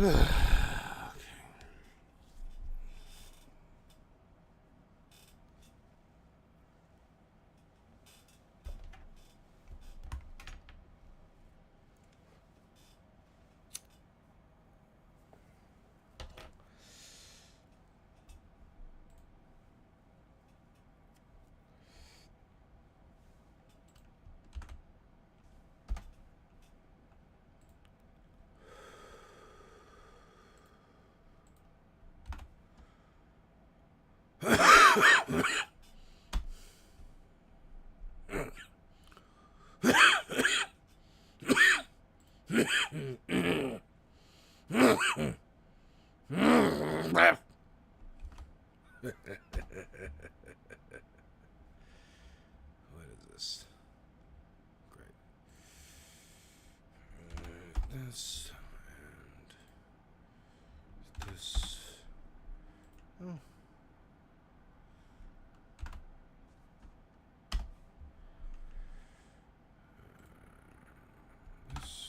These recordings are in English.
What is this? Great. This and this. Oh. This.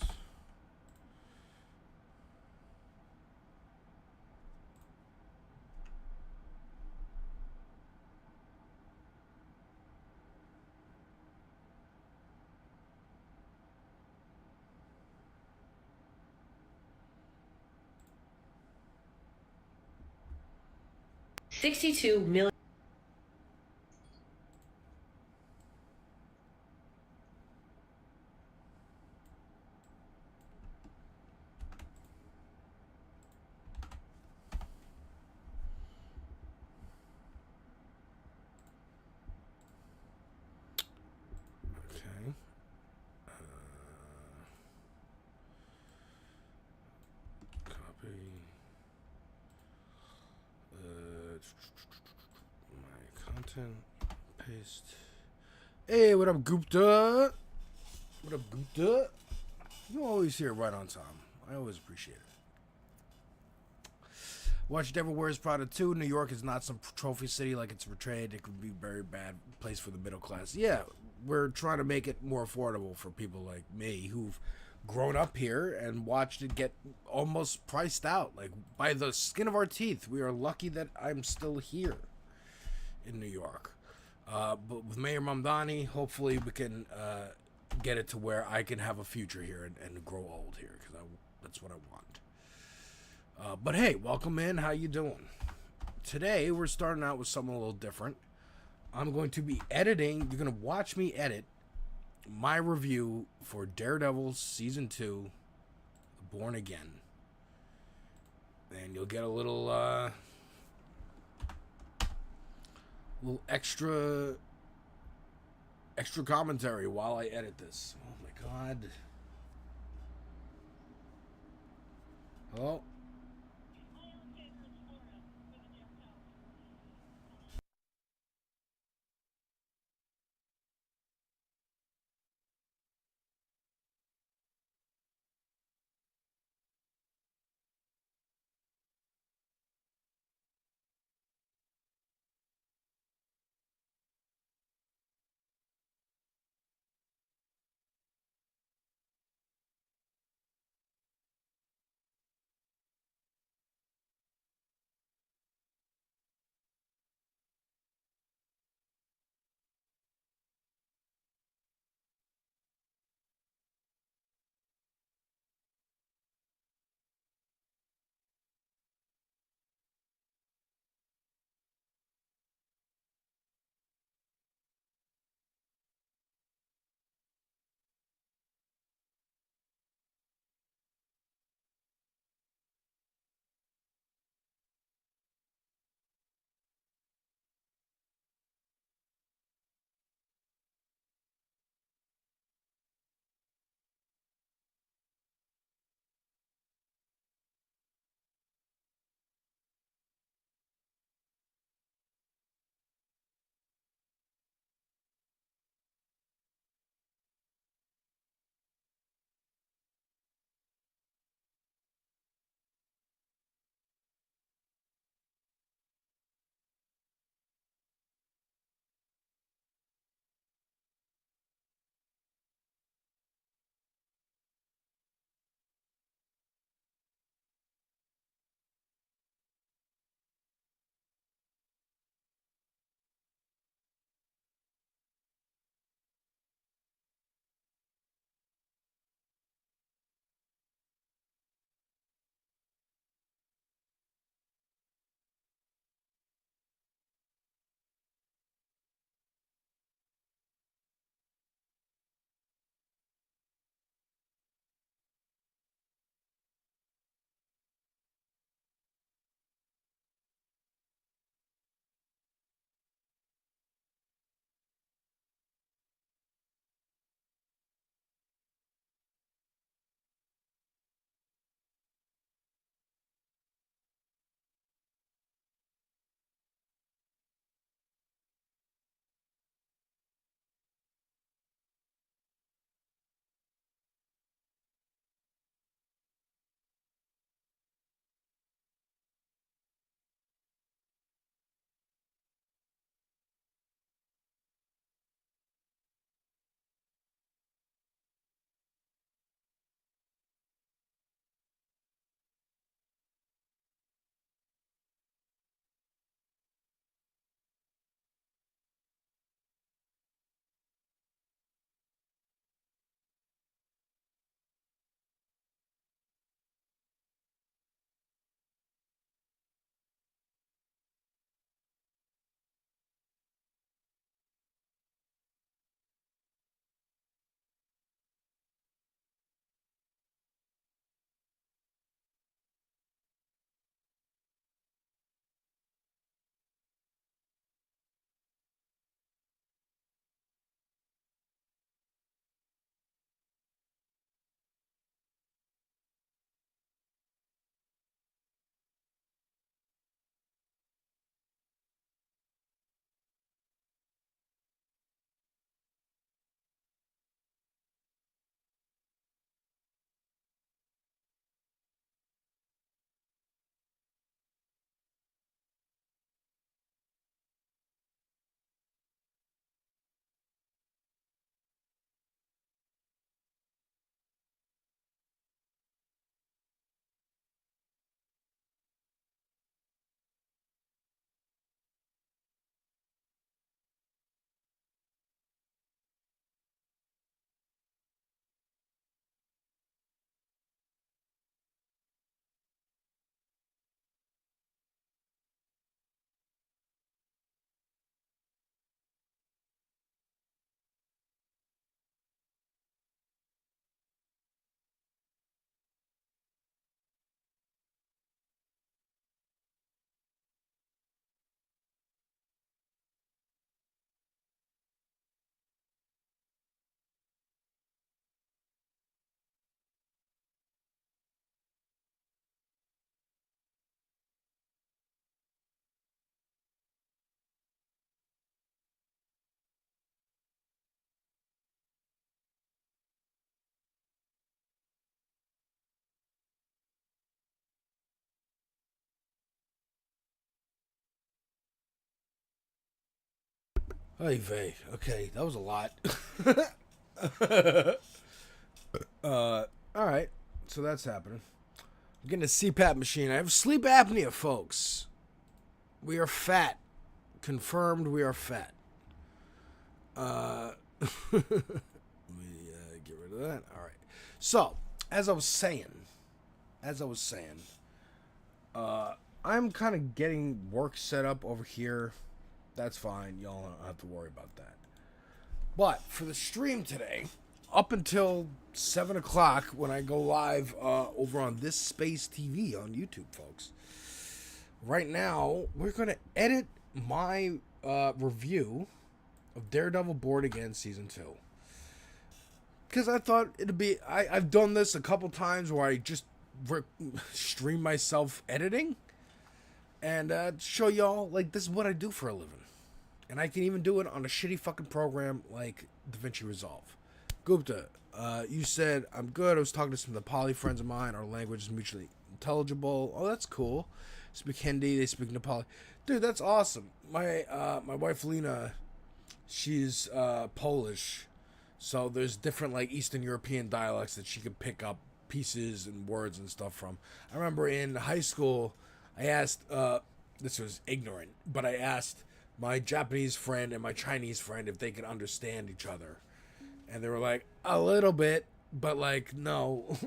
$62 million. Okay. Copy. My content. Paste. Hey, what up, Gupta? What up, Gupta? You always here right on time. I always appreciate it. Watch Devil Wears Prada 2. New York is not some trophy city like it's portrayed. It could be a very bad place for the middle class. Yeah, we're trying to make it more affordable for people like me who've grown up here and watched it get almost priced out, like by the skin of our teeth. We are lucky that I'm still here in New York. But with Mayor Mamdani, hopefully we can get it to where I can have a future here and grow old here, because that's what I want. But hey, welcome in. How you doing? Today we're starting out with something a little different. I'm going to be editing. You're going to watch me edit my review for Daredevil Season 2, Born Again. And you'll get a little extra commentary while I edit this. Oh my god. Oh. Oy vey. Okay, that was a lot. All right. So that's happening. I'm getting a CPAP machine. I have sleep apnea, folks. We are fat. Confirmed we are fat. Let me get rid of that. All right. So, as I was saying, I'm kind of getting work set up over here. That's fine. Y'all don't have to worry about that. But for the stream today, up until 7 o'clock when I go live over on This Space TV on YouTube, folks. Right now, we're going to edit my review of Daredevil Born Again Season 2. Because I thought it'd be... I've done this a couple times where I just stream myself editing. And show y'all, like, this is what I do for a living. And I can even do it on a shitty fucking program like DaVinci Resolve. Gupta, you said, I'm good. I was talking to some of the poly friends of mine. Our language is mutually intelligible. Oh, that's cool. Speak Hindi. They speak Nepali. Dude, that's awesome. My wife, Lena, she's Polish. So there's different, like, Eastern European dialects that she could pick up pieces and words and stuff from. I remember in high school, I asked, this was ignorant, but I asked my Japanese friend and my Chinese friend if they could understand each other. And they were like, a little bit, but like, no,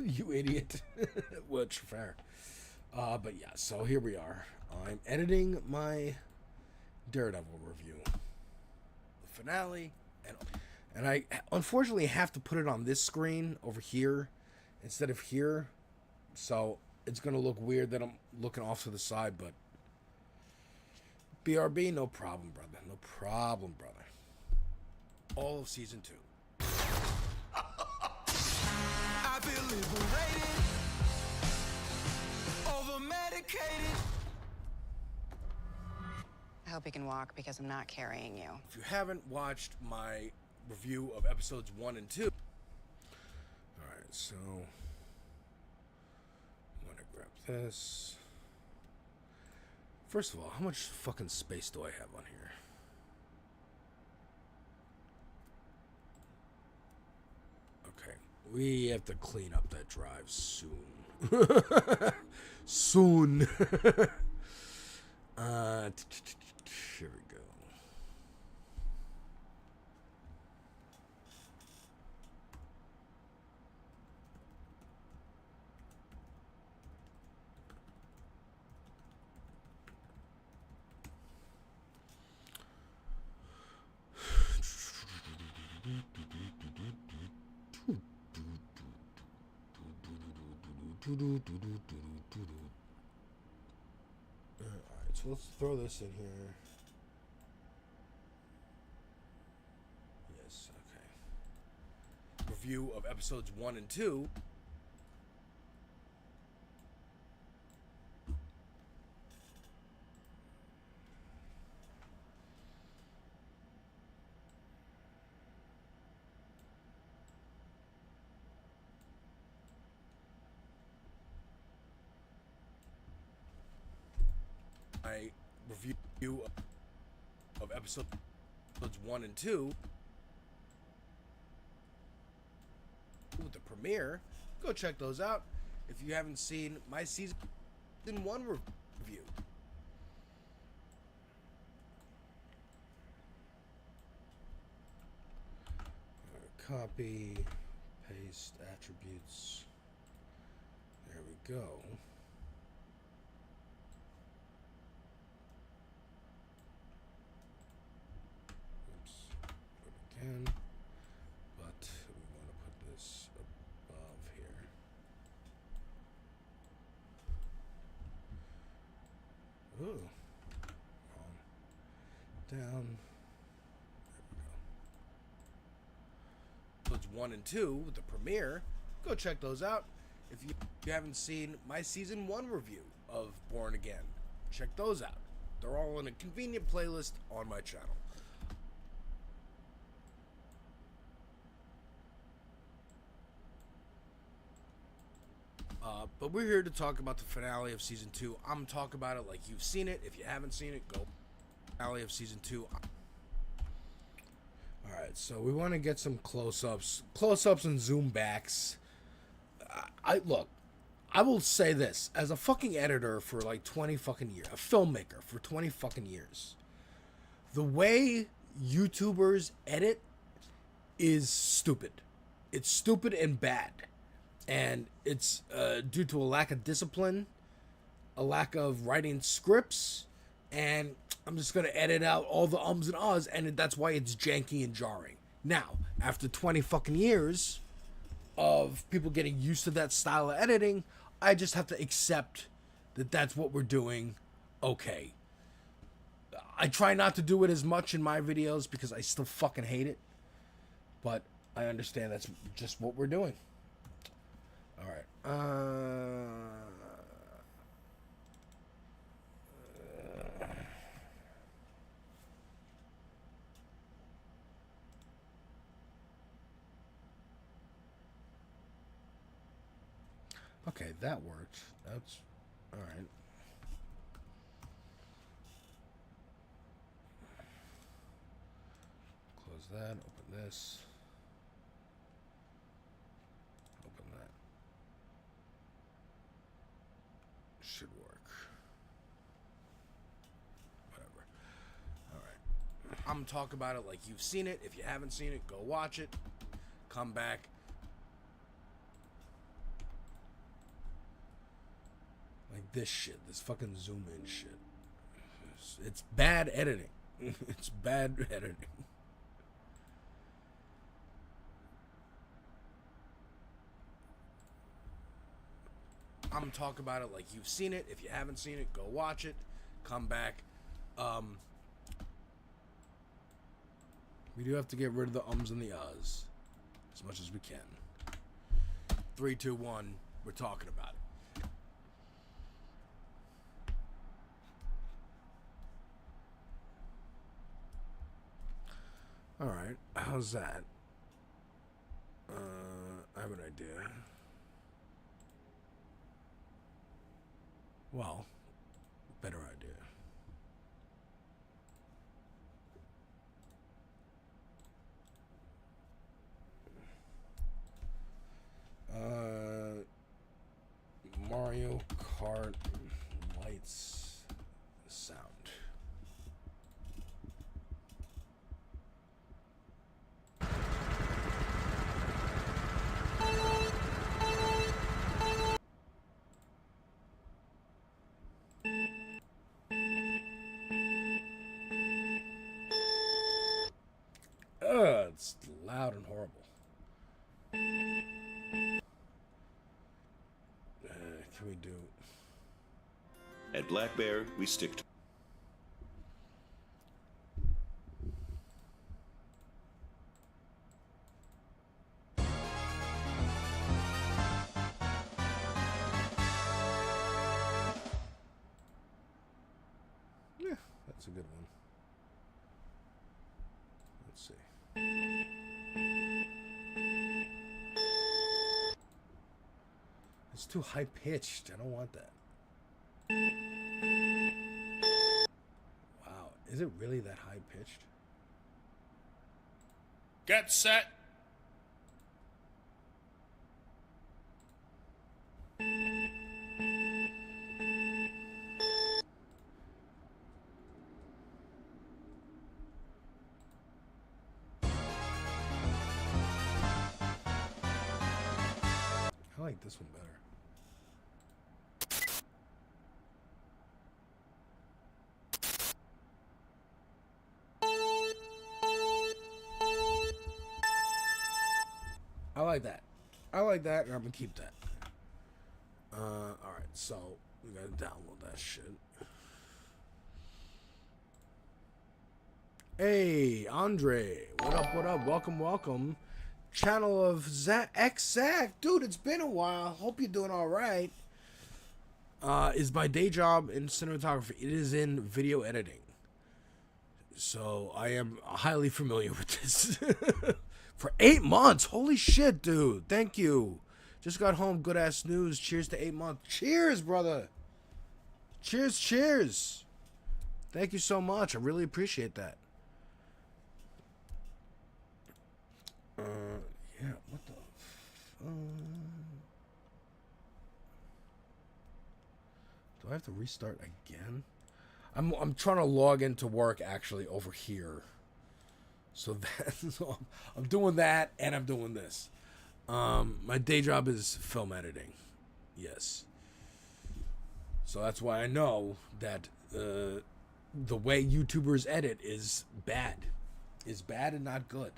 you idiot. Which, fair. But yeah, so here we are. I'm editing my Daredevil review. The finale. And I unfortunately have to put it on this screen over here instead of here. So it's going to look weird that I'm looking off to the side, but BRB, no problem, brother. No problem, brother. All of season 2. I feel liberated, over-medicated. I hope you can walk because I'm not carrying you. If you haven't watched my review of episodes 1 and 2, alright, so I'm gonna grab this. First of all, how much fucking space do I have on here? Okay, we have to clean up that drive soon. Soon. Here we go. Alright, so let's throw this in here. Yes, okay. Review of episodes 1 and 2. My review of episodes 1 and 2 with the premiere. Go check those out if you haven't seen my season 1 review. Copy, paste attributes. There we go. Again, but we want to put this above here. Ooh. Down. There we go. Episodes 1 and 2 with the premiere. Go check those out if you haven't seen my season 1 review of Born Again. Check those out. They're all in a convenient playlist on my channel. But we're here to talk about the finale of season 2. I'm gonna talk about it like you've seen it. If you haven't seen it, go. Finale of season 2. Alright, so we want to get some close-ups and zoom backs. Look, I will say this, as a fucking editor for like 20 fucking years, a filmmaker for 20 fucking years, the way YouTubers edit is stupid. It's stupid and bad. And it's due to a lack of discipline, a lack of writing scripts, and I'm just going to edit out all the ums and ahs, and that's why it's janky and jarring. Now, after 20 fucking years of people getting used to that style of editing, I just have to accept that that's what we're doing. Okay. I try not to do it as much in my videos because I still fucking hate it. But I understand that's just what we're doing. Alright. Okay, that worked. That's alright. Close that, open this. Open that. Should work. Whatever. Alright. I'm talking about it like you've seen it. If you haven't seen it, go watch it. Come back. Like this shit, this fucking zoom in shit. It's bad editing. It's bad editing. I'm talking about it like you've seen it. If you haven't seen it, go watch it. Come back. We do have to get rid of the ums and the ahs as much as we can. 3, 2, 1. We're talking about it. Alright, how's that? I have an idea. Well, better idea. Mario Kart lights sound. It's loud and horrible. Can we do? At Black Bear, we stick to. Yeah, that's a good one. Let's see. It's too high pitched. I don't want that. Wow, is it really that high pitched? Get set. I like this one better. I like that. I like that, and I'm gonna keep that. Alright, so we gotta download that shit. Hey, Andre. What up, what up? Welcome, welcome. Channel of Zach. Dude, it's been a while. Hope you're doing alright. Is my day job in cinematography. It is in video editing. So I am highly familiar with this. For 8 months. Holy shit, dude. Thank you. Just got home. Good ass news. Cheers to 8 months. Cheers, brother. Cheers, cheers. Thank you so much. I really appreciate that. Yeah, what the do I have to restart again? I'm trying to log into work actually over here. So that's I'm doing that and I'm doing this. My day job is film editing. Yes. So that's why I know that the way YouTubers edit is bad. Is bad and not good.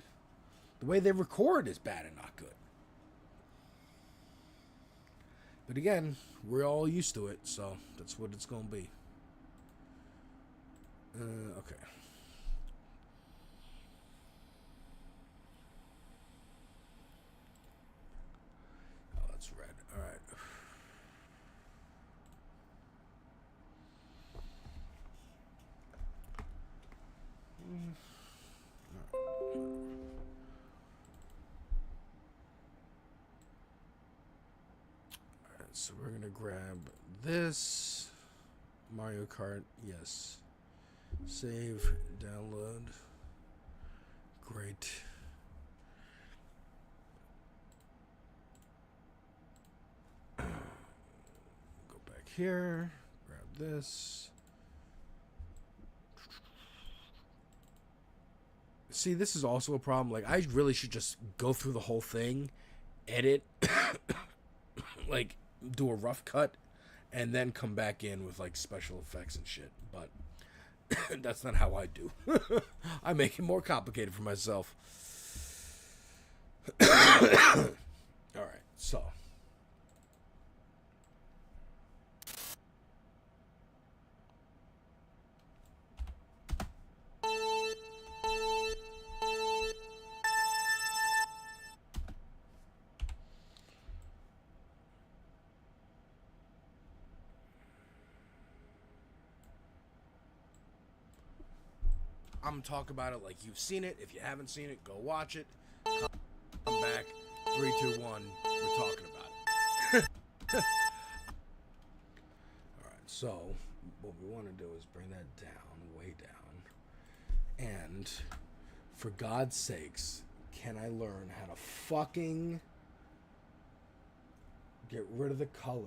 The way they record is bad and not good. But again, we're all used to it, so that's what it's going to be. Okay. Oh, that's red. All right. Alright, so we're gonna grab this Mario Kart. Yes. Save, download. Great. Go back here. Grab this. See, this is also a problem. Like, I really should just go through the whole thing, edit, like, do a rough cut, and then come back in with, like, special effects and shit. But that's not how I do. I make it more complicated for myself. Alright, so. I'm gonna talk about it like you've seen it. If you haven't seen it, go watch it. Come back. 3, 2, 1. We're talking about it. Alright, so what we want to do is bring that down, way down. And for God's sakes, can I learn how to fucking get rid of the color?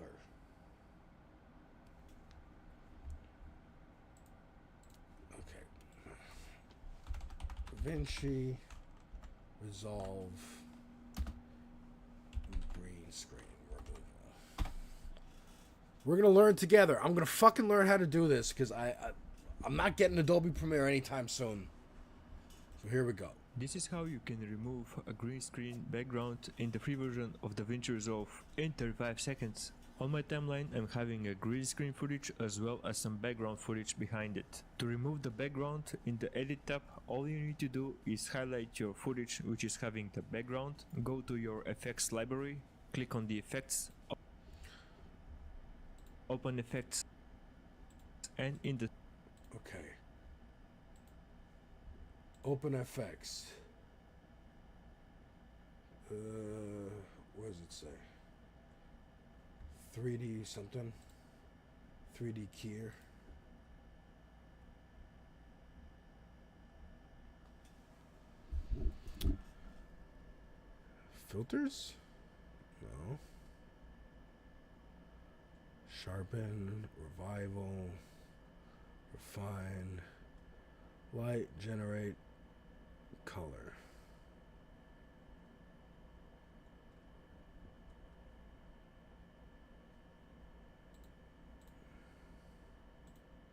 DaVinci, resolve, green screen removal. We're gonna learn together. I'm gonna fucking learn how to do this because I'm not getting Adobe Premiere anytime soon. So here we go. This is how you can remove a green screen background in the free version of DaVinci Resolve in 35 seconds. On my timeline I'm having a green screen footage as well as some background footage behind it. To remove the background, in the edit tab all you need to do is highlight your footage which is having the background, go to your effects library, click on the effects, open effects, and in the Okay. Open FX. What does it say? 3D something. 3D keyer. Filters? No. Sharpen, revival, refine, light, generate, color.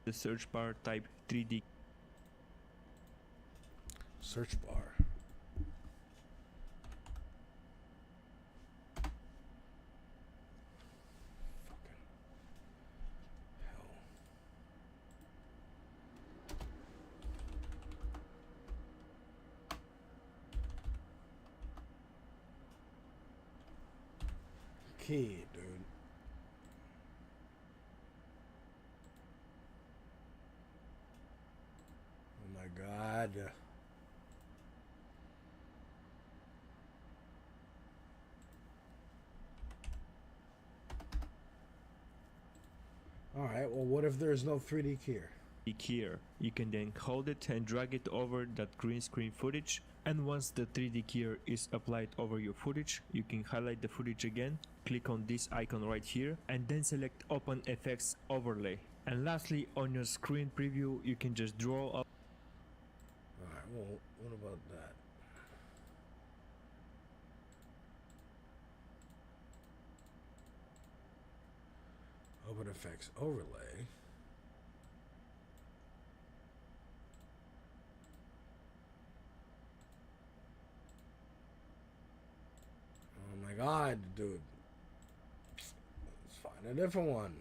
the search bar type 3D. Search bar. Fucking hell. Key, dude. Oh my god. Alright, well what if there's no 3D keyer? Here, you can then hold it and drag it over that green screen footage And once the 3D keyer is applied over your footage, you can highlight the footage again, click on this icon right here, and then select Open Effects Overlay. And lastly, on your screen preview, you can just draw up. Alright, well, what about that? Open Effects Overlay. Oh my god, dude. Let's find a different one.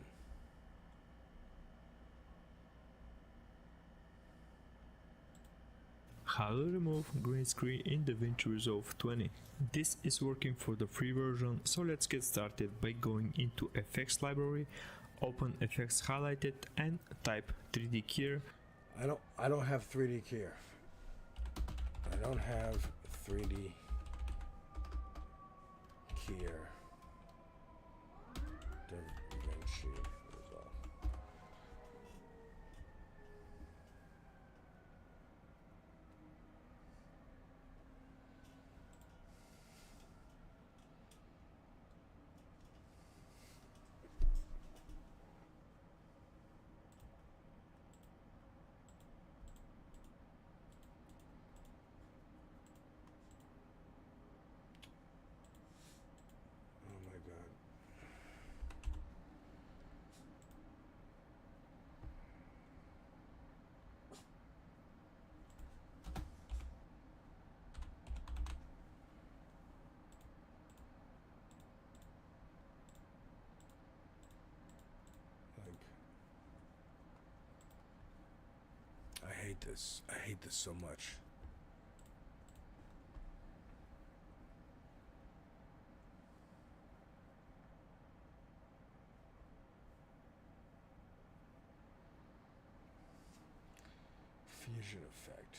How to remove green screen in DaVinci Resolve 20. This is working for the free version, so let's get started by going into Effects Library, open Effects Highlighted and type 3D Keyer. I don't have 3D Keyer. I don't have 3D Keyer. DaVinci Resolve. Oh my god. Like, I hate this. I hate this so much. Fusion effect.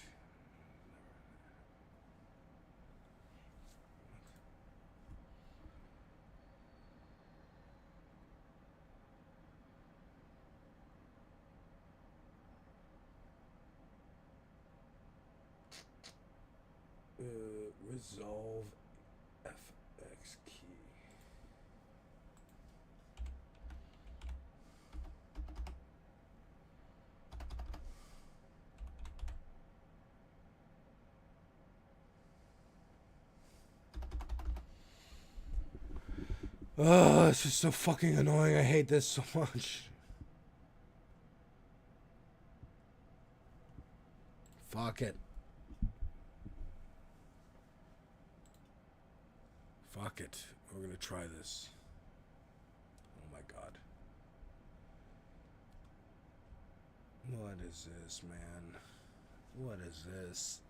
Resolve FX key. Oh, this is so fucking annoying. I hate this so much. Fuck it. Fuck it. We're gonna try this. Oh my god. What is this, man? What is this?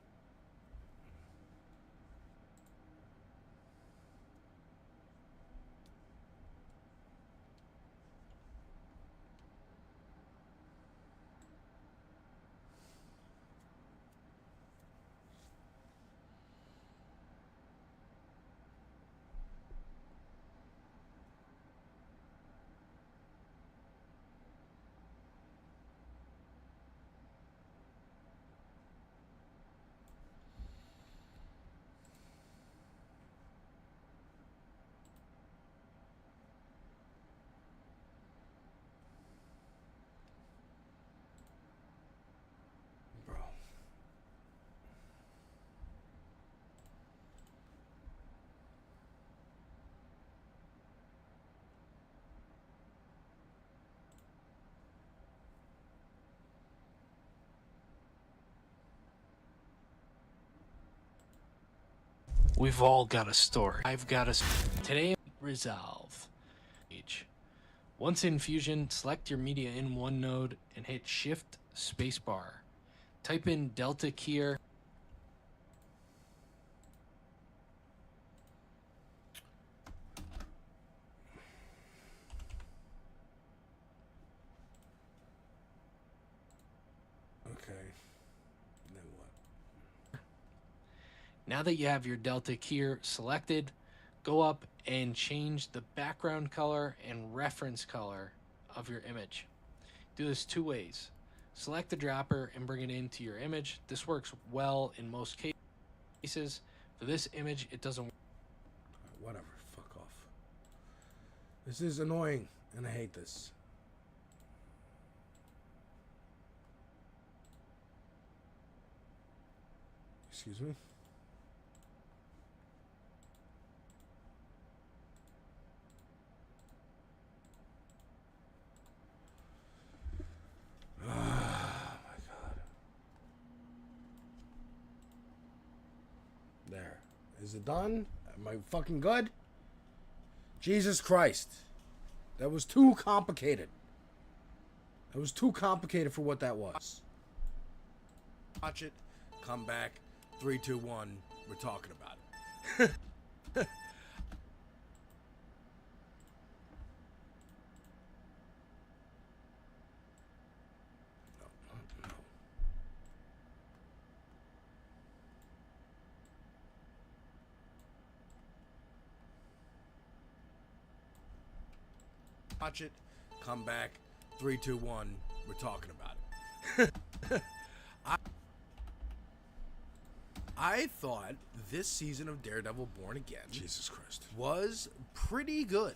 Bro. We've all got a story. I've got a today resolve page. Once in Fusion, select your media in OneNote and hit Shift Spacebar. Type in Delta Keyer. Okay. Then what? Now that you have your Delta Keyer selected, go up and change the background color and reference color of your image. Do this two ways. Select the dropper and bring it into your image. This works well in most cases. pieces. For this image, it doesn't work. Whatever. Fuck off. This is annoying, and I hate this. Excuse me? Oh my god. There. Is it done? Am I fucking good? Jesus Christ. That was too complicated. That was too complicated for what that was. Watch it. Come back. 3, 2, 1. We're talking about it. No. Watch it. Come back. 3, 2, 1. We're talking about it. I thought this season of Daredevil Born Again, Jesus Christ, was pretty good.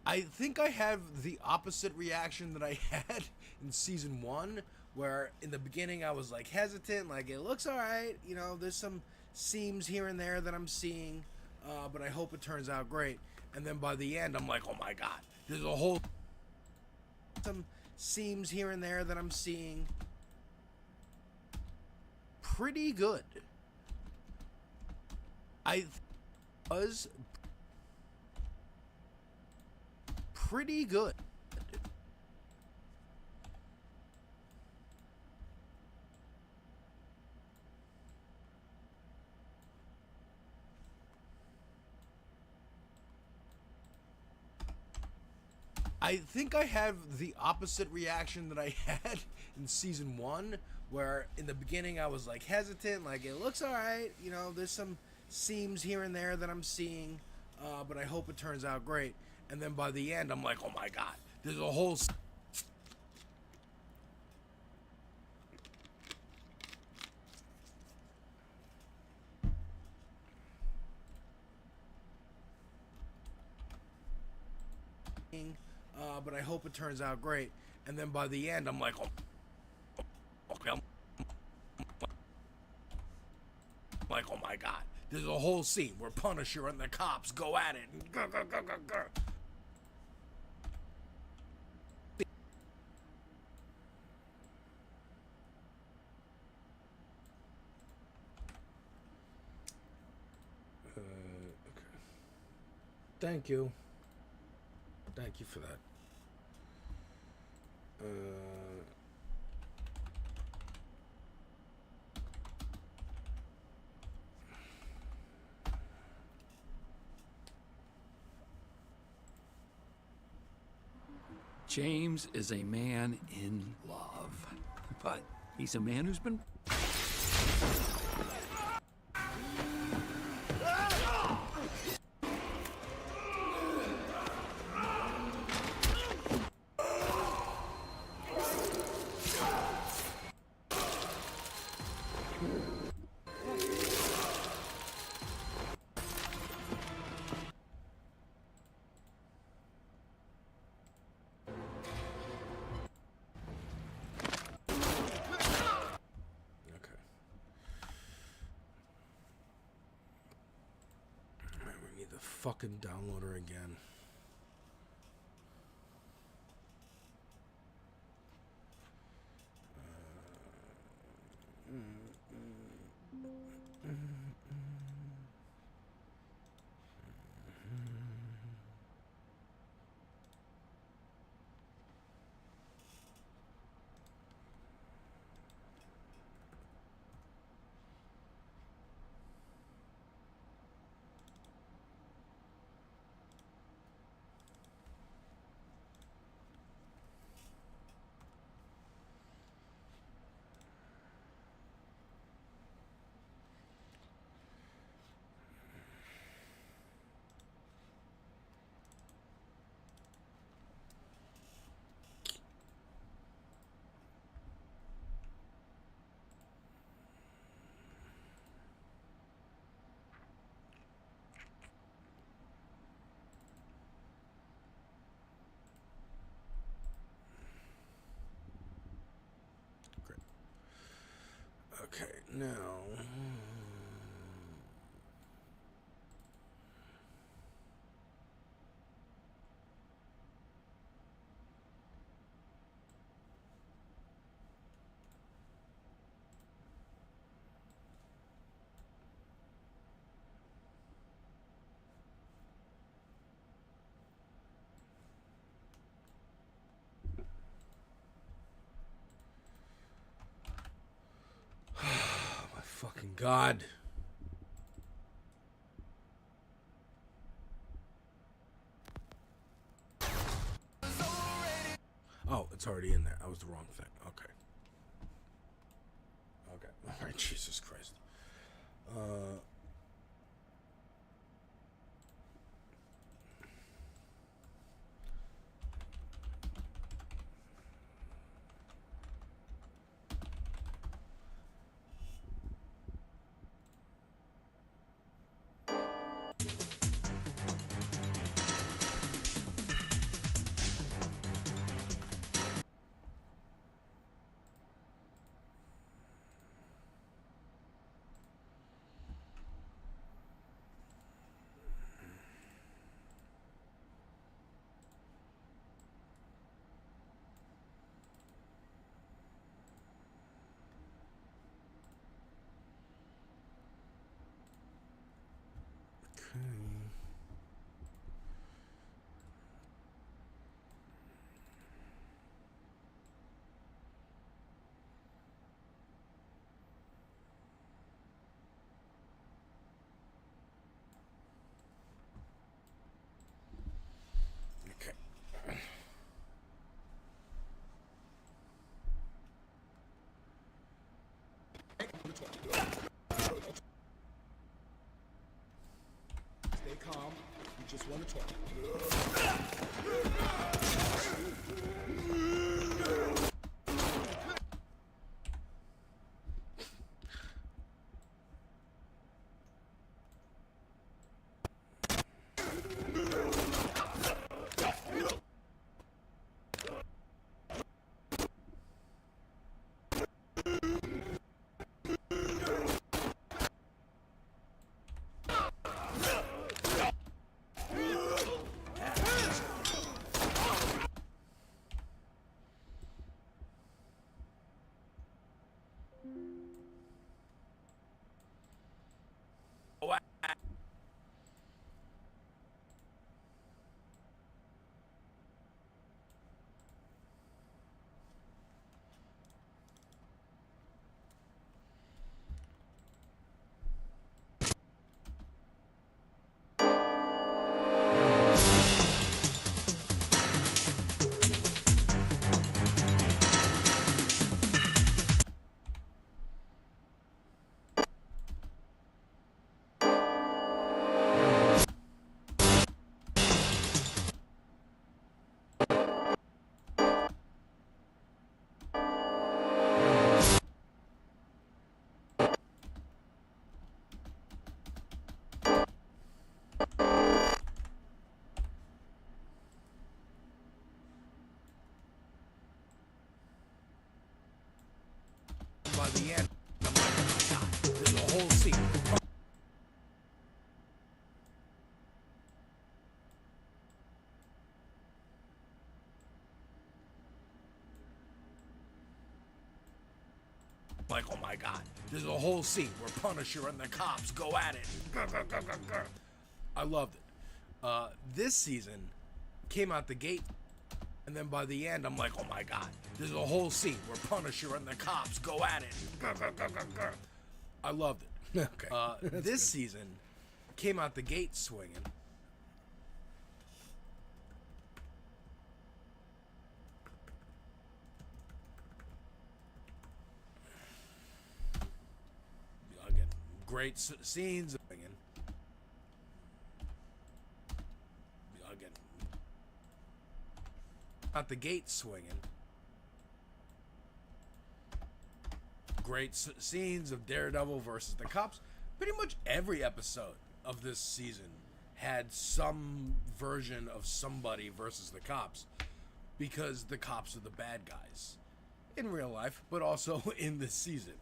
I think I have the opposite reaction that I had in season 1, where in the beginning I was like hesitant, like it looks alright, you know, there's some seams here and there that I'm seeing, but I hope it turns out great. And then by the end I'm like, oh my god, there's a whole some seams here and there that I'm seeing. Pretty good. I was pretty good. I think I have the opposite reaction that I had in season 1, where in the beginning I was like hesitant, like it looks alright, you know, there's some seams here and there that I'm seeing, but I hope it turns out great. And then by the end I'm like, oh my god, there's a whole but I hope it turns out great. And then by the end I'm like, oh, okay, I'm like, oh my god, there's a whole scene where Punisher and the cops go at it and grr. Okay. Thank you for that. James is a man in love, but he's a man who's been... Fucking downloader again. No. My fucking God. Oh, it's already in there. That was the wrong thing. Okay. Okay. All right. Jesus Christ. Okay. Stay calm. We just want to talk. By the end, I'm like, oh my God, there's a whole scene. Like, oh my God, there's a whole scene where Punisher and the cops go at it. I loved it. This season came out the gate, and then by the end, I'm like, oh my God, there's a whole scene where Punisher and the cops go at it. I loved it. Okay. This season came out the gate swinging. Again, great scenes. Again, out the gate swinging. Great scenes of Daredevil versus the cops. Pretty much every episode of this season had some version of somebody versus the cops, because the cops are the bad guys in real life, but also in this season.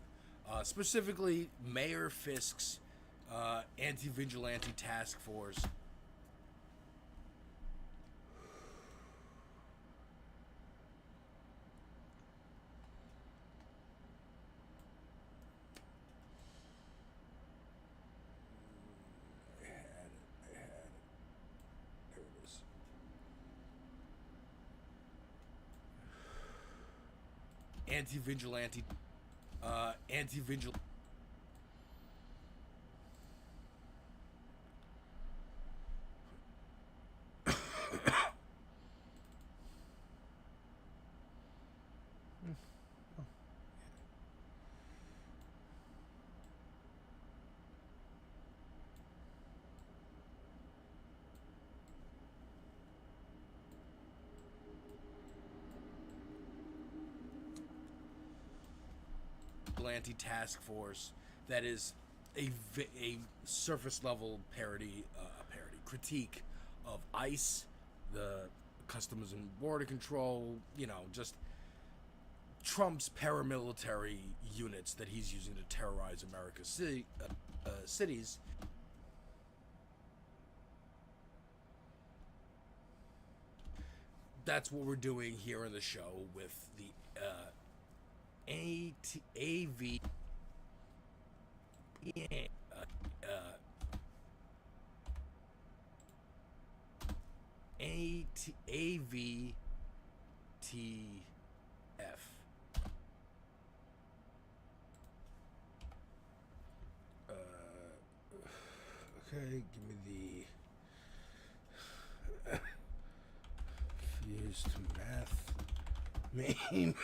specifically Mayor Fisk's anti-vigilante task force. There it is. Anti-vigilante. Anti-vigilante. Vigilante task force that is a surface level critique of ICE, the Customs and Border Control, you know, just Trump's paramilitary units that he's using to terrorize America's cities. That's what we're doing here in the show with the AV AVTF. Okay, give me the fuse to math main.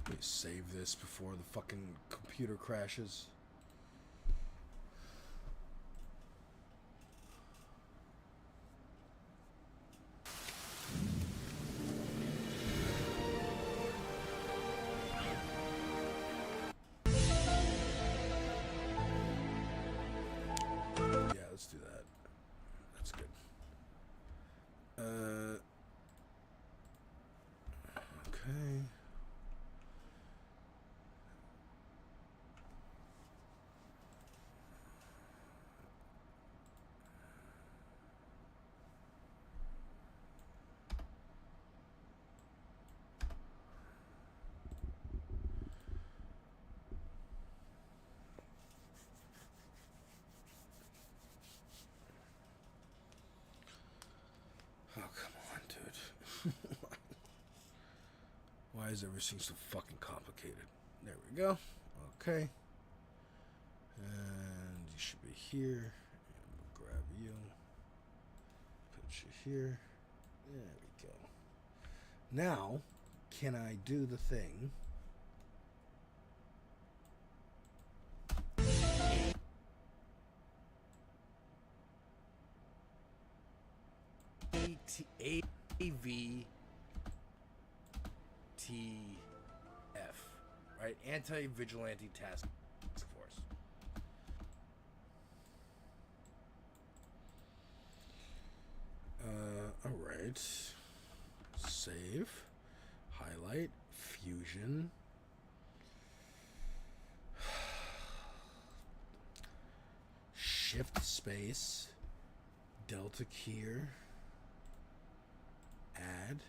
Let me save this before the fucking computer crashes. Yeah, let's do that. That's good. Okay. Oh, come on, dude. Why is everything so fucking complicated? There we go. Okay. And you should be here. And we'll grab you. Put you here. There we go. Now, can I do the thing? AVTF, right? Anti-Vigilante Task Force. All right. Save. Highlight. Fusion. Shift space. Delta keyer. Add.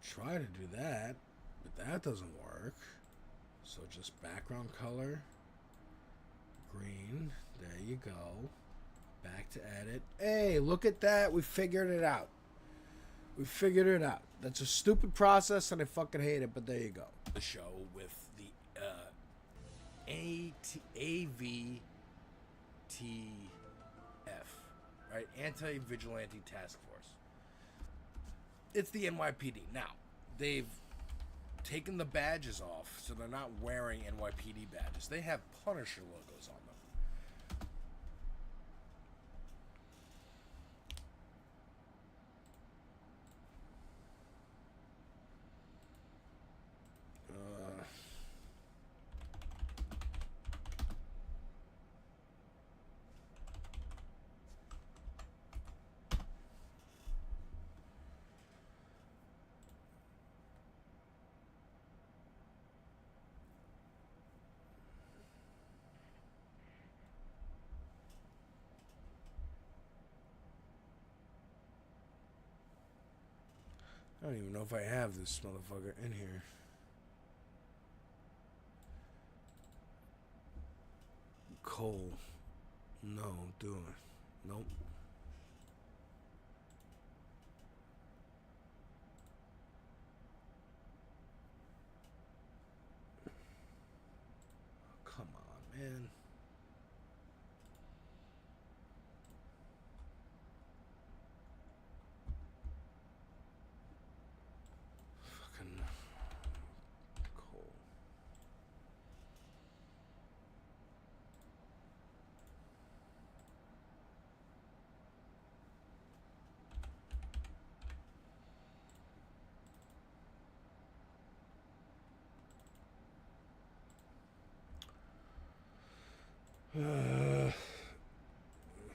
Try to do that, but that doesn't work. So just background color. Green. There you go. Back to edit. Hey, look at that. We figured it out. We figured it out. That's a stupid process and I fucking hate it, but there you go. The show with the AVTF, right? Anti-Vigilante Task Force. It's the NYPD. Now, they've taken the badges off, so they're not wearing NYPD badges. They have Punisher logos on them. I don't even know if I have this motherfucker in here. Cole. No, do it. Nope. Come on, man. Fucking Cole.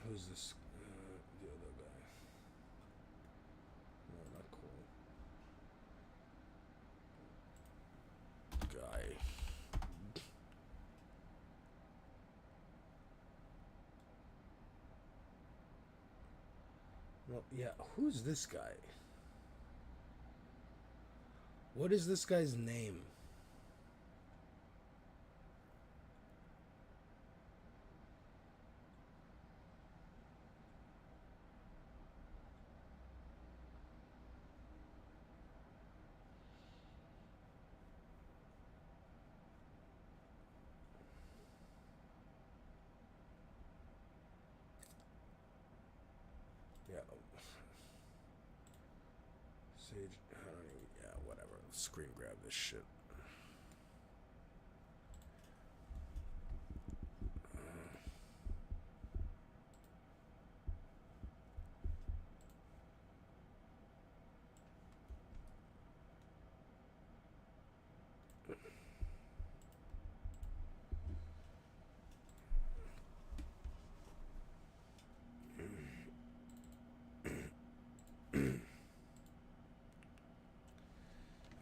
Who's this? The other guy. No, not cool. Guy. Well, yeah. Who's this guy? What is this guy's name? Yeah. Sage. I don't even. Yeah, whatever. Screen grab this shit.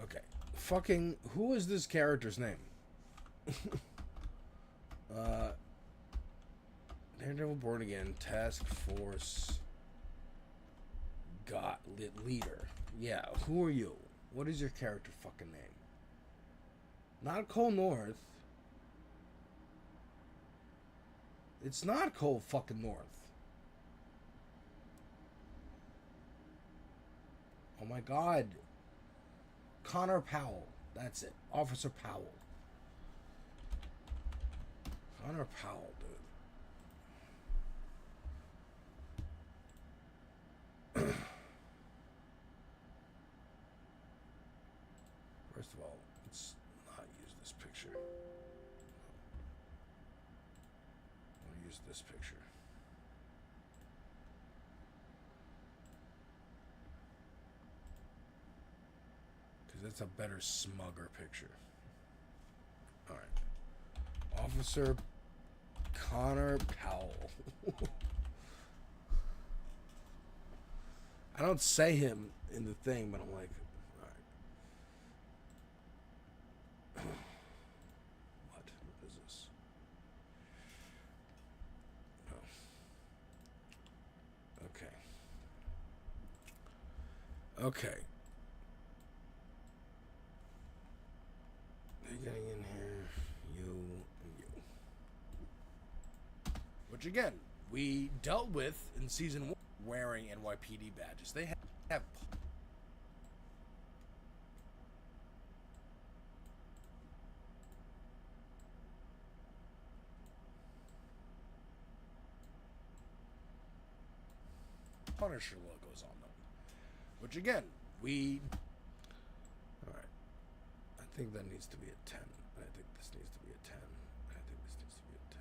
Okay. Fucking. Who is this character's name? Daredevil Born Again Task Force Leader. Yeah, who are you? What is your character fucking name? Not Cole North. It's not Cole fucking North. Oh my god. Connor Powell. That's it. Officer Powell. Connor Powell, dude. First of all, let's not use this picture. I want to use this picture. Because that's a better, smugger picture. Alright. Officer Connor Powell. I don't say him in the thing, but I'm like, alright. What is this? Oh. Okay. Okay. They're getting in here. You and you. Which again, we dealt with in season 1, wearing NYPD badges. They have Punisher logos on them. Which again, we... Alright. I think that needs to be a 10. I think this needs to be a 10. I think this needs to be a 10.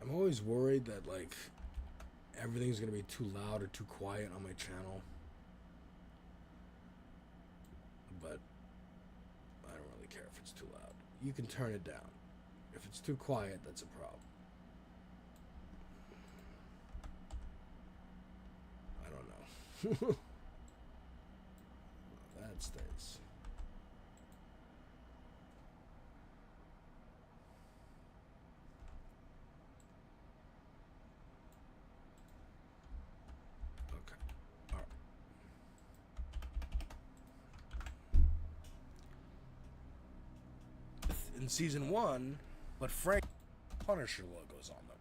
I'm always worried that, like, everything's gonna be too loud or too quiet on my channel. But I don't really care if it's too loud. You can turn it down. If it's too quiet, that's a problem. That stays. Okay. All right. In season 1, but Frank Punisher logos on them,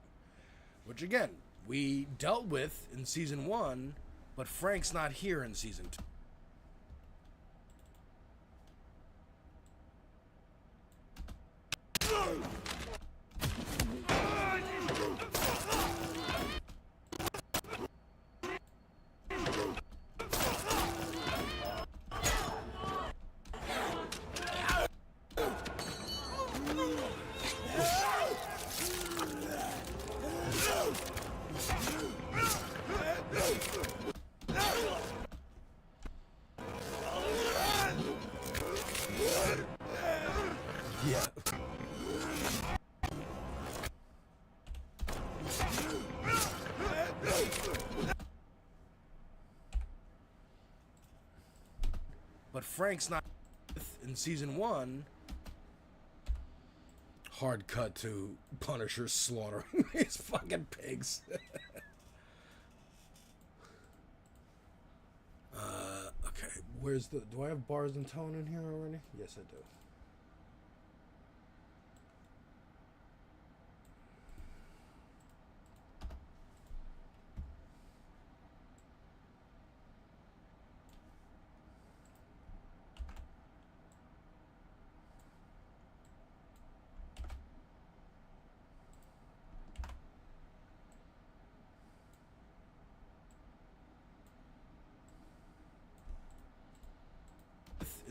which again we dealt with in season 1, but Frank's not here in season 2. Yeah. But Frank's not in season 1. Hard cut to Punisher slaughtering these fucking pigs. Okay, where's the... Do I have bars and tone in here already? Yes, I do.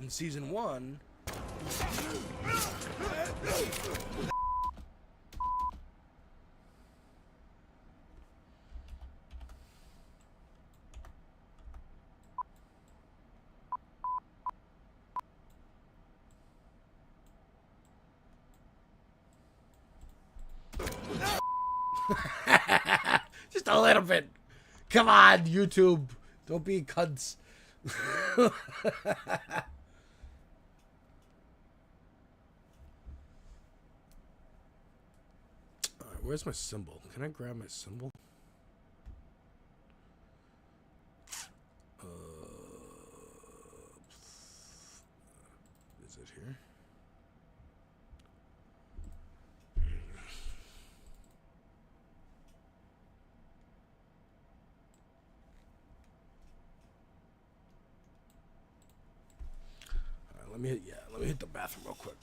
In season 1. Just a little bit. Come on, YouTube. Don't be cunts. Where's my symbol? Can I grab my symbol? Is it here? All right, let me hit the bathroom real quick.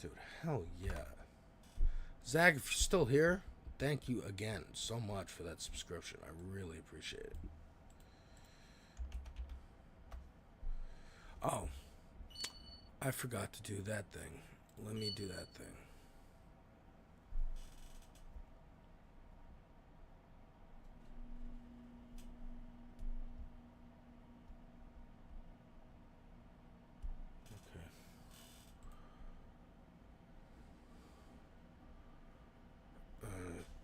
Dude, hell yeah. Zach, if you're still here, thank you again so much for that subscription. I really appreciate it. Oh, I forgot to do that thing. Let me do that thing. Okay.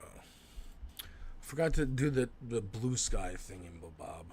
Oh. Forgot to do the blue sky thing in Bob.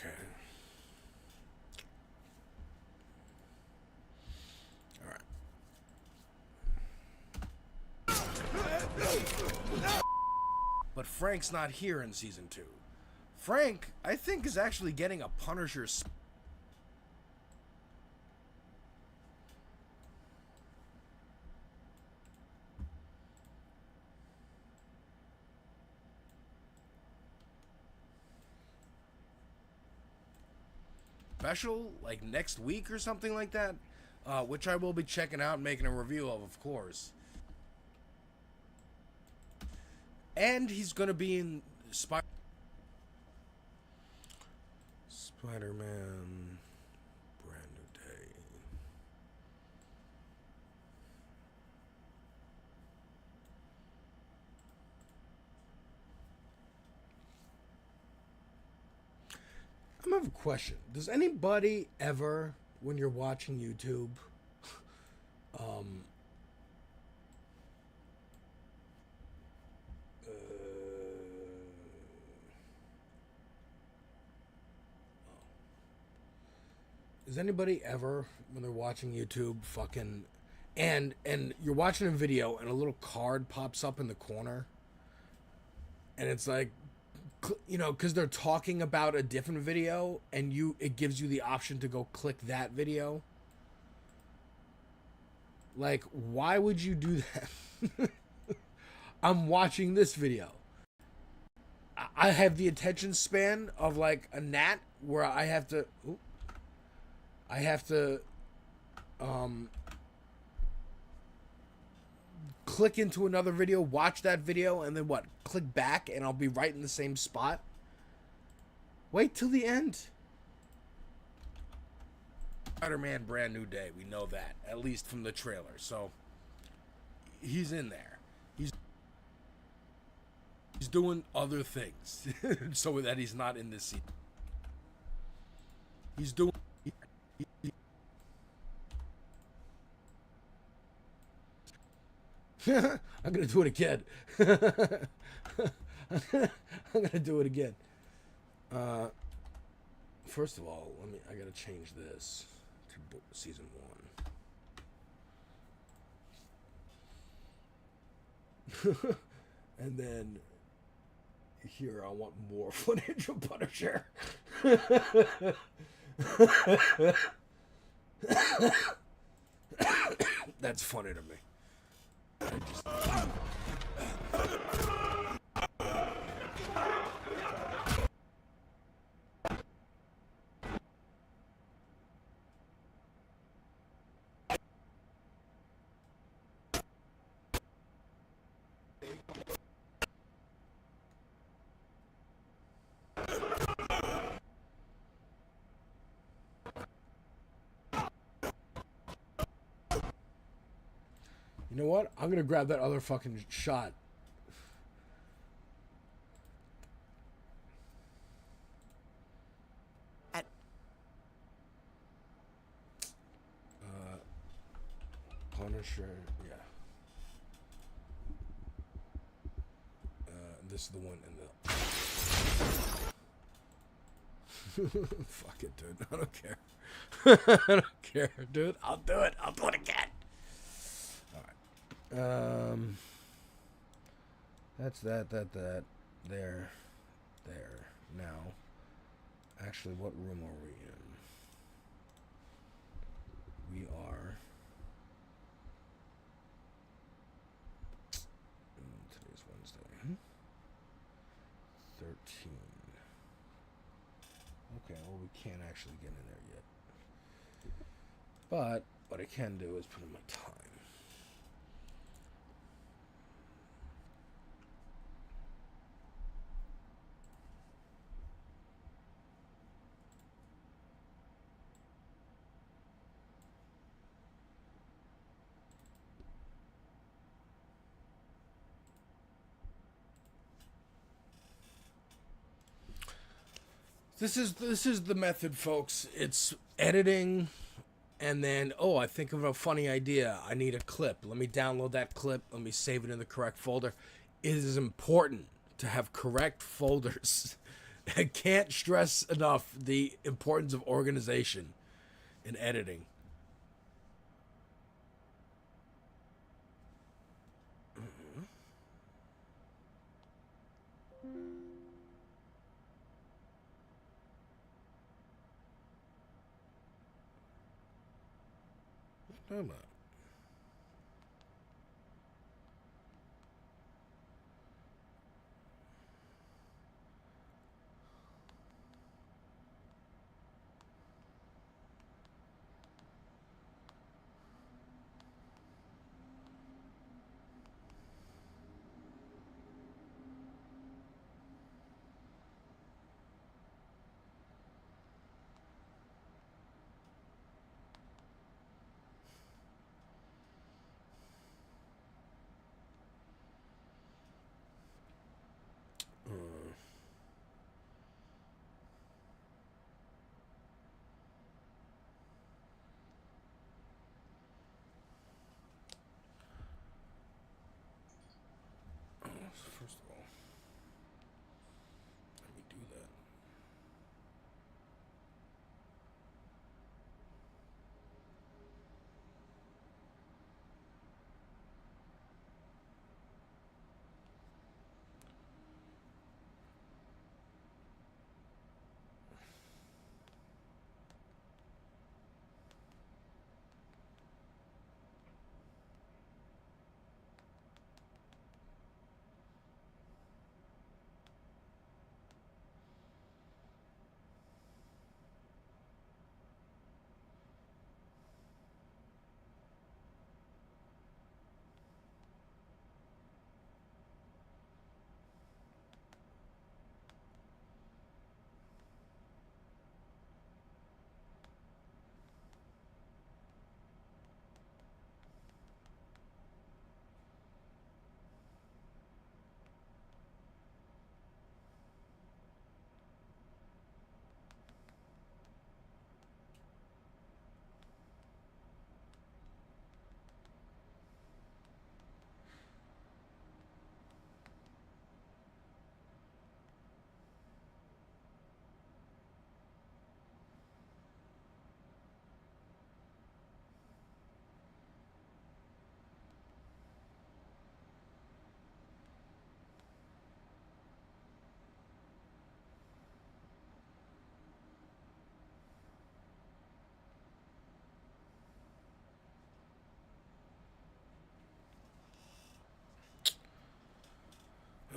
Okay. Alright. But Frank's not here in season 2. Frank, I think, is actually getting a Punisher special, like next week or something like that, which I will be checking out and making a review of course. And he's gonna be in Spider-Man Brand New Day. I have a question. Does anybody ever, when you're watching YouTube, does anybody ever, when they're watching YouTube, fucking, and you're watching a video and a little card pops up in the corner, and it's like, you know, because they're talking about a different video, and it gives you the option to go click that video. Like, why would you do that? I'm watching this video. I have the attention span of like a gnat, where I have to click into another video, watch that video, and then what? Click back, and I'll be right in the same spot. Wait till the end. Spider-Man Brand New Day, we know that, at least from the trailer. So he's in there. He's doing other things so that he's not in this scene. He's doing I'm gonna do it again. I'm gonna do it again. First of all, I gotta change this to season 1. And then here I want more footage of Punisher. That's funny to me. You know what? I'm gonna grab that other fucking shot. Punisher, yeah. This is the one in the. Fuck it, dude. I don't care. I don't care, dude. I'll do it. I'll do it again. That's that, there. Now, actually, what room are we in? we are. Today's Wednesday. 13. Okay, well, we can't actually get in there yet. But what I can do is put in my time. This is the method, folks. It's editing, and then, oh, I think of a funny idea. I need a clip. Let me download that clip. Let me save it in the correct folder. It is important to have correct folders. I can't stress enough the importance of organization in editing. Hold on. First of all, let me do that.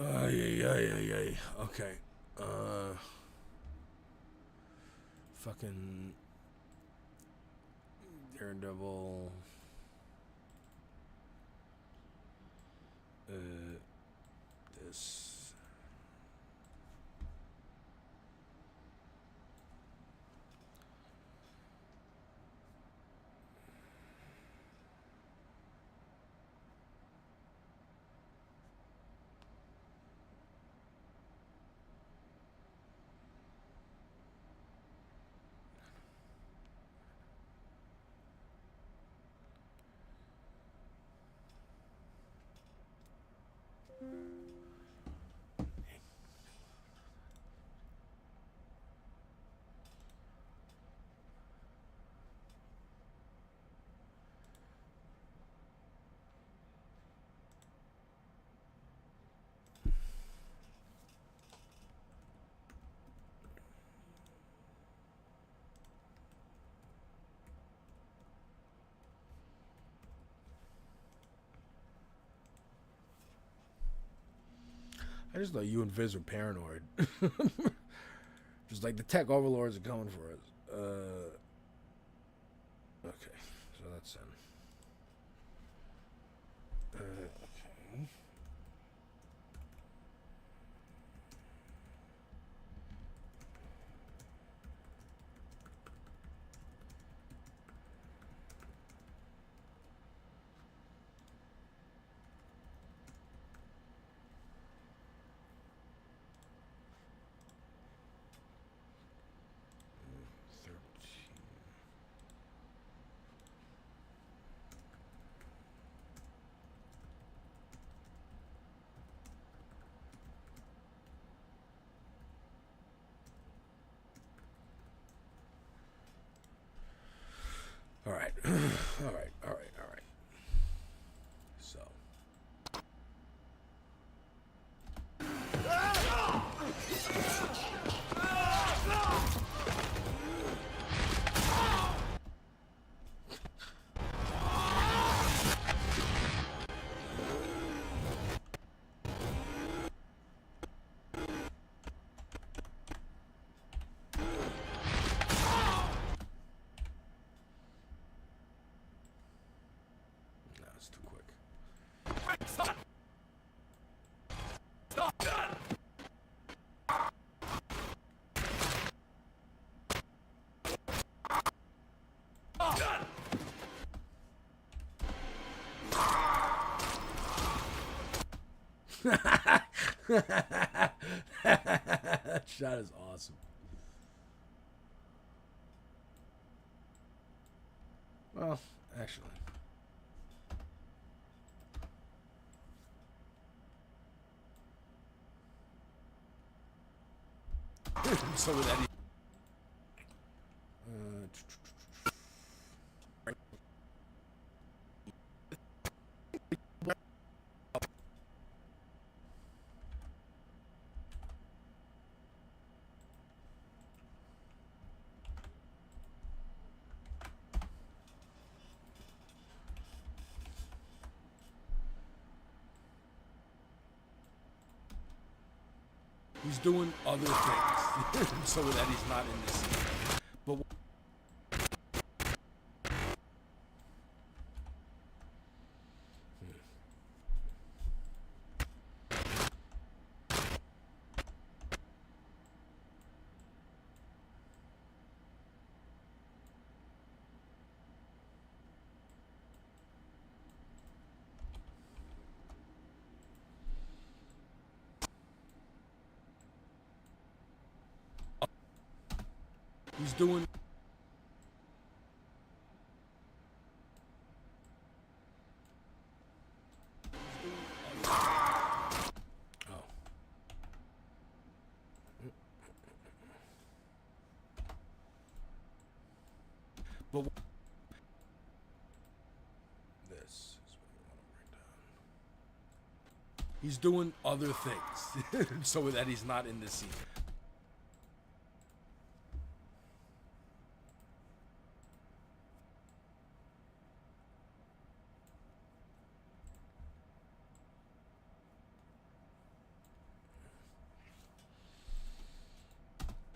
Ay, ay, ay, ay, ay. Okay. Fucking Daredevil. This. I just thought you and Viz were paranoid. Just like the tech overlords are coming for us. Okay, so that's in. Okay. All right. All right. So. No, it's too quick. That shot is awesome. Well, actually. So with that, he's doing other things. So with that, he's not in this scene. But he's doing. Oh. But this is what we want to write down. He's doing other things. So with that, he's not in this scene.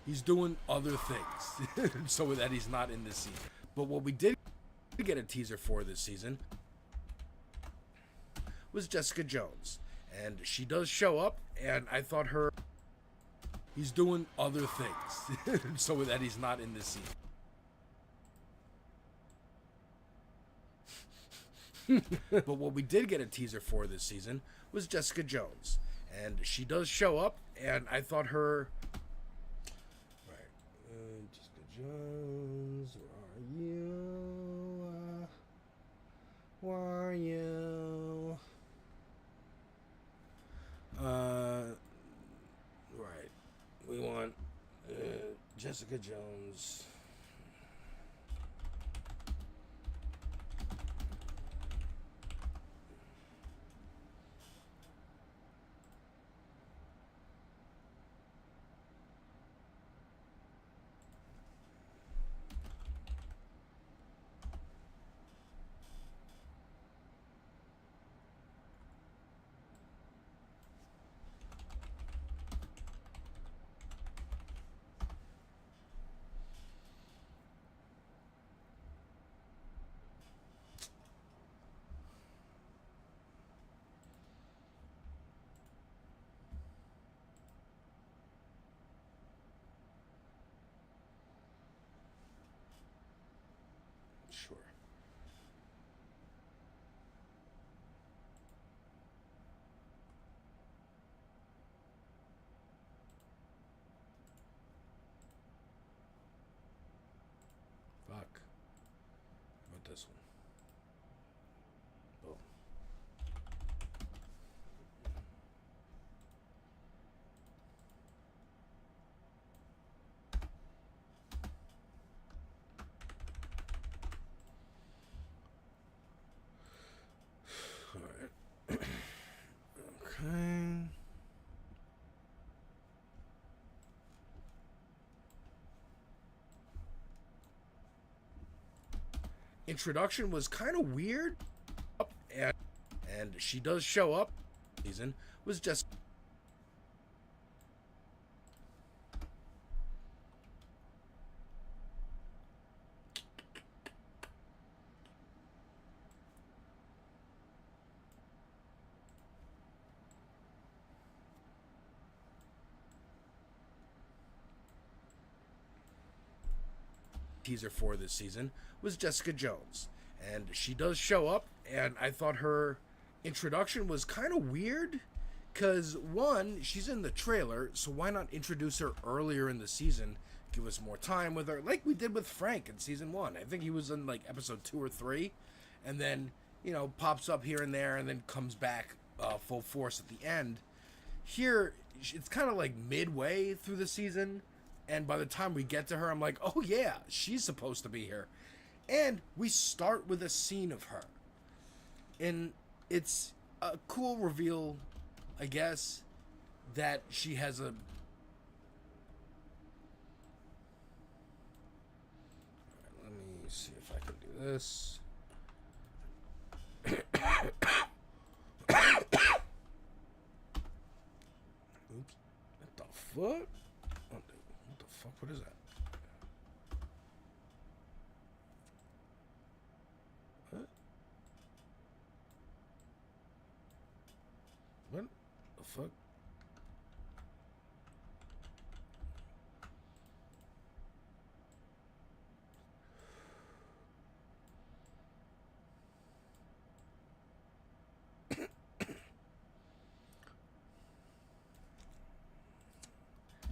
He's doing other things. So with that, he's not in this scene. But what we did get a teaser for this season was Jessica Jones. And she does show up, and I thought her... He's doing other things. So with that, he's not in this scene. But what we did get a teaser for this season was Jessica Jones. And she does show up, and I thought her... Jessica Jones, where are you? Right. We want Jessica Jones. this one. Boom. All right. Okay. Introduction was kind of weird, and she does show up. Season was just teaser for this season was Jessica Jones, and she does show up, and I thought her introduction was kind of weird because one, she's in the trailer, so why not introduce her earlier in the season, give us more time with her like we did with Frank in season 1. I think he was in like episode 2 or 3, and then, you know, pops up here and there and then comes back full force at the end. Here it's kind of like midway through the season, and by the time we get to her, I'm like, oh yeah, she's supposed to be here. And we start with a scene of her. And it's a cool reveal, I guess, that she has a... Let me see if I can do this. Oops. What the fuck? What the fuck? What is that? What? What the fuck?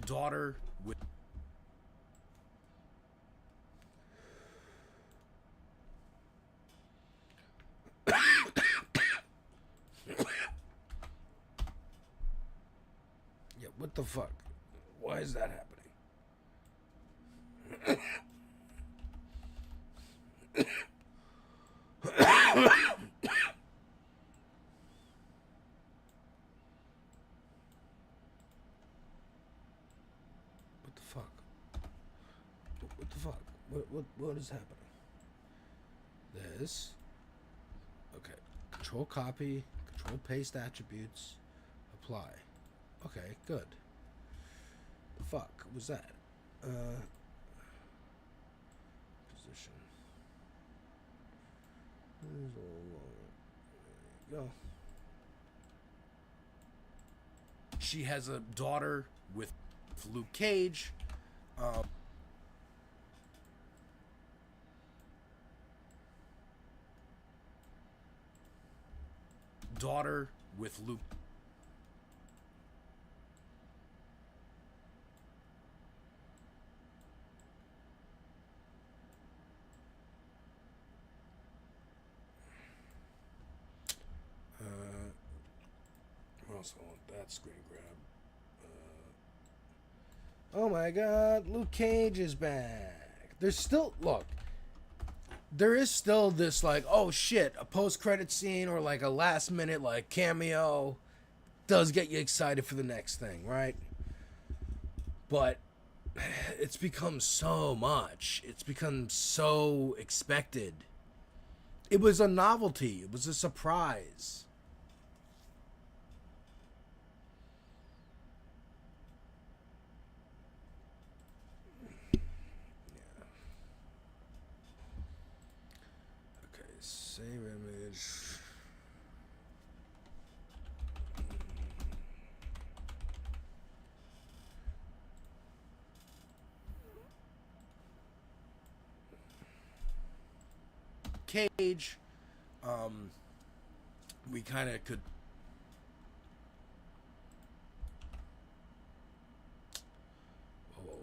Daughter with yeah, what the fuck? Why is that happening? What the fuck? What the fuck? What is happening? This. Okay. Control copy. Control paste attributes. Apply. Okay, good. The fuck was that? Position. There you go. She has a daughter with Luke Cage. Daughter with Luke. I also want that screen grab. Oh my god, Luke Cage is back. There's still, look, there is still this like, oh shit, a post-credit scene or like a last minute like cameo does get you excited for the next thing, right? But it's become so much. It's become so expected. It was a novelty. It was a surprise. Save image. Cage. We kind of could. Whoa.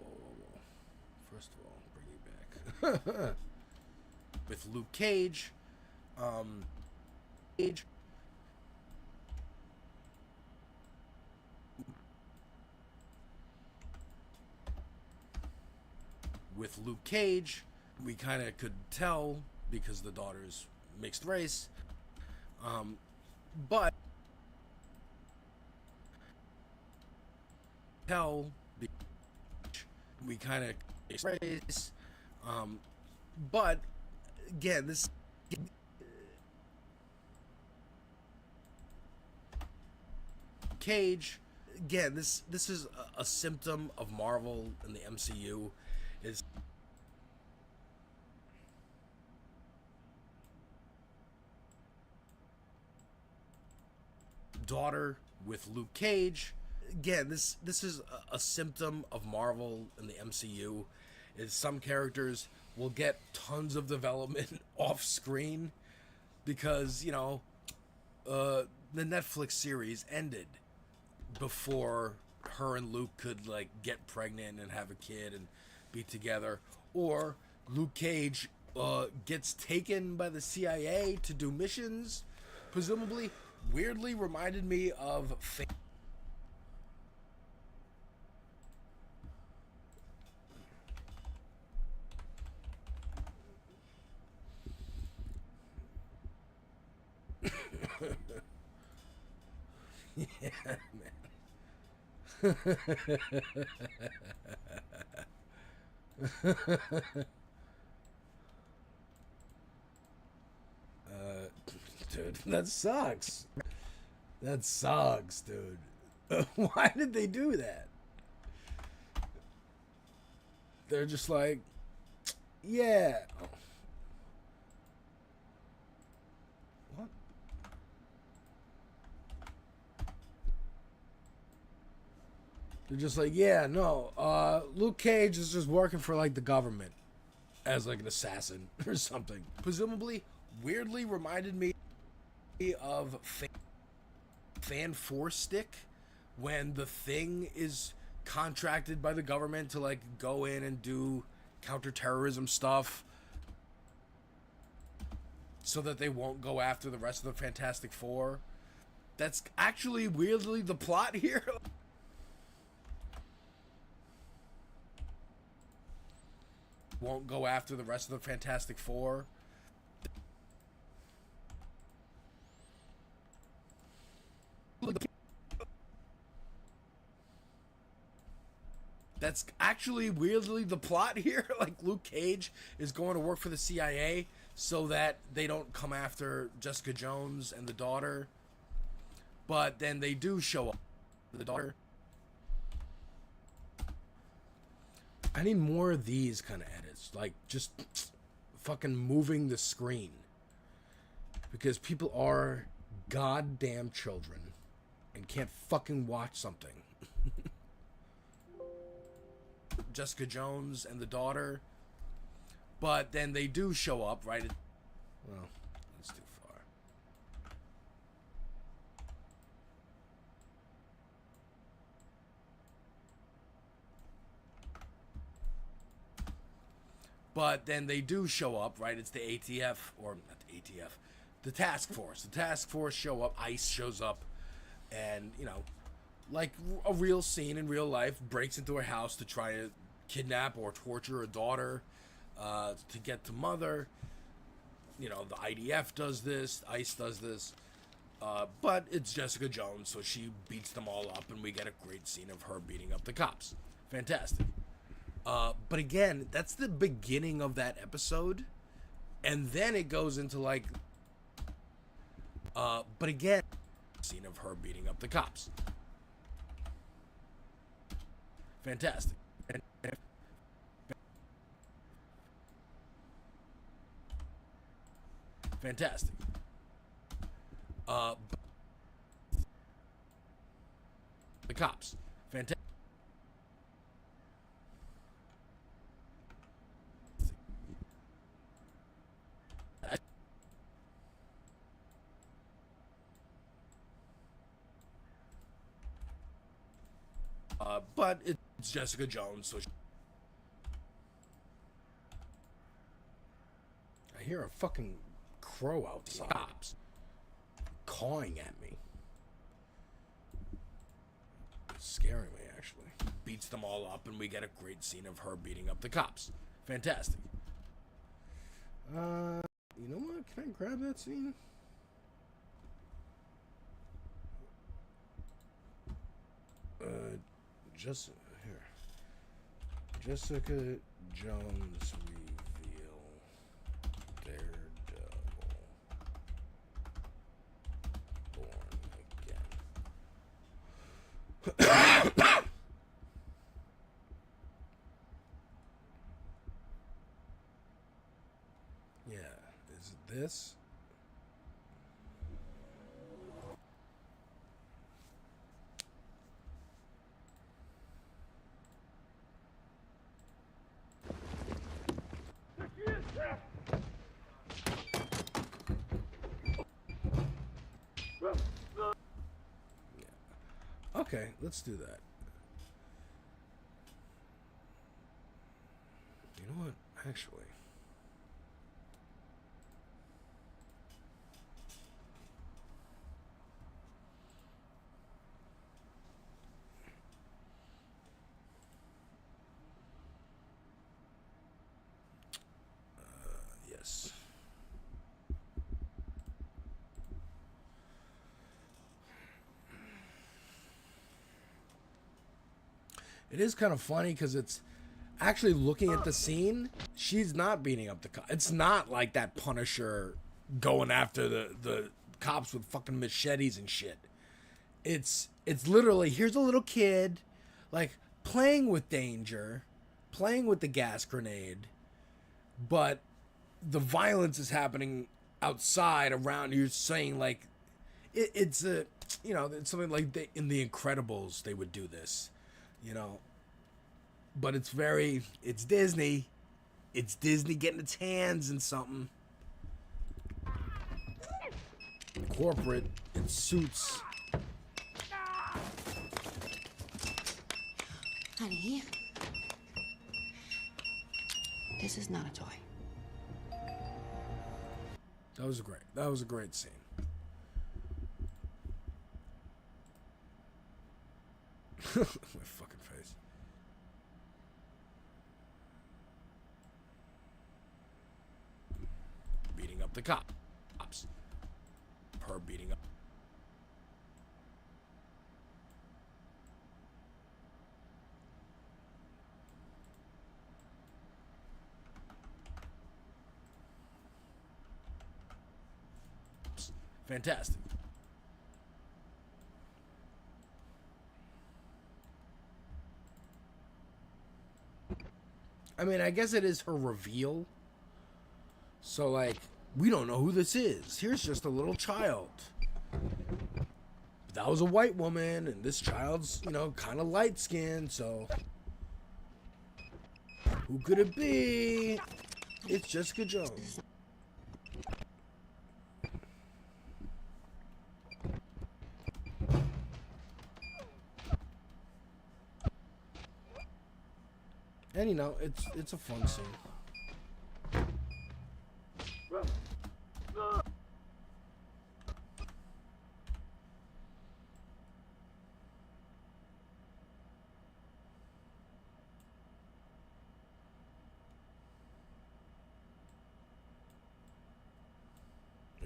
First of all, bring you back. with Luke Cage. Cage. With Luke Cage, we kind of could tell because the daughter's mixed race. But tell we kind of mixed race. But again, this Cage, again, this is a symptom of Marvel and the MCU. Is daughter with Luke Cage. Again, this is a symptom of Marvel and the MCU. Is some characters will get tons of development off screen because, you know, the Netflix series ended before her and Luke could like get pregnant and have a kid and be together, or Luke Cage gets taken by the CIA to do missions, presumably. Weirdly reminded me of yeah, man. Dude, that sucks. That sucks, dude. Why did they do that? They're just like, yeah. What? They're just like, yeah, no. Luke Cage is just working for like the government as like an assassin or something. Presumably, weirdly reminded me of Fan 4 Stick, when the Thing is contracted by the government to like go in and do counterterrorism stuff so that they won't go after the rest of the Fantastic Four. That's actually weirdly the plot here. Won't go after the rest of the Fantastic Four. That's actually weirdly the plot here. Like, Luke Cage is going to work for the CIA so that they don't come after Jessica Jones and the daughter. But then they do show up. The daughter. I need more of these kind of edits. Like, just fucking moving the screen. Because people are goddamn children and can't fucking watch something. Jessica Jones and the daughter. But then they do show up, right? Well, that's too far. But then they do show up, right? It's the ATF, or not the ATF, the task force. The task force show up, ICE shows up, and, you know, like a real scene in real life, breaks into a house to try to kidnap or torture a daughter to get to mother. You know, the IDF does this, ICE does this, but it's Jessica Jones, so she beats them all up, and we get a great scene of her beating up the cops. Fantastic. But again, that's the beginning of that episode, and then it goes into like, but again, scene of her beating up the cops. Fantastic. Fantastic. The cops. Fantastic. But it's Jessica Jones, so I hear a fucking crow outside. Cops cawing at me. It's scaring me, actually. Beats them all up, and we get a great scene of her beating up the cops. Fantastic. You know what? Can I grab that scene? Just here. Jessica Jones reveal Daredevil born again. Yeah, is it this? Okay, let's do that. You know what? Actually. Yes. It is kind of funny because it's actually looking at the scene. She's not beating up the cops. It's not like that Punisher going after the cops with fucking machetes and shit. It's literally, here's a little kid, like, playing with danger, playing with the gas grenade, but the violence is happening outside around. You're saying, like, it's a, you know, it's something like in The Incredibles they would do this, you know. But it's Disney. It's Disney getting its hands in something. Corporate in suits. Honey, this is not a toy. That was great. That was a great scene. My fucking face. Beating up the cops. Her beating up. Fantastic. I mean, I guess it is her reveal. So, like, we don't know who this is. Here's just a little child. That was a white woman, and this child's, you know, kind of light-skinned, so... Who could it be? It's Jessica Jones. And, you know, it's a fun scene.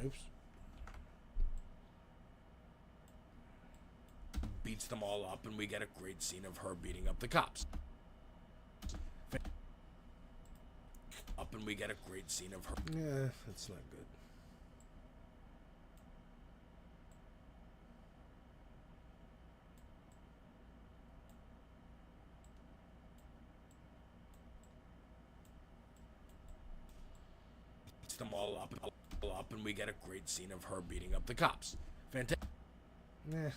Oops. Beats them all up, and we get a great scene of her beating up the cops. Up, and we get a great scene of her. Yeah, that's not good. Beats them all up, and we get a great scene of her beating up the cops. Fantastic. Nah. I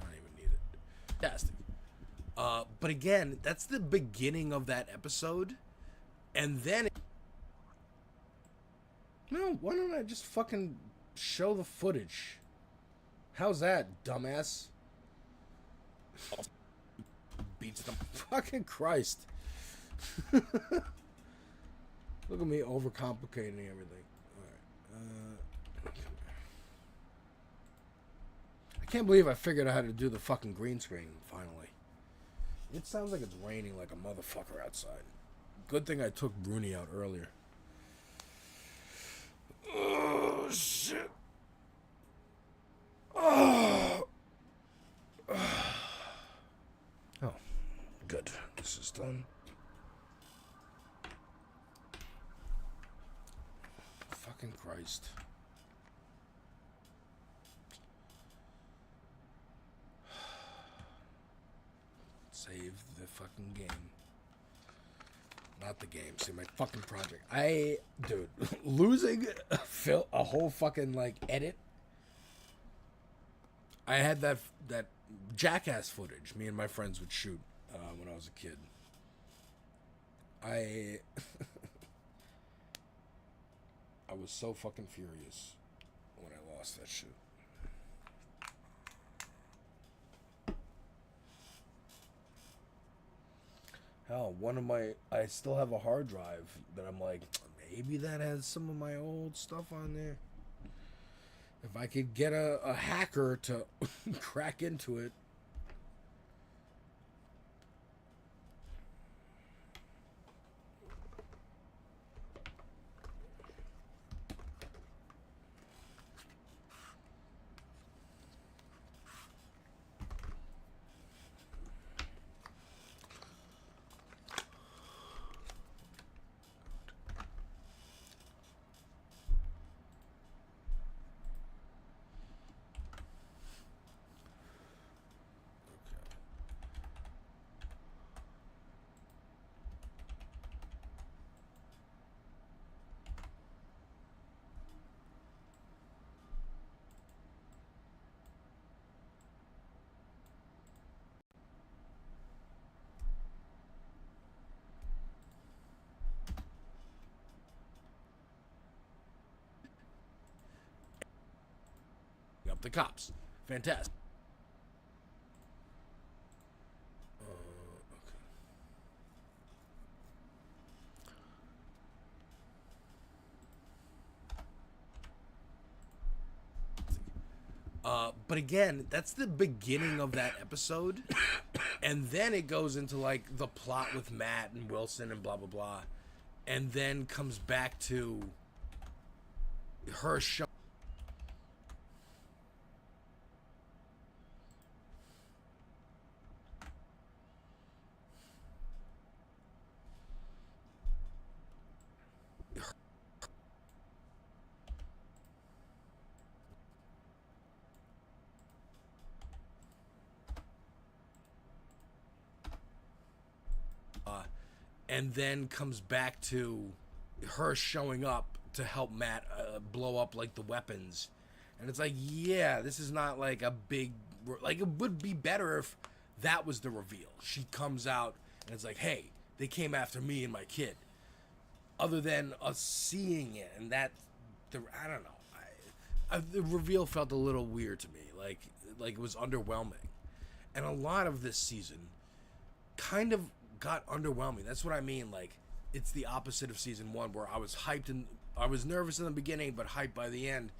don't even need it. Fantastic. But again, that's the beginning of that episode. And then... No, why don't I just fucking show the footage? How's that, dumbass? Beats them. Fucking Christ. Look at me overcomplicating everything. Alright. I can't believe I figured out how to do the fucking green screen, finally. It sounds like it's raining like a motherfucker outside. Good thing I took Bruni out earlier. Oh, shit. Oh. Oh, good. This is done. Fucking Christ. Save the fucking game. Not the game. See, my fucking project. Dude, losing a whole fucking, like, edit. I had that Jackass footage me and my friends would shoot when I was a kid. I was so fucking furious when I lost that shit. Hell, I still have a hard drive that I'm like, maybe that has some of my old stuff on there. If I could get a hacker to crack into it. Up the cops. Fantastic. But again, that's the beginning of that episode. And then it goes into, like, the plot with Matt and Wilson and blah, blah, blah. And then comes back to her show. And then comes back to her showing up to help Matt blow up, like, the weapons. And it's like, yeah, this is not like a big, like, it would be better if that was the reveal. She comes out and it's like, hey, they came after me and my kid. Other than us seeing it, and that, I don't know. The reveal felt a little weird to me, like it was underwhelming. And a lot of this season kind of got underwhelming. That's what I mean. Like, it's the opposite of season 1, where I was hyped and I was nervous in the beginning, but hyped by the end.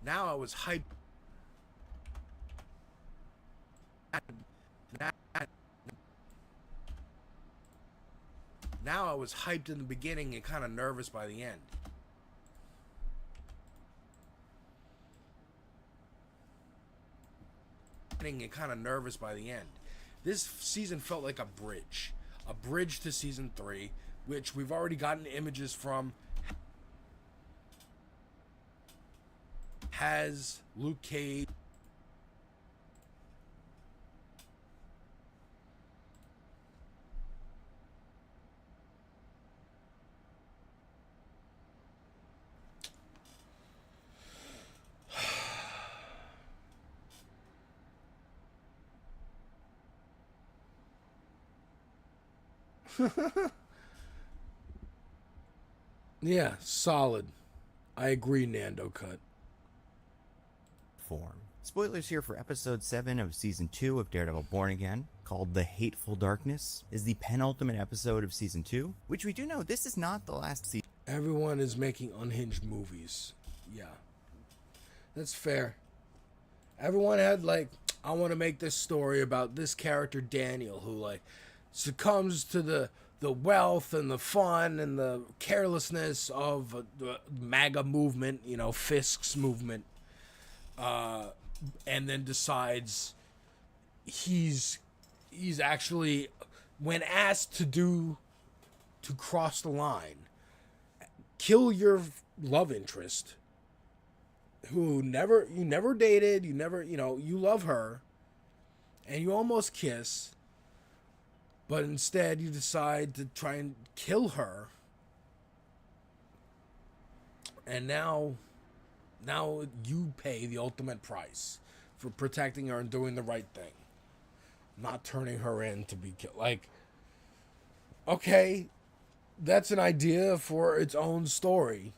Now I was hyped. Now I was hyped in the beginning and kind of nervous by the end. And kind of nervous by the end. This season felt like a bridge to season 3, which we've already gotten images from. Has Luke Cage yeah, solid. I agree, Nando Cut. Form. Spoilers here for episode 7 of season 2 of Daredevil Born Again, called The Hateful Darkness, is the penultimate episode of season 2, which we do know this is not the last season. Everyone is making unhinged movies. Yeah. That's fair. Everyone had like, I want to make this story about this character Daniel who like succumbs to the wealth and the fun and the carelessness of the MAGA movement, you know, Fisk's movement, and then decides he's actually, when asked to cross the line, kill your love interest, who you never dated, you never, you know, you love her, and you almost kiss, but instead you decide to try and kill her, and now you pay the ultimate price for protecting her and doing the right thing, not turning her in to be killed. Like, okay, that's an idea for its own story.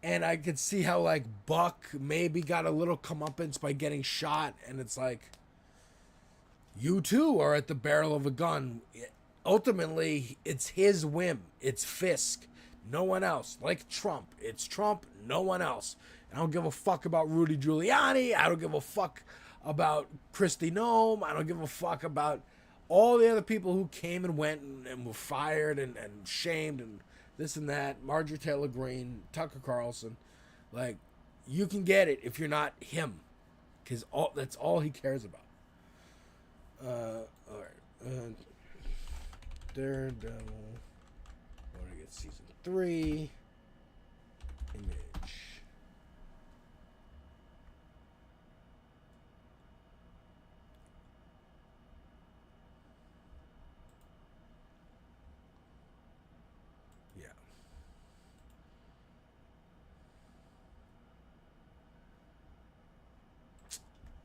And I could see how, like, Buck maybe got a little comeuppance by getting shot, and it's like, you too are at the barrel of a gun. Ultimately, it's his whim. It's Fisk. No one else. Like Trump. It's Trump, no one else. I don't give a fuck about Rudy Giuliani. I don't give a fuck about Kristi Noem. I don't give a fuck about all the other people who came and went and were fired and shamed and this and that. Marjorie Taylor Greene, Tucker Carlson. Like, you can get it if you're not him. Because that's all he cares about. Alright. Daredevil. Want to get season 3. Image. Yeah.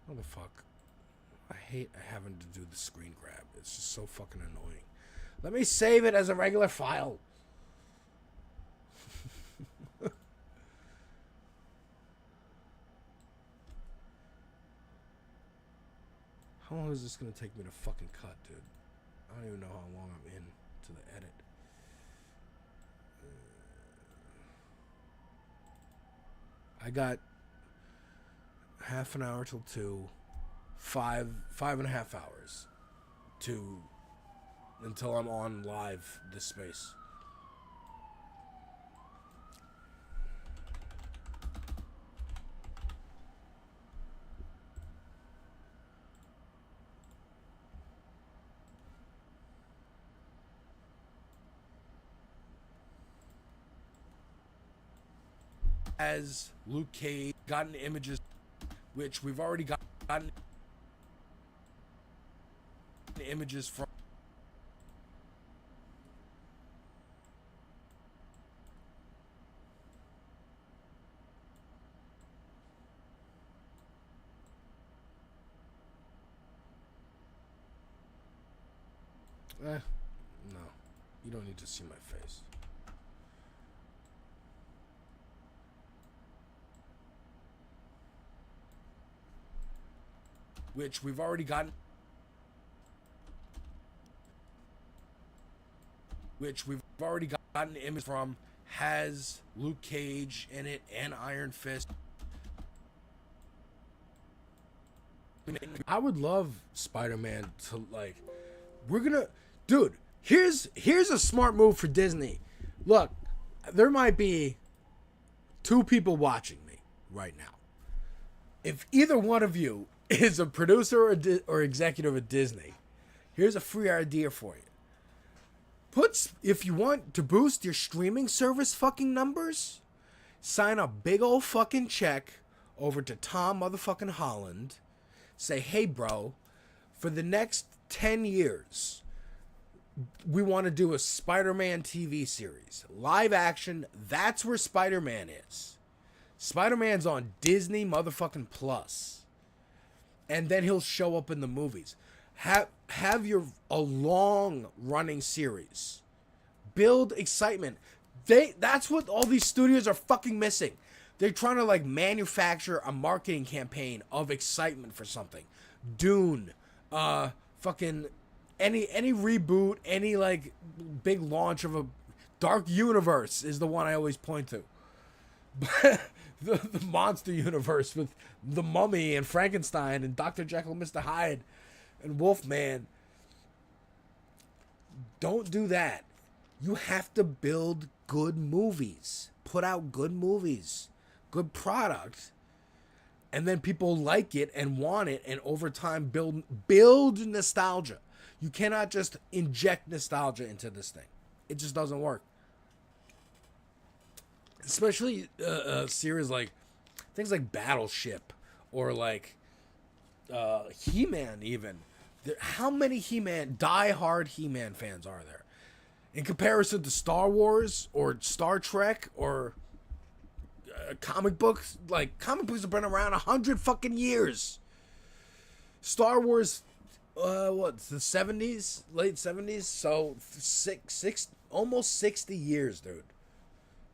What the fuck? I hate having to do the screen grab. It's just so fucking annoying. Let me save it as a regular file. How long is this going to take me to fucking cut, dude? I don't even know how long I'm in to the edit. I got half an hour till 2. 5.5 hours until I'm on live this space. As Luke Cage gotten images, which we've already gotten images from. No, you don't need to see my face. Which we've already gotten. Which we've already gotten image from, has Luke Cage in it and Iron Fist. I would love Spider-Man to, like, dude, here's a smart move for Disney. Look, there might be 2 people watching me right now. If either one of you is a producer or executive at Disney, here's a free idea for you. If you want to boost your streaming service fucking numbers, sign a big old fucking check over to Tom motherfucking Holland. Say, hey bro, for the next 10 years, we want to do a Spider-Man TV series. Live action, that's where Spider-Man is. Spider-Man's on Disney motherfucking Plus. And then he'll show up in the movies. Have a long running series. Build excitement. That's what all these studios are fucking missing. They're trying to like manufacture a marketing campaign of excitement for something. Dune, fucking any reboot, any like big launch of Dark Universe is the one I always point to. the monster universe with the Mummy and Frankenstein and Dr. Jekyll and Mr. Hyde and Wolfman. Don't do that. You have to build good movies. Put out good movies. Good product. And then people like it and want it, and over time build nostalgia. You cannot just inject nostalgia into this thing. It just doesn't work. Especially a series like things like Battleship or like He-Man even. How many die-hard He-Man fans are there? In comparison to Star Wars or Star Trek or comic books, like comic books have been around 100 fucking years. Star Wars, what's the 70s, late 70s? So almost 60 years, dude.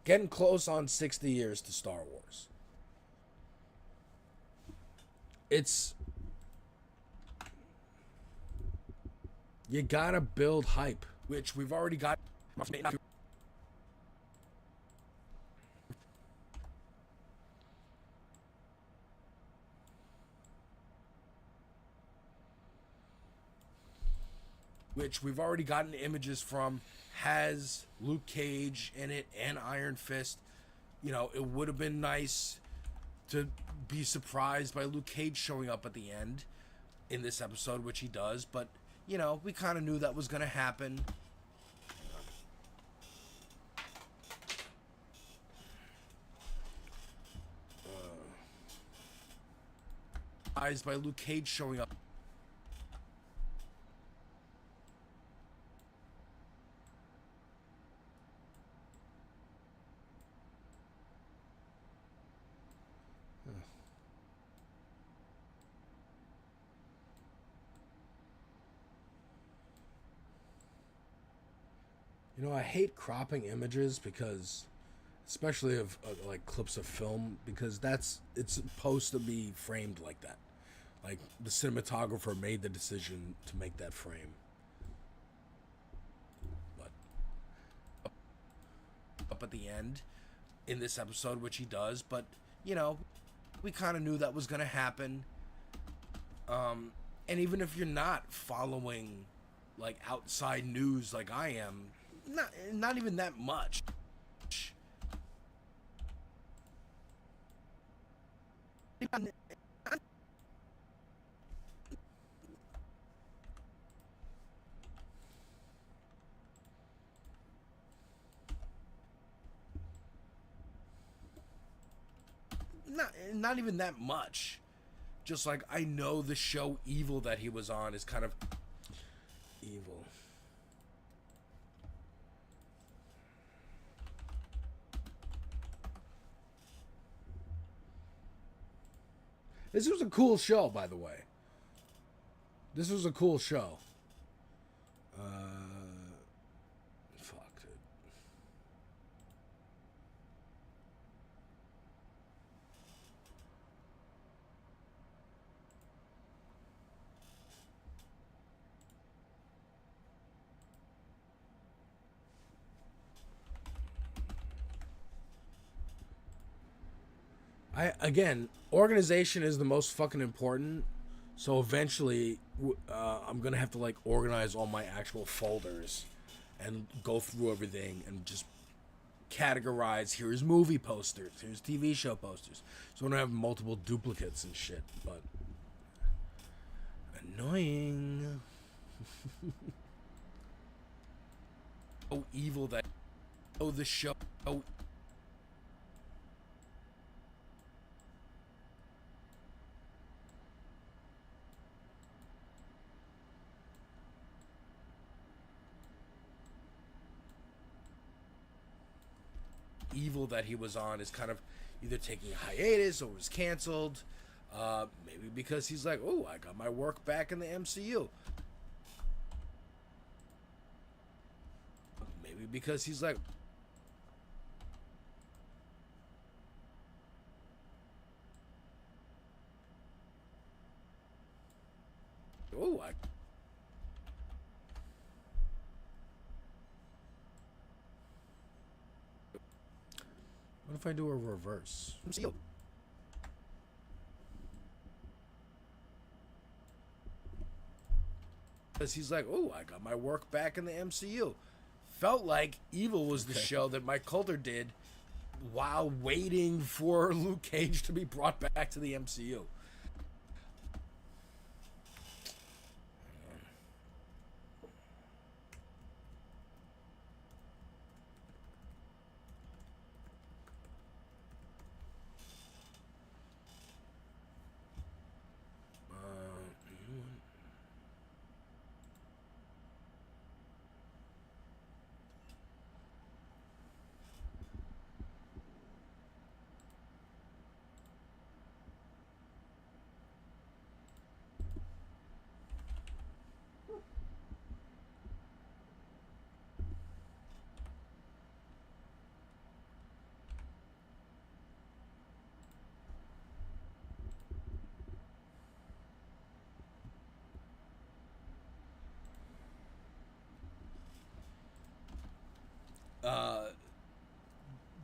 Getting close on 60 years to Star Wars. You gotta build hype, which we've already got. Which we've already gotten images from, has Luke Cage in it and Iron Fist. You know, it would have been nice to be surprised by Luke Cage showing up at the end in this episode, which he does, but, you know, we kind of knew that was going to happen. Surprised by Luke Cage showing up. You know, I hate cropping images because, especially of like clips of film, because it's supposed to be framed like that. Like the cinematographer made the decision to make that frame. But up at the end in this episode, which he does, but you know, we kind of knew that was going to happen. And even if you're not following like outside news like I am, not even that much. Not even that much. Just like I know the show Evil that he was on is kind of evil. This was a cool show, by the way. This was a cool show. Fuck, dude. Again, organization is the most fucking important. So eventually, I'm gonna have to like organize all my actual folders and go through everything and just categorize. Here's movie posters. Here's TV show posters. So I don't have multiple duplicates and shit. But annoying. Oh, evil that. Oh, the show. Oh. Evil that he was on is kind of either taking a hiatus or was canceled. Maybe because he's like, oh, I got my work back in the MCU. Maybe because he's like, oh, if I do a reverse? MCU. Because he's like, oh, I got my work back in the MCU. Felt like Evil was the show that Mike Coulter did while waiting for Luke Cage to be brought back to the MCU.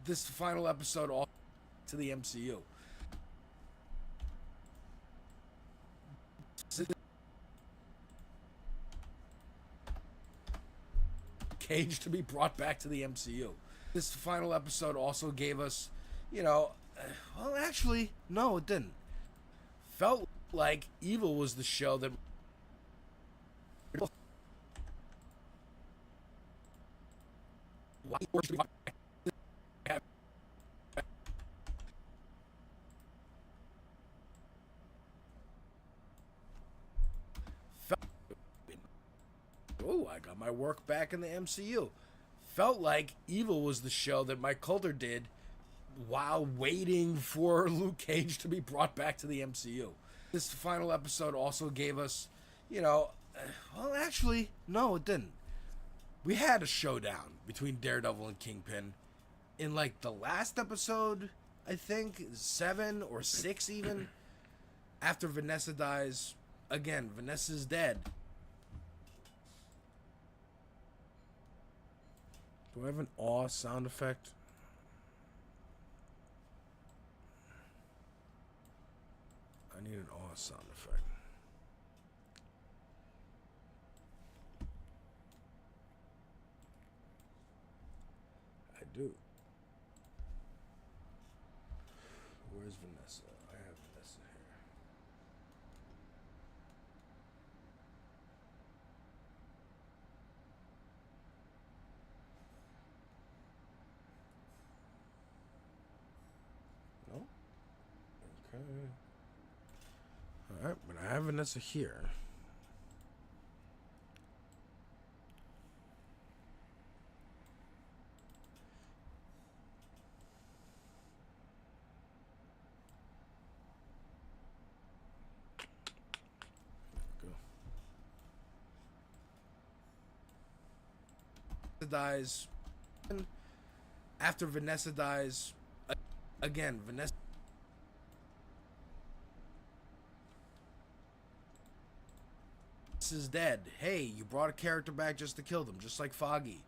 This final episode all to the MCU. Cage to be brought back to the MCU. This final episode also gave us, well, actually, no, it didn't. Felt like Evil was the show that oh, I got my work back in the MCU. Felt like Evil was the show that Mike Coulter did while waiting for Luke Cage to be brought back to the MCU. This final episode also gave us, well, actually, no, it didn't. We had a showdown between Daredevil and Kingpin in like the last episode, I think, 7 or 6 even. After Vanessa dies, again, Vanessa's dead. Do I have an awe sound effect? I need an awe sound effect. I do. Where's Vanessa? I have Vanessa here. No? Okay. Alright, but I have Vanessa here. Dies. After Vanessa dies, again, Vanessa is dead. Hey, you brought a character back just to kill them, just like Foggy.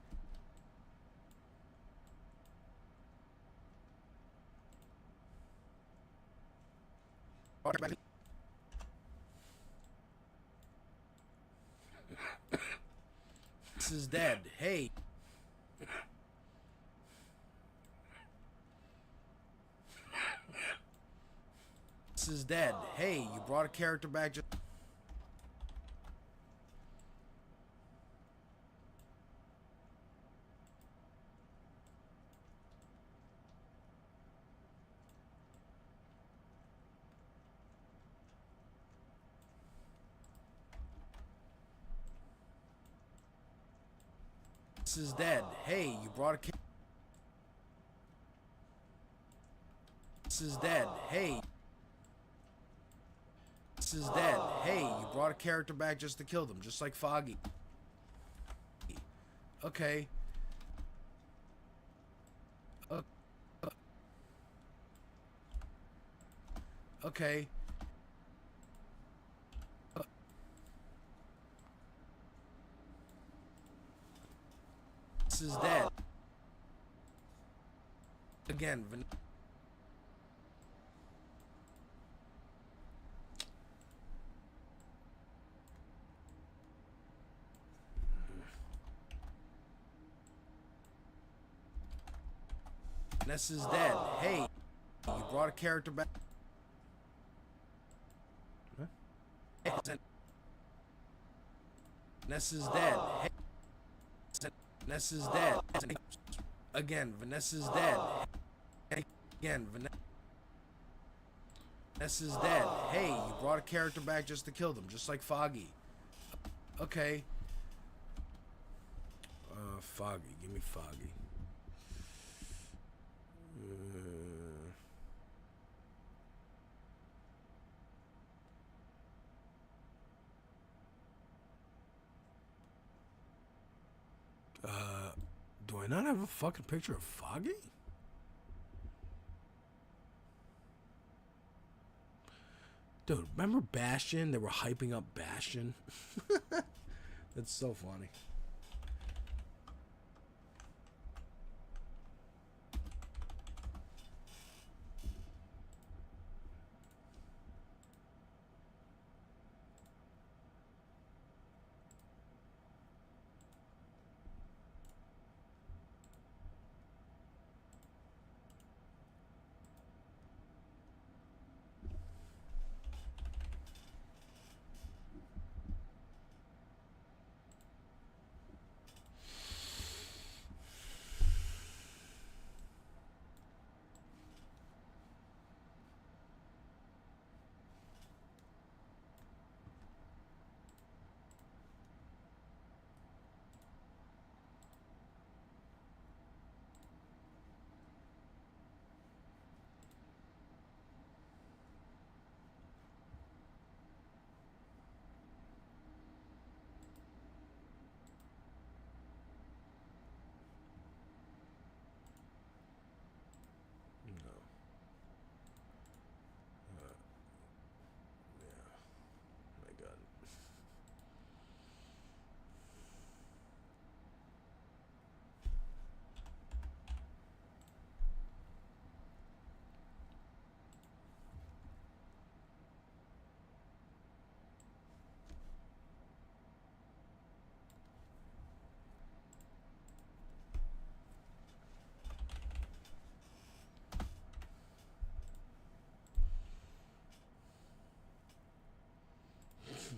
This is dead. Hey. This is dead. Hey, you brought a character back just... This is dead. Hey, you brought a... This is dead. Hey. This is dead. Hey, you brought a character back just to kill them, just like Foggy. Okay. Okay. This is dead. Again, Vanessa's dead. Hey, you brought a character back. Vanessa's dead. Hey, Vanessa's dead. Again, Vanessa's dead. Again, Vanessa's dead. Hey, you brought a character back just to kill them, just like Foggy. Okay. Foggy. Give me Foggy. Do I not have a fucking picture of Foggy? Dude, remember Bastion? They were hyping up Bastion. That's so funny.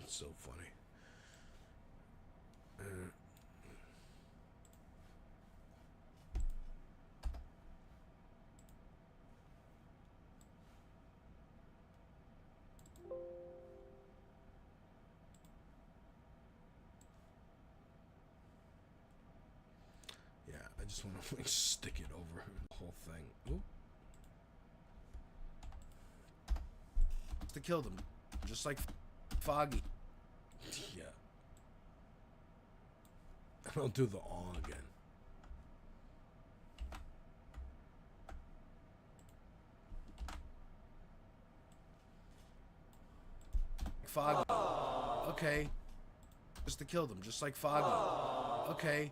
It's so funny. Yeah, I just want to like stick it over the whole thing. Ooh. To kill them, just like Foggy. Yeah. I'll do the awe again. Foggy. Okay. Just to kill them, just like Foggy. Okay.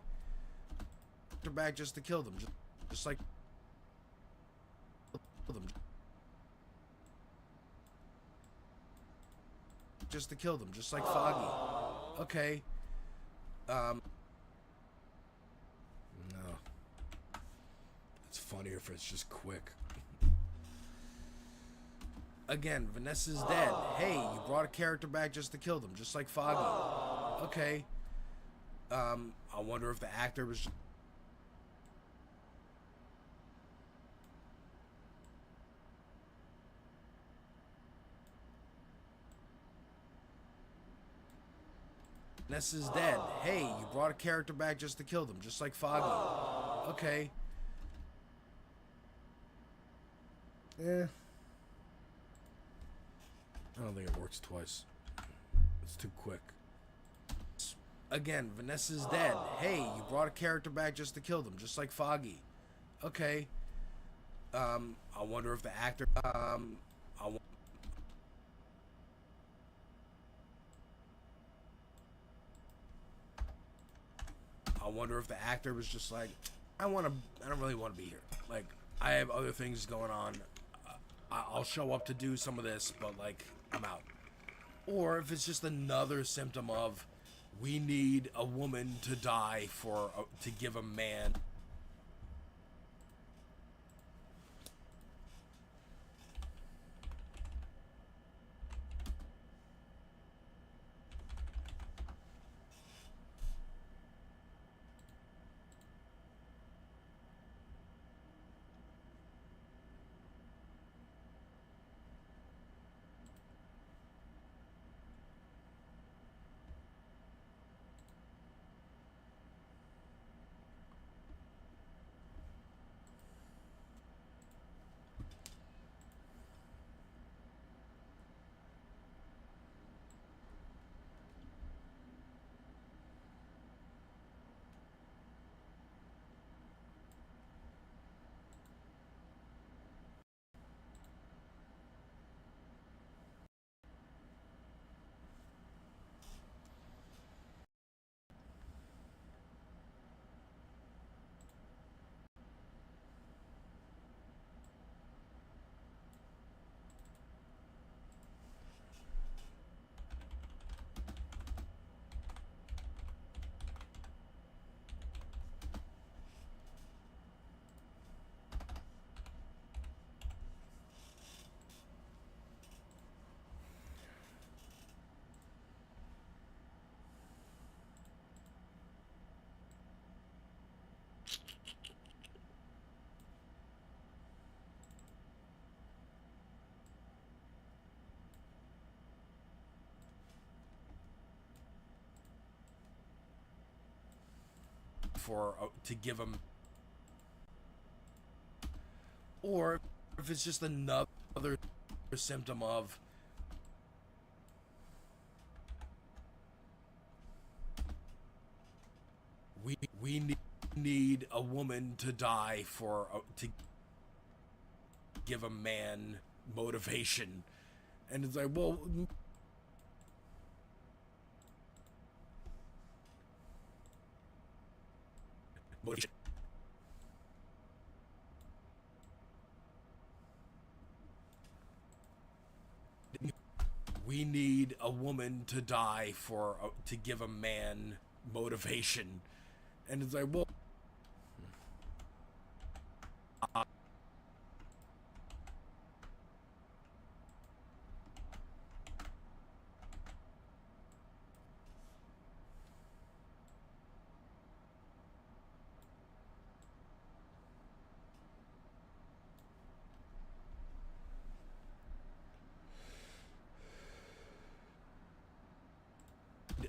They're back just to kill them, just like them. Just to kill them, just like Foggy. Okay. No. It's funnier if it's just quick. Again, Vanessa's dead. Hey, you brought a character back just to kill them, just like Foggy. Okay. I wonder if the actor was just... Vanessa's dead. Hey, you brought a character back just to kill them, just like Foggy. Okay. Yeah. I don't think it works twice. It's too quick. Again, Vanessa's dead. Hey, you brought a character back just to kill them, just like Foggy. Okay. I wonder if the actor... I wonder if the actor was just like, I don't really want to be here. Like, I have other things going on. I'll show up to do some of this, but like I'm out. Or if it's just another symptom of we need a woman to die to give a man. To give them, or if it's just another symptom of we need a woman to die to give a man motivation, and it's like, well, motivation. We need a woman to die to give a man motivation, and it's like, well,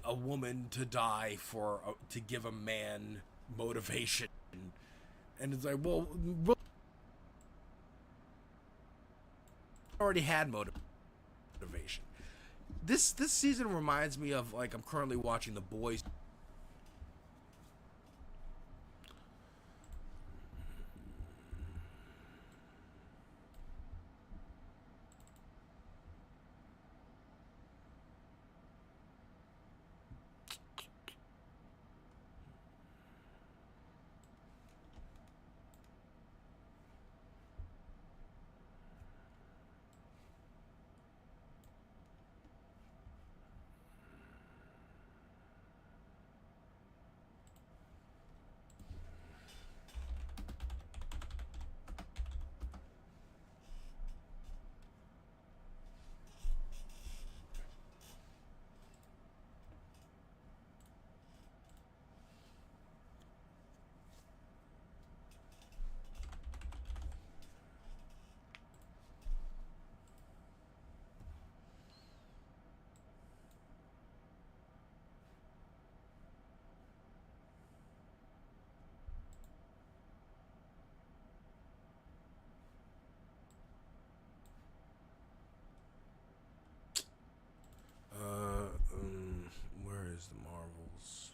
a woman to die to give a man motivation, and it's like, well, already had motivation. This season reminds me of, like, I'm currently watching The Boys. Where is the Marvels?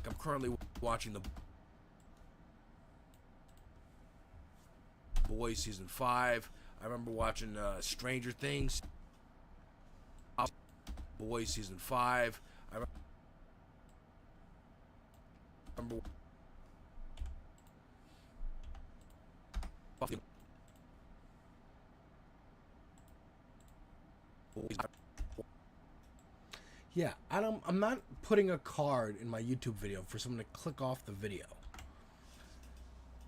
I'm currently watching The Boys season 5. I remember watching Stranger Things. Boys season 5. remember yeah, I'm not putting a card in my YouTube video for someone to click off the video.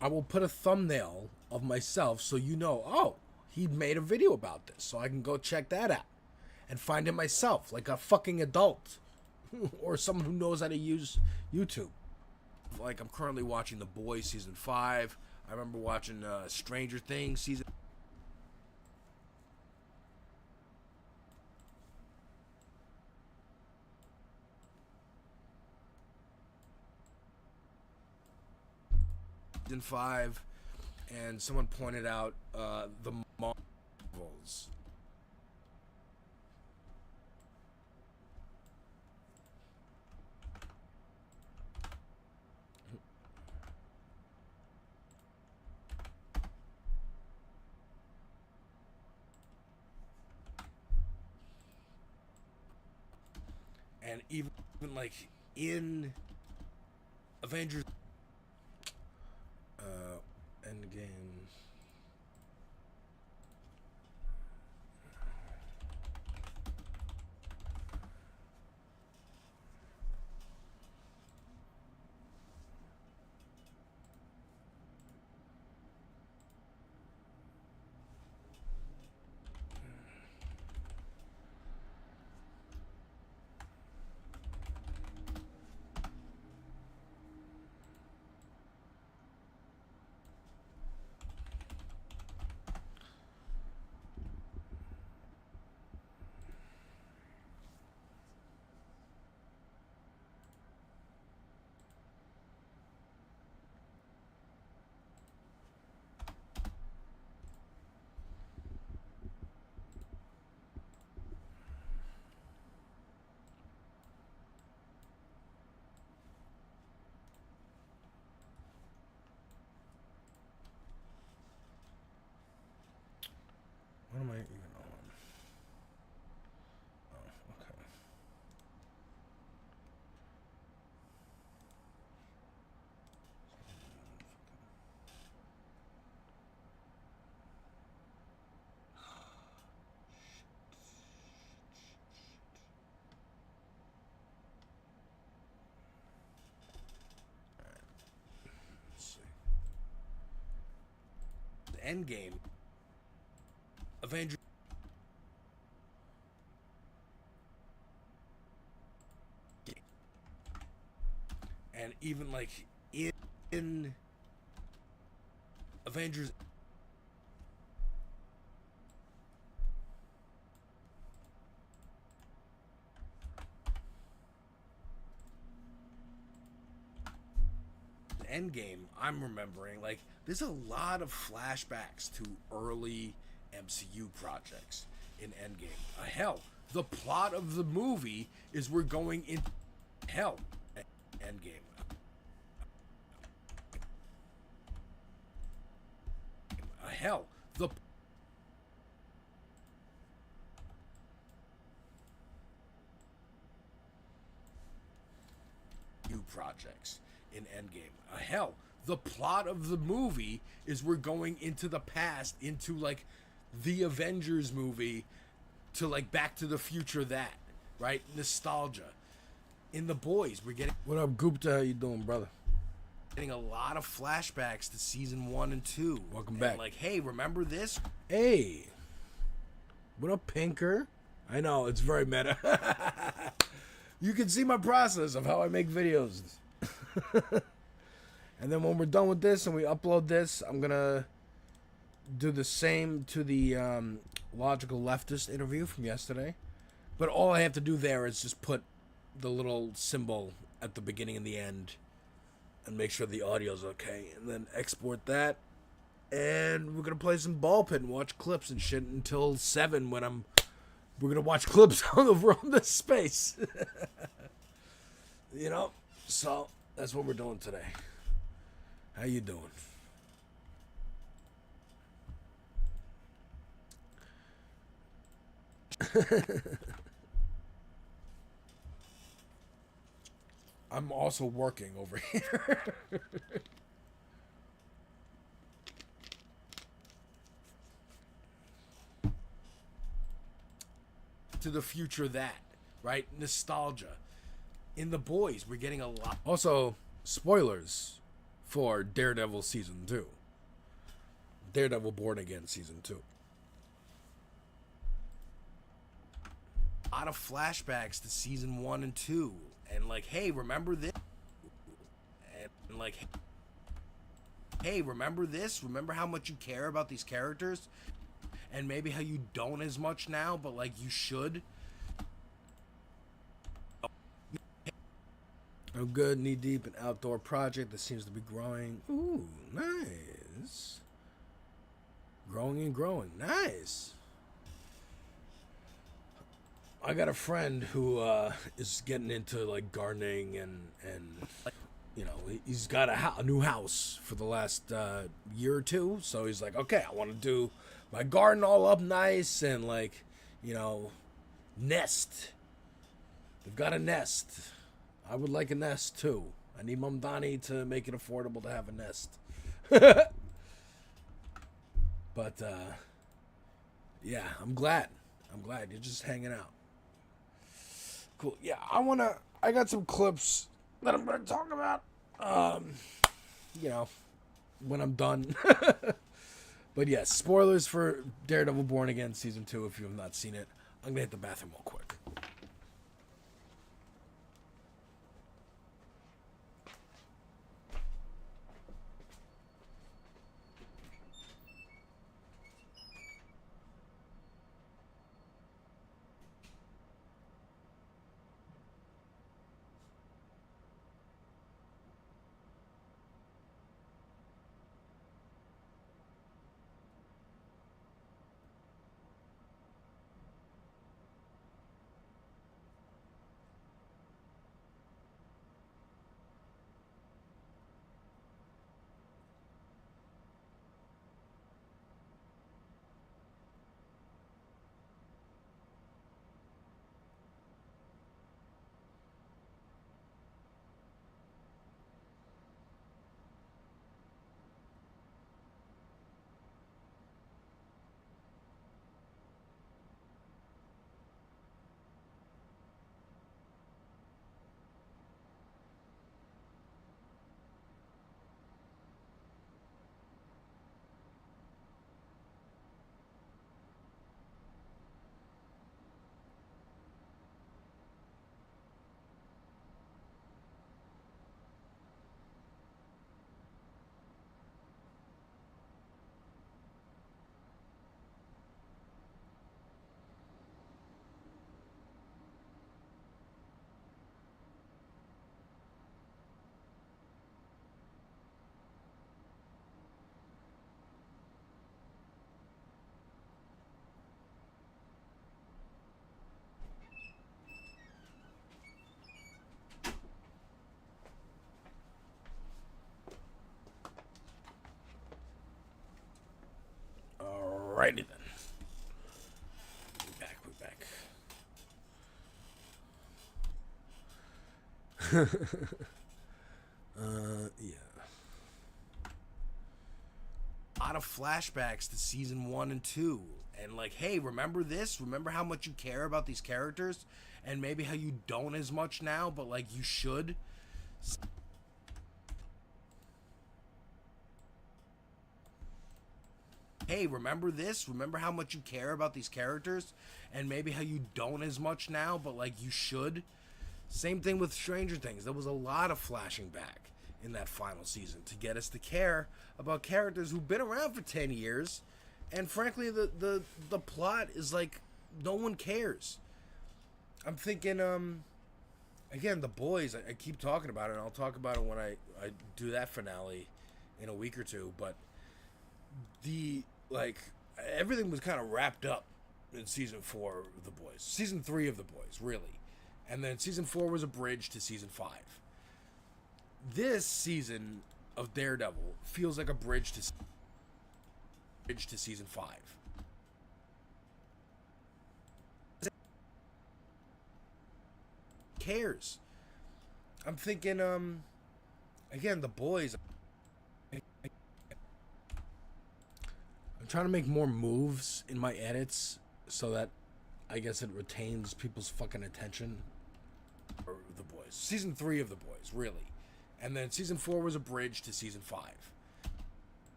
I will put a thumbnail of myself so you know, oh, he made a video about this, so I can go check that out and find it myself, like a fucking adult or someone who knows how to use YouTube. Like, I'm currently watching The Boys season 5. I remember watching Stranger Things season. Season 5, and someone pointed out the Marvels. And even like in Avengers Endgame, what am I even on? Oh, okay. Let's see. The Endgame. Avengers. And even like in Avengers. Endgame, I'm remembering, like, there's a lot of flashbacks to early MCU projects in Endgame. Hell, the plot of the movie is we're going in hell. Endgame. Hell, the new projects in Endgame. Hell, the plot of the movie is we're going into the past, into like the Avengers movie, to like Back to the Future, that, right? Nostalgia. In The Boys, we're getting... What up, Gupta? How you doing, brother? Getting a lot of flashbacks to season 1 and 2. Welcome back. Like, hey, remember this? Hey. What up, Pinker? I know, it's very meta. You can see my process of how I make videos. And then when we're done with this and we upload this, I'm gonna do the same to the Logical Leftist interview from yesterday. But all I have to do there is just put the little symbol at the beginning and the end and make sure the audio's okay, and then export that. And we're gonna play some ball pit and watch clips and shit until 7 when we're gonna watch clips over on this space. You know? So that's what we're doing today. How you doing? I'm also working over here. To the future that, right? Nostalgia. In The Boys, we're getting a lot. Also, spoilers for Daredevil Season 2. Daredevil Born Again Season 2. A lot of flashbacks to Season 1 and 2. And like, hey, remember this? And like, hey, remember this? Remember how much you care about these characters? And maybe how you don't as much now, but like you should. I'm good, knee deep in outdoor project that seems to be growing. Ooh, nice. Growing and growing. Nice. I got a friend who is getting into like gardening and you know, he's got a new house for the last year or two. So he's like, okay, I want to do my garden all up nice and like, you know, nest. They've got a nest. I would like a nest too. I need Mom Donnie to make it affordable to have a nest. But yeah, I'm glad you're just hanging out. Cool. Yeah, I got some clips that I'm gonna talk about. You know, when I'm done. But yes, spoilers for Daredevil Born Again Season 2 if you have not seen it. I'm gonna hit the bathroom real quick. Alrighty then. We're back. Yeah. A lot of flashbacks to Season 1 and 2. And like, hey, remember this? Remember how much you care about these characters? And maybe how you don't as much now, but like you should. Hey, remember this? Remember how much you care about these characters? And maybe how you don't as much now, but like you should. Same thing with Stranger Things. There was a lot of flashing back in that final season to get us to care about characters who've been around for 10 years. And frankly, the plot is like, no one cares. I'm thinking, again, The Boys, I keep talking about it, and I'll talk about it when I do that finale in a week or two, but everything was kind of wrapped up in Season 4 of The Boys. Season 3 of The Boys, really. And then Season 4 was a bridge to Season 5. This season of Daredevil feels like a bridge to Season 5. Cares. I'm thinking, again, the boys. I'm trying to make more moves in my edits so that I guess it retains people's fucking attention. Or the boys. Season 3 of the boys, really. And then season 4 was a bridge to season 5.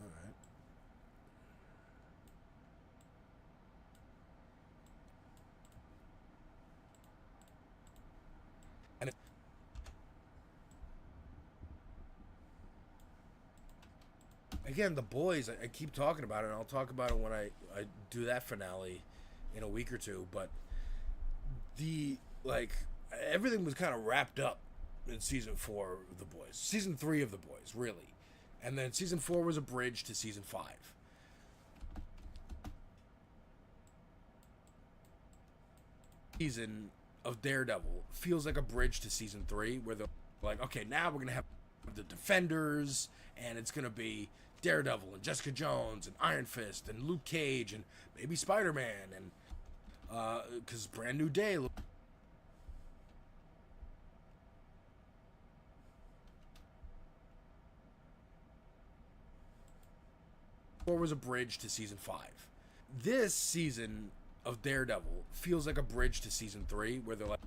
Alright. And again, the boys, I keep talking about it, and I'll talk about it when I do that finale in a week or two, but everything was kind of wrapped up in season 4 of the boys. Season 3 of the boys, really. And then season 4 was a bridge to season 5. Season of Daredevil feels like a bridge to season 3, where they're like, okay, now we're gonna have the Defenders, and it's gonna be Daredevil and Jessica Jones and Iron Fist and Luke Cage and maybe Spider-Man, and because Brand New Day was a bridge to season 5. This season of Daredevil feels like a bridge to season 3, where they're like,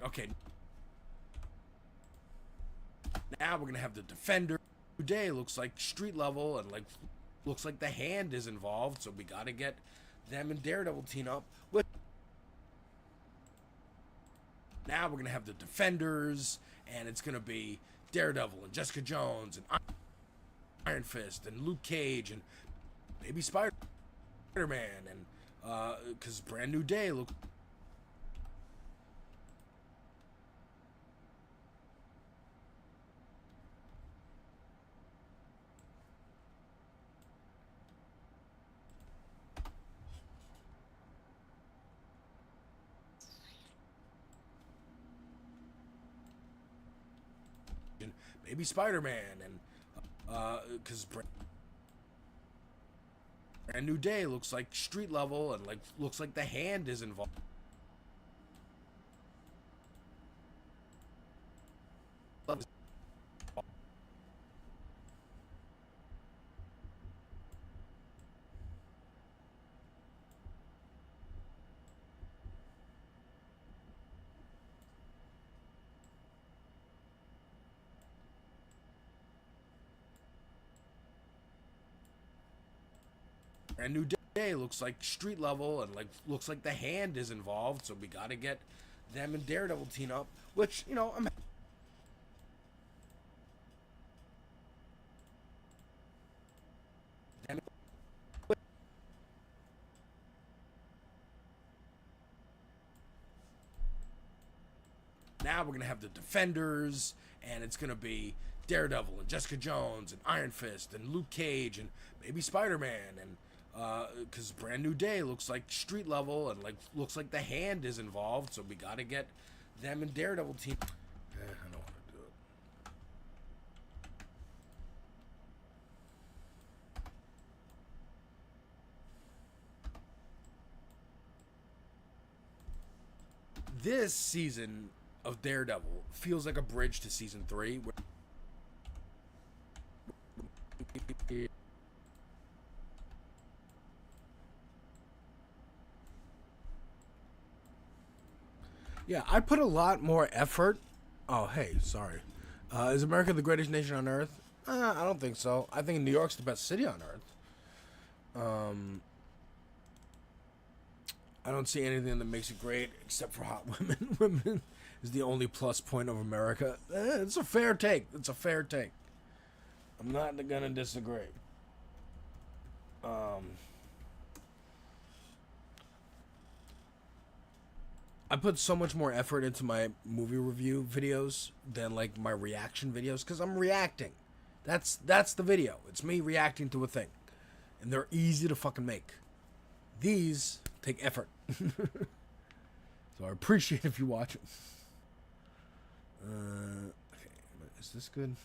okay, now we're gonna have the Defender. Day looks like street level, and looks like the Hand is involved, so we gotta get them and Daredevil team up. Now we're gonna have the Defenders, and it's gonna be Daredevil and Jessica Jones and Iron Fist and Luke Cage and maybe Spider-Man, and because Brand New Day maybe Spider-Man, and because Brand New Day looks like street level, and looks like the Hand is involved. Brand New Day looks like street level, and looks like the Hand is involved, so we gotta get them and Daredevil team up, which, I'm now we're gonna have the Defenders, and it's gonna be Daredevil and Jessica Jones and Iron Fist and Luke Cage and maybe Spider-Man, and because Brand New Day looks like street level, and looks like the Hand is involved, so we gotta get them and Daredevil team. I don't want to do it. This season of Daredevil feels like a bridge to season 3. Yeah, I put a lot more effort. Oh, hey, sorry. Is America the greatest nation on earth? I don't think so. I think New York's the best city on earth. I don't see anything that makes it great except for hot women. Women is the only plus point of America. It's a fair take. It's a fair take. I'm not gonna disagree. I put so much more effort into my movie review videos than my reaction videos, because I'm reacting. That's the video. It's me reacting to a thing, and they're easy to fucking make. These take effort, so I appreciate if you watch it. Okay, is this good?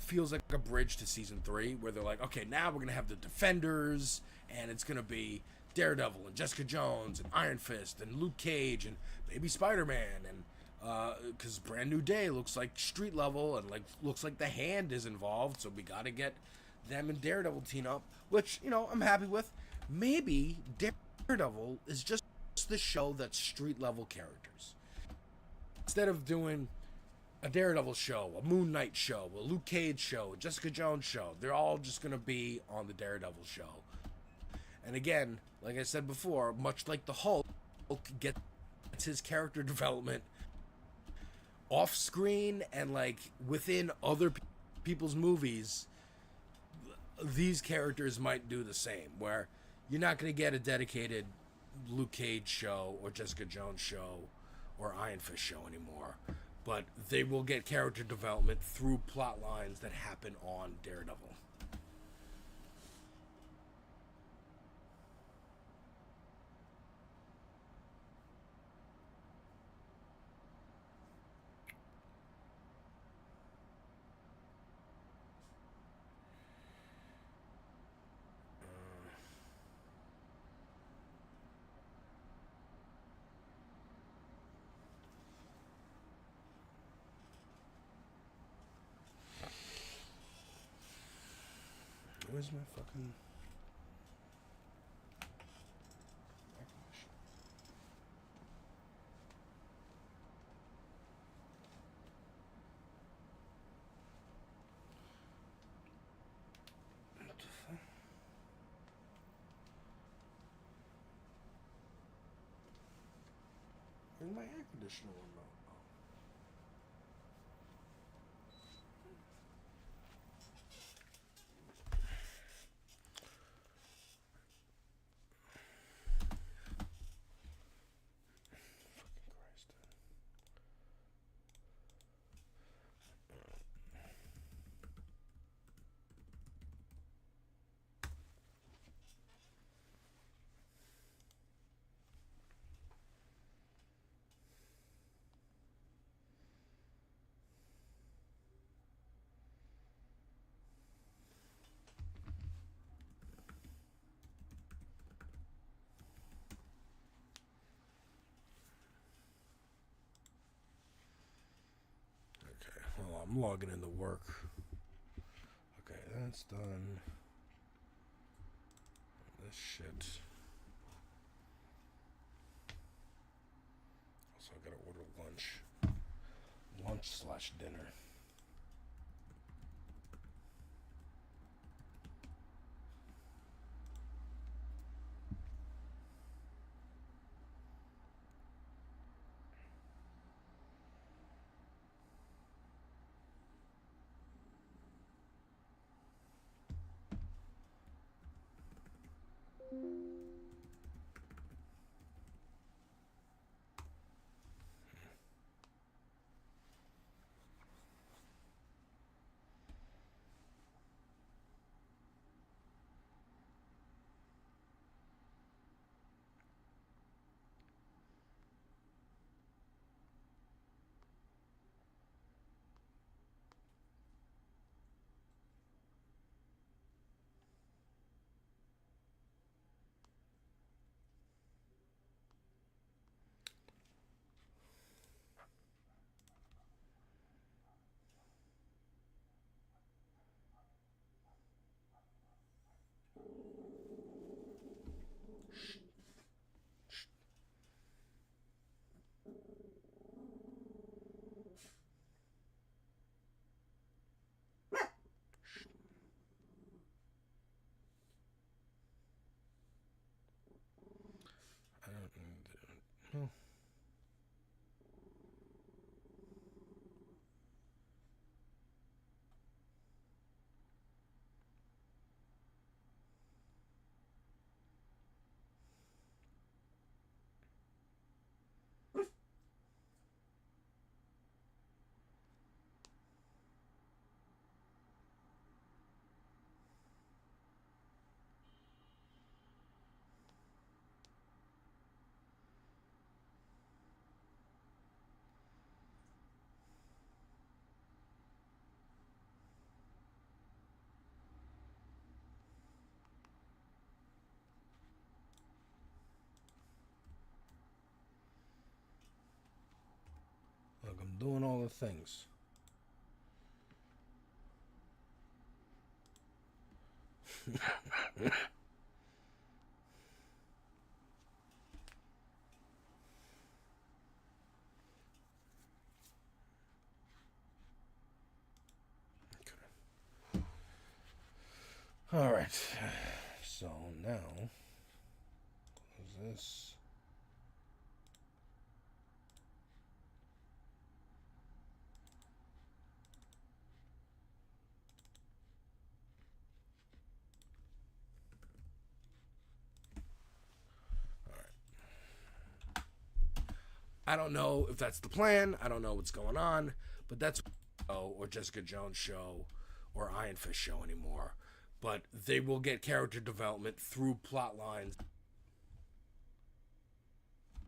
feels like a bridge to season 3, where they're like, okay, now we're gonna have the Defenders, and it's gonna be Daredevil and Jessica Jones and Iron Fist and Luke Cage and maybe Spider-Man, and because Brand New Day looks like street level, and like looks like the Hand is involved, so we gotta get them and Daredevil team up, which, you know, I'm happy with. Maybe Daredevil is just the show that's street level characters. Instead of doing a Daredevil show, a Moon Knight show, a Luke Cage show, a Jessica Jones show, they're all just gonna be on the Daredevil show. And again, like I said before, much like the Hulk gets his character development off screen and like within other people's movies, these characters might do the same, where you're not going to get a dedicated Luke Cage show or Jessica Jones show or Iron Fist show anymore, but they will get character development through plot lines that happen on Daredevil. Where's my fucking... What the fuck? Where's my air conditioner remote? Well, I'm logging into work. Okay, that's done. This shit. Also, I gotta order lunch. Lunch/dinner. Hmm. I'm doing all the things. All right. So now, what is this? I don't know if that's the plan. I don't know what's going on, but that's or Jessica Jones show or Iron Fist show anymore. But they will get character development through plot lines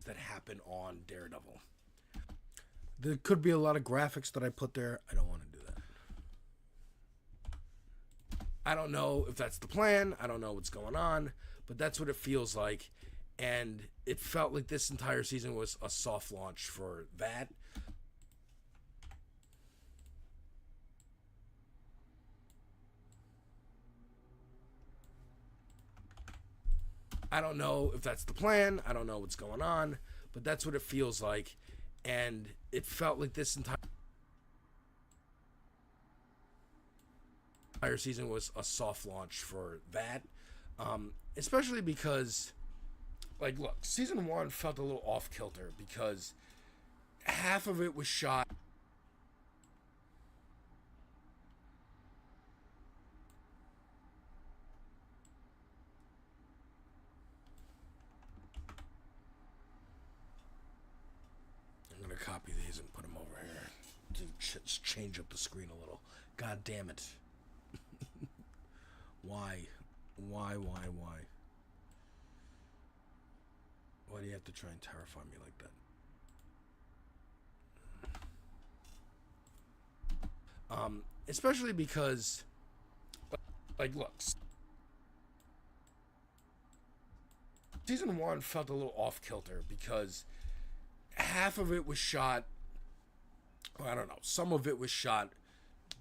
that happen on Daredevil. There could be a lot of graphics that I put there. I don't want to do that. I don't know if that's the plan. I don't know what's going on, but that's what it feels like. And it felt like this entire season was a soft launch for that. I don't know if that's the plan. I don't know what's going on, but that's what it feels like. And it felt like this entire season was a soft launch for that. Especially because, like, look, season 1 felt a little off kilter because half of it was shot. I'm going to copy these and put them over here to change up the screen a little. God damn it. Why? Why? Why do you have to try and terrify me like that? Especially because, like, look, season 1 felt a little off kilter because half of it was shot, I don't know, some of it was shot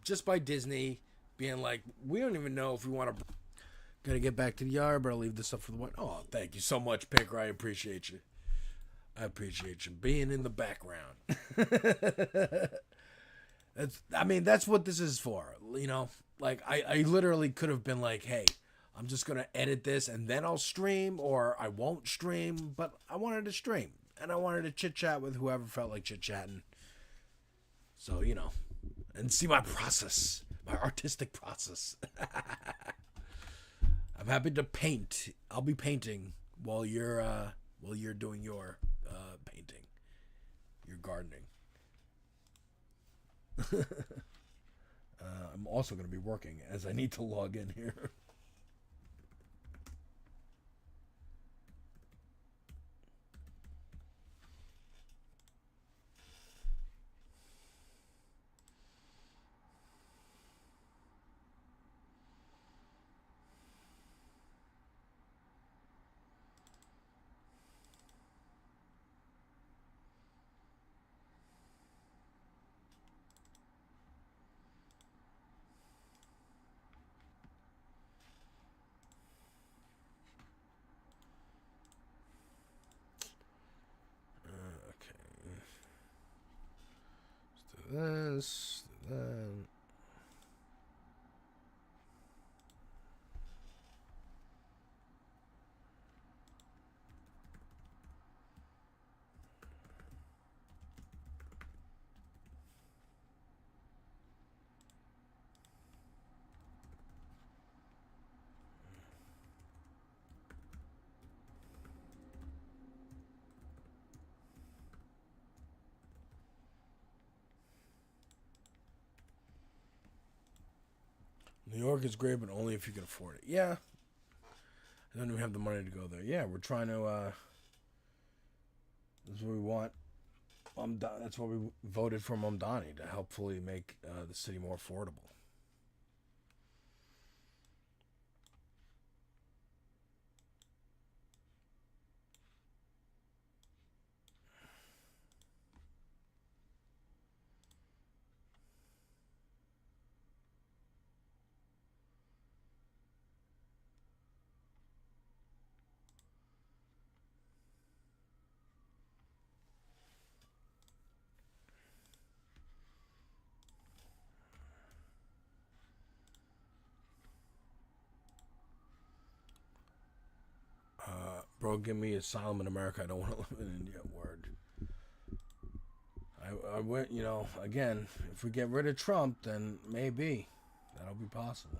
just by Disney being like, we don't even know if we want to. Gotta get back to the yard, but I'll leave this up for the one. Oh, thank you so much, Picker. I appreciate you. I appreciate you being in the background. That's what this is for. You know, like I literally could have been like, hey, I'm just gonna edit this and then I'll stream, or I won't stream, but I wanted to stream and I wanted to chit chat with whoever felt like chit chatting. So, you know, and see my process, my artistic process. I'm happy to paint. I'll be painting while you're doing your painting, your gardening. I'm also going to be working as I need to log in here. This, that. New York is great, but only if you can afford it. Yeah. I don't even have the money to go there. Yeah, we're trying to, this is what we want. That's why we voted for Mamdani, to helpfully make the city more affordable. Bro, give me asylum in America. I don't want to live in India. Word. I went, you know, again, if we get rid of Trump, then maybe that'll be possible.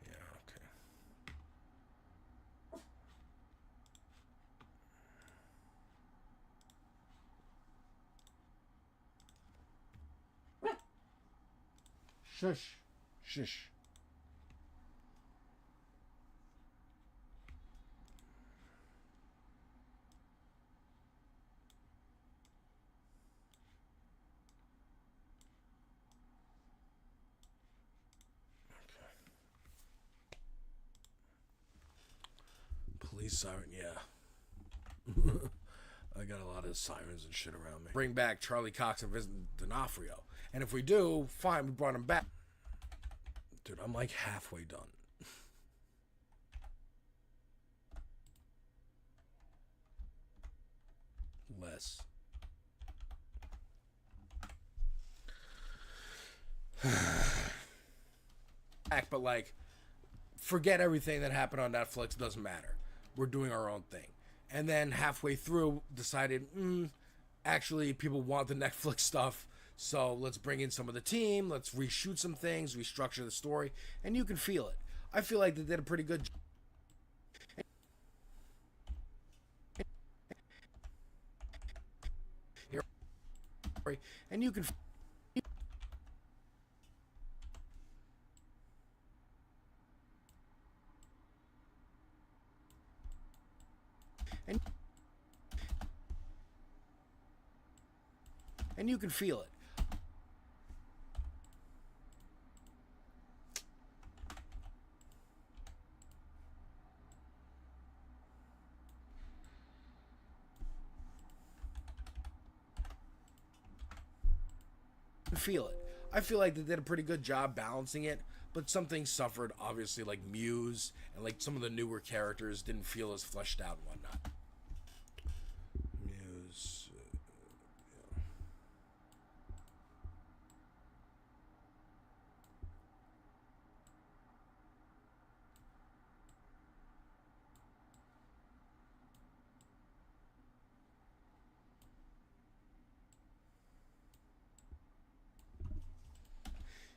Yeah, okay. Shush. Shush. Police siren, yeah. I got a lot of sirens and shit around me. Bring back Charlie Cox and Vincent D'Onofrio. And if we do, fine, we brought him back. Dude, I'm like halfway done. Less. But like, forget everything that happened on Netflix, doesn't matter. We're doing our own thing. And then halfway through, decided, actually, people want the Netflix stuff, so let's bring in some of the team, let's reshoot some things, restructure the story, and you can feel it. I feel like they did a pretty good job. And you can and you can feel it. Feel it. I feel like they did a pretty good job balancing it, but some things suffered, obviously, like Muse and like some of the newer characters didn't feel as fleshed out and whatnot. Muse. Yeah.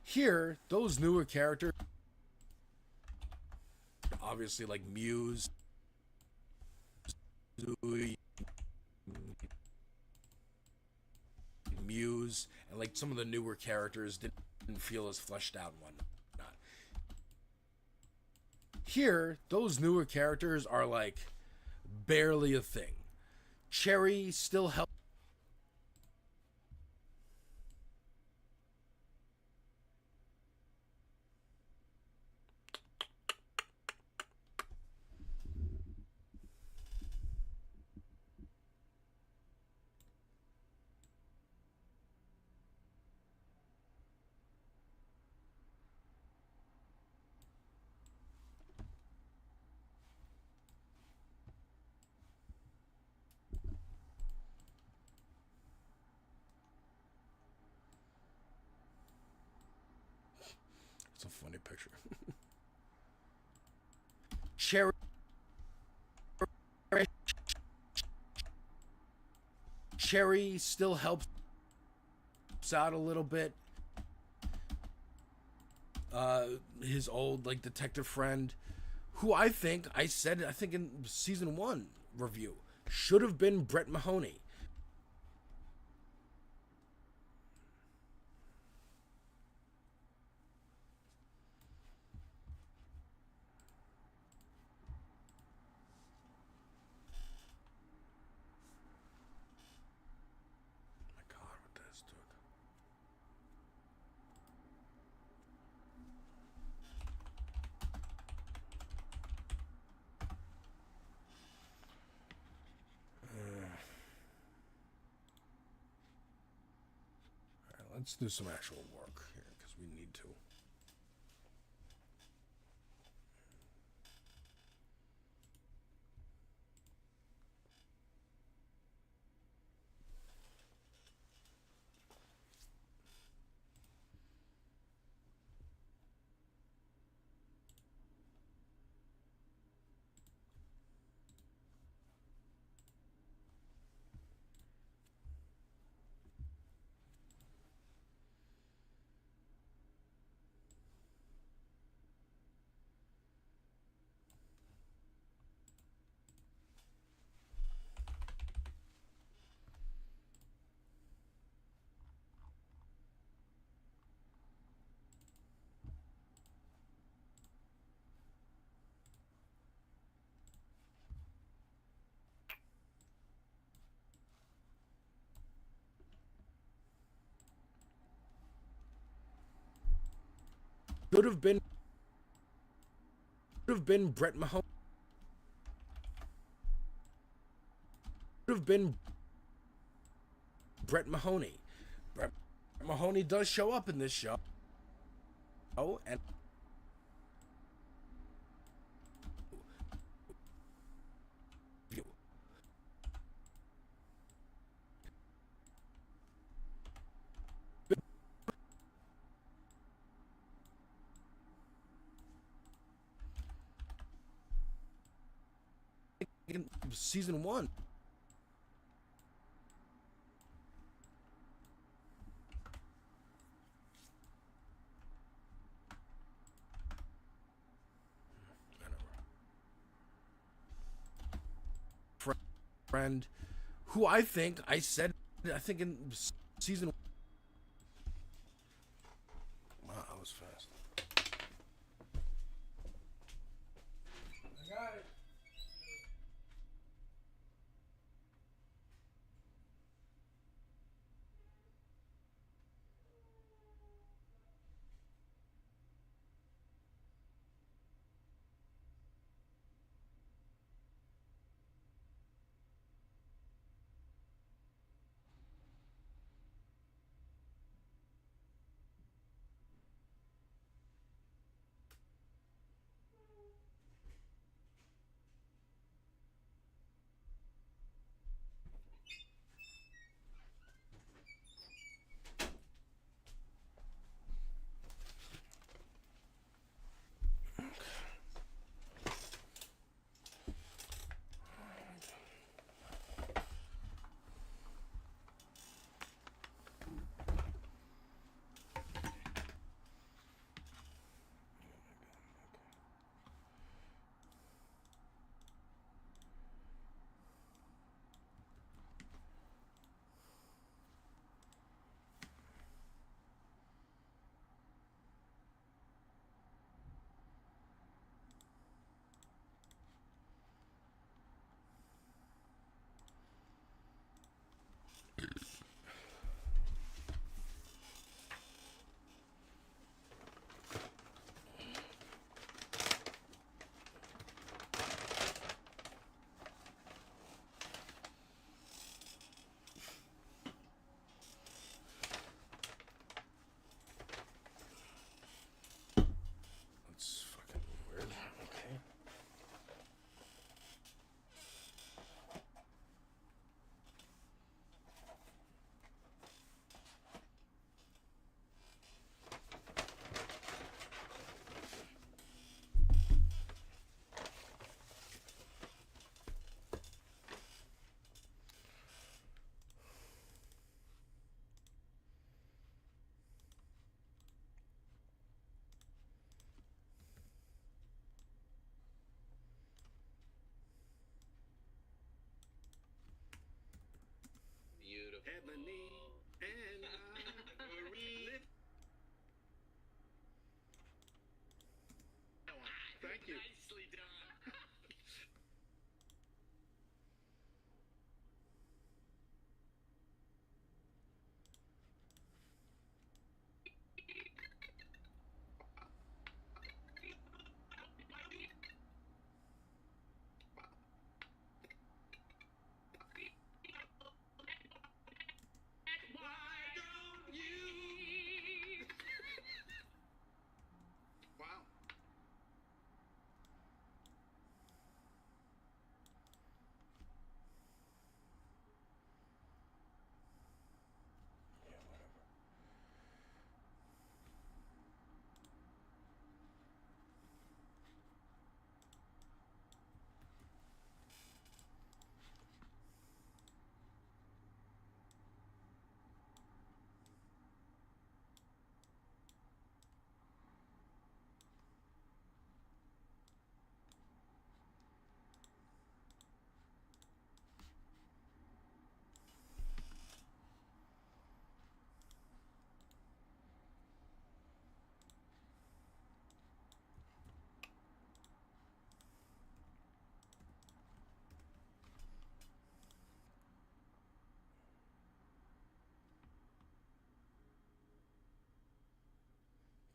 Here, those newer characters, obviously, like Muse, and like some of the newer characters didn't feel as fleshed out and whatnot. Here, those newer characters are like barely a thing. Cherry still helps. It's a funny picture. Cherry still helps out a little bit. His old like detective friend, who I think in season 1 review should have been Brett Mahoney. Let's do some actual work here because we need to. Could have been Brett Mahoney. Could have been Brett Mahoney. Brett Mahoney does show up in this show. Oh, and season 1. Friend, who I think in season. Wow, that was fast. I got it. That's fucking weird. Okay. Ebony and Ivory. Thank you. Nicely done.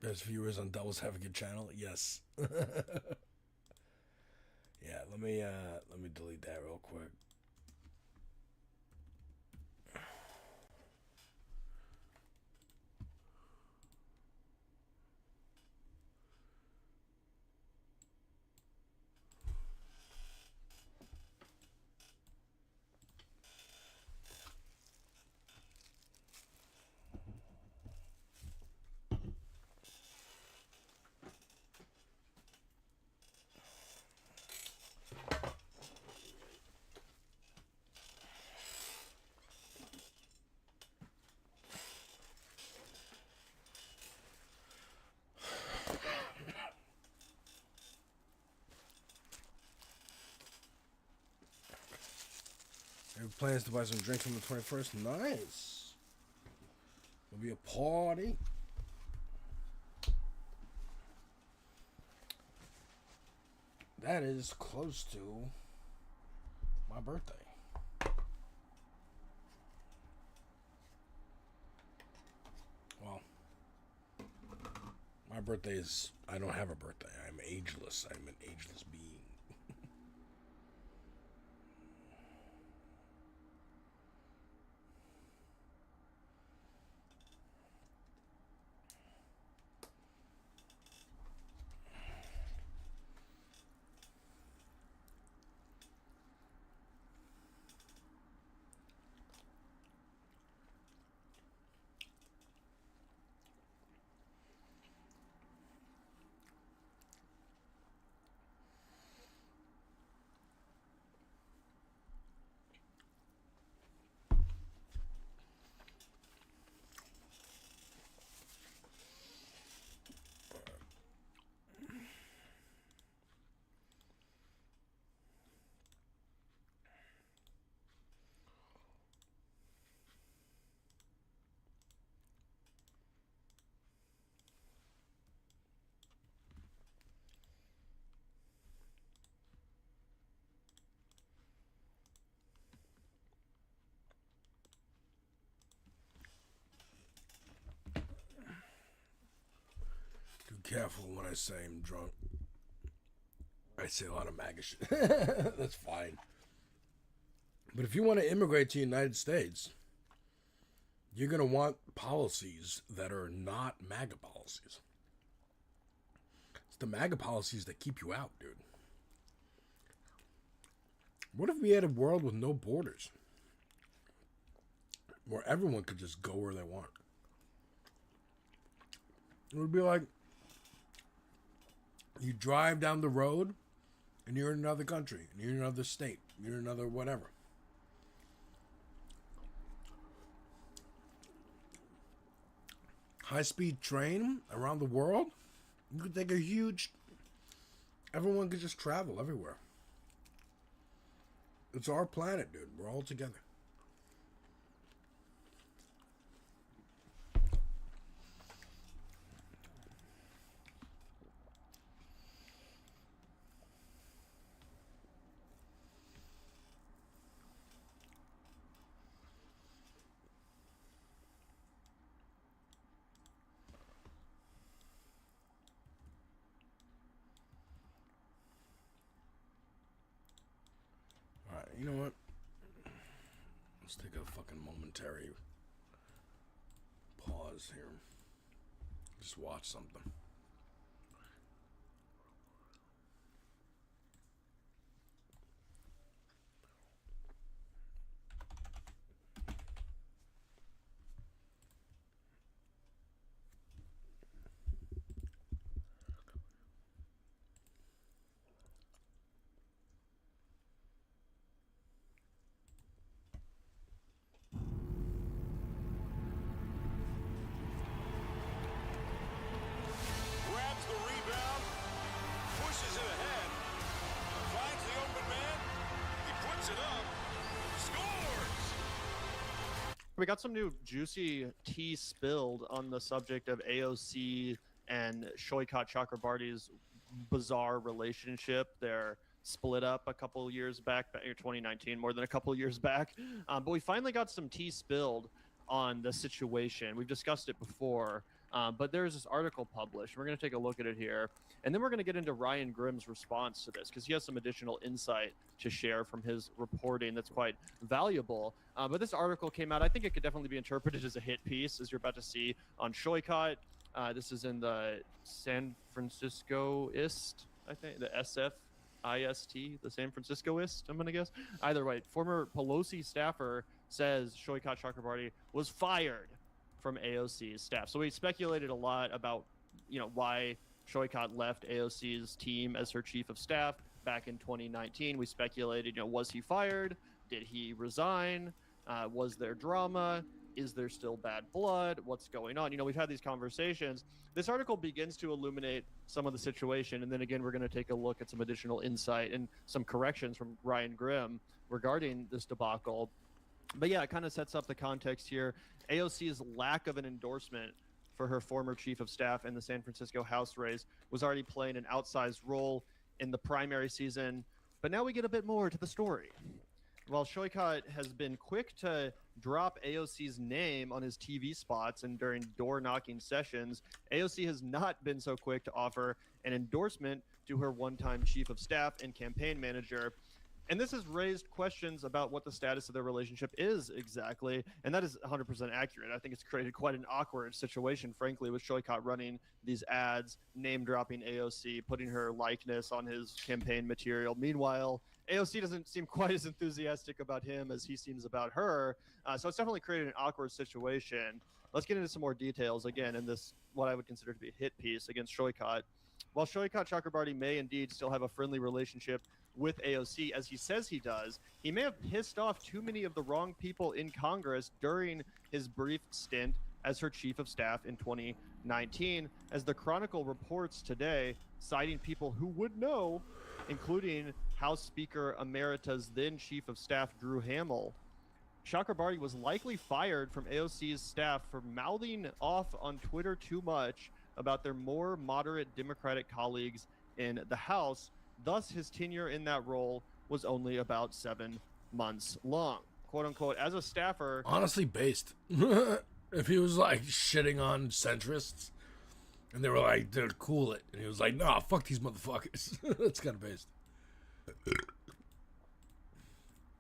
Best viewers on Devil's Advocate channel. Yes. Yeah, let me delete that real quick. I have plans to buy some drinks on the 21st. Nice. It'll be a party. That is close to my birthday. Well, my birthday is, I don't have a birthday. I'm ageless. I'm an ageless being. Careful when I say I'm drunk. I say a lot of MAGA shit. That's fine. But if you want to immigrate to the United States, you're going to want policies that are not MAGA policies. It's the MAGA policies that keep you out, dude. What if we had a world with no borders? Where everyone could just go where they want. It would be like, you drive down the road, and you're in another country, and you're in another state, you're in another whatever. High-speed train around the world, you could take a huge... Everyone could just travel everywhere. It's our planet, dude. We're all together. You know what? Let's take a fucking momentary pause here. Just watch something. Grabs the rebound, pushes it ahead, finds the open man, he puts it up, scores! We got some new juicy tea spilled on the subject of AOC and Shoykat Chakrabarty's bizarre relationship. They're split up a couple years back in 2019, more than a couple years back. But we finally got some tea spilled on the situation. We've discussed it before. But there's this article published. We're going to take a look at it here. And then we're going to get into Ryan Grimm's response to this because he has some additional insight to share from his reporting that's quite valuable. But this article came out. I think it could definitely be interpreted as a hit piece, as you're about to see on Shoycott. This is in the San Franciscoist, I think, the SFIST, the San Franciscoist, I'm going to guess. Either way, former Pelosi staffer says Shoycott Chakrabarti was fired from AOC's staff. So we speculated a lot about, why Shoycott left AOC's team as her chief of staff back in 2019. We speculated, was he fired? Did he resign? Was there drama? Is there still bad blood? What's going on? We've had these conversations. This article begins to illuminate some of the situation. And then again, we're going to take a look at some additional insight and some corrections from Ryan Grimm regarding this debacle. But yeah, it kind of sets up the context here. AOC's lack of an endorsement for her former chief of staff in the San Francisco House race was already playing an outsized role in the primary season. But now we get a bit more to the story. While Shoycott has been quick to drop AOC's name on his TV spots and during door-knocking sessions, AOC has not been so quick to offer an endorsement to her one-time chief of staff and campaign manager. And this has raised questions about what the status of their relationship is exactly, and that is 100% accurate. I think it's created quite an awkward situation, frankly, with Shoycott running these ads, name-dropping AOC, putting her likeness on his campaign material. Meanwhile, AOC doesn't seem quite as enthusiastic about him as he seems about her, so it's definitely created an awkward situation. Let's get into some more details, again, in this, what I would consider to be a hit piece against Shoycott. While Shoycott Chakrabarti may indeed still have a friendly relationship with AOC, as he says he does, he may have pissed off too many of the wrong people in Congress during his brief stint as her chief of staff in 2019, as the Chronicle reports today, citing people who would know, including House Speaker Emeritus then Chief of Staff Drew Hamill. Chakrabarti was likely fired from AOC's staff for mouthing off on Twitter too much about their more moderate Democratic colleagues in the House. Thus, his tenure in that role was only about 7 months long. Quote unquote, as a staffer. Honestly, based. If he was like shitting on centrists and they were like, dude, cool it. And he was like, nah, fuck these motherfuckers. That's kind of based.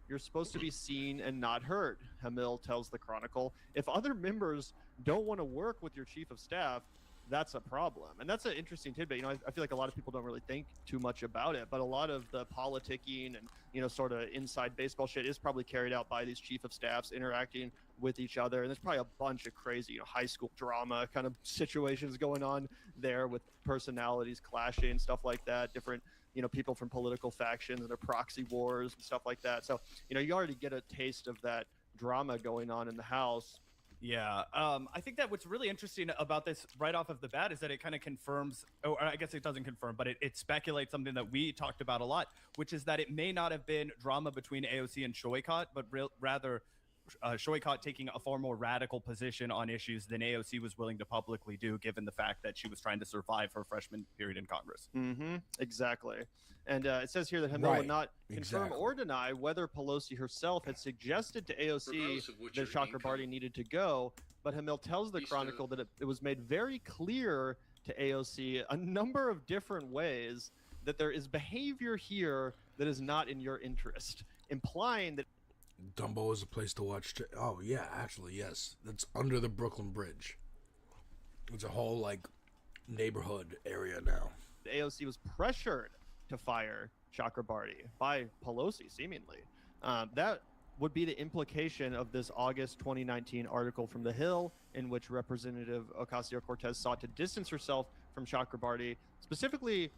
You're supposed to be seen and not heard, Hamill tells the Chronicle. If other members don't want to work with your chief of staff, that's a problem. And that's an interesting tidbit. I feel like a lot of people don't really think too much about it, but a lot of the politicking and, sort of inside baseball shit is probably carried out by these chief of staffs interacting with each other. And there's probably a bunch of crazy, high school drama kind of situations going on there with personalities clashing, stuff like that, different, people from political factions and their proxy wars and stuff like that. So, you already get a taste of that drama going on in the House. Yeah, I think that what's really interesting about this right off of the bat is that it kind of confirms, or I guess it doesn't confirm, but it speculates something that we talked about a lot, which is that it may not have been drama between AOC and Shoycott, but rather Shoycott taking a far more radical position on issues than AOC was willing to publicly do, given the fact that she was trying to survive her freshman period in Congress. Mm-hmm, exactly. And it says here that Hamill would not confirm or deny whether Pelosi herself had suggested to AOC that Chakrabarti needed to go, but Hamill tells the Chronicle that it was made very clear to AOC a number of different ways that there is behavior here that is not in your interest, implying that Dumbo is a place to watch. Oh, yeah, actually, yes. That's under the Brooklyn Bridge. It's a whole, neighborhood area now. The AOC was pressured to fire Chakrabarti by Pelosi, seemingly. That would be the implication of this August 2019 article from The Hill, in which Representative Ocasio-Cortez sought to distance herself from Chakrabarti, specifically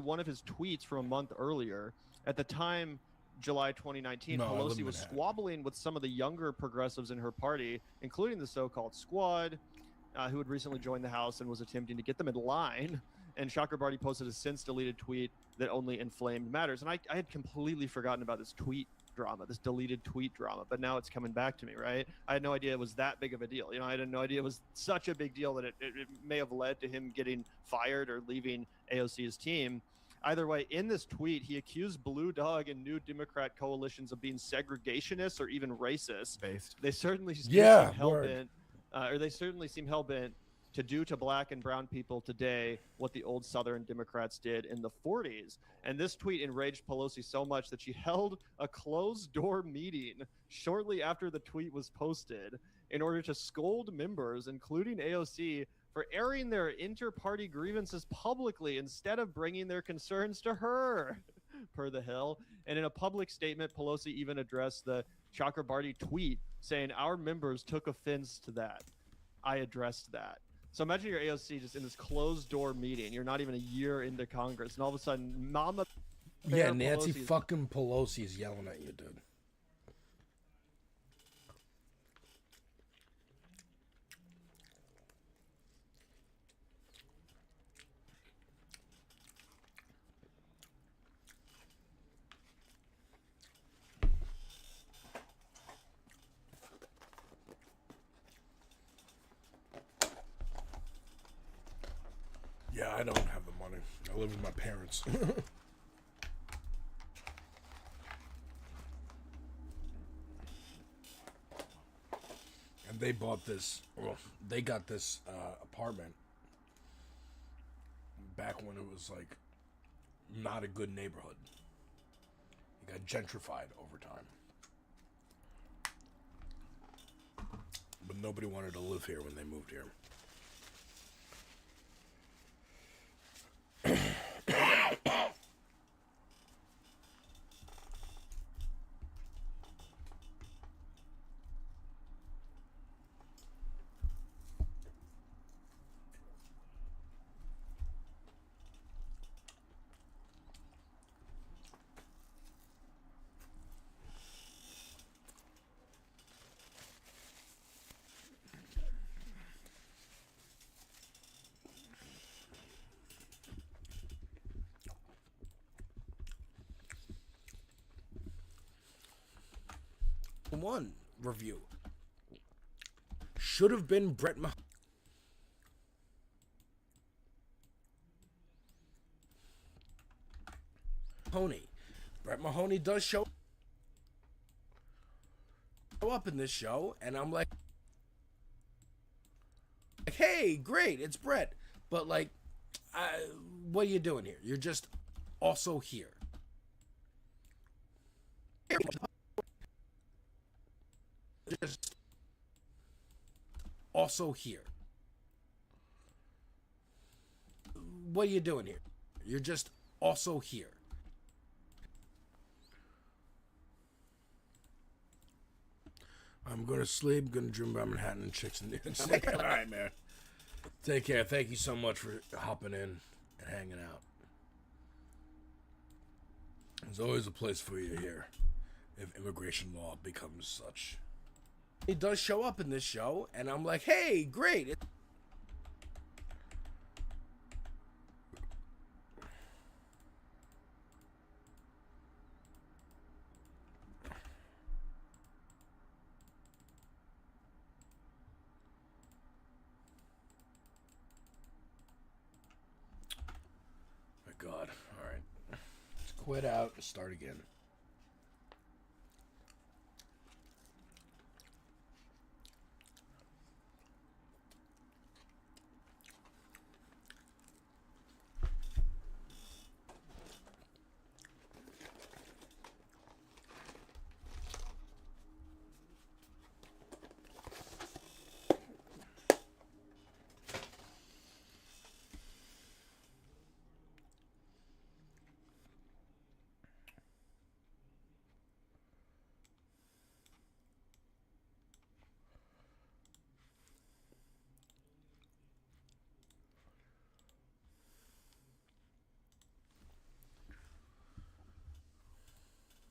one of his tweets from a month earlier. At the time, July 2019, Pelosi was squabbling with some of the younger progressives in her party, including the so-called Squad, who had recently joined the House and was attempting to get them in line. And Chakrabarti posted a since-deleted tweet that only inflamed matters. And I had completely forgotten about this tweet drama, this deleted tweet drama, but now it's coming back to me, right? I had no idea it was that big of a deal. I had no idea it was such a big deal that it may have led to him getting fired or leaving AOC's team. Either way, in this tweet, he accused Blue Dog and New Democrat coalitions of being segregationists or even racist. They certainly seem hell-bent, they certainly seem hell-bent to do to black and brown people today what the old Southern Democrats did in the 40s. And this tweet enraged Pelosi so much that she held a closed-door meeting shortly after the tweet was posted in order to scold members, including AOC, for airing their inter-party grievances publicly instead of bringing their concerns to her, per The Hill. And in a public statement, Pelosi even addressed the Chakrabarty tweet, saying, "Our members took offense to that. I addressed that." So imagine your AOC just in this closed-door meeting. You're not even a year into Congress, and all of a sudden, Mama Yeah, Bear Nancy Pelosi's- fucking Pelosi is yelling at you, dude. Yeah, I don't have the money. I live with my parents. And they bought this, well, they got this apartment back when it was like not a good neighborhood. It got gentrified over time. But nobody wanted to live here when they moved here. One review should have been Brett Mahoney. Brett Mahoney does show up in this show, and I'm like, hey, great, it's Brett. But like, what are you doing here? You're just also here. Just also here. What are you doing here? You're just also here. I'm gonna sleep, gonna dream about Manhattan and chicks and dudes. All right, man. Take care. Thank you so much for hopping in and hanging out. There's always a place for you here if immigration law becomes such. He does show up in this show, and I'm like, hey, great. My God. All right. Let's quit out and start again.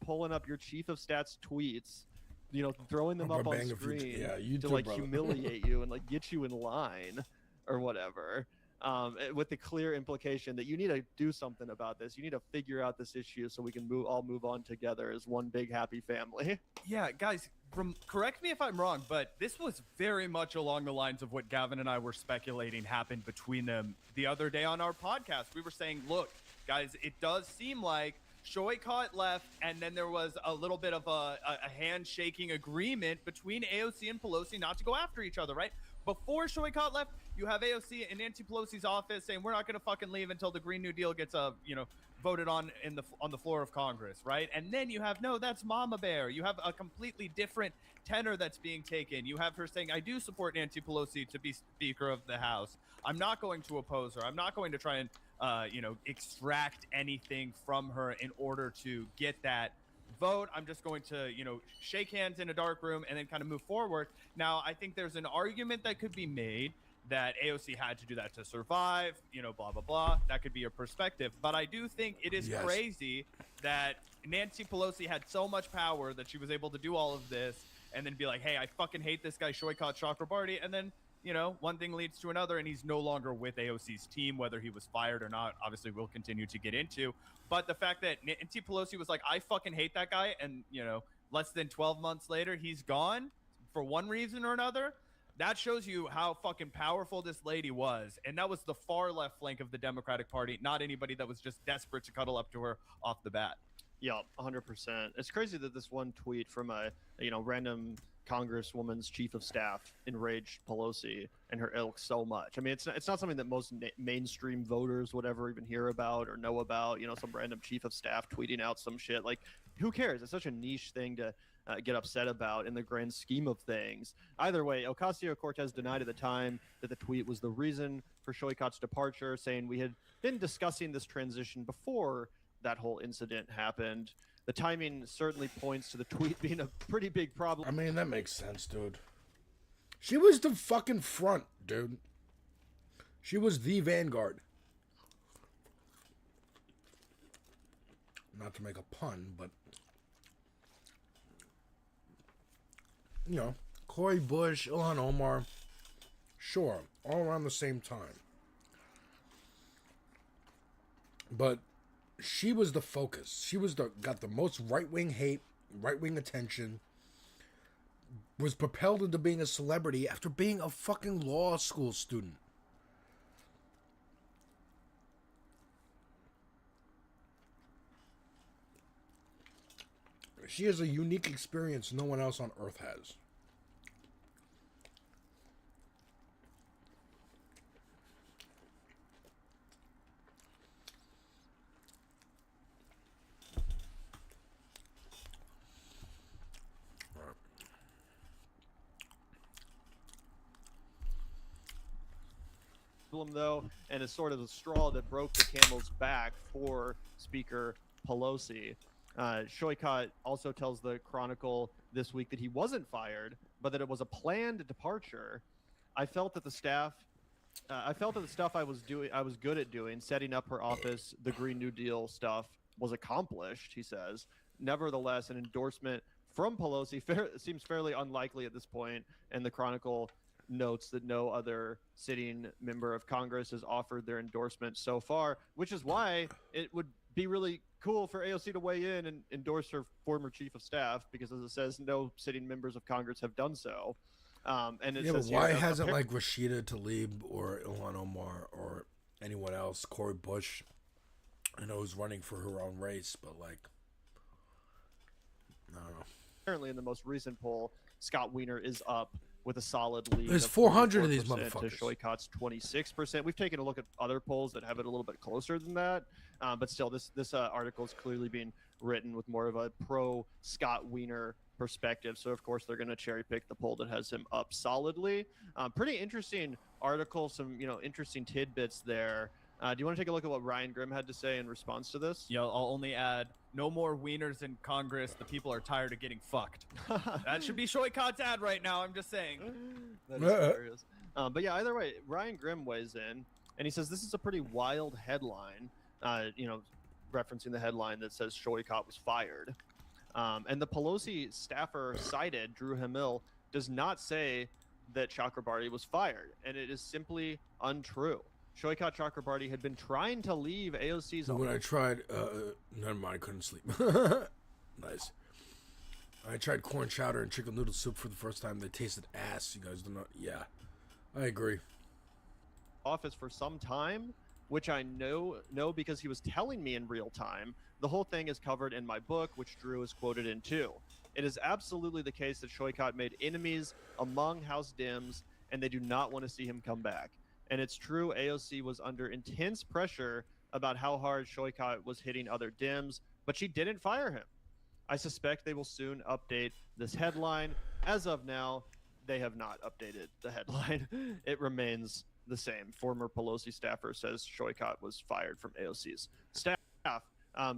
Pulling up your chief of stats tweets, you know, throwing them up on screen to like humiliate you and like get you in line or whatever, with the clear implication that you need to do something about this. You need to figure out this issue so we can all move on together as one big happy family. Yeah, guys, correct me if I'm wrong, but this was very much along the lines of what Gavin and I were speculating happened between them the other day on our podcast. We were saying, look, guys, it does seem like Shoycott left, and then there was a little bit of a handshaking agreement between AOC and Pelosi not to go after each other, right? Before Shoykot left, you have AOC and Nancy Pelosi's office saying we're not going to fucking leave until the Green New Deal gets voted on on the floor of Congress, right? And then you have no, that's Mama Bear. You have a completely different tenor that's being taken. You have her saying, I do support Nancy Pelosi to be Speaker of the House. I'm not going to oppose her. I'm not going to try and extract anything from her in order to get that vote. I'm just going to, shake hands in a dark room and then kind of move forward. Now, I think there's an argument that could be made that AOC had to do that to survive, blah, blah, blah. That could be your perspective. But I do think it is crazy that Nancy Pelosi had so much power that she was able to do all of this and then be like, hey, I fucking hate this guy, Shoykot Chakrabarti. And then, one thing leads to another, and he's no longer with AOC's team, whether he was fired or not. Obviously, we'll continue to get into. But the fact that Nancy Pelosi was like, I fucking hate that guy, and, less than 12 months later, he's gone for one reason or another, that shows you how fucking powerful this lady was. And that was the far left flank of the Democratic Party, not anybody that was just desperate to cuddle up to her off the bat. Yeah, 100%. It's crazy that this one tweet from a random Congresswoman's chief of staff enraged Pelosi and her ilk so much. I mean, it's not something that most mainstream voters would ever even hear about or know about. Some random chief of staff tweeting out some shit. Like, who cares? It's such a niche thing to get upset about in the grand scheme of things. Either way, Ocasio-Cortez denied at the time that the tweet was the reason for Shoykot's departure, saying we had been discussing this transition before that whole incident happened. The timing certainly points to the tweet being a pretty big problem. I mean, that makes sense, dude. She was the fucking front, dude. She was the vanguard. Not to make a pun, but Cori Bush, Ilhan Omar, sure, all around the same time. But she was the focus. She was got the most right-wing hate, right-wing attention, was propelled into being a celebrity after being a fucking law school student. She has a unique experience no one else on earth has. Though, and is sort of the straw that broke the camel's back for Speaker Pelosi. Shoykot also tells the Chronicle this week that he wasn't fired, but that it was a planned departure. I felt that the stuff I was good at doing, setting up her office, the Green New Deal stuff, was accomplished, he says. Nevertheless, an endorsement from Pelosi seems fairly unlikely at this point, and the Chronicle notes that no other sitting member of Congress has offered their endorsement so far, which is why it would be really cool for AOC to weigh in and endorse her former chief of staff, because as it says, no sitting members of Congress have done so. And it says but why hasn't like Rashida Tlaib or Ilhan Omar or anyone else, Cori Bush, I know who's running for her own race, but like, I don't know. Apparently in the most recent poll, Scott Wiener is up with a solid lead. There's 400 of these to motherfuckers. Shoykot's 26%. We've taken a look at other polls that have it a little bit closer than that, but still, this article is clearly being written with more of a pro Scott Wiener perspective. So of course they're going to cherry pick the poll that has him up solidly. Pretty interesting article. Some interesting tidbits there. Do you want to take a look at what Ryan Grimm had to say in response to this? Yeah, I'll only add, no more wieners in Congress. The people are tired of getting fucked. That should be Shoykot's ad right now. I'm just saying. That is hilarious. But yeah, either way, Ryan Grimm weighs in, and he says this is a pretty wild headline, referencing the headline that says Shoykot was fired. And the Pelosi staffer cited, Drew Hamill, does not say that Chakrabarti was fired, and it is simply untrue. Shoykot Chakrabarti had been trying to leave AOC's When I tried, never mind, I couldn't sleep. Nice. I tried corn chowder and chicken noodle soup for the first time. They tasted ass. You guys do not. Yeah, I agree. Office for some time, which I know because he was telling me in real time. The whole thing is covered in my book, which Drew is quoted in too. It is absolutely the case that Shoykot made enemies among House Dems and they do not want to see him come back. And it's true, AOC was under intense pressure about how hard Shoykot was hitting other Dems, but she didn't fire him. I suspect they will soon update this headline. As of now, they have not updated the headline. It remains the same. Former Pelosi staffer says Shoykot was fired from AOC's staff.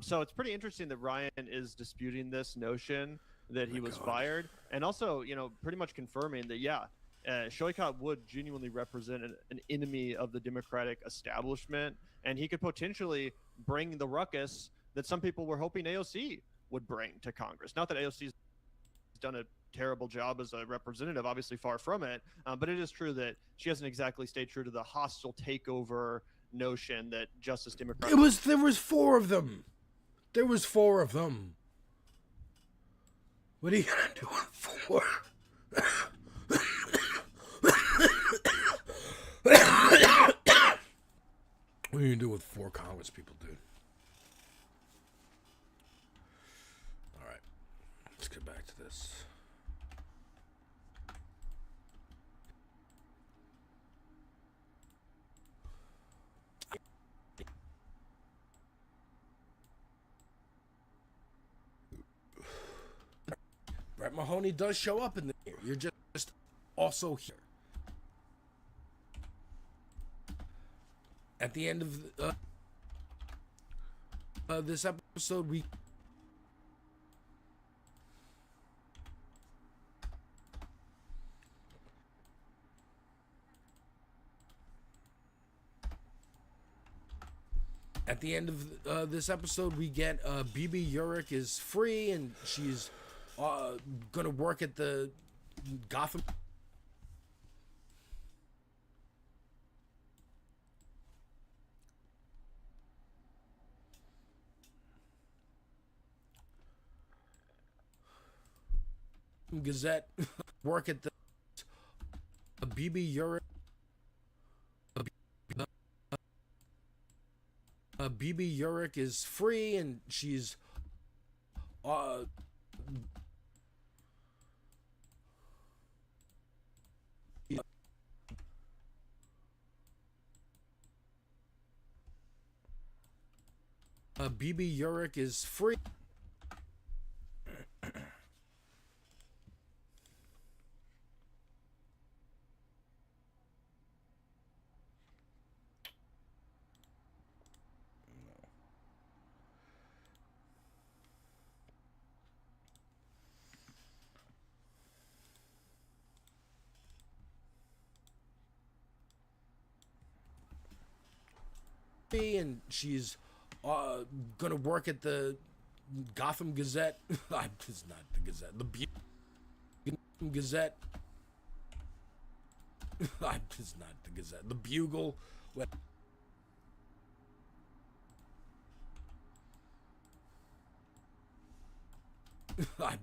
So it's pretty interesting that Ryan is disputing this notion that he was fired, and also, pretty much confirming that, Shoykot would genuinely represent an enemy of the Democratic establishment, and he could potentially bring the ruckus that some people were hoping AOC would bring to Congress. Not that AOC's done a terrible job as a representative, obviously far from it, but it is true that she hasn't exactly stayed true to the hostile takeover notion that Justice Democrats. There was 4 of them. There was 4 of them. What are you gonna do with 4? What are you gonna do with 4 Congress people, dude? All right, let's get back to this. Brett Mahoney does show up in there. You're just also here. At the end of this episode, we get BB Urich is free, and she's gonna work at the Gotham. Gazette. Work at the BB Urich. BB Urich is free, and she's BB Urich is free. And she's gonna work at the Gotham Gazette. It's not the Gazette. The Gazette. It's not the Gazette. The Bugle. It's not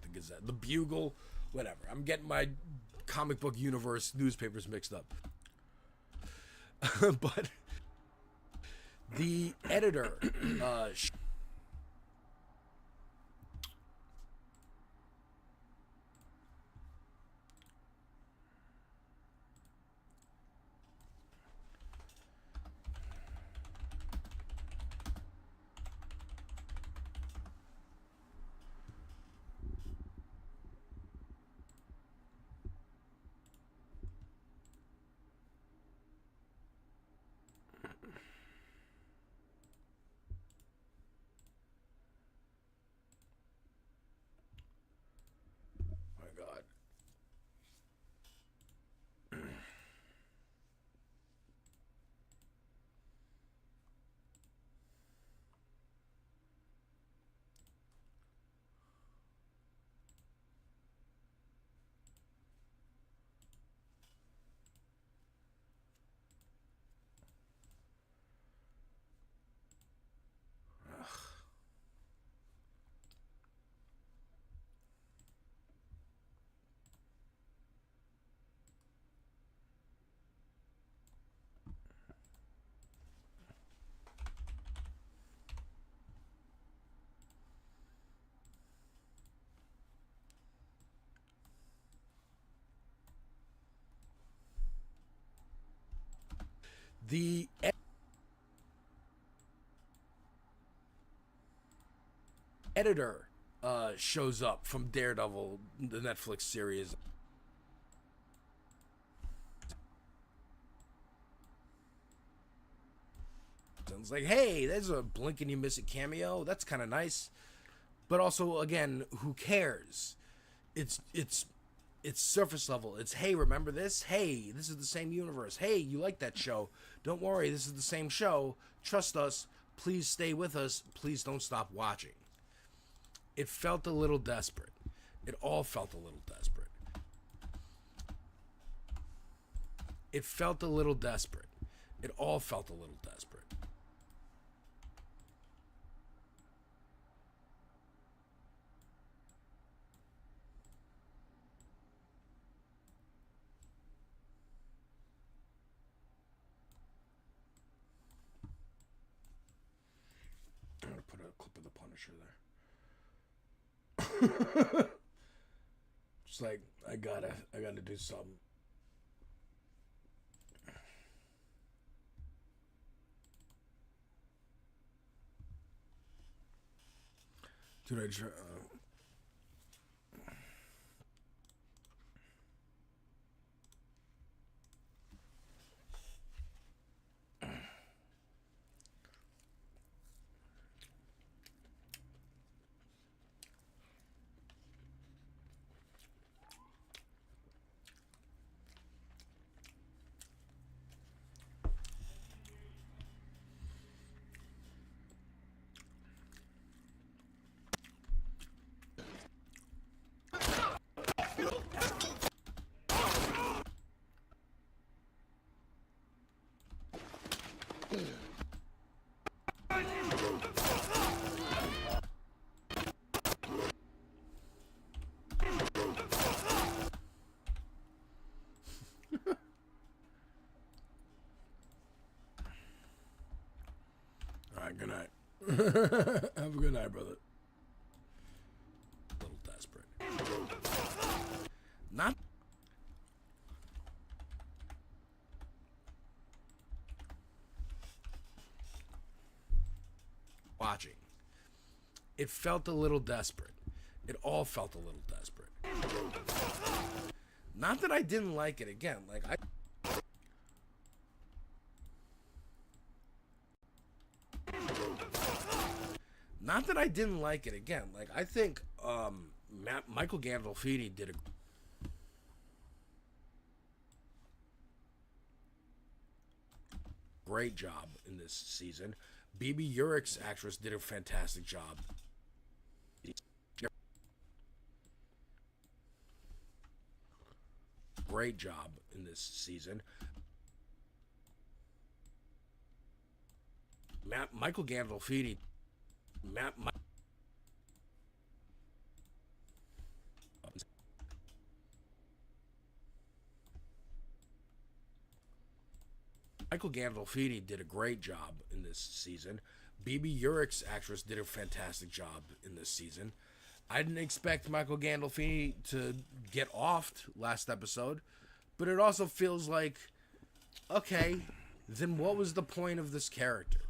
the Gazette. The Bugle. Whatever. I'm getting my comic book universe newspapers mixed up. But the editor The editor shows up from Daredevil, the Netflix series. It's like, hey, there's a blink and you miss it cameo. That's kind of nice. But also, again, who cares? It's surface level. It's, hey, remember this? Hey, this is the same universe. Hey, you like that show? Don't worry, this is the same show. Trust us. Please stay with us. Please don't stop watching. It felt a little desperate. It all felt a little desperate. It felt a little desperate. It all felt a little desperate. I'm gonna put a clip of the Punisher there. Just like, I gotta do something. Dude, I try, Alright, good night. Have a good night, brother. A little desperate. Not watching. It felt a little desperate. It all felt a little desperate. Not that I didn't like it. Again, like not that I didn't like it. Again, like I think Michael Gandolfini did a great job in this season. BB Urich's actress did a fantastic job. Great job in this season. Michael Gandolfini. Michael Gandolfini did a great job in this season. BB Urich's actress did a fantastic job in this season. I didn't expect Michael Gandolfini to get offed last episode, but it also feels like, okay, then what was the point of this character?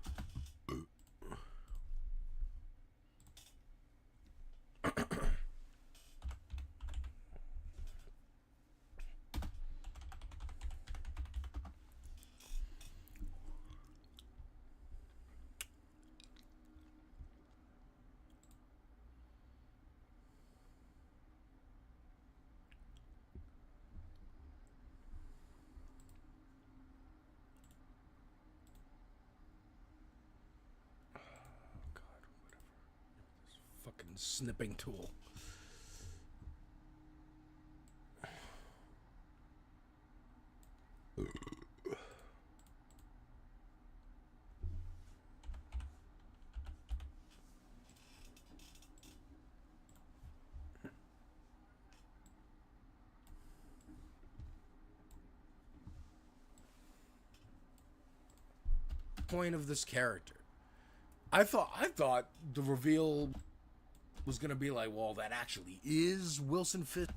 Fucking snipping tool. Point of this character. I thought the reveal was gonna be like, well, that actually is Wilson Fisk.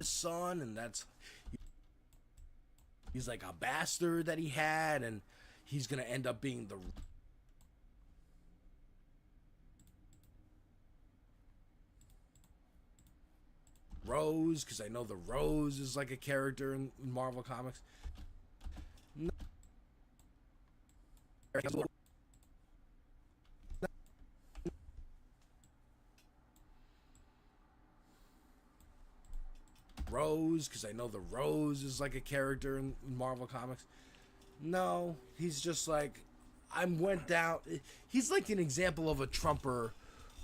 his son, and he's like a bastard that he had, and he's gonna end up being the Rose, because I know the Rose is like a character in Marvel Comics. Rose, because I know the Rose is like a character in Marvel Comics. No, he's just like, he's like an example of a Trumper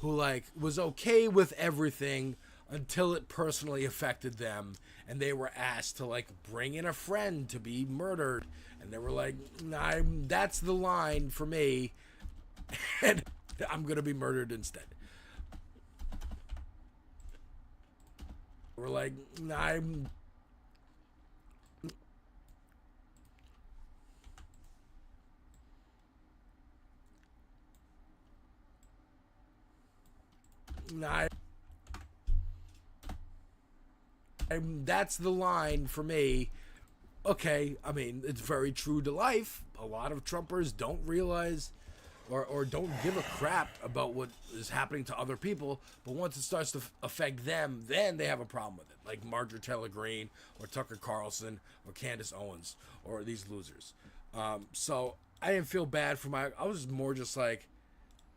who like was okay with everything until it personally affected them, and they were asked to like bring in a friend to be murdered, and they were like, nah, that's the line for me, and I'm gonna be murdered instead. We're like, nah, that's the line for me. Okay, I mean, it's very true to life. A lot of Trumpers don't realize or don't give a crap about what is happening to other people, but once it starts to affect them, then they have a problem with it. Like Marjorie Taylor Greene or Tucker Carlson or Candace Owens or these losers. So I didn't feel bad for I was more just like,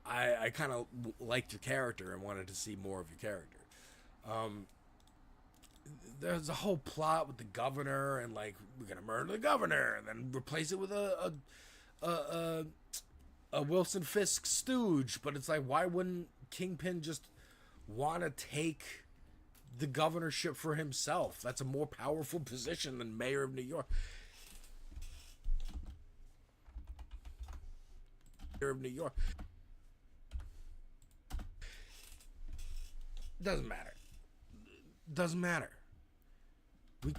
I kind of liked your character and wanted to see more of your character. There's a whole plot with the governor and like, we're gonna murder the governor and then replace it with a Wilson Fisk stooge. But it's like, why wouldn't Kingpin just want to take the governorship for himself? That's a more powerful position than mayor of New York. Mayor of New York. Doesn't matter. Doesn't matter. We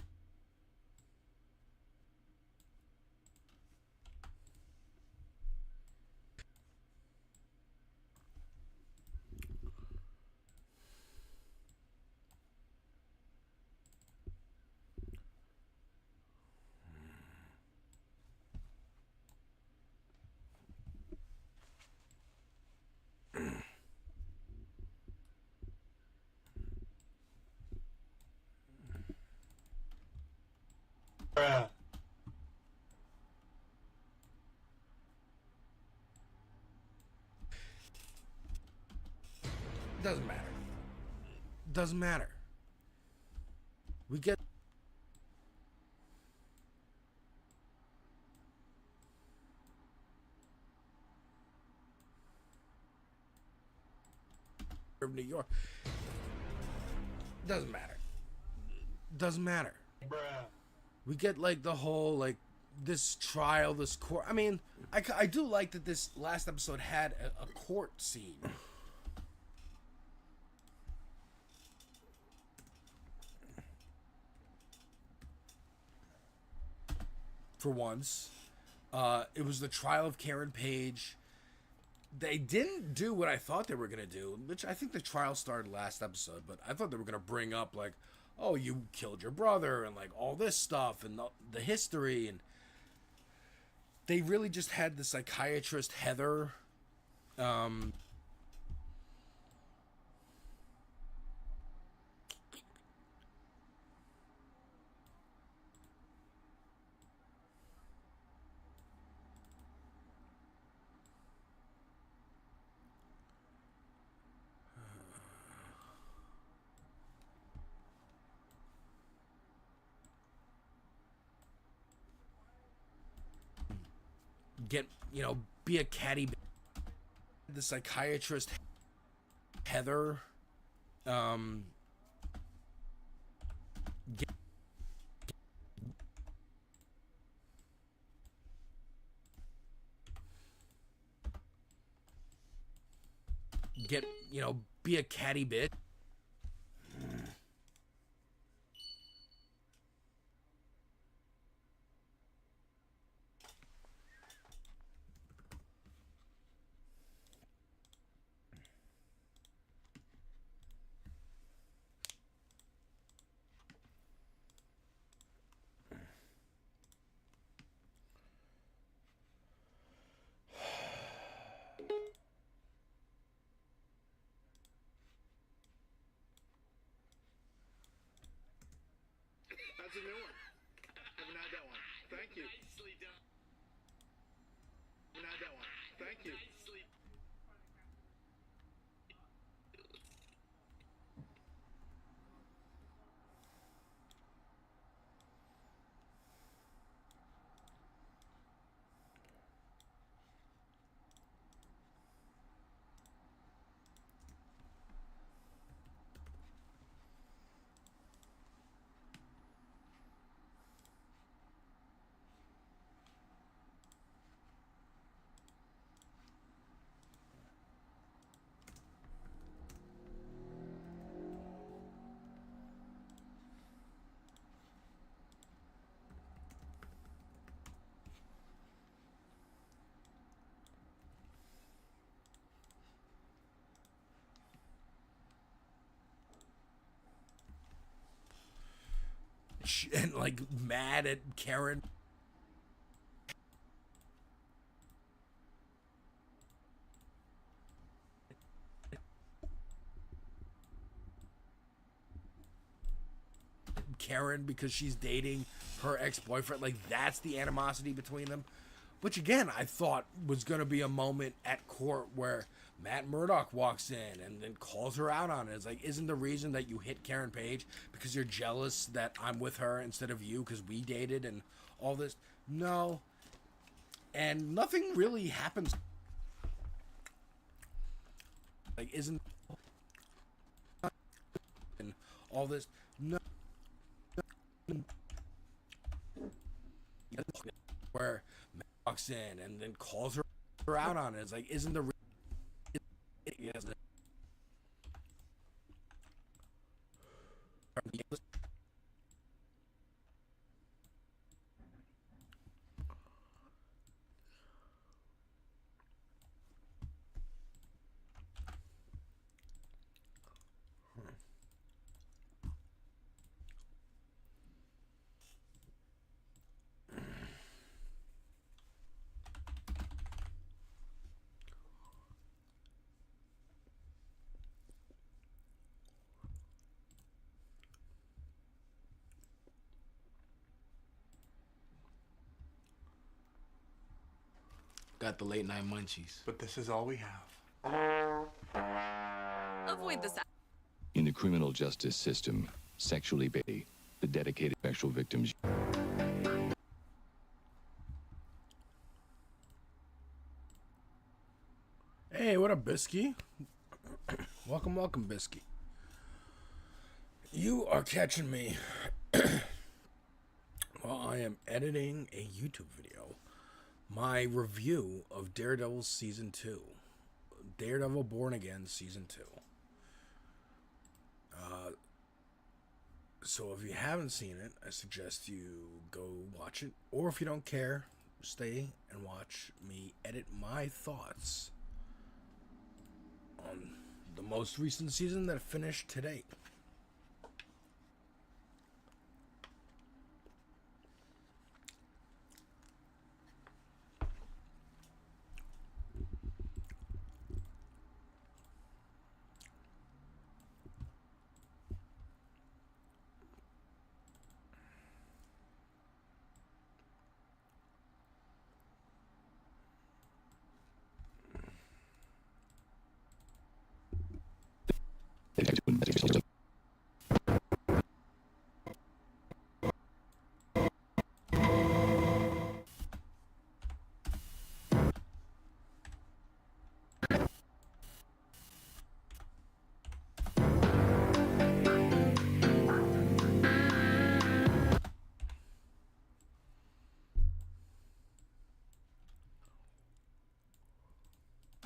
doesn't matter. Doesn't matter. We get of New York. Doesn't matter. Doesn't matter. We get like the whole like this trial, this court. I mean, I do like that this last episode had a court scene. For once, it was the trial of Karen Page. They didn't do what I thought they were gonna do, which I think the trial started last episode, but I thought they were gonna bring up like, oh, you killed your brother and like all this stuff and the history, and they really just had the psychiatrist Heather be a catty. The psychiatrist Heather be a catty bitch. That's a new one. Haven't had that one. Thank you. Haven't had that one. Thank you. And like mad at Karen. Karen because she's dating her ex-boyfriend. Like, that's the animosity between them. Which again, I thought was gonna be a moment at court where Matt Murdock walks in and then calls her out on it. It's like, isn't the reason that you hit Karen Page because you're jealous that I'm with her instead of you because we dated and all this? No. And nothing really happens. Like, isn't and all this? No. Where Matt walks in and then calls her out on it. It's like, isn't the Got the late night munchies. But this is all we have. Avoid this. In the criminal justice system, sexually the dedicated sexual victims. Hey, what up, Bisky? Welcome, Bisky. You are catching me while I am editing a YouTube video. My review of Daredevil Season 2. Daredevil Born Again Season 2. So if you haven't seen it, I suggest you go watch it. Or if you don't care, stay and watch me edit my thoughts on the most recent season that finished today.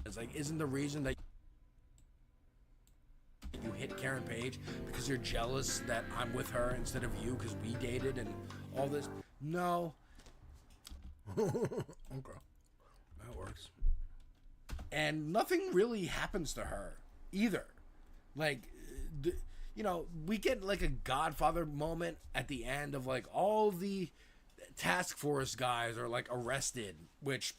It's like, isn't the reason that you hit Karen Page because you're jealous that I'm with her instead of you because we dated and all this? No. Okay. That works. And nothing really happens to her either. Like, you know, we get like a Godfather moment at the end of like all the task force guys are like arrested, which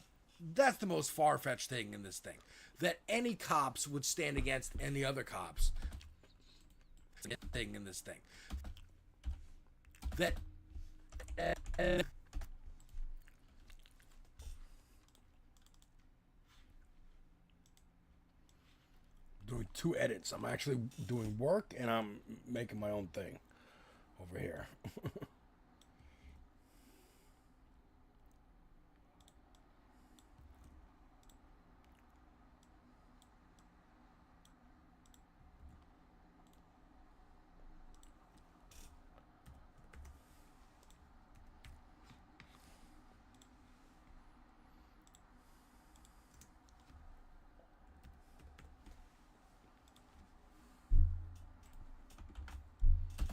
that's the most far-fetched thing in this thing. That any cops would stand against any other cops. Thing in this thing. That Doing 2 edits. I'm actually doing work and I'm making my own thing over here.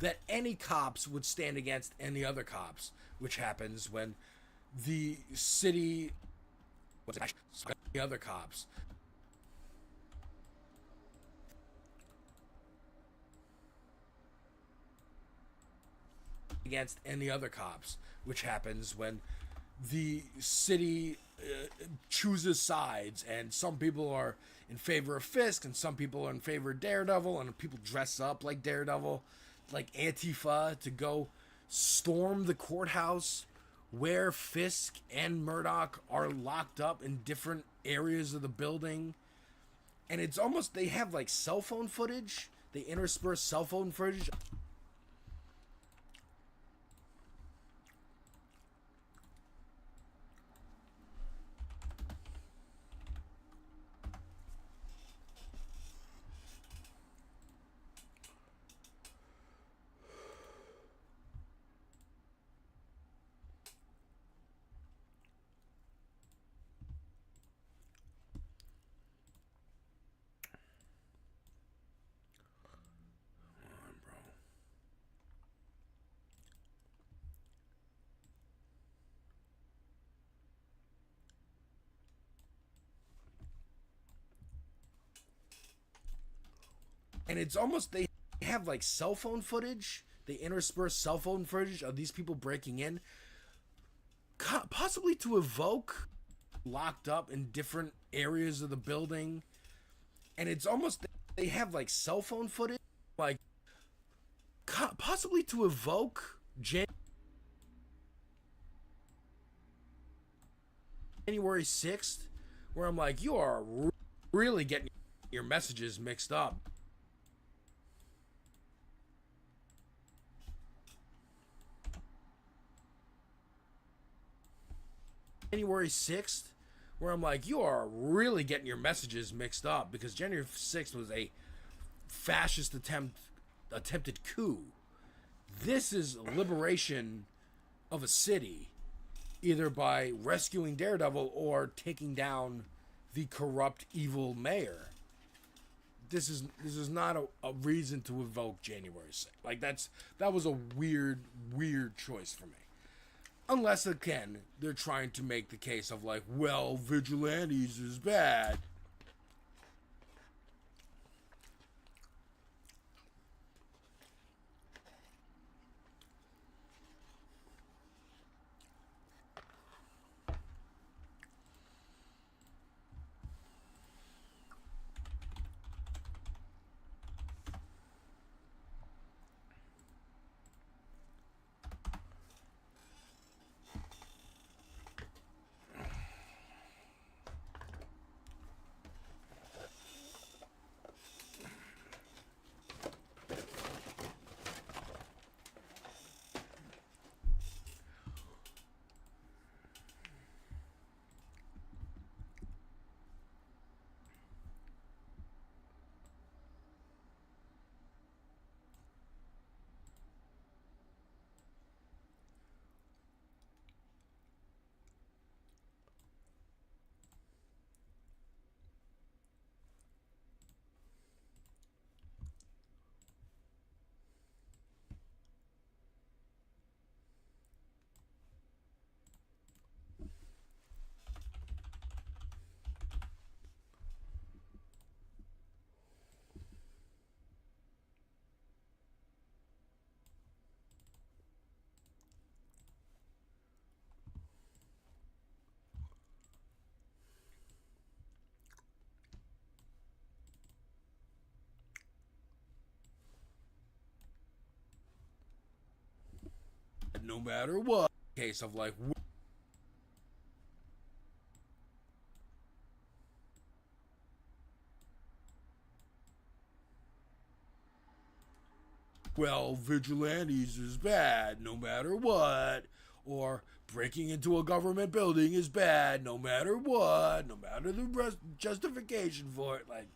That any cops would stand against any other cops, which happens when the city, the other cops, against any other cops, which happens when the city chooses sides, and some people are in favor of Fisk, and some people are in favor of Daredevil, and people dress up like Daredevil, like Antifa, to go storm the courthouse where Fisk and Murdoch are locked up in different areas of the building. And it's almost, they have like cell phone footage. They intersperse cell phone footage. And it's almost, they have like cell phone footage. They intersperse cell phone footage of these people breaking in, possibly to evoke locked up in different areas of the building. And it's almost, they have like cell phone footage, like possibly to evoke January 6th, where I'm like, you are really getting your messages mixed up. January 6th, where I'm like, you are really getting your messages mixed up, because January 6th was a fascist attempted coup. This is liberation of a city, either by rescuing Daredevil or taking down the corrupt, evil mayor. This is not a reason to evoke January 6th. Like, that was a weird choice for me. Unless, again, they're trying to make the case of like, well, vigilantes is bad. No matter what. case of like, well, vigilantes is bad no matter what, or breaking into a government building is bad no matter what, no matter the justification for it. Like,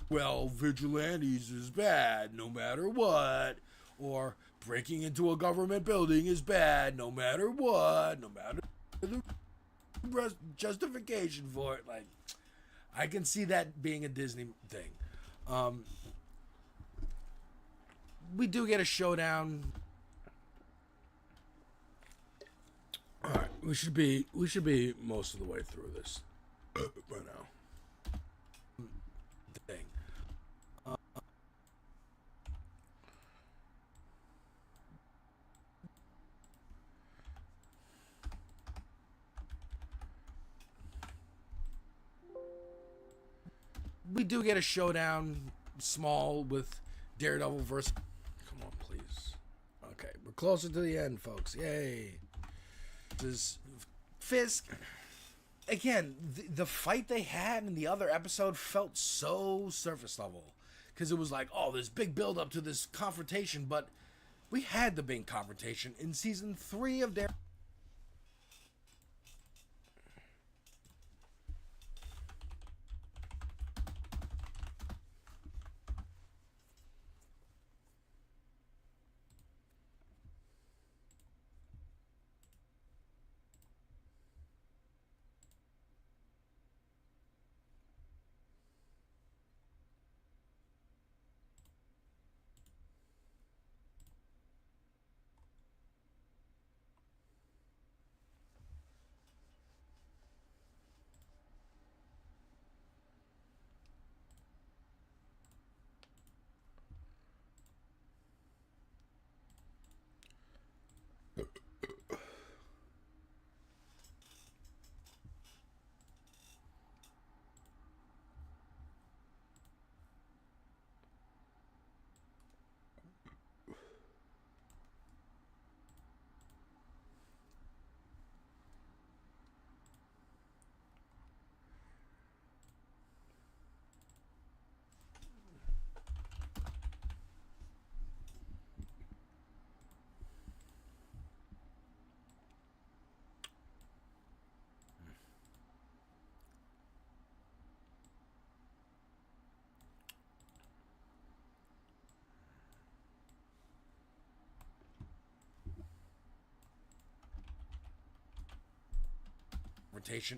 well, vigilantes is bad no matter what, or breaking into a government building is bad no matter what, no matter the justification for it. Like, I can see that being a Disney thing. We do get a showdown. All right, we should be most of the way through this by now. Thing. We do get a showdown, small, with Daredevil versus. Come on, please. Okay, we're closer to the end, folks. Yay! This is Fisk. Again, the fight they had in the other episode felt so surface level, because it was like, oh, this big build up to this confrontation, but we had the big confrontation in season 3 of Daredevil.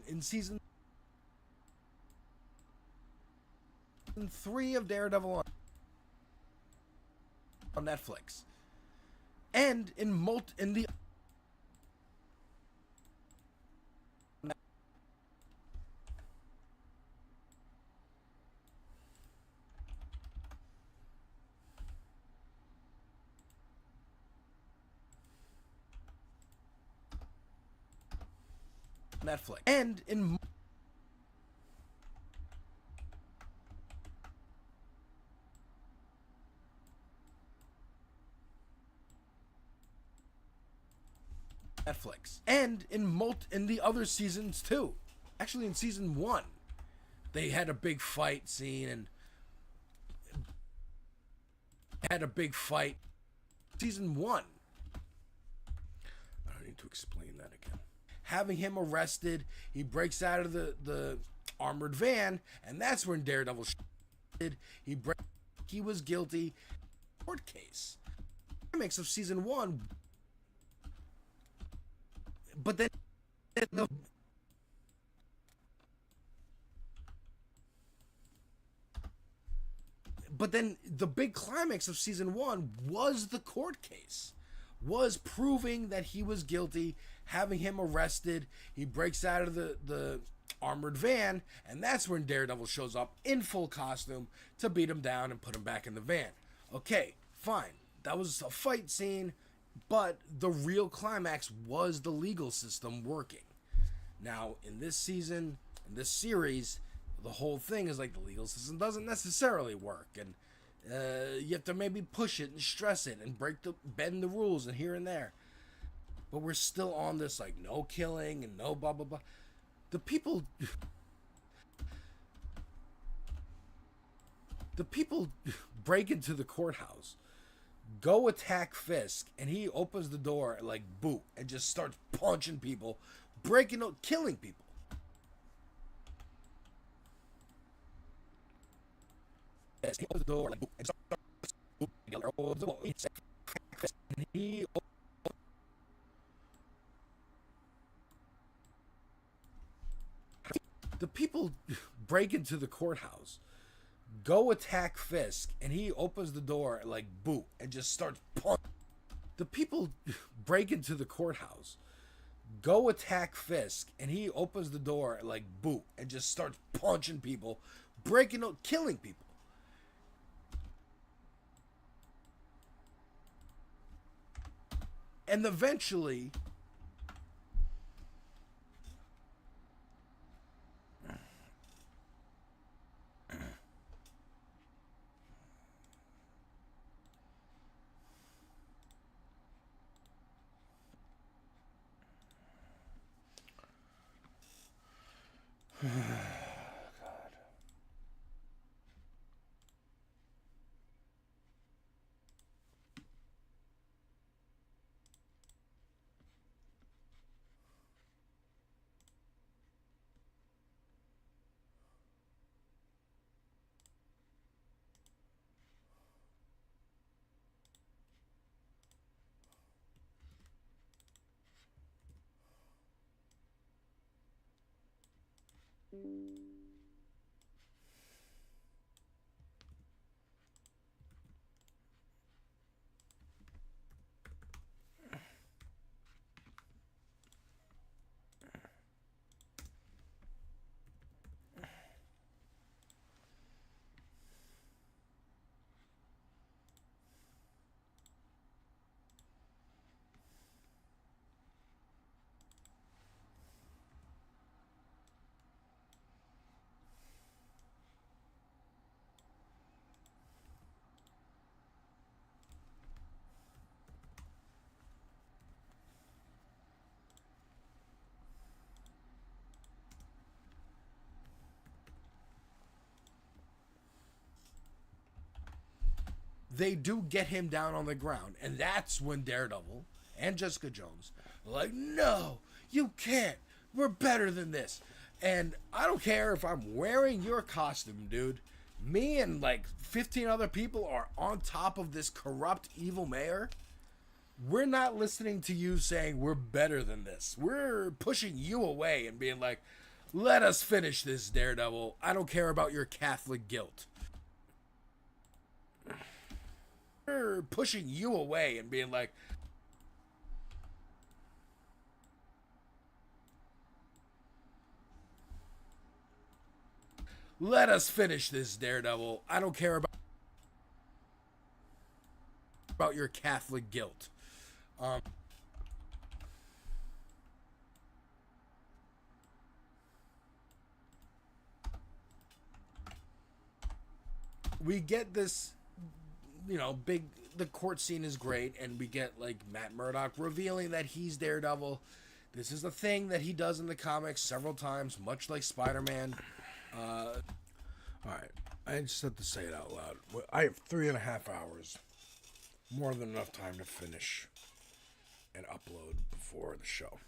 In season 3 of Daredevil on Netflix, and in the Netflix, and in Netflix, and in the other seasons too. Actually, in season 1, they had a big fight scene and Season 1. I don't need to explain that again. Having him arrested, he breaks out of the armored van, and that's when Daredevil he was guilty. Court case. Climax of season 1. But then the big climax of season 1 was the court case. Was proving that he was guilty, having him arrested. He breaks out of the armored van, and that's when Daredevil shows up in full costume to beat him down and put him back in the van. Okay, fine. That was a fight scene, but the real climax was the legal system working. Now, in this season, in this series, the whole thing is like the legal system doesn't necessarily work, and you have to maybe push it and stress it and bend the rules and here and there. But we're still on this like no killing and no blah blah blah. The people break into the courthouse, go attack Fisk, and he opens the door like boot and just starts punching people, breaking out, killing people. He opens the door like boot and starts the people break into the courthouse, go attack Fisk, and he opens the door like boot and just starts punching. The people break into the courthouse, go attack Fisk, and he opens the door like boot and just starts punching people, breaking out, killing people. And eventually, they do get him down on the ground, and that's when Daredevil and Jessica Jones are like, no, you can't, we're better than this. And I don't care if I'm wearing your costume, dude. Me and like 15 other people are on top of this corrupt evil mayor. We're not listening to you saying we're better than this. We're pushing you away and being like, let us finish this, Daredevil. I don't care about your Catholic guilt. We're pushing you away and being like, let us finish this, Daredevil. I don't care about your Catholic guilt. We get this, the court scene is great, and we get like Matt Murdock revealing that he's Daredevil. This is a thing that he does in the comics several times, much like Spider-Man. Alright, I just have to say it out loud. I have 3.5 hours. More than enough time to finish and upload before the show.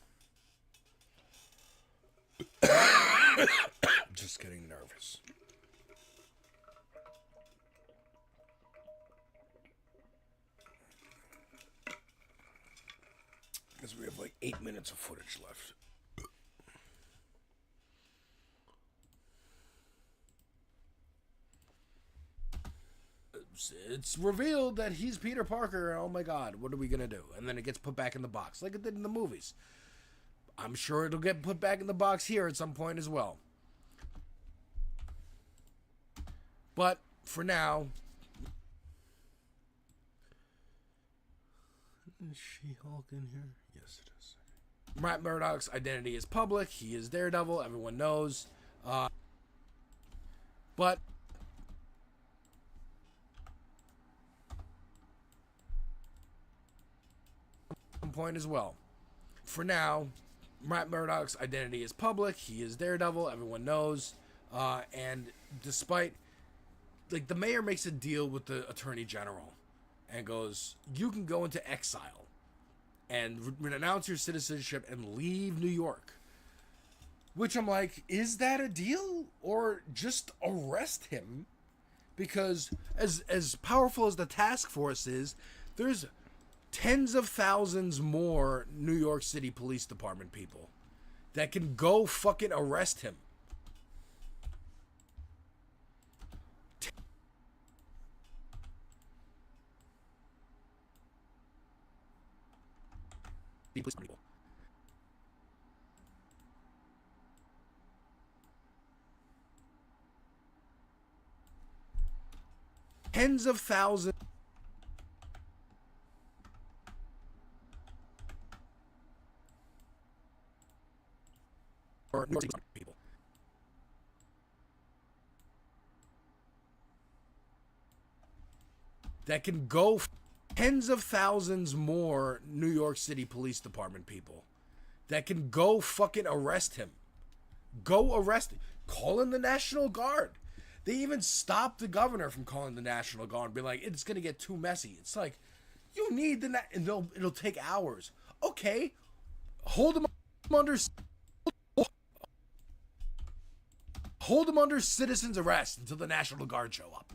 Just getting nervous. Because we have like 8 minutes of footage left. It's revealed that he's Peter Parker. Oh my god, what are we gonna do? And then it gets put back in the box like it did in the movies. I'm sure it'll get put back in the box here at some point as well. But for now, is She-Hulk in here? Yes, it is. Matt Murdock's identity is public. He is Daredevil. Everyone knows. But some point as well. For now, Matt Murdock's identity is public. He is Daredevil. Everyone knows. And despite, like, the mayor makes a deal with the attorney general and goes, you can go into exile and renounce your citizenship and leave New York. Which I'm like, is that a deal? Or just arrest him? Because as powerful as the task force is, there's tens of thousands more New York City Police Department people that can go fucking arrest him. Tens of thousands or people that can go, tens of thousands more New York City Police Department people that can go fucking arrest him. Go arrest him. Call in the National Guard. They even stopped the governor from calling the National Guard and be like, it's going to get too messy. It's like, you need the, and it'll take hours. Okay, hold him under citizen's arrest until the National Guard show up.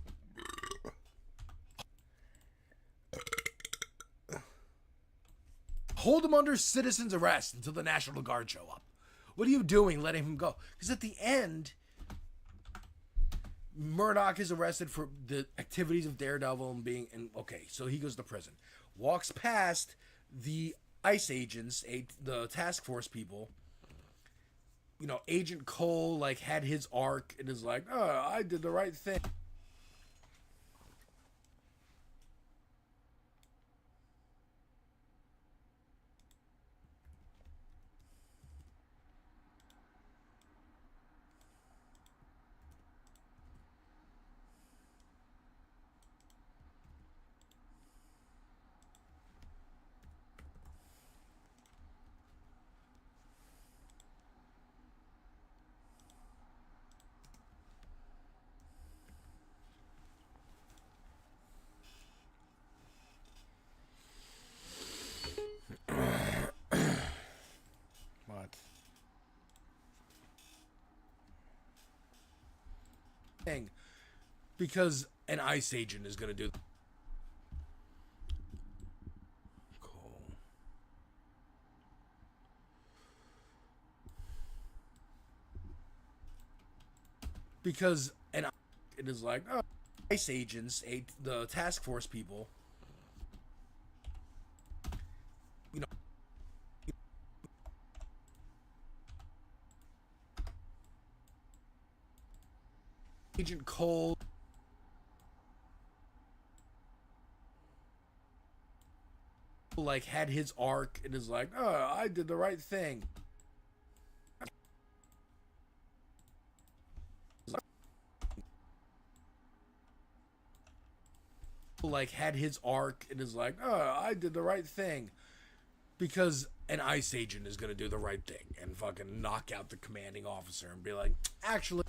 Hold him under citizen's arrest until the National Guard show up. What are you doing letting him go? Because at the end, Murdock is arrested for the activities of Daredevil and being, and okay, so he goes to prison. Walks past the ICE agents, the task force people. You know, Agent Cole, like, had his arc and is like, oh, I did the right thing. Thing, because an ICE agent is going to do. Cool. Because an it is like, oh, ICE agents, the task force people. You know, Agent Cole like had his arc and is like, oh, I did the right thing. Like had his arc and is like, oh, I did the right thing. Because an ICE agent is going to do the right thing and fucking knock out the commanding officer and be like, actually,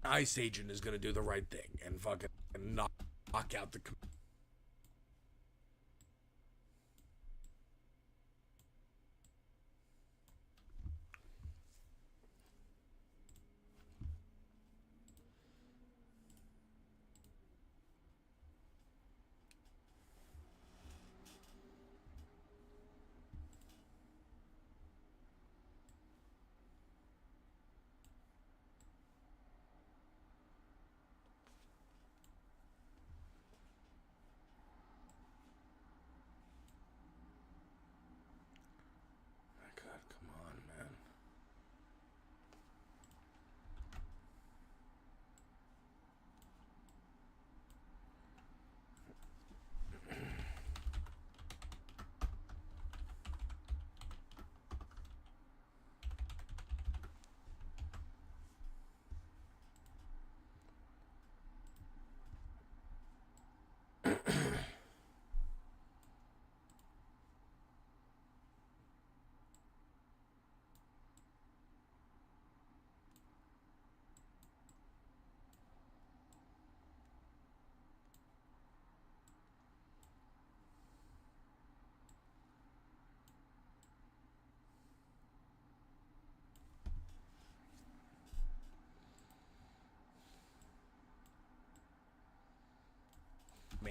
ICE agent is going to do the right thing and fucking knock out the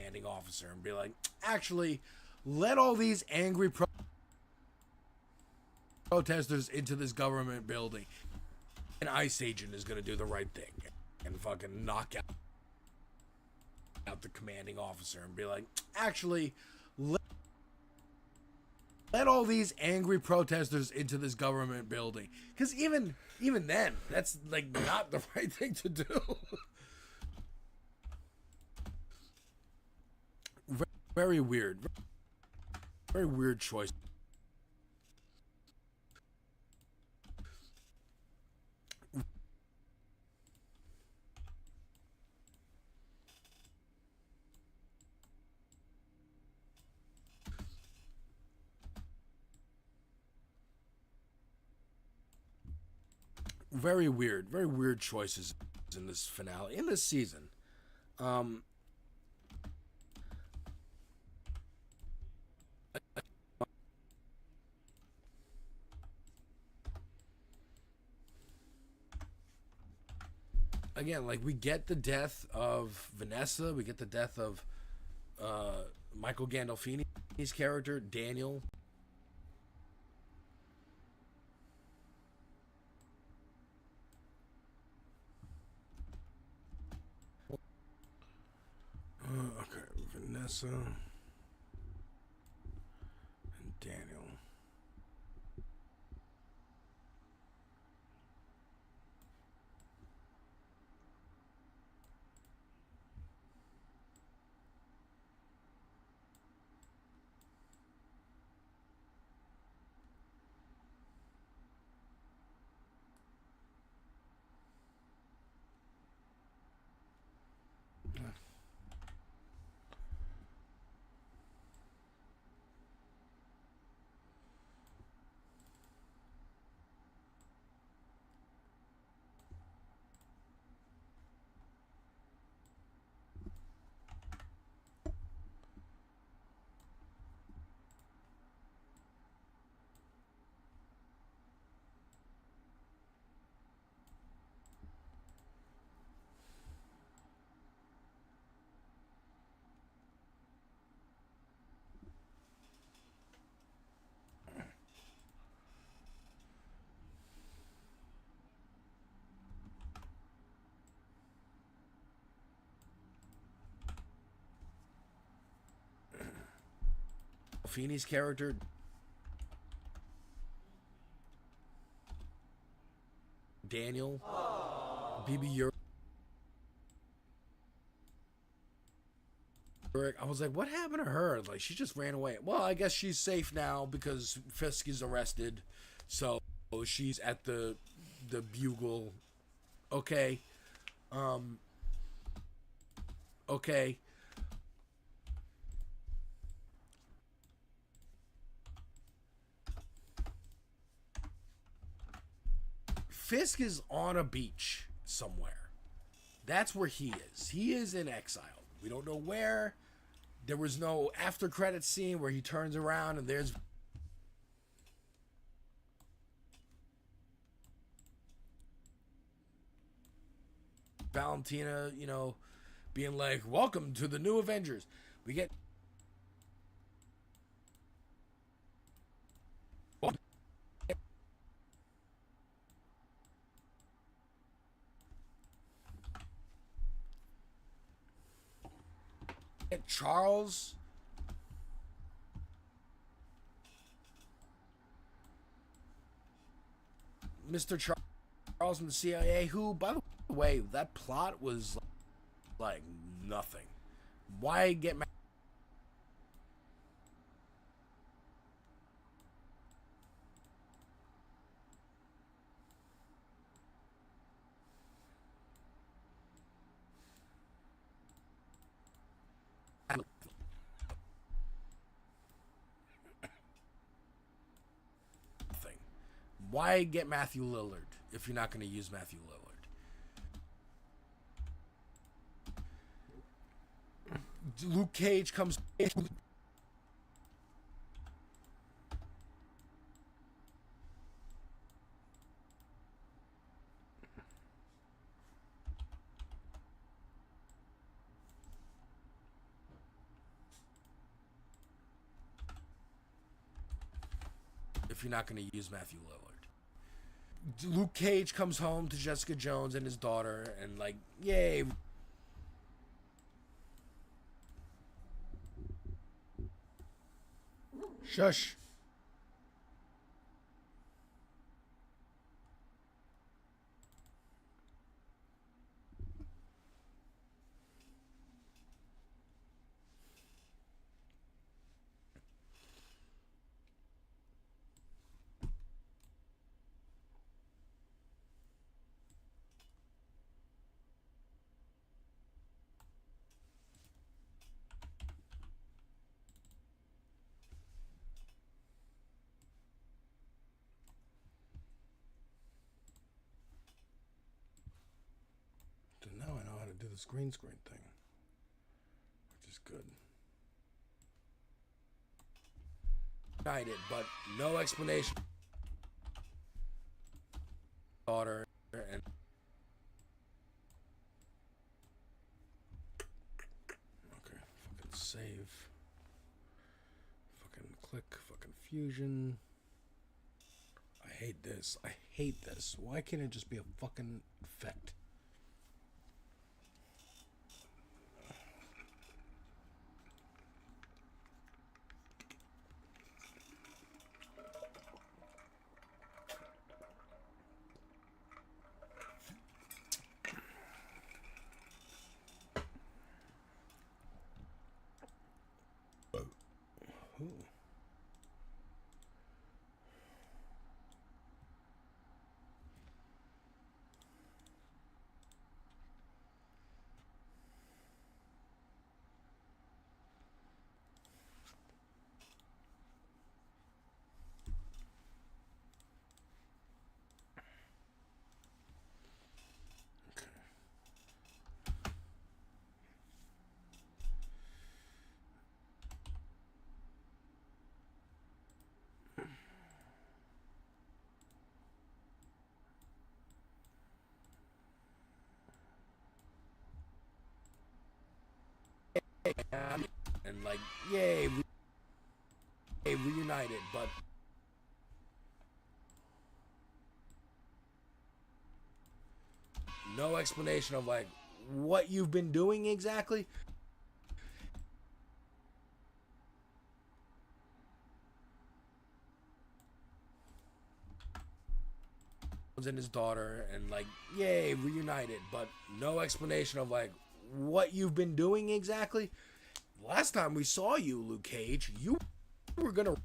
commanding officer and be like, actually, let all these angry protesters into this government building. An ICE agent is going to do the right thing and fucking knock out the commanding officer and be like, actually, let all these angry protesters into this government building. Because even then, that's like not the right thing to do. Very weird. Very weird choice. Very weird choices in this finale, in this season. Again, like, we get the death of Vanessa, we get the death of Michael Gandolfini's character, Daniel. Okay, Vanessa and Daniel. Feeney's character, Daniel, BB Urich. I was like, what happened to her? Like, she just ran away. Well, I guess she's safe now because Fisk is arrested, so she's at the Bugle. Okay, okay. Fisk is on a beach somewhere. That's where he is. He is in exile. We don't know where. There was no after credit scene where he turns around and there's Valentina, you know, being like, welcome to the new Avengers. We get Charles, Mr. Charles from the CIA, who, by the way, that plot was like nothing. Why get mad? Why get Matthew Lillard if you're not going to use Matthew Lillard? Luke Cage comes. if you're not going to use Matthew Lillard. Luke Cage comes home to Jessica Jones and his daughter, and like, yay. Shush. So now I know how to do this green screen thing, which is good. United, but no explanation. Daughter and okay, fucking save. Fucking click, fucking fusion. I hate this. I hate this. Why can't it just be a fucking effect? Ooh. And like, yay, reunited, but no explanation of like what you've been doing exactly. And his daughter, and like, yay, reunited, but no explanation of like what you've been doing exactly. Last time we saw you, Luke Cage, you were gonna.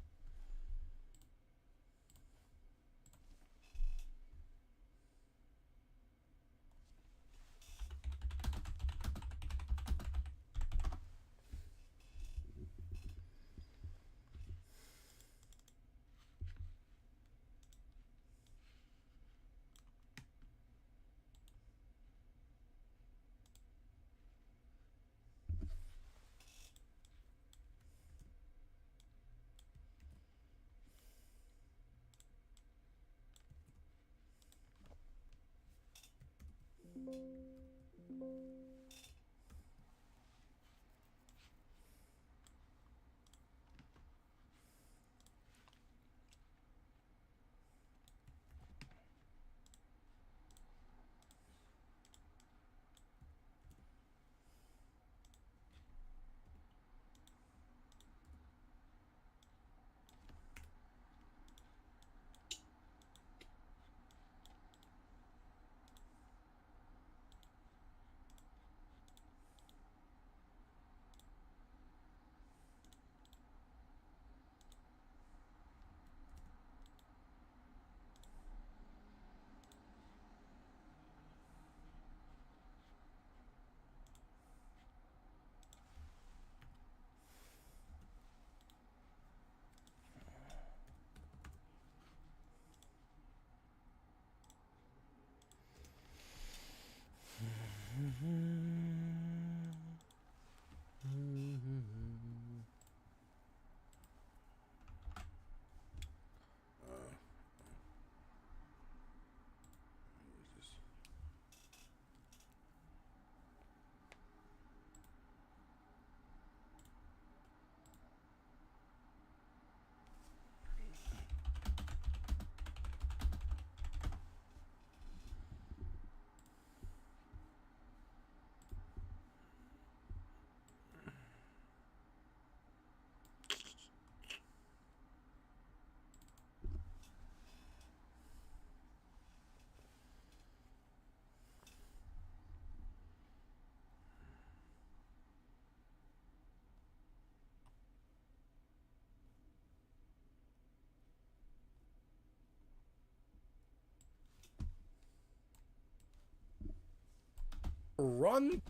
run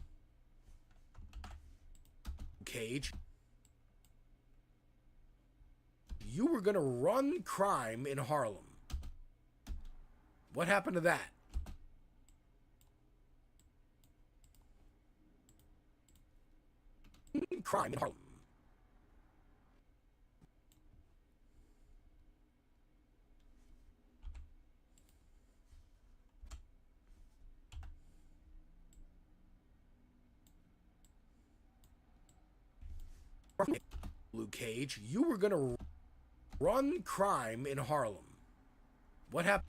Cage. You were gonna run crime in Harlem. What happened to that? Crime in Harlem. Luke Cage, you were gonna run crime in Harlem. What happened?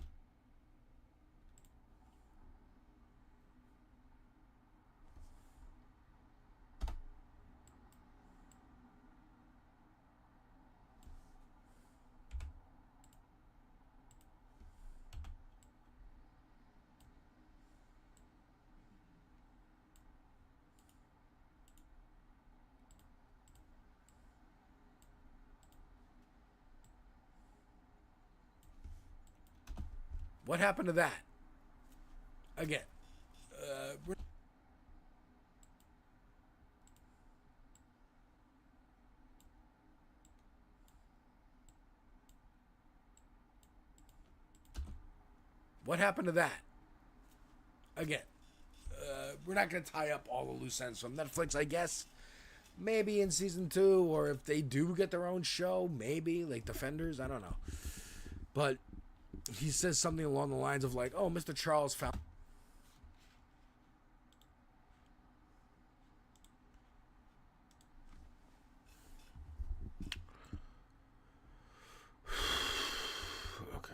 What happened to that? Again. What happened to that? Again. We're not going to tie up all the loose ends from Netflix, I guess. Maybe in season 2, or if they do get their own show, maybe, like Defenders, I don't know. But he says something along the lines of like, oh, Mr. Charles found... Okay.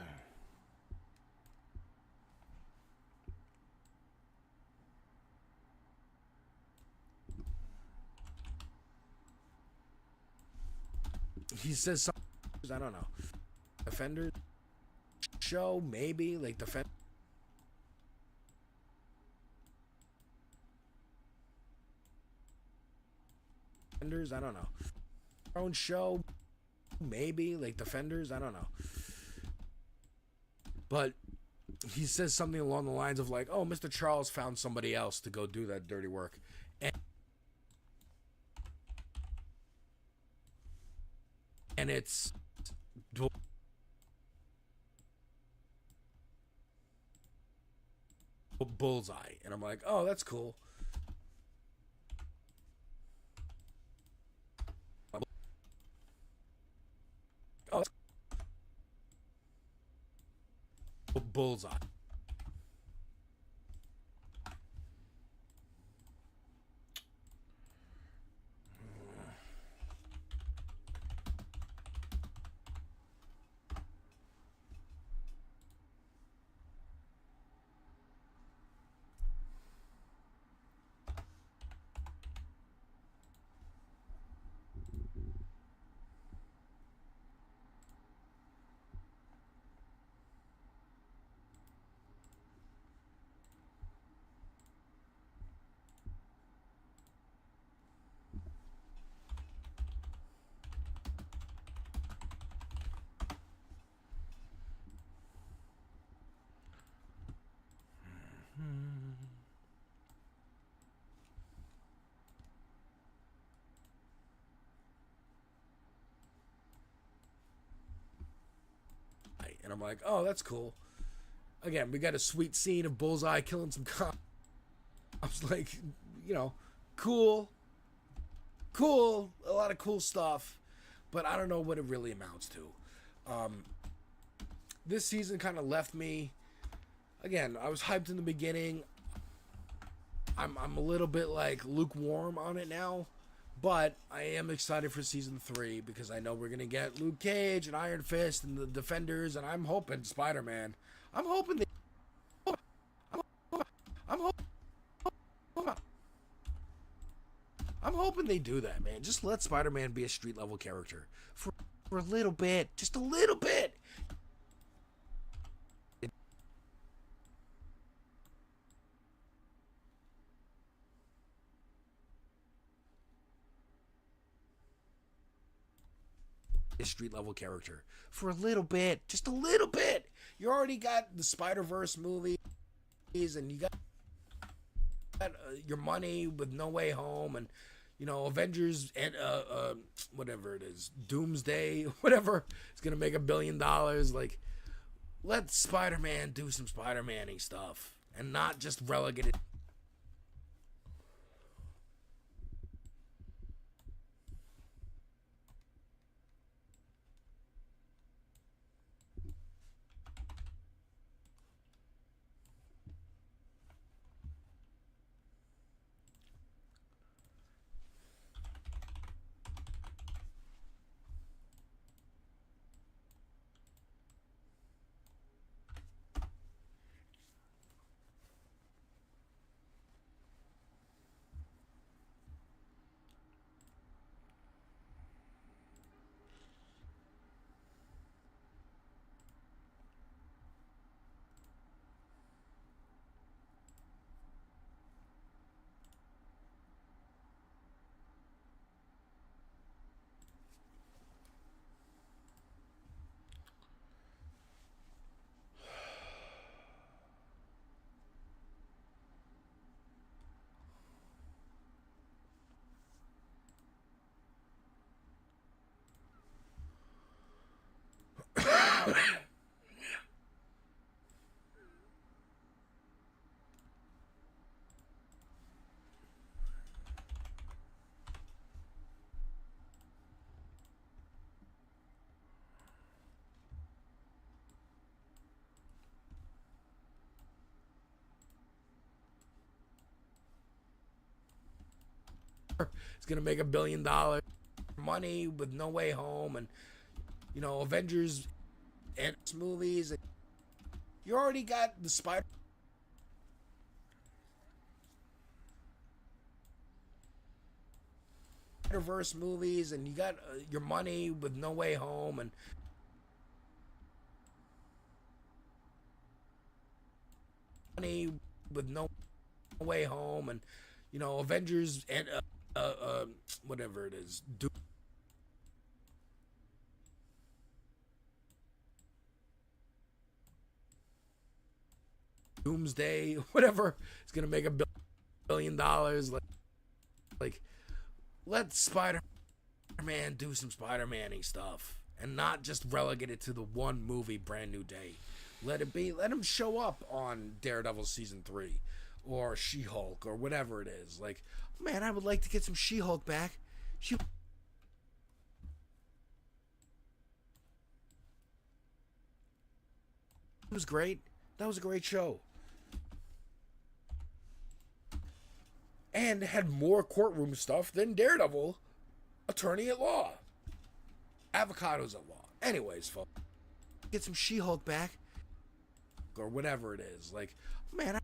He says something, I don't know. Defenders show, maybe, like Defenders, I don't know. Own show, maybe, like Defenders, I don't know. But he says something along the lines of like, oh, Mr. Charles found somebody else to go do that dirty work. And it's Bullseye. And I'm like, oh, that's cool. Oh, that's Bullseye. And I'm like, oh, that's cool. Again, we got a sweet scene of Bullseye killing some cops. I was like, you know, cool. Cool. A lot of cool stuff. But I don't know what it really amounts to. This season kind of left me. Again, I was hyped in the beginning. I'm a little bit like lukewarm on it now. But I am excited for season 3 because I know we're going to get Luke Cage and Iron Fist and the Defenders, and I'm hoping Spider-Man. I'm hoping they do that, man. Just let Spider-Man be a street-level character for a little bit. Just a little bit. A street level character for a little bit, just a little bit. You already got the Spider-Verse movies, and you got your money with No Way Home and Avengers and whatever it is, Doomsday, whatever. It's gonna make $1 billion. Like, let Spider-Man do some Spider-Man-y stuff and not just relegate it. It's gonna make $1 billion. Money with No Way Home and Avengers and movies. You already got the Spider-Verse movies, and you got your money with No Way Home and money with No Way Home and Avengers and whatever it is, Doomsday, whatever. It's gonna make $1 billion. Like, let Spider-Man do some Spider-Man-y stuff and not just relegate it to the one movie, Brand New Day. Let him show up on Daredevil season 3 or She-Hulk or whatever it is. Like, man, I would like to get some She-Hulk back. She was great. That was a great show. And had more courtroom stuff than Daredevil, Attorney at Law. Avocados at Law. Anyways, folks, get some She-Hulk back or whatever it is. Like, man,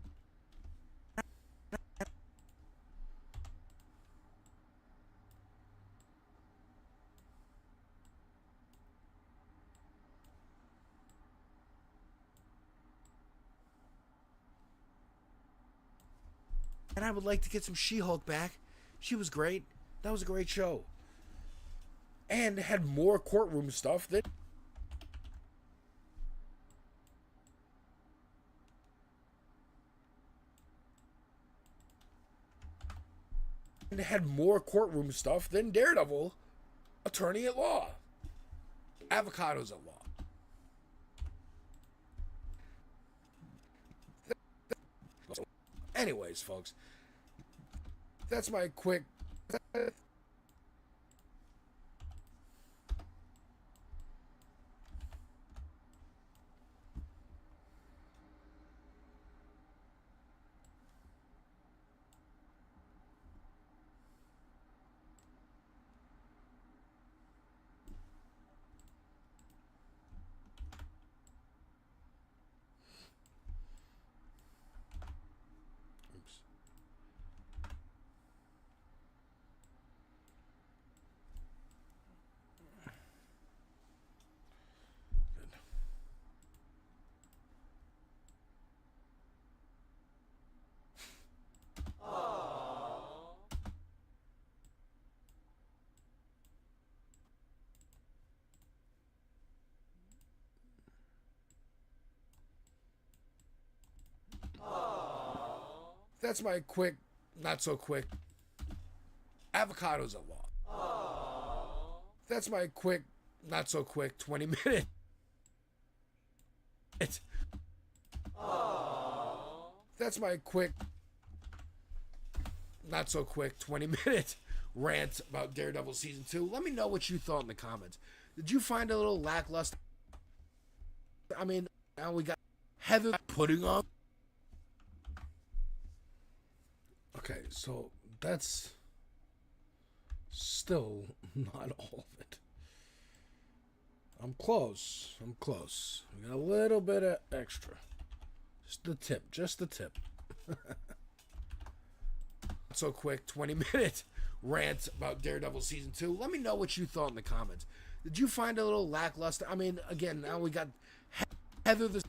and I would like to get some She-Hulk back. She was great. That was a great show. And had more courtroom stuff than Daredevil, Attorney at Law. Avocados at Law. Anyways, folks, that's my quick. That's my quick, not so quick. Avocados are law. That's my quick, not so quick 20-minute. That's my quick, not so quick 20-minute rant about Daredevil Season 2. Let me know what you thought in the comments. Did you find a little lackluster? I mean, now we got Heather putting on. Okay, so that's still not all of it. I'm close. I'm close. We got a little bit of extra. Just the tip. Just the tip. So quick 20-minute rant about Daredevil Season 2. Let me know what you thought in the comments. Did you find a little lackluster? I mean, again, now we got Heather the...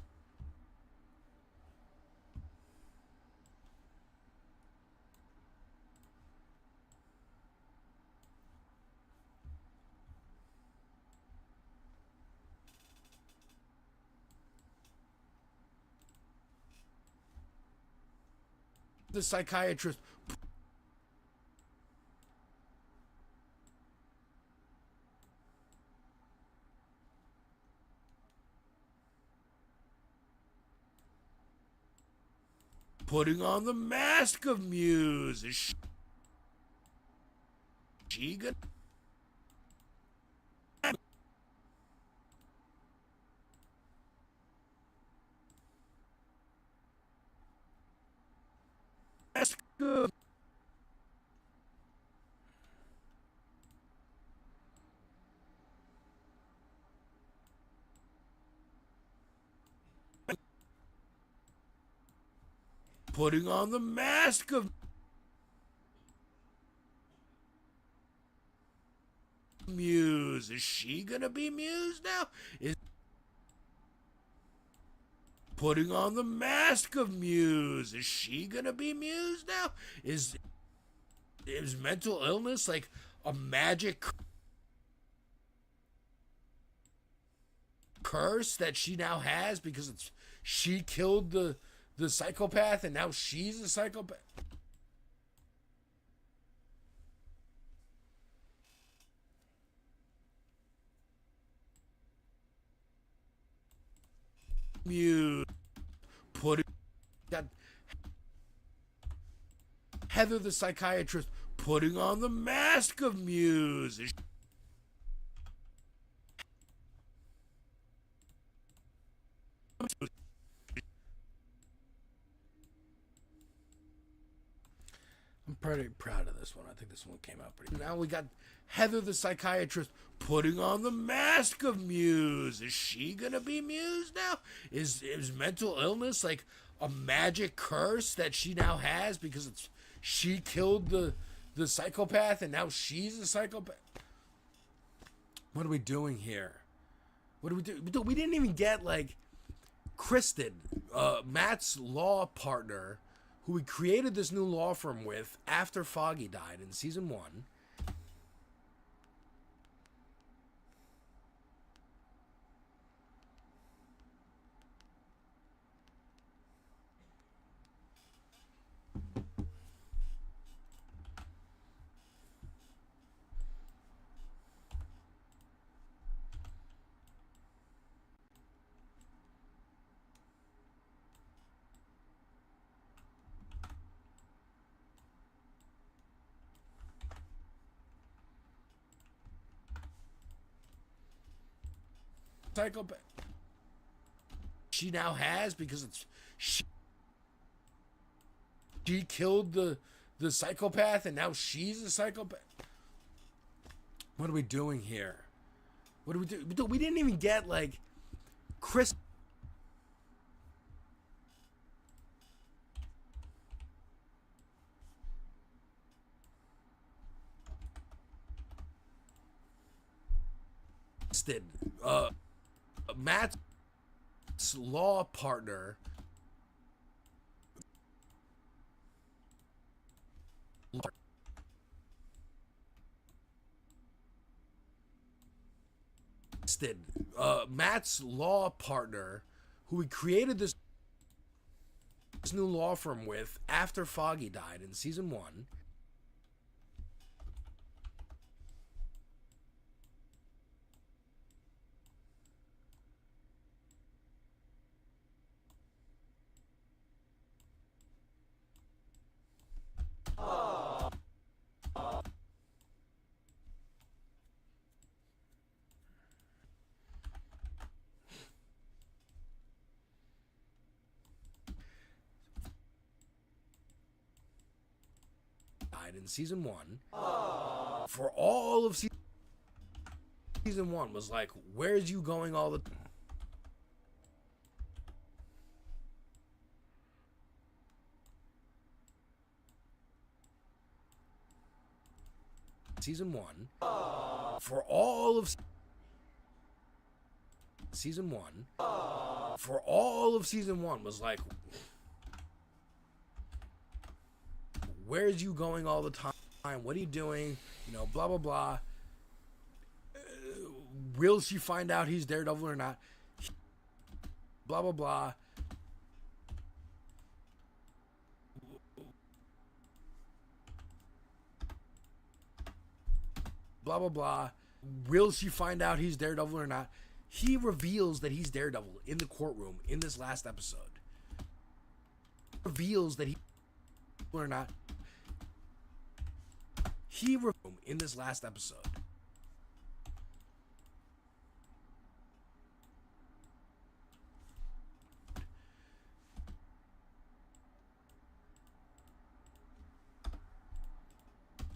the psychiatrist putting on the mask of Muse. Is she gonna... mask of... putting on the mask of Muse. Is she gonna be Muse now? Is putting on the mask of Muse. Is she gonna be Muse now? Is mental illness like a magic curse that she now has because it's she killed the psychopath and now she's a psychopath? Muse putting... got Heather the psychiatrist putting on the mask of Muse. I'm pretty proud of this one. I think this one came out pretty... Now we got Heather the psychiatrist putting on the mask of Muse. Is she gonna be Muse now? Is mental illness like a magic curse that she now has because it's she killed the psychopath and now she's a psychopath? What are we doing here? What do we do? We didn't even get like Kristen, Matt's law partner, who he created this new law firm with after Foggy died in season 1. Psychopath she now has because it's she killed the psychopath and now she's a psychopath. What are we doing here? What do we do? We didn't even get like Chris. Matt's law partner Matt's law partner who he created this his new law firm with after Foggy died in season 1. In season 1 for all of season 1 was like, where's you going all the season 1 for all of season 1 for all of season 1 was like, where's you going all the time? What are you doing? You know, blah, blah, blah. Will she find out he's Daredevil or not? Blah, blah, blah. Blah, blah, blah. Will she find out he's Daredevil or not? He reveals that he's Daredevil in the courtroom in this last episode. Reveals that he or not. He in this last episode.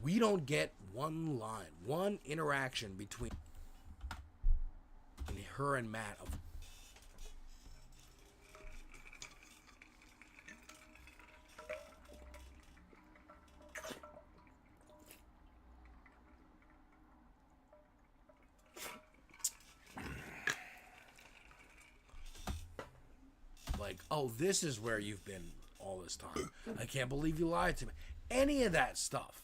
We don't get one line, one interaction between her and Matt of like, oh, this is where you've been all this time. I can't believe you lied to me. Any of that stuff.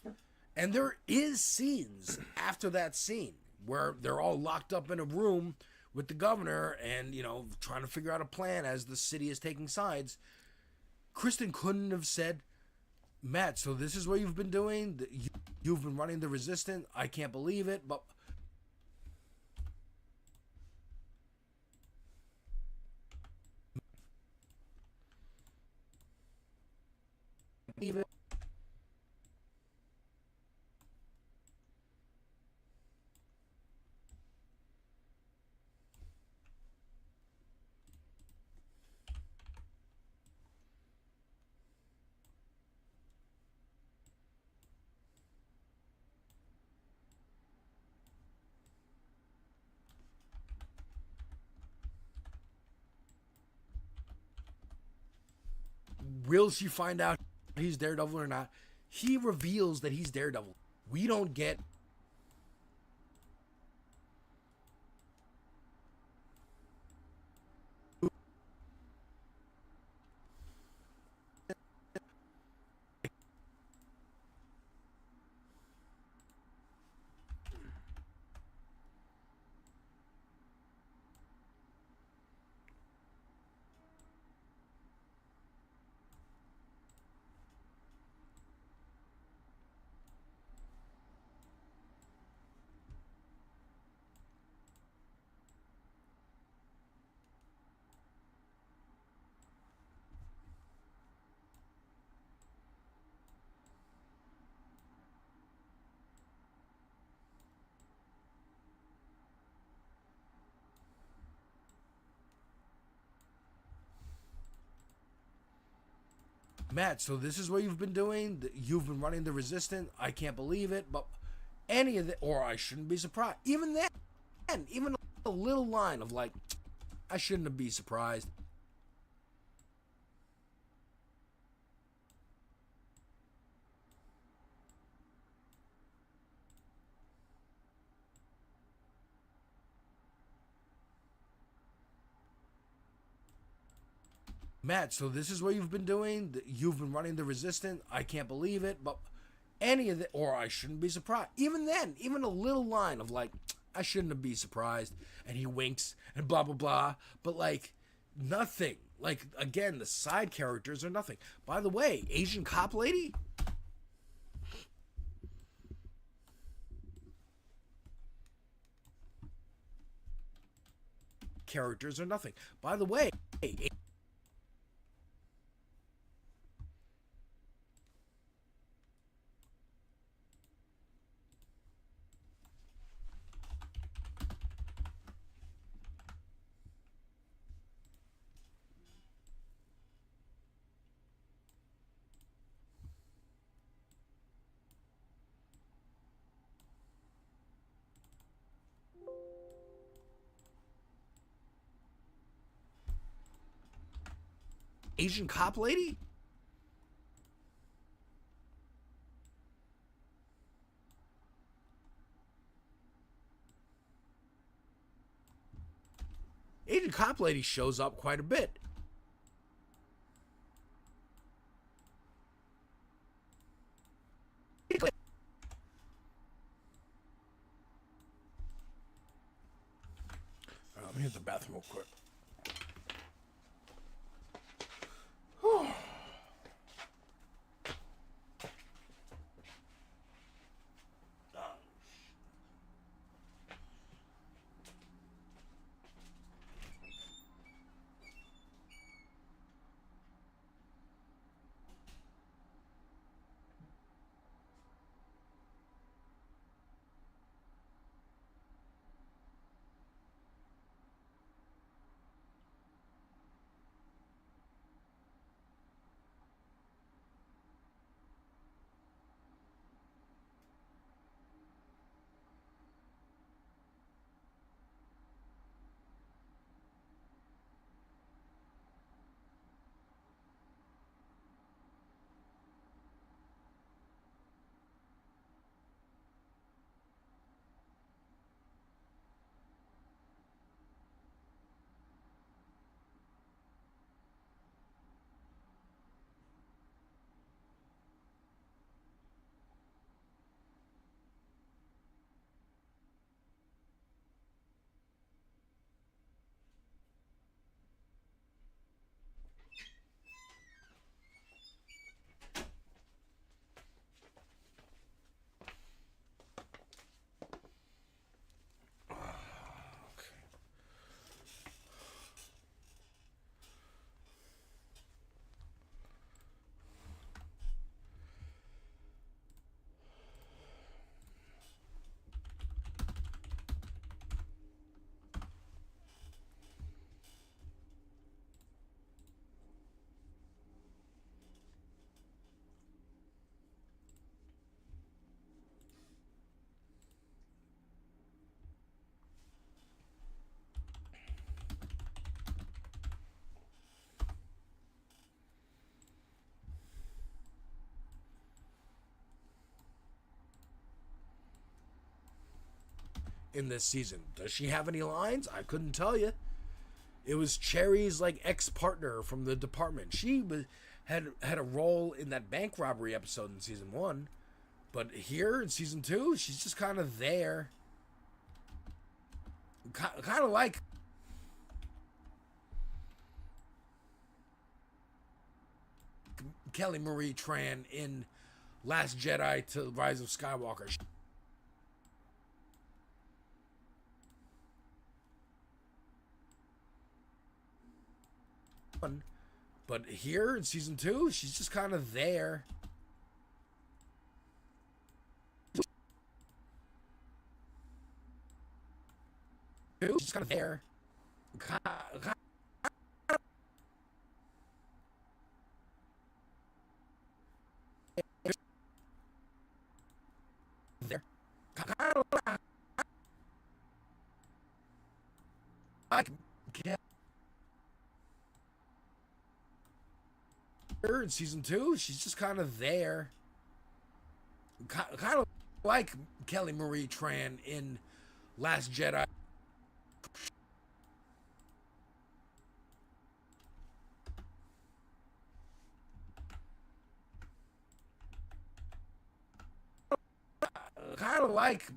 And there is scenes after that scene where they're all locked up in a room with the governor and, you know, trying to figure out a plan as the city is taking sides. Kristen couldn't have said, Matt, so this is what you've been doing? You've been running the resistance? I can't believe it, but... Even will she find out he's Daredevil or not? He reveals that he's Daredevil. We don't get Matt, so this is what you've been doing? You've been running the resistance? I can't believe it, but any of it, or I shouldn't be surprised. Even then, even a little line of like, I shouldn't be surprised. Matt, so this is what you've been doing? You've been running the resistance? I can't believe it, but any of it, or I shouldn't be surprised. Even then, even a little line of like, I shouldn't be surprised, and he winks and blah blah blah, but like nothing Like, again, the side characters are nothing. By the way, Asian cop lady? Characters are nothing. By the way, Asian cop lady? Asian cop lady shows up quite a bit. Let me hit the bathroom real quick. In this season, does she have any lines? I couldn't tell you. It was Cherry's like ex-partner from the department. She had a role in that bank robbery episode in season 1, but here in season 2, she's just kind of there. Kind of like Kelly Marie Tran in Last Jedi to Rise of Skywalker. But here in season 2, she's just kind of there. She's kind of there. There. In season 2, she's just kind of there. Kind of like Kelly Marie Tran in Last Jedi. Kind of like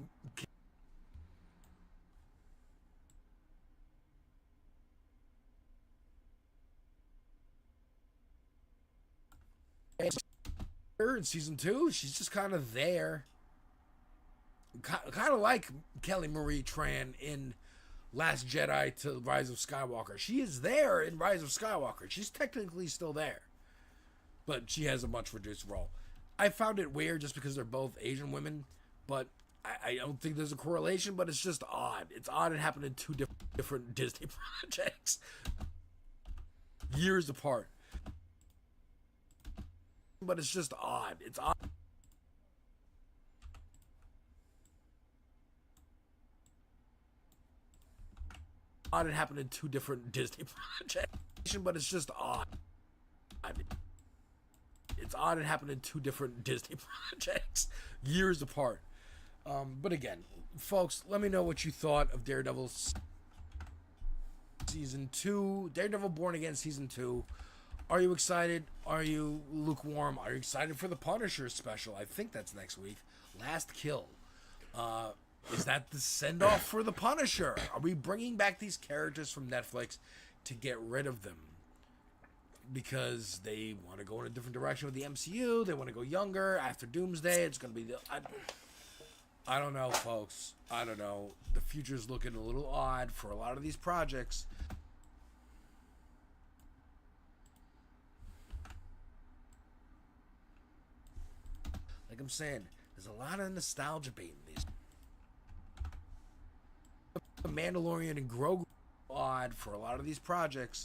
in season 2. She's just kind of there. Kind of like Kelly Marie Tran in Last Jedi to Rise of Skywalker. She is there in Rise of Skywalker. She's technically still there, but she has a much reduced role. I found it weird just because they're both Asian women, but I don't think there's a correlation, but it's just odd. It's odd it happened in two different Disney projects years apart. But it's just odd. It's odd. Odd it happened in two different Disney projects, but it's just odd. It's odd it happened in two different Disney projects years apart. But again, folks, let me know what you thought of Daredevil Season 2, Daredevil Born Again Season 2. Are you excited? Are you lukewarm? Are you excited for the Punisher special? I think that's next week. Last Kill. Is that the send-off for the Punisher? Are we bringing back these characters from Netflix to get rid of them? Because they want to go in a different direction with the MCU. They want to go younger. After Doomsday, it's going to be the... I don't know, folks. I don't know. The future's looking a little odd for a lot of these projects. Like I'm saying, there's a lot of nostalgia bait in these. The Mandalorian and Grogu odd for a lot of these projects.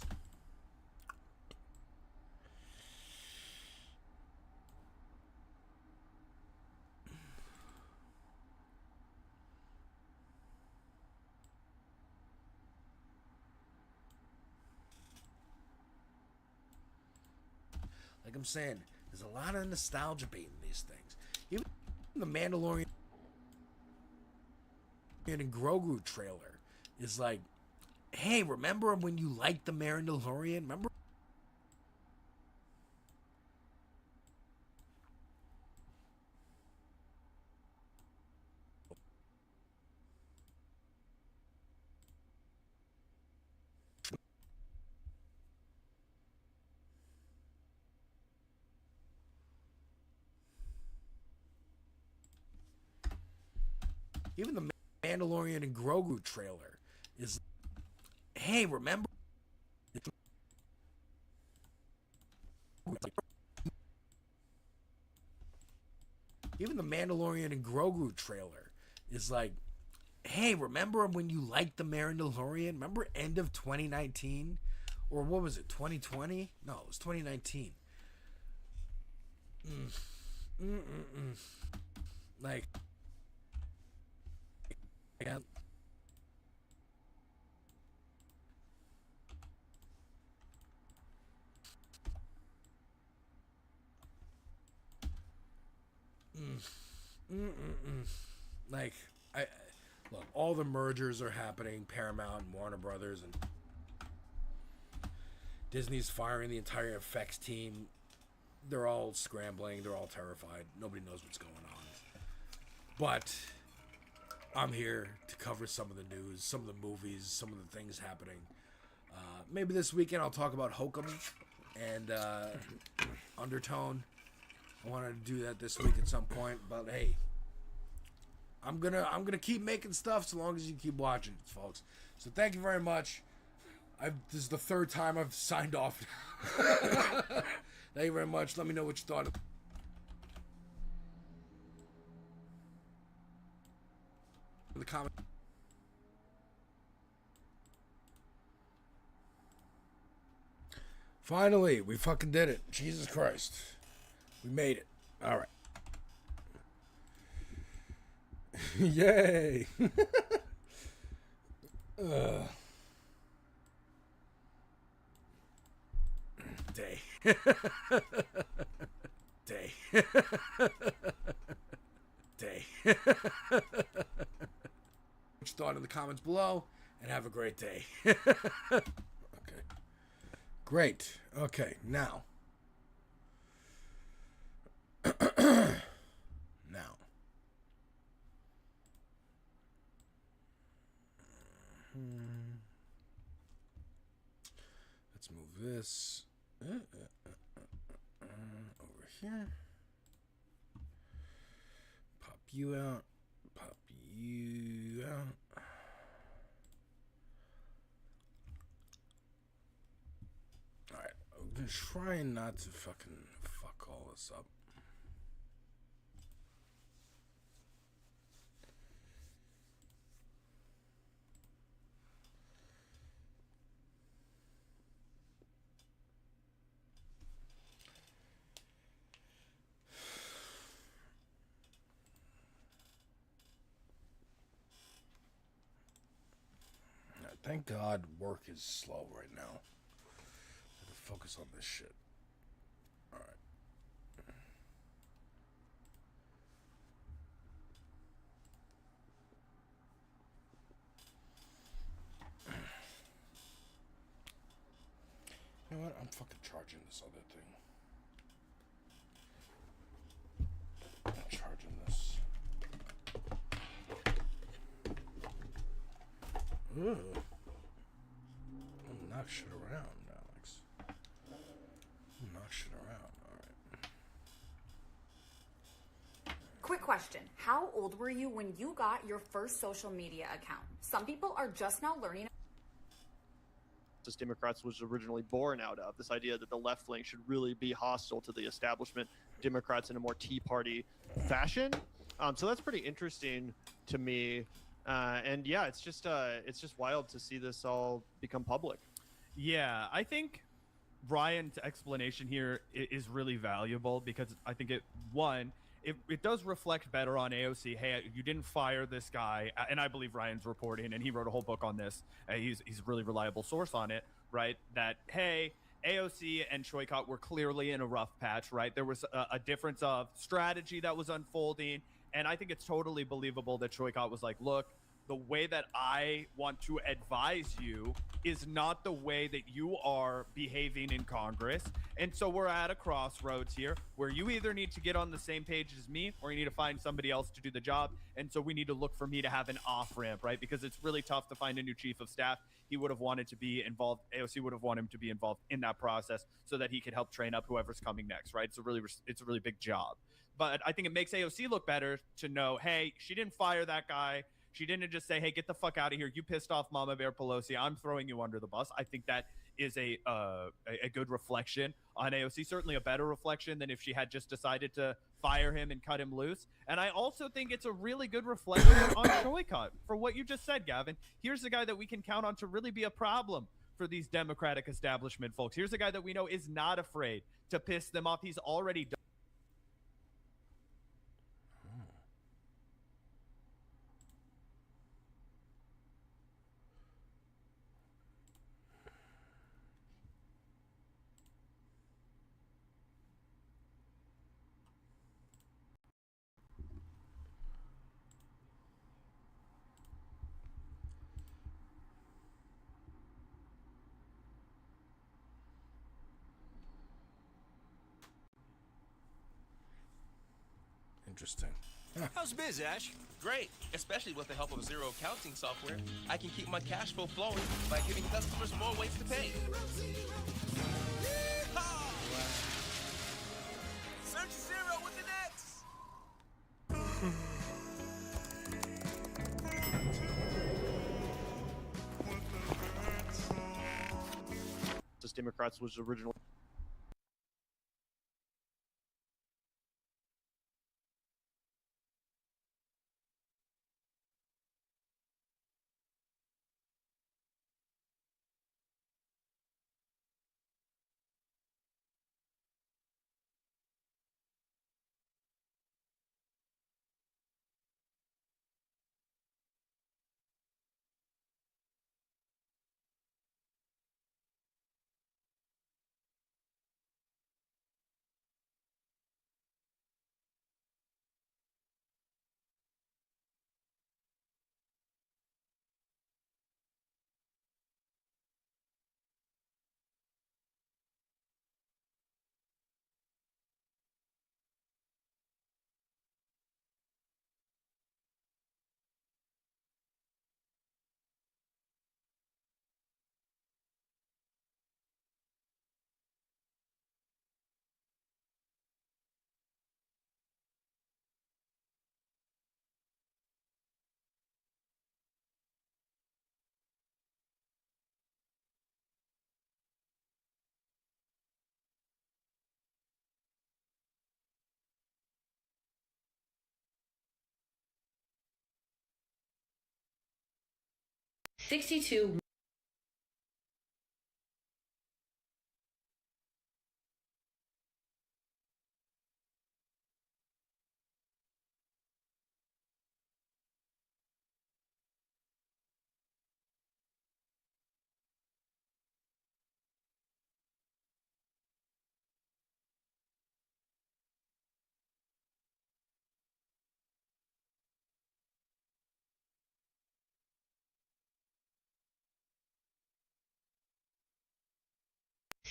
Like I'm saying, there's a lot of nostalgia bait in these things. Even the Mandalorian and Grogu trailer is like, hey, remember when you liked the Mandalorian? Remember? Even the Mandalorian and Grogu trailer is, hey, remember? Even the Mandalorian and Grogu trailer is like, hey, remember when you liked the Mandalorian? Remember end of 2019? Or what was it, 2020? No, it was 2019. Like, yeah. Like, I look, all the mergers are happening. Paramount and Warner Brothers and Disney's firing the entire effects team. They're all scrambling. They're all terrified. Nobody knows what's going on. But I'm here to cover some of the news, some of the movies, some of the things happening. Maybe this weekend I'll talk about Hokum and Undertone. I wanted to do that this week at some point, but hey, I'm gonna keep making stuff so long as you keep watching, folks. So thank you very much. This is the third time I've signed off. Thank you very much. Let me know what you thought. In the comment. Finally, we fucking did it. Jesus Christ. We made it. All right. Yay. Day. Day. Day. What you thought in the comments below, and have a great day. Okay. Great. Okay, now. Now. Let's move this over here. you out. Pop you out. Alright, I'm trying not to fucking fuck all this up. Thank God work is slow right now. I have to focus on this shit. Alright. You know what? I'm fucking charging this other thing. I'm charging this. Ugh. Don't knock shit around, Alex. Don't knock shit around. Alright. Quick question. How old were you when you got your first social media account? Some people are just now learning. Democrats was originally born out of this idea that the left wing should really be hostile to the establishment Democrats in a more Tea Party fashion. So that's pretty interesting to me. And yeah, it's just wild to see this all become public. Yeah, I think Ryan's explanation here is really valuable because I think it does reflect better on AOC. Hey, you didn't fire this guy, and I believe Ryan's reporting, and he wrote a whole book on this. He's a really reliable source on it, right? That, hey, AOC and Shoycott were clearly in a rough patch, right? There was a difference of strategy that was unfolding, and I think it's totally believable that Shoycott was like, look, the way that I want to advise you is not the way that you are behaving in Congress. And so we're at a crossroads here where you either need to get on the same page as me or you need to find somebody else to do the job. And so we need to look for me to have an off ramp, right? Because it's really tough to find a new chief of staff. He would have wanted to be involved. AOC would have wanted him to be involved in that process so that he could help train up whoever's coming next, right? It's a really big job. But I think it makes AOC look better to know, hey, she didn't fire that guy. She didn't just say, hey, get the fuck out of here. You pissed off Mama Bear Pelosi. I'm throwing you under the bus. I think that is a good reflection on AOC, certainly a better reflection than if she had just decided to fire him and cut him loose. And I also think it's a really good reflection on Shoycott for what you just said, Gavin. Here's the guy that we can count on to really be a problem for these Democratic establishment folks. Here's a guy that we know is not afraid to piss them off. He's already done. Interesting. How's biz, Ash? Great, especially with the help of zero accounting software. I can keep my cash flow flowing by giving customers more ways to pay. Yeehaw! Search zero with an X. Democrats was originally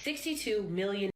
62 million.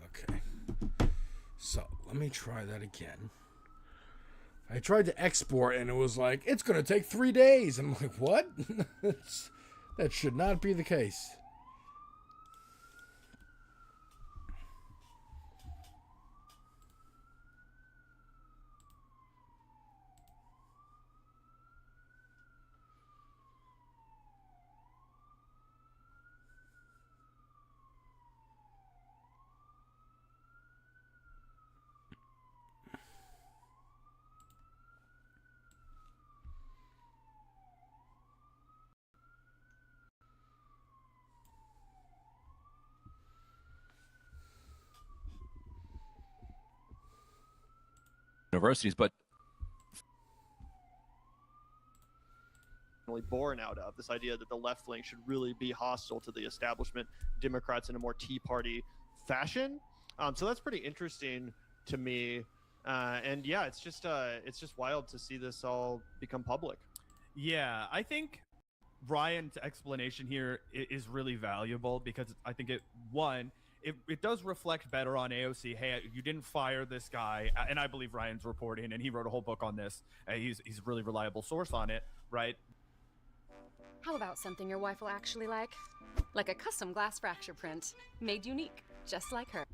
Okay. So, let me try that again. I tried to export and it was like, it's going to take 3 days. I'm like, what? That should not be the case. universities, but born out of this idea that the left wing should really be hostile to the establishment Democrats in a more Tea Party fashion. So that's pretty interesting to me. And yeah, it's just wild to see this all become public. Yeah, I think Ryan's explanation here is really valuable because I think it does reflect better on AOC. Hey, you didn't fire this guy, and I believe Ryan's reporting, and he wrote a whole book on this. He's a really reliable source on it, right? How about something your wife will actually like? Like a custom glass fracture print, made unique, just like her.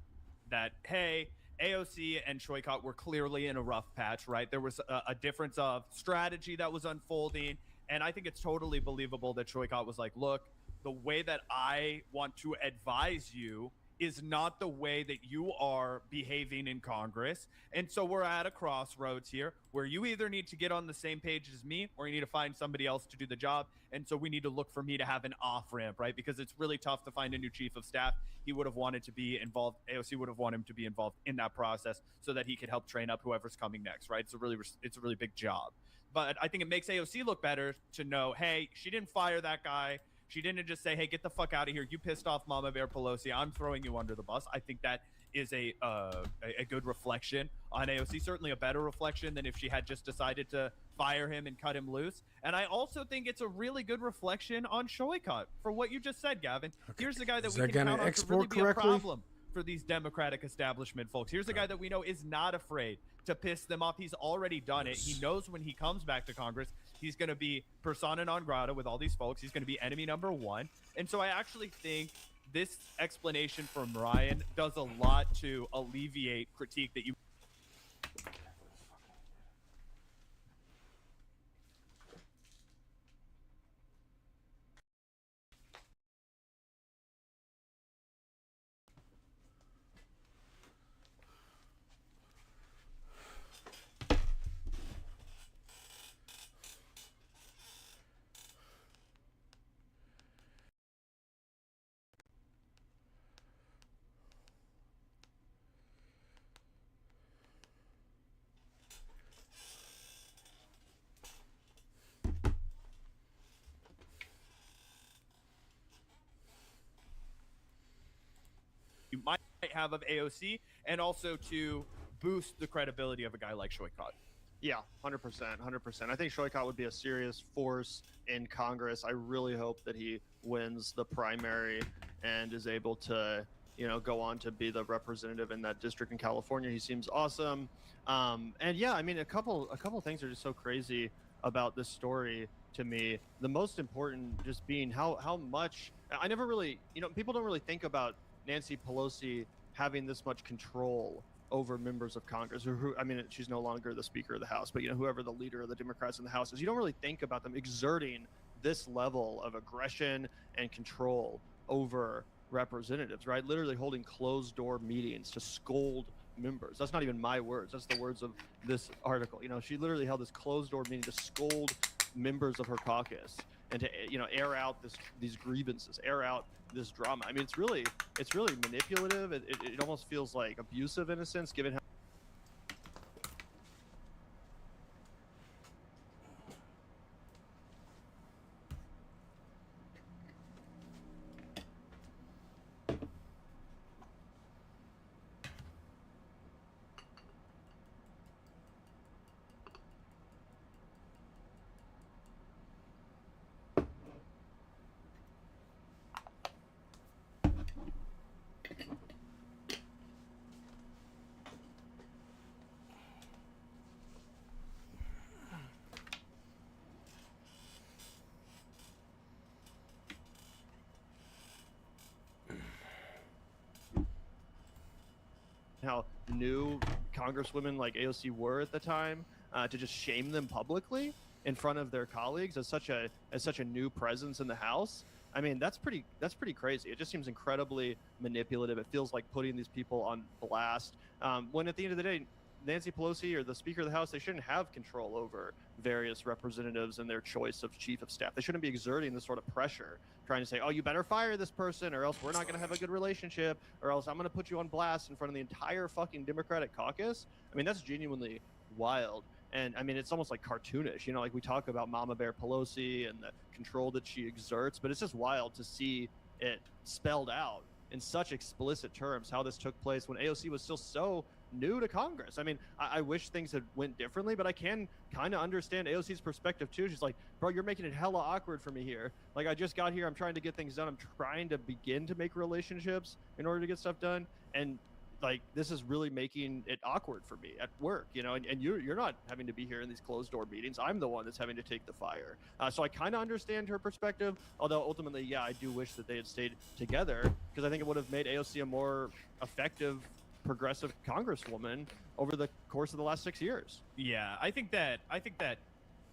That, hey, AOC and Shoykot were clearly in a rough patch, right? There was a difference of strategy that was unfolding, and I think it's totally believable that Shoykot was like, look, the way that I want to advise you is not the way that you are behaving in Congress. And so we're at a crossroads here where you either need to get on the same page as me or you need to find somebody else to do the job. And so we need to look for me to have an off ramp, right? Because it's really tough to find a new chief of staff. He would have wanted to be involved. AOC would have wanted him to be involved in that process so that he could help train up whoever's coming next, right? It's a really big job. But I think it makes AOC look better to know, hey, she didn't fire that guy. She didn't just say, hey, get the fuck out of here. You pissed off Mama Bear Pelosi. I'm throwing you under the bus. I think that is a good reflection on AOC, certainly a better reflection than if she had just decided to fire him and cut him loose. And I also think it's a really good reflection on Shoykot for what you just said, Gavin. Okay. Here's the guy that we can count on to really be a problem for these Democratic establishment folks. Here's a guy that we know is not afraid to piss them off. He's already done it. He knows when he comes back to Congress, he's going to be persona non grata with all these folks. He's going to be enemy number one. And so I actually think this explanation from Ryan does a lot to alleviate critique that you... might have of AOC, and also to boost the credibility of a guy like Shoykot. Yeah, 100%, 100%. I think Shoykot would be a serious force in Congress. I really hope that he wins the primary and is able to, go on to be the representative in that district in California. He seems awesome. And yeah, I mean, a couple things are just so crazy about this story to me. The most important just being how much I never really, people don't really think about Nancy Pelosi having this much control over members of Congress, she's no longer the Speaker of the House, but whoever the leader of the Democrats in the House is, you don't really think about them exerting this level of aggression and control over representatives, right? Literally holding closed door meetings to scold members. That's not even my words. That's the words of this article. She literally held this closed door meeting to scold members of her caucus and to air out these grievances, air out this drama. I mean, it's really manipulative. It almost feels like abusive in a sense, given how new congresswomen like AOC were at the time, to just shame them publicly in front of their colleagues as such a new presence in the House. I mean, that's pretty crazy. It just seems incredibly manipulative. It feels like putting these people on blast, when at the end of the day, Nancy Pelosi or the Speaker of the House, they shouldn't have control over various representatives and their choice of chief of staff. They shouldn't be exerting this sort of pressure, trying to say, oh, you better fire this person or else we're not going to have a good relationship, or else I'm going to put you on blast in front of the entire fucking Democratic caucus. I mean, that's genuinely wild. And I mean, it's almost like cartoonish, you know, like we talk about Mama Bear Pelosi and the control that she exerts, but it's just wild to see it spelled out in such explicit terms how this took place when AOC was still so new to Congress. I mean, I wish things had went differently, but I can kind of understand AOC's perspective too. She's like, bro, you're making it hella awkward for me here. Like, I just got here, I'm trying to get things done, I'm trying to begin to make relationships in order to get stuff done, and like, this is really making it awkward for me at work, you know, and you're not having to be here in these closed door meetings. I'm the one that's having to take the fire. So I kind of understand her perspective, although ultimately, yeah, I do wish that they had stayed together, because I think it would have made AOC a more effective progressive congresswoman over the course of the last 6 years. Yeah, I think that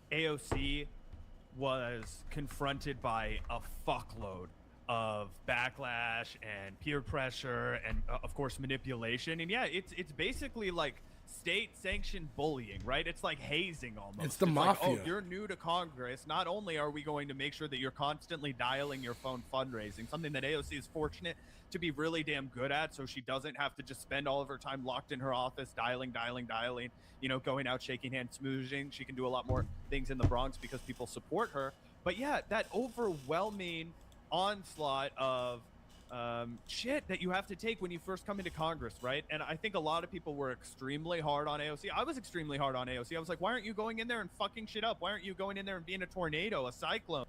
AOC was confronted by a fuckload of backlash and peer pressure and of course manipulation. And yeah, it's basically like state sanctioned bullying, right? It's like hazing almost. It's the mafia. Like, oh, you're new to Congress. Not only are we going to make sure that you're constantly dialing your phone fundraising, something that AOC is fortunate to be really damn good at, so she doesn't have to just spend all of her time locked in her office dialing, you know, going out, shaking hands, smooching. She can do a lot more things in the Bronx because people support her. But yeah, that overwhelming onslaught of shit that you have to take when you first come into Congress, right? And I think a lot of people were extremely hard on AOC. I was extremely hard on AOC. I was like, why aren't you going in there and fucking shit up? Why aren't you going in there and being a tornado, a cyclone?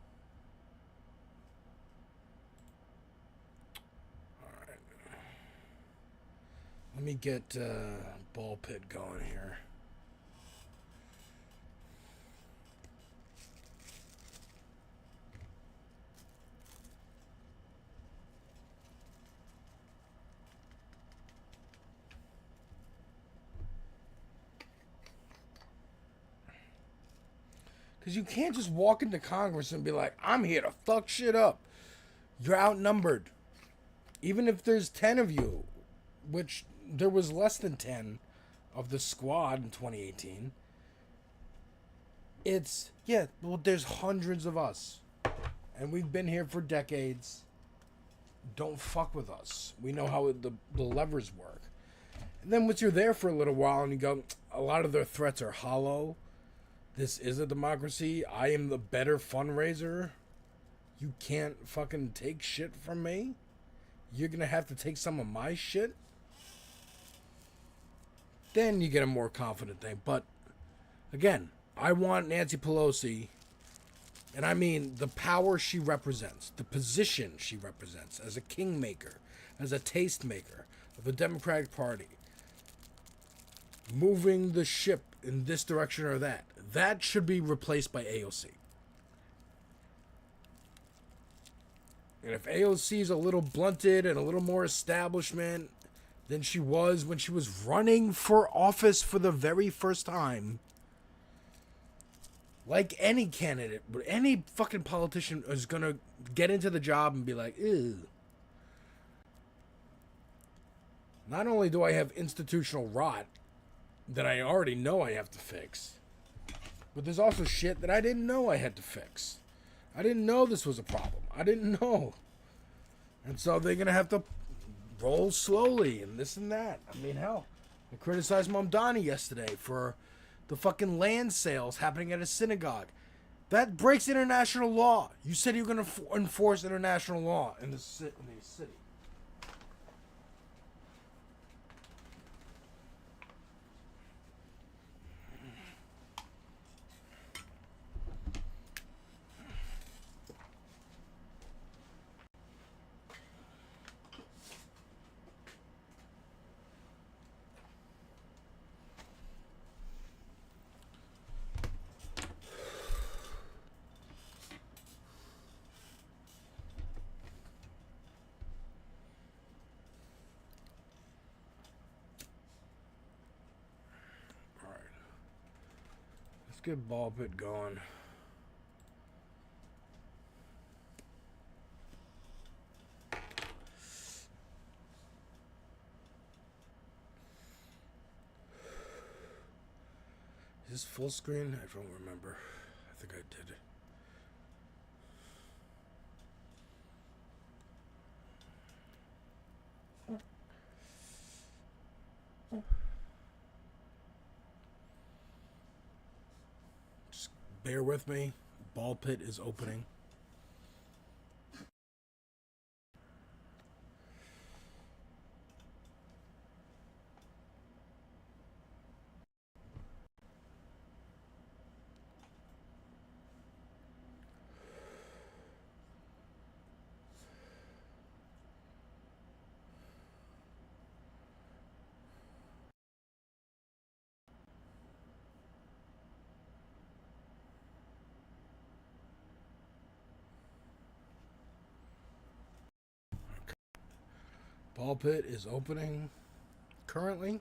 Let me get ball pit going here. Because you can't just walk into Congress and be like, I'm here to fuck shit up. You're outnumbered. Even if there's 10 of you, which there was less than 10 of the squad in 2018. It's, yeah, well, there's hundreds of us. And we've been here for decades. Don't fuck with us. We know how the levers work. And then once you're there for a little while and you go, a lot of their threats are hollow. This is a democracy. I am the better fundraiser. You can't fucking take shit from me. You're gonna have to take some of my shit. Then you get a more confident thing. But again, I want Nancy Pelosi, and I mean the power she represents, the position she represents as a kingmaker, as a tastemaker of the Democratic Party, moving the ship in this direction or that. That should be replaced by AOC. And if AOC is a little blunted and a little more establishment than she was when she was running for office for the very first time, like any candidate, but any fucking politician is gonna get into the job and be like, ew. Not only do I have institutional rot that I already know I have to fix, but there's also shit that I didn't know I had to fix. I didn't know this was a problem. I didn't know. And so they're going to have to roll slowly and this and that. I mean, hell, I criticized Mamdani yesterday for the fucking land sales happening at a synagogue. That breaks international law. You said you were going to enforce international law in the city. Get ball pit going. Is this full screen? I don't remember. I think I did. Bear with me. Ball pit is opening. Ball pit is opening currently.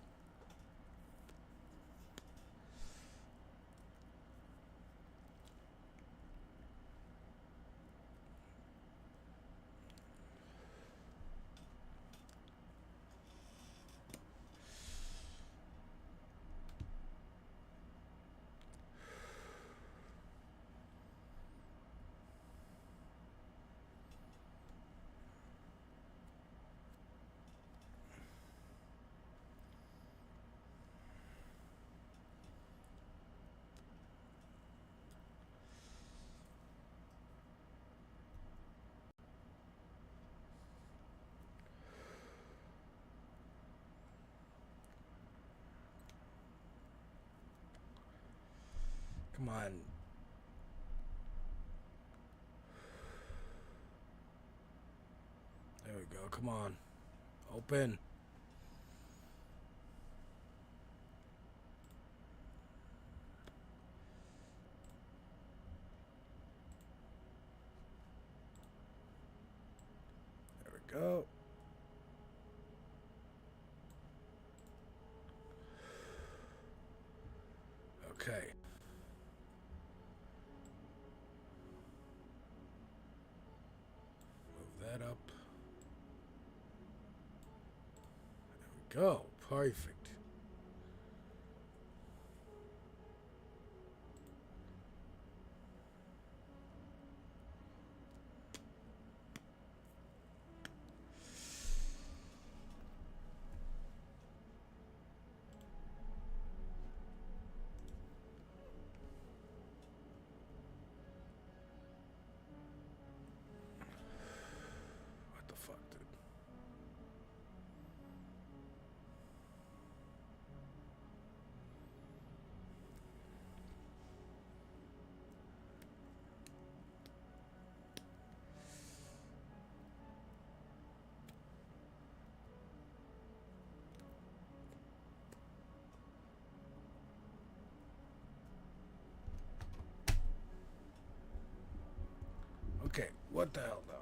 Come on. There we go. Come on. Open. There we go. Okay. Move that up. There we go. Perfect. What the fuck, dude? Okay, what the hell now?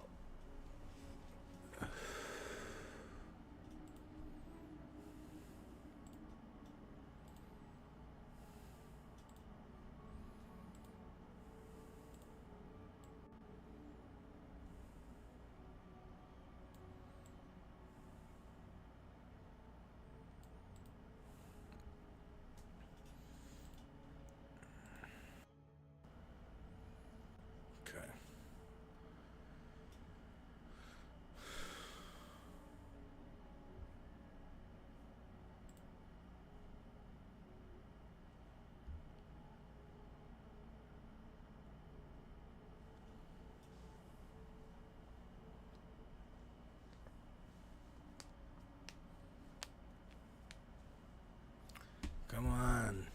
Okay. Come on.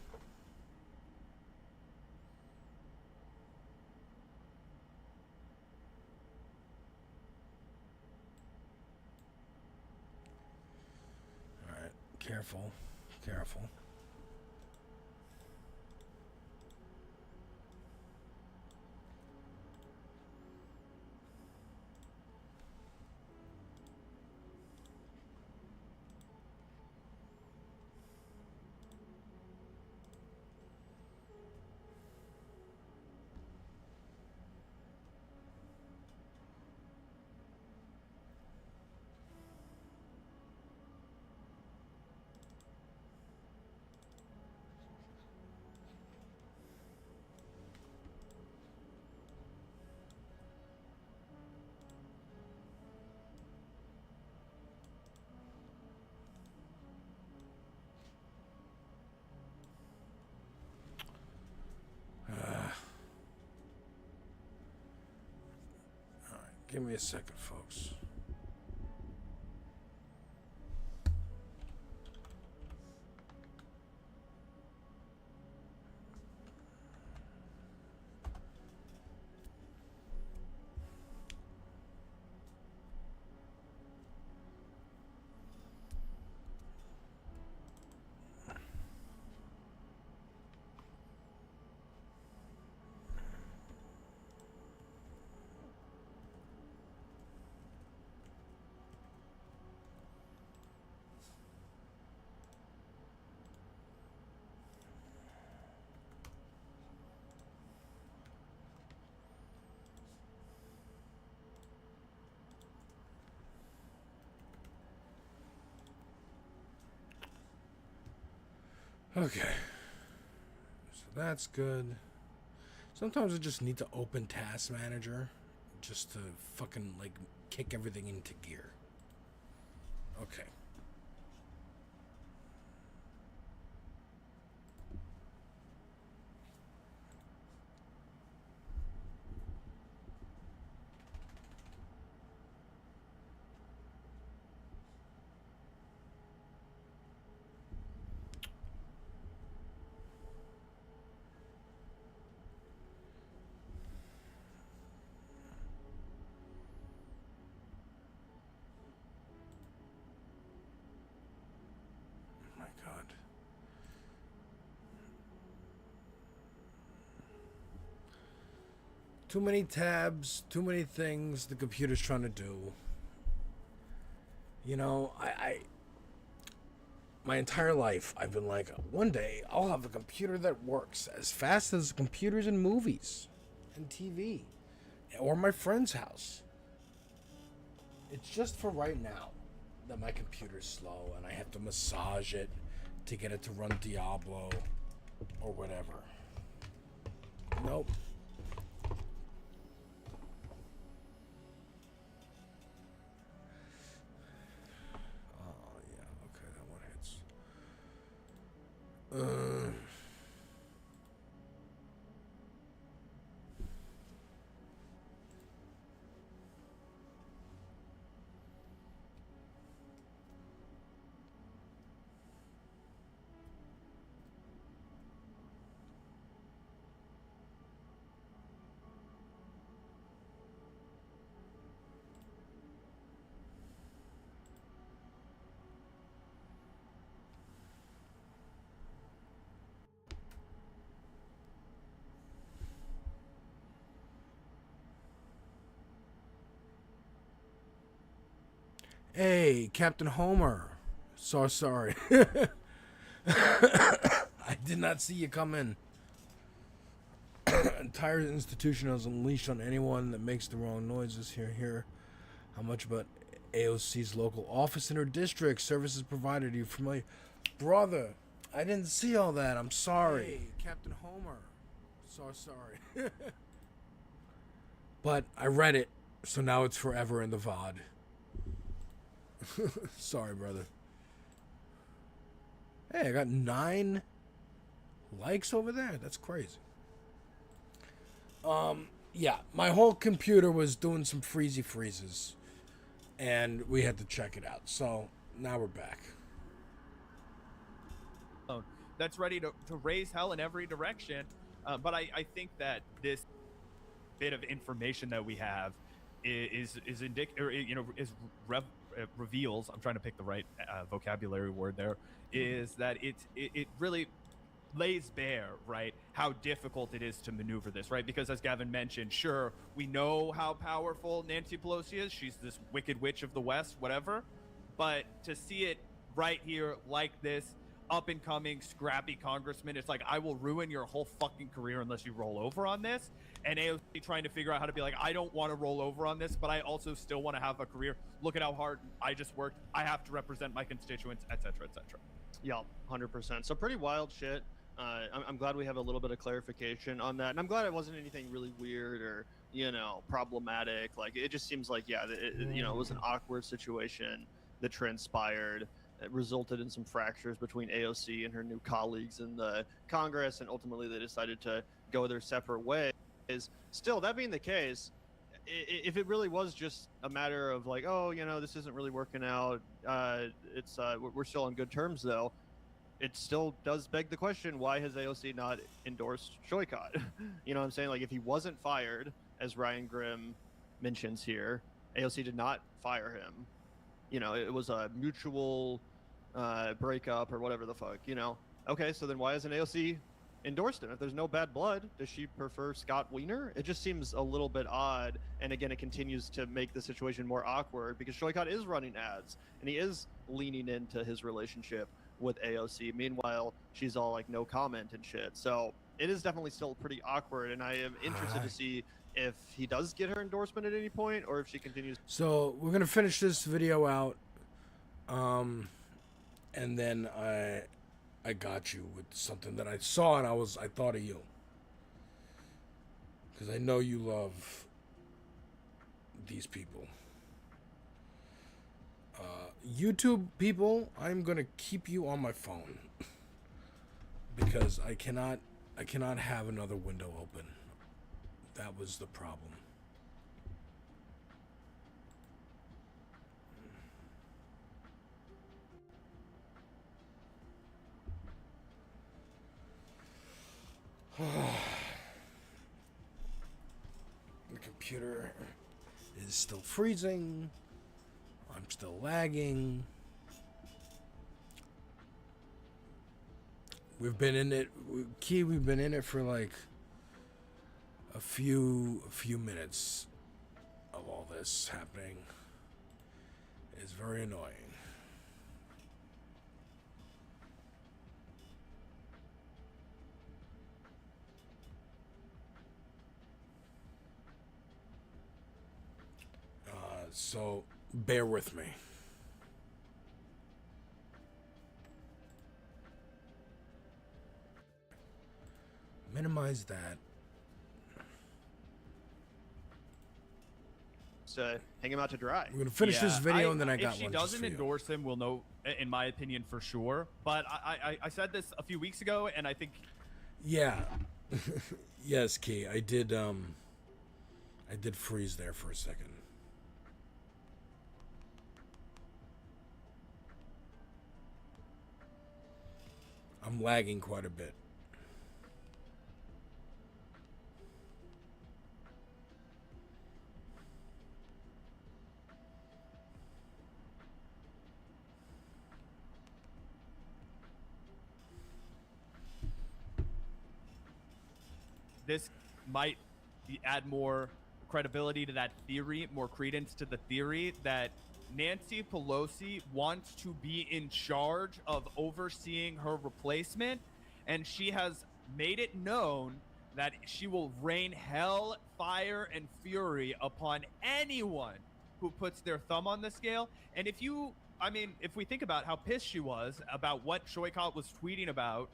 All right, careful, careful. Give me a second, folks. Okay. So that's good. Sometimes I just need to open Task Manager just to fucking, like, kick everything into gear. Okay. Too many tabs, too many things the computer's trying to do. You know, my entire life, I've been like, one day I'll have a computer that works as fast as computers in movies and TV or my friend's house. It's just for right now that my computer's slow and I have to massage it to get it to run Diablo or whatever. Nope. Hey, Captain Homer. So sorry. I did not see you come in. Entire institution is unleashed on anyone that makes the wrong noises. Here. How much about AOC's local office in her district? Services provided. Are you familiar? Brother, I didn't see all that. I'm sorry. Hey, Captain Homer. So sorry. But I read it, so now it's forever in the VOD. Sorry, brother. Hey, I got 9 likes over there. That's crazy. Yeah, my whole computer was doing some freezes, and we had to check it out. So now we're back. That's ready to raise hell in every direction. But I think that this bit of information that we have is reveals, I'm trying to pick the right vocabulary word there, is that it really lays bare, right, how difficult it is to maneuver this, right? Because as Gavin mentioned, sure, we know how powerful Nancy Pelosi is. She's this wicked witch of the West, whatever. But to see it right here like this, up and coming, scrappy congressman, it's like, I will ruin your whole fucking career unless you roll over on this. And AOC trying to figure out how to be like, I don't want to roll over on this, but I also still want to have a career. Look at how hard I just worked. I have to represent my constituents, etc., etc. Yeah, 100%. So pretty wild shit. I'm glad we have a little bit of clarification on that, and I'm glad it wasn't anything really weird or problematic. Like, it just seems like it was an awkward situation that transpired. It resulted in some fractures between AOC and her new colleagues in the Congress, and ultimately they decided to go their separate ways. Still, that being the case, if it really was just a matter of like, oh, you know, this isn't really working out, we're still on good terms though, it still does beg the question, why has AOC not endorsed Shoykot? You know what I'm saying? Like, if he wasn't fired, as Ryan Grimm mentions here, AOC did not fire him. You know, it was a mutual breakup or whatever the fuck, you know? Okay, so then why hasn't AOC endorsed him? If there's no bad blood, does she prefer Scott Wiener? It just seems a little bit odd, and again, it continues to make the situation more awkward because Shoykot is running ads, and he is leaning into his relationship with AOC. Meanwhile, she's all like, no comment and shit. So it is definitely still pretty awkward, and I am interested to see if he does get her endorsement at any point, or if she continues. So we're gonna finish this video out, and then I got you with something that I saw, and I thought of you, because I know you love these people. YouTube people, I'm gonna keep you on my phone because I cannot have another window open. That was the problem. The computer is still freezing. I'm still lagging. We've been in it, we've been in it for like a few minutes of all this happening. It's very annoying. So bear with me. Minimize that. Hang him out to dry. We're gonna finish this video, and then I got one. If she doesn't endorse him, we'll know, in my opinion, for sure. But I said this a few weeks ago, and I think. Yeah. Yes, Key. I did freeze there for a second. I'm lagging quite a bit. This might add more credibility to that theory, more credence to the theory that Nancy Pelosi wants to be in charge of overseeing her replacement, and she has made it known that she will rain hell, fire, and fury upon anyone who puts their thumb on the scale. And if we think about how pissed she was about what Shoykot was tweeting about,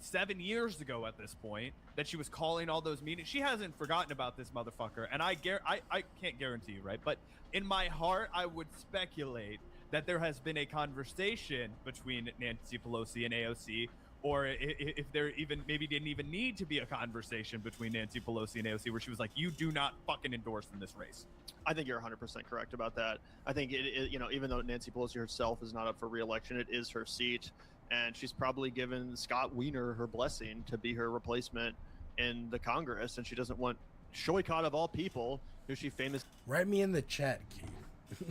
7 years ago at this point, that she was calling all those meetings. She hasn't forgotten about this motherfucker, and I can't guarantee you, right? But in my heart, I would speculate that there has been a conversation between Nancy Pelosi and AOC, or if there even maybe didn't even need to be a conversation between Nancy Pelosi and AOC, where she was like, "You do not fucking endorse in this race." I think you're 100% correct about that. I think even though Nancy Pelosi herself is not up for re-election, it is her seat. And she's probably given Scott Wiener her blessing to be her replacement in the Congress, and she doesn't want Shoykot of all people, who she famous. Write me in the chat, Key.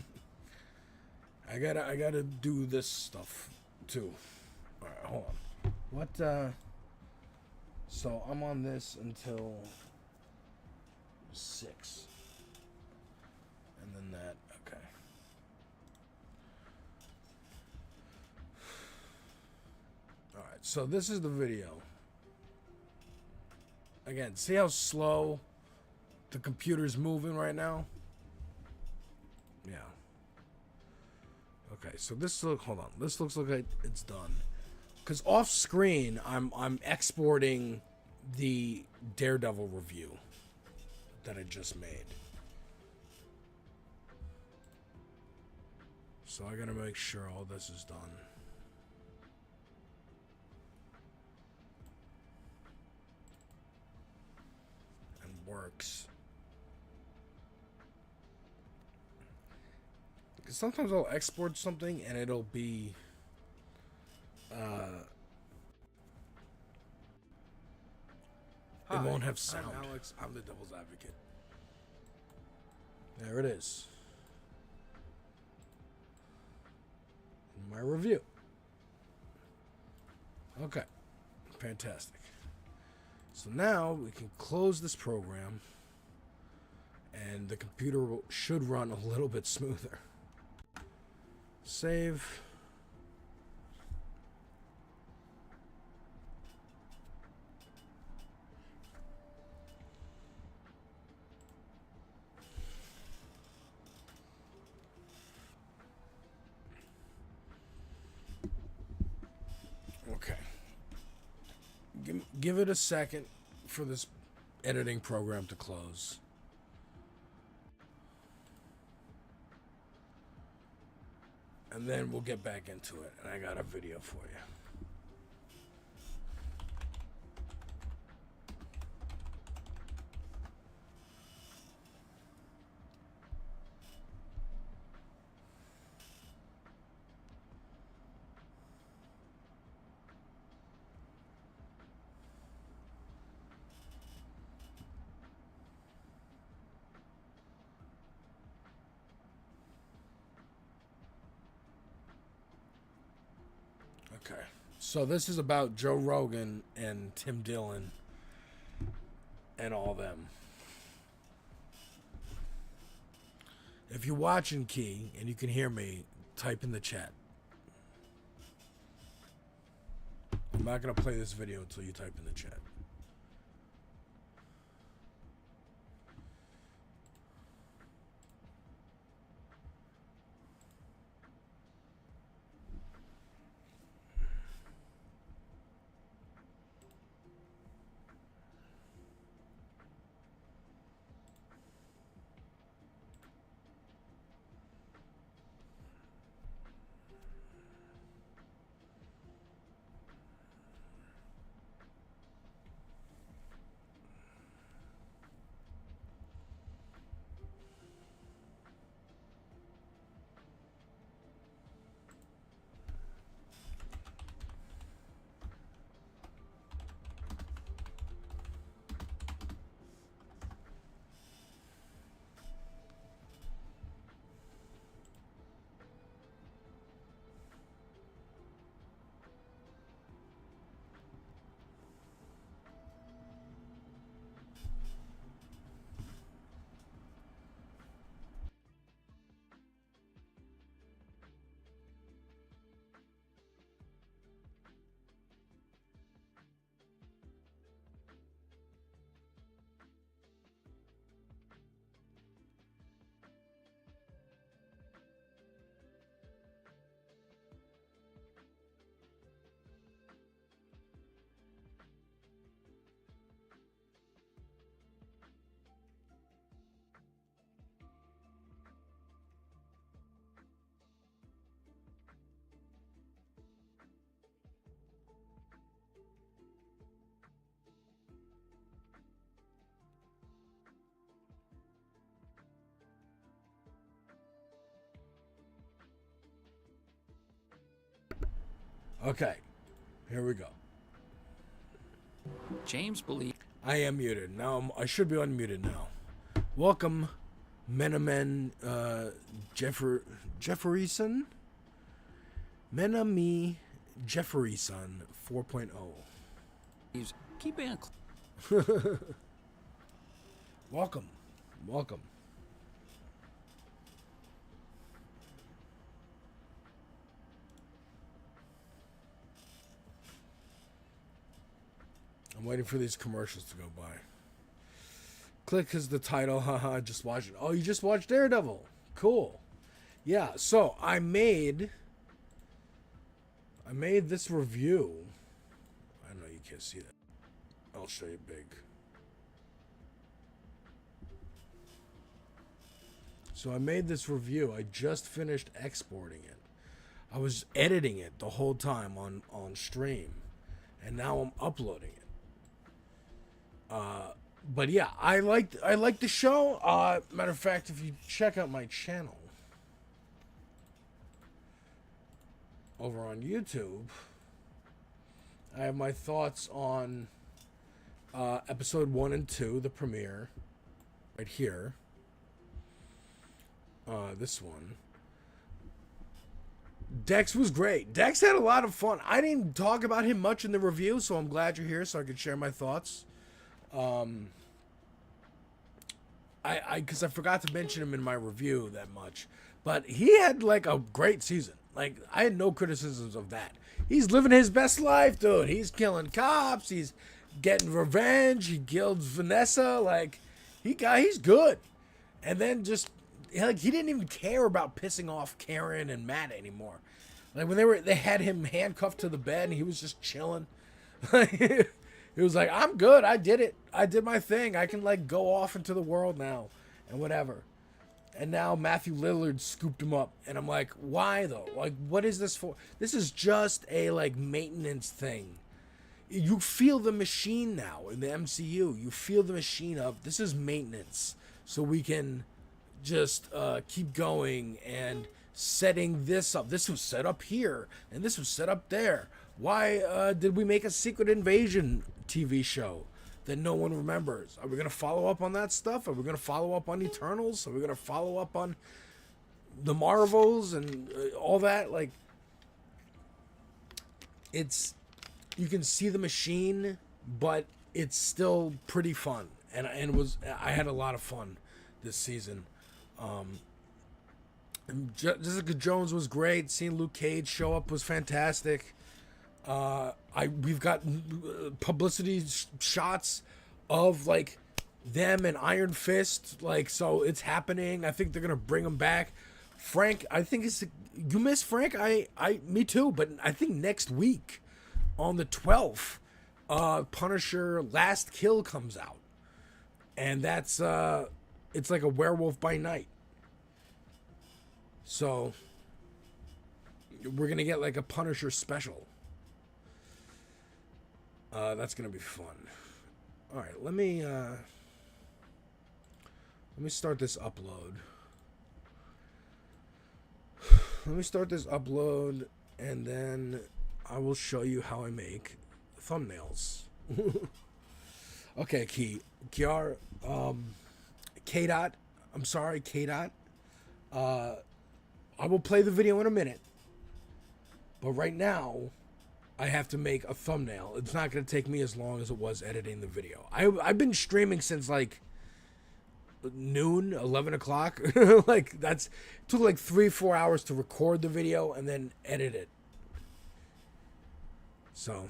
I gotta do this stuff too. All right, hold on. What? So I'm on this until 6, and then that. Okay. Alright, so this is the video. Again, see how slow the computer's moving right now? Yeah. Okay, so hold on. This looks like it's done. Because off screen, I'm exporting the Daredevil review that I just made. So I gotta make sure all this is done. Works. 'Cause sometimes I'll export something and it'll be it won't have sound. I'm Alex. I'm the devil's advocate. There it is. My review. Okay. Fantastic. So now we can close this program and the computer should run a little bit smoother. Save. Okay. Give it a second for this editing program to close. And then we'll get back into it. And I got a video for you. Okay, so this is about Joe Rogan and Tim Dillon and all them. If you're watching, Key, and you can hear me, type in the chat. I'm not going to play this video until you type in the chat. Okay, here we go. James believes I am muted. Now I should be unmuted now. Welcome, Menemen Jefferson? Menami Jefferson 4.0. keep it. Welcome. Welcome. I'm waiting for these commercials to go by. Click is the title. Haha, just watch it. Oh, you just watched Daredevil. Cool. Yeah, so I made this review. I know you can't see that. I'll show you big. So I made this review. I just finished exporting it. I was editing it the whole time on stream. And now I'm uploading it. But yeah, I like the show. Matter of fact, if you check out my channel, over on YouTube, I have my thoughts on episode 1 and 2, the premiere, right here. This one. Dex was great. Dex had a lot of fun. I didn't talk about him much in the review, so I'm glad you're here so I could share my thoughts. Because I forgot to mention him in my review that much. But he had like a great season. Like, I had no criticisms of that. He's living his best life, dude. He's killing cops. He's getting revenge. He killed Vanessa. Like, he's good. And then just, like, he didn't even care about pissing off Karen and Matt anymore. Like, when they had him handcuffed to the bed and he was just chilling. He was like, I'm good. I did it. I did my thing. I can, like, go off into the world now and whatever. And now Matthew Lillard scooped him up. And I'm like, why, though? Like, what is this for? This is just a, like, maintenance thing. You feel the machine now in the MCU. You feel the machine of, this is maintenance. So we can just keep going and setting this up. This was set up here. And this was set up there. Why did we make a Secret Invasion TV show that no one remembers? Are we going to follow up on that stuff? Are we going to follow up on Eternals? Are we going to follow up on the Marvels and all that? Like, it's, you can see the machine, but it's still pretty fun. And I had a lot of fun this season. And Jessica Jones was great. Seeing Luke Cage show up was fantastic. We've got publicity shots of like them and Iron Fist, like, so it's happening. I think they're gonna bring him back. Frank, I think you miss Frank. Me too. But I think next week on the 12th, Punisher Last Kill comes out, and that's it's like a Werewolf by Night. So we're gonna get like a Punisher special. That's gonna be fun. All right, let me start this upload. Let me start this upload, and then I will show you how I make thumbnails. Okay, Kiara, K-Dot. I'm sorry, K-Dot. I will play the video in a minute, but right now, I have to make a thumbnail. It's not going to take me as long as it was editing the video. I've been streaming since like noon, 11 o'clock. Like, it took like 3-4 hours to record the video and then edit it. So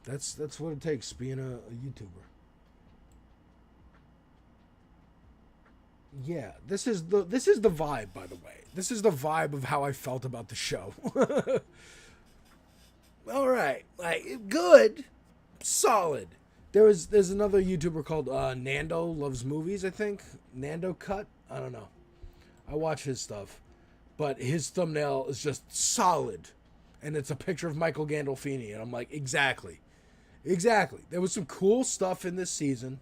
that's what it takes being a YouTuber. Yeah, this is the vibe, by the way. This is the vibe of how I felt about the show. All right, like, good, solid. There's another YouTuber called Nando Loves Movies, I think. Nando Cut? I don't know. I watch his stuff. But his thumbnail is just solid. And it's a picture of Michael Gandolfini. And I'm like, exactly. Exactly. There was some cool stuff in this season.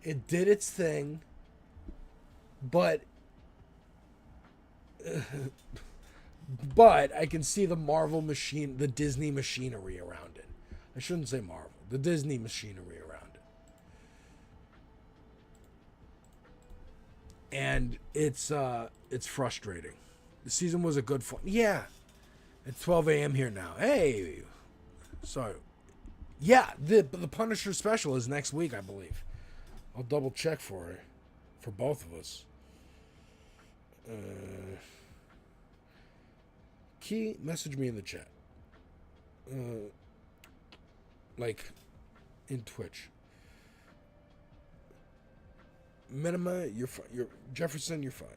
It did its thing. But I can see the Marvel machine, the Disney machinery around it. I shouldn't say Marvel. The Disney machinery around it. And it's frustrating. The season was a good fun. Yeah. It's 12 a.m. here now. Hey. Sorry. Yeah, the Punisher special is next week, I believe. I'll double check for it. For both of us. Key, message me in the chat. Like, in Twitch. Minima, you're fine. You're Jefferson, you're fine.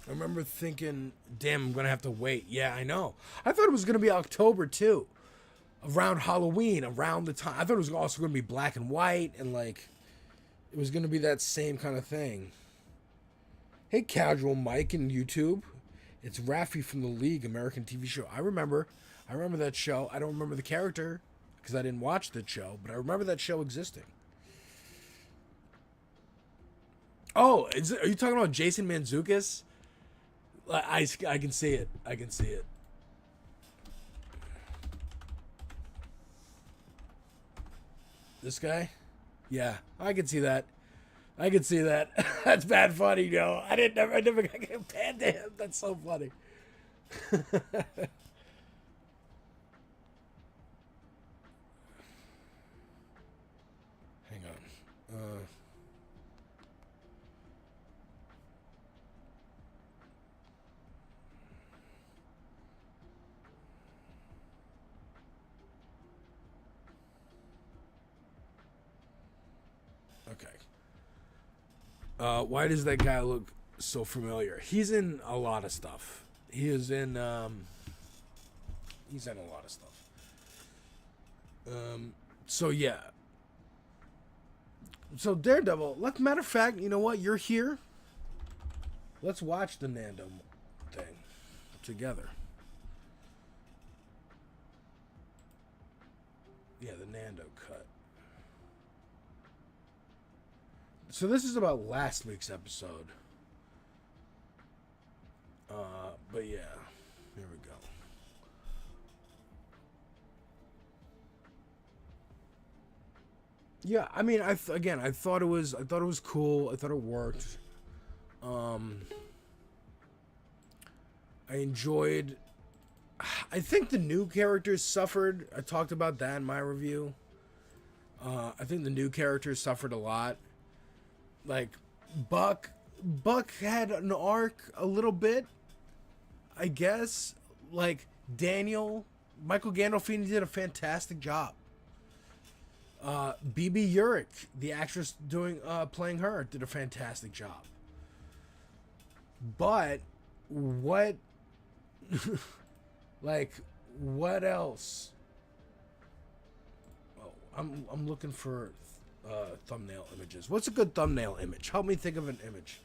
I remember thinking, damn, I'm gonna have to wait. Yeah, I know. I thought it was gonna be October too. around Halloween, around the time. I thought it was also going to be black and white, and like it was going to be that same kind of thing. Hey, Casual Mike in YouTube. It's Raffi from The League, American TV show. I remember that show. I don't remember the character because I didn't watch the show, but I remember that show existing. Oh, are you talking about Jason Mantzoukas? I can see it. I can see it. This guy? Yeah, I can see that. I can see that. That's bad funny, yo. I never got compared to him. That's so funny. Hang on. Okay. Why does that guy look so familiar? He's in a lot of stuff. He's in a lot of stuff. So yeah. So Daredevil, matter of fact, you know what? You're here. Let's watch the Nando thing together. Yeah, the Nando cut. So this is about last week's episode. But yeah, here we go. Yeah, I mean, I thought it was cool. I thought it worked. I enjoyed. I think the new characters suffered. I talked about that in my review. I think the new characters suffered a lot. Like Buck had an arc a little bit, I guess. Like Michael Gandolfini did a fantastic job. BB Urick, the actress playing her, did a fantastic job. But what what else? Oh, I'm looking for thumbnail images. What's a good thumbnail image? Help me think of an image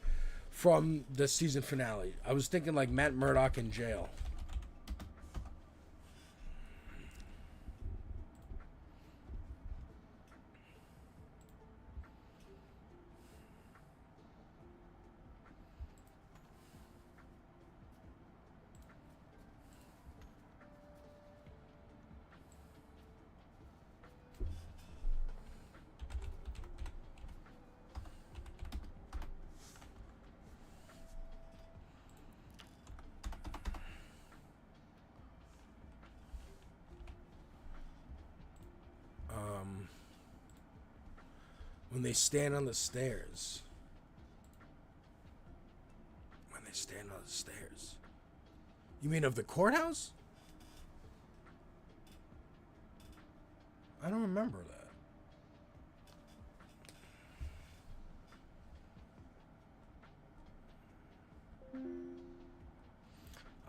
from the season finale. I was thinking like Matt Murdock in jail. When they stand on the stairs. When they stand on the stairs. You mean of the courthouse? I don't remember that.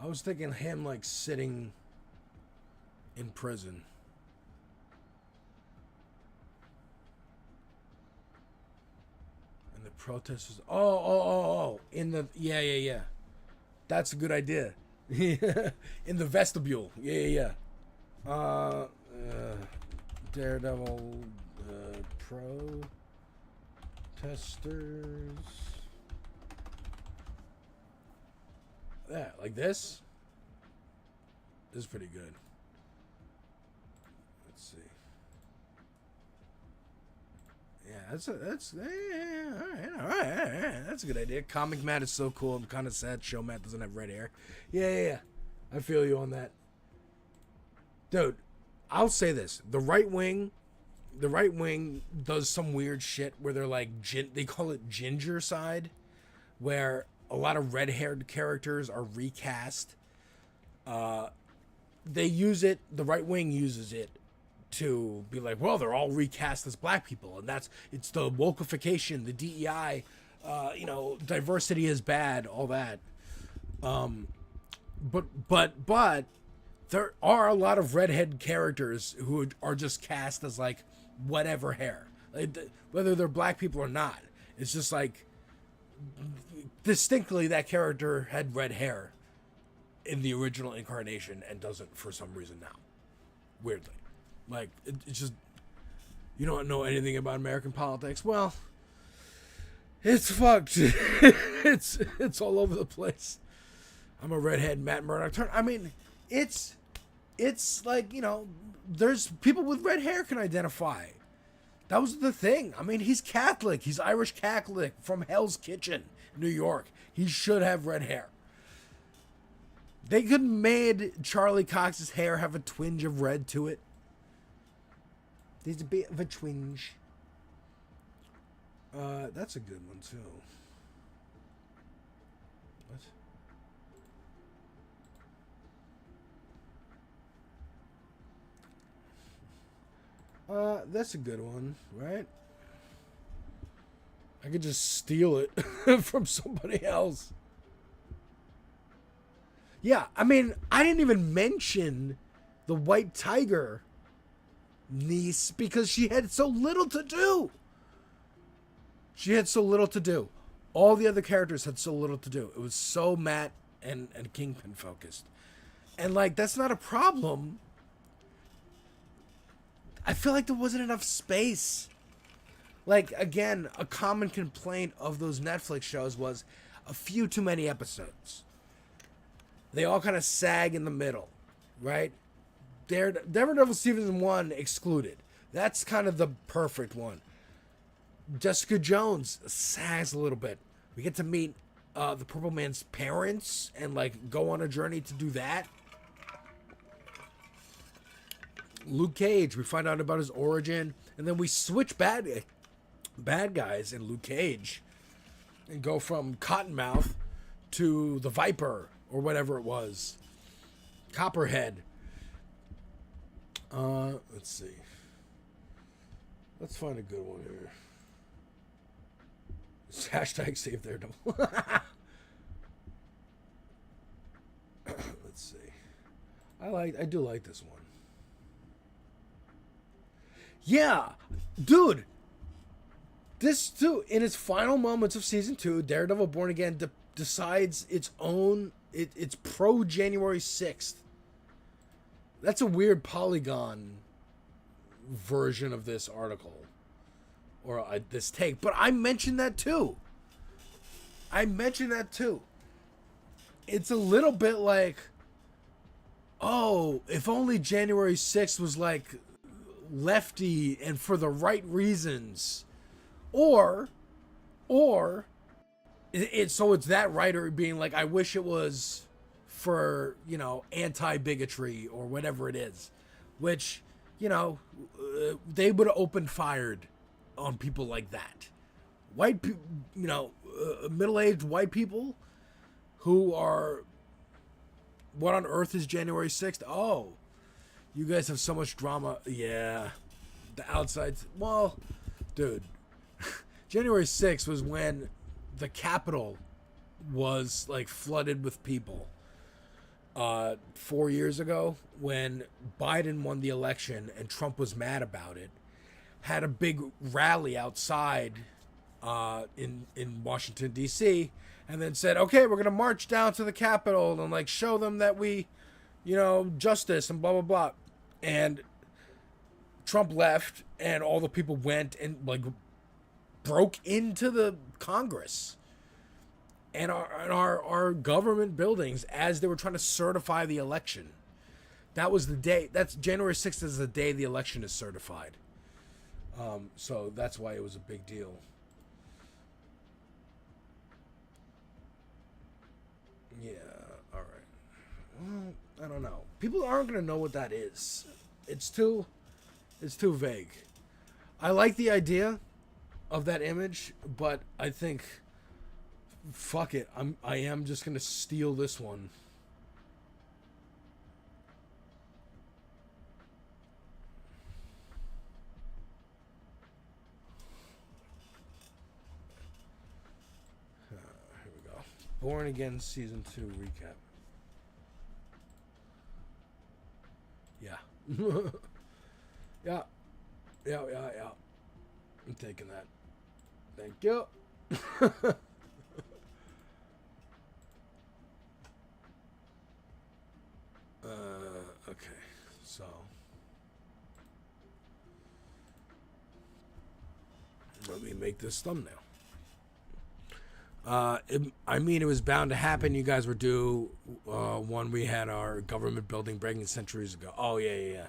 I was thinking him like sitting in prison. And the protesters. Oh. In the. Yeah. That's a good idea. In the vestibule. Yeah. Daredevil protesters. Yeah, like this. This is pretty good. Let's see. Yeah, all right. That's a good idea. Comic Matt is so cool. I'm kind of sad Show Matt doesn't have red hair. Yeah. I feel you on that. Dude, I'll say this. The right wing does some weird shit where they're like, they call it ginger side, where a lot of red-haired characters are recast. They use it, the right wing uses it to be like, well, they're all recast as black people, and it's the wokeification, the DEI, diversity is bad, all that. But there are a lot of redhead characters who are just cast as like whatever hair, like, whether they're black people or not. It's just like distinctly that character had red hair in the original incarnation and doesn't for some reason now. Weirdly, like it's just, you don't know anything about American politics. Well, it's fucked. it's all over the place. I'm a redhead Matt Murdock turn. I mean, it's like, you know, there's people with red hair can identify. That was the thing. I mean, he's Catholic. He's Irish Catholic from Hell's Kitchen, New York. He should have red hair. They could have made Charlie Cox's hair have a twinge of red to it. There's a bit of a twinge. That's a good one too. What? That's a good one, right? I could just steal it from somebody else. Yeah, I mean, I didn't even mention the White Tiger niece because she had so little to do. She had so little to do. All the other characters had so little to do. It was so Matt and Kingpin focused. And, like, that's not a problem. I feel like there wasn't enough space. Like, again, a common complaint of those Netflix shows was a few too many episodes. They all kind of sag in the middle, right? Daredevil Season 1 excluded. That's kind of the perfect one. Jessica Jones sags a little bit. We get to meet the Purple Man's parents and, like, go on a journey to do that. Luke Cage, we find out about his origin, and then we switch bad guys in Luke Cage and go from Cottonmouth to the Viper or whatever it was, Copperhead. Let's see. Let's find a good one here. Hashtag save Daredevil. Let's see. I do like this one. Yeah, dude. This too, in its final moments of season 2, Daredevil Born Again decides its own. It's pro January 6th. That's a weird Polygon version of this article or this take, but I mentioned that too. It's a little bit like, oh, if only January 6th was like lefty and for the right reasons, or it's that writer being like, I wish it was for, you know, anti-bigotry or whatever it is, which, you know, they would have opened fired on people like that. White people, you know, middle-aged white people who are, what on earth is January 6th? Oh, you guys have so much drama. Yeah, the outsides. Well, dude, January 6th was when the Capitol was like flooded with people. 4 years ago, when Biden won the election and Trump was mad about it, had a big rally outside in Washington, D.C., and then said, okay, we're going to march down to the Capitol and like show them that we, you know, justice and blah, blah, blah. And Trump left and all the people went and like broke into the Congress and our government buildings as they were trying to certify the election. That was the day. That's January 6th is the day the election is certified. So that's why it was a big deal. Yeah, all right. Well, I don't know. People aren't going to know what that is. It's too vague. I like the idea of that image, but I think, fuck it. I am just going to steal this one. Here we go. Born Again Season 2 recap. Yeah. Yeah. I'm taking that. Thank you. Okay. So. Let me make this thumbnail. I mean, it was bound to happen. You guys were due when we had our government building breaking centuries ago. Oh, yeah.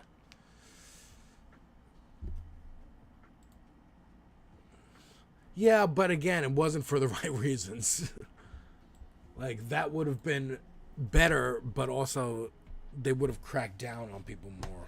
Yeah, but again, it wasn't for the right reasons. Like, that would have been better, but also they would have cracked down on people more.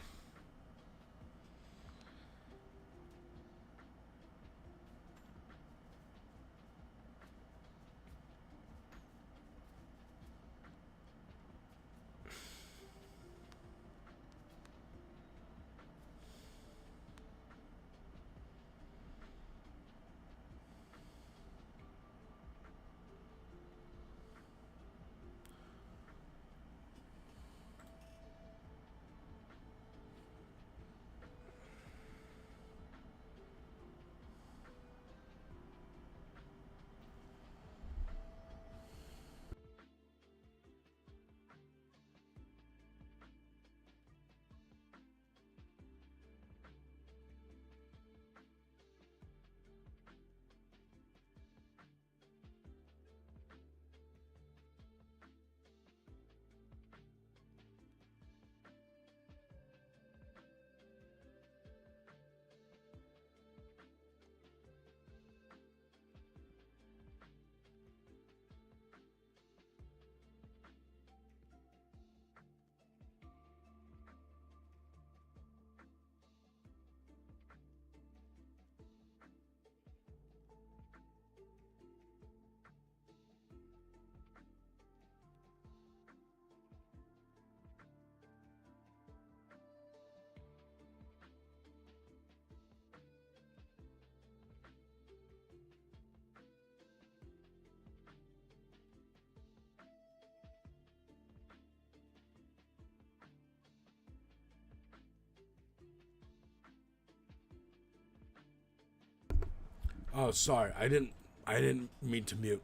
Oh, sorry. I didn't mean to mute.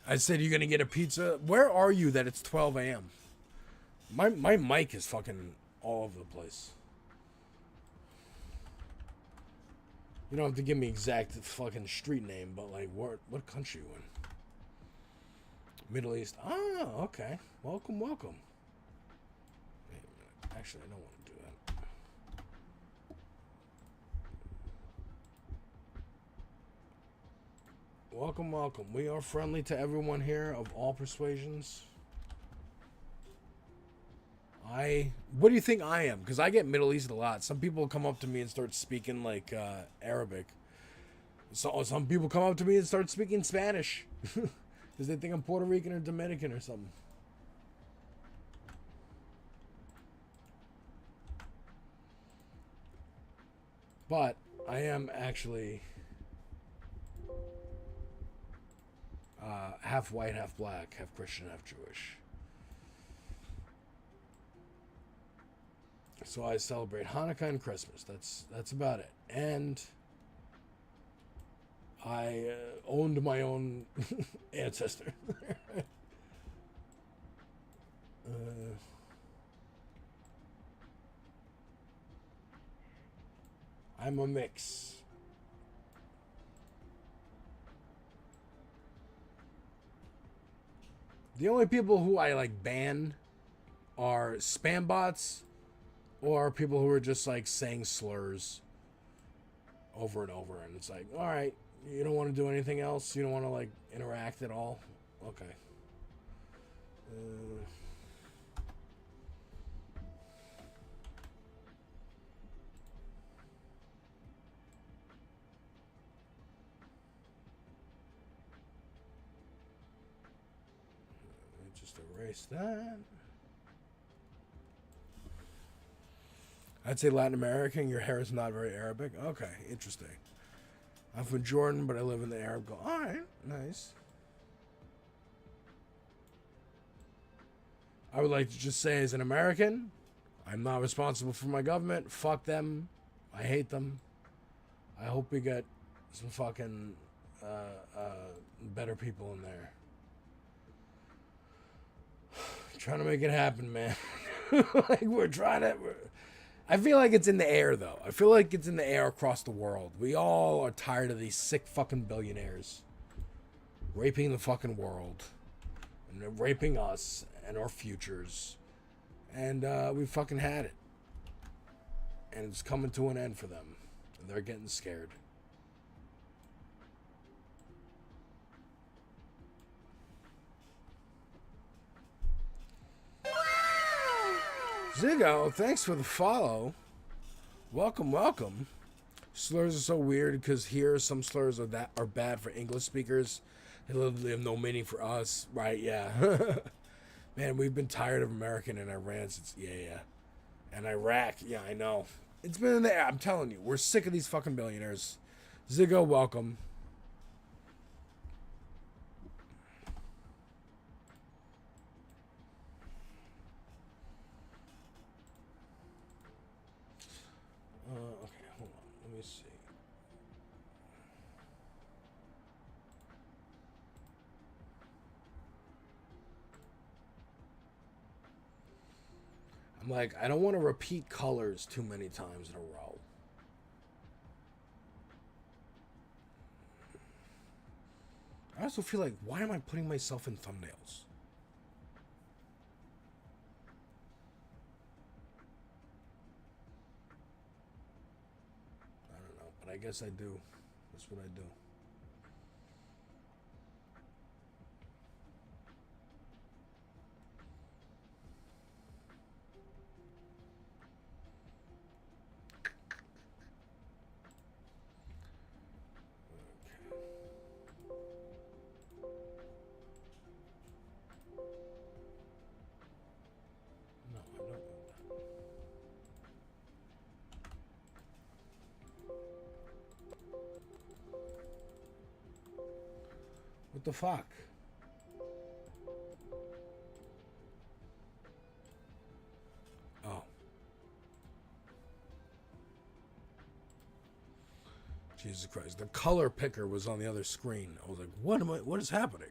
I said you're gonna get a pizza. Where are you that it's 12 a.m.? My mic is fucking all over the place. You don't have to give me exact fucking street name, but like what country you in? Middle East. Ah, okay. Welcome. Wait a minute. Actually, I don't want to do that. Welcome. We are friendly to everyone here of all persuasions. What do you think I am? Because I get Middle East a lot. Some people come up to me and start speaking like Arabic. So some people come up to me and start speaking Spanish because they think I'm Puerto Rican or Dominican or something. But I am actually half white, half black, half Christian, half Jewish. So I celebrate Hanukkah and Christmas. That's about it. And I owned my own ancestor. I'm a mix. The only people who I like ban are spam bots or people who are just like saying slurs over and over, and it's like, all right, you don't want to do anything else, you don't want to like interact at all, okay. Let me just erase that. I'd say Latin American. Your hair is not very Arabic. Okay, interesting. I'm from Jordan, but I live in the Arab Gulf. All right, nice. I would like to just say, as an American, I'm not responsible for my government. Fuck them. I hate them. I hope we get some fucking better people in there. Trying to make it happen, man. Like we're trying to. I feel like it's in the air, though. I feel like it's in the air across the world. We all are tired of these sick fucking billionaires raping the fucking world and they're raping us and our futures. And we fucking had it. And it's coming to an end for them. And they're getting scared. Ziggo, thanks for the follow. Welcome, welcome. Slurs are so weird because here some slurs are bad for English speakers. They literally have no meaning for us, right? Yeah. Man, we've been tired of American and Iran since yeah. And Iraq, yeah, I know. It's been in the air. I'm telling you, we're sick of these fucking billionaires. Ziggo, welcome. Okay, hold on. Let me see. I'm like, I don't want to repeat colors too many times in a row. I also feel like, why am I putting myself in thumbnails? I don't know, but I guess I do. That's what I do. No, I don't want that. What the fuck? Oh. Jesus Christ. The color picker was on the other screen. I was like, what is happening?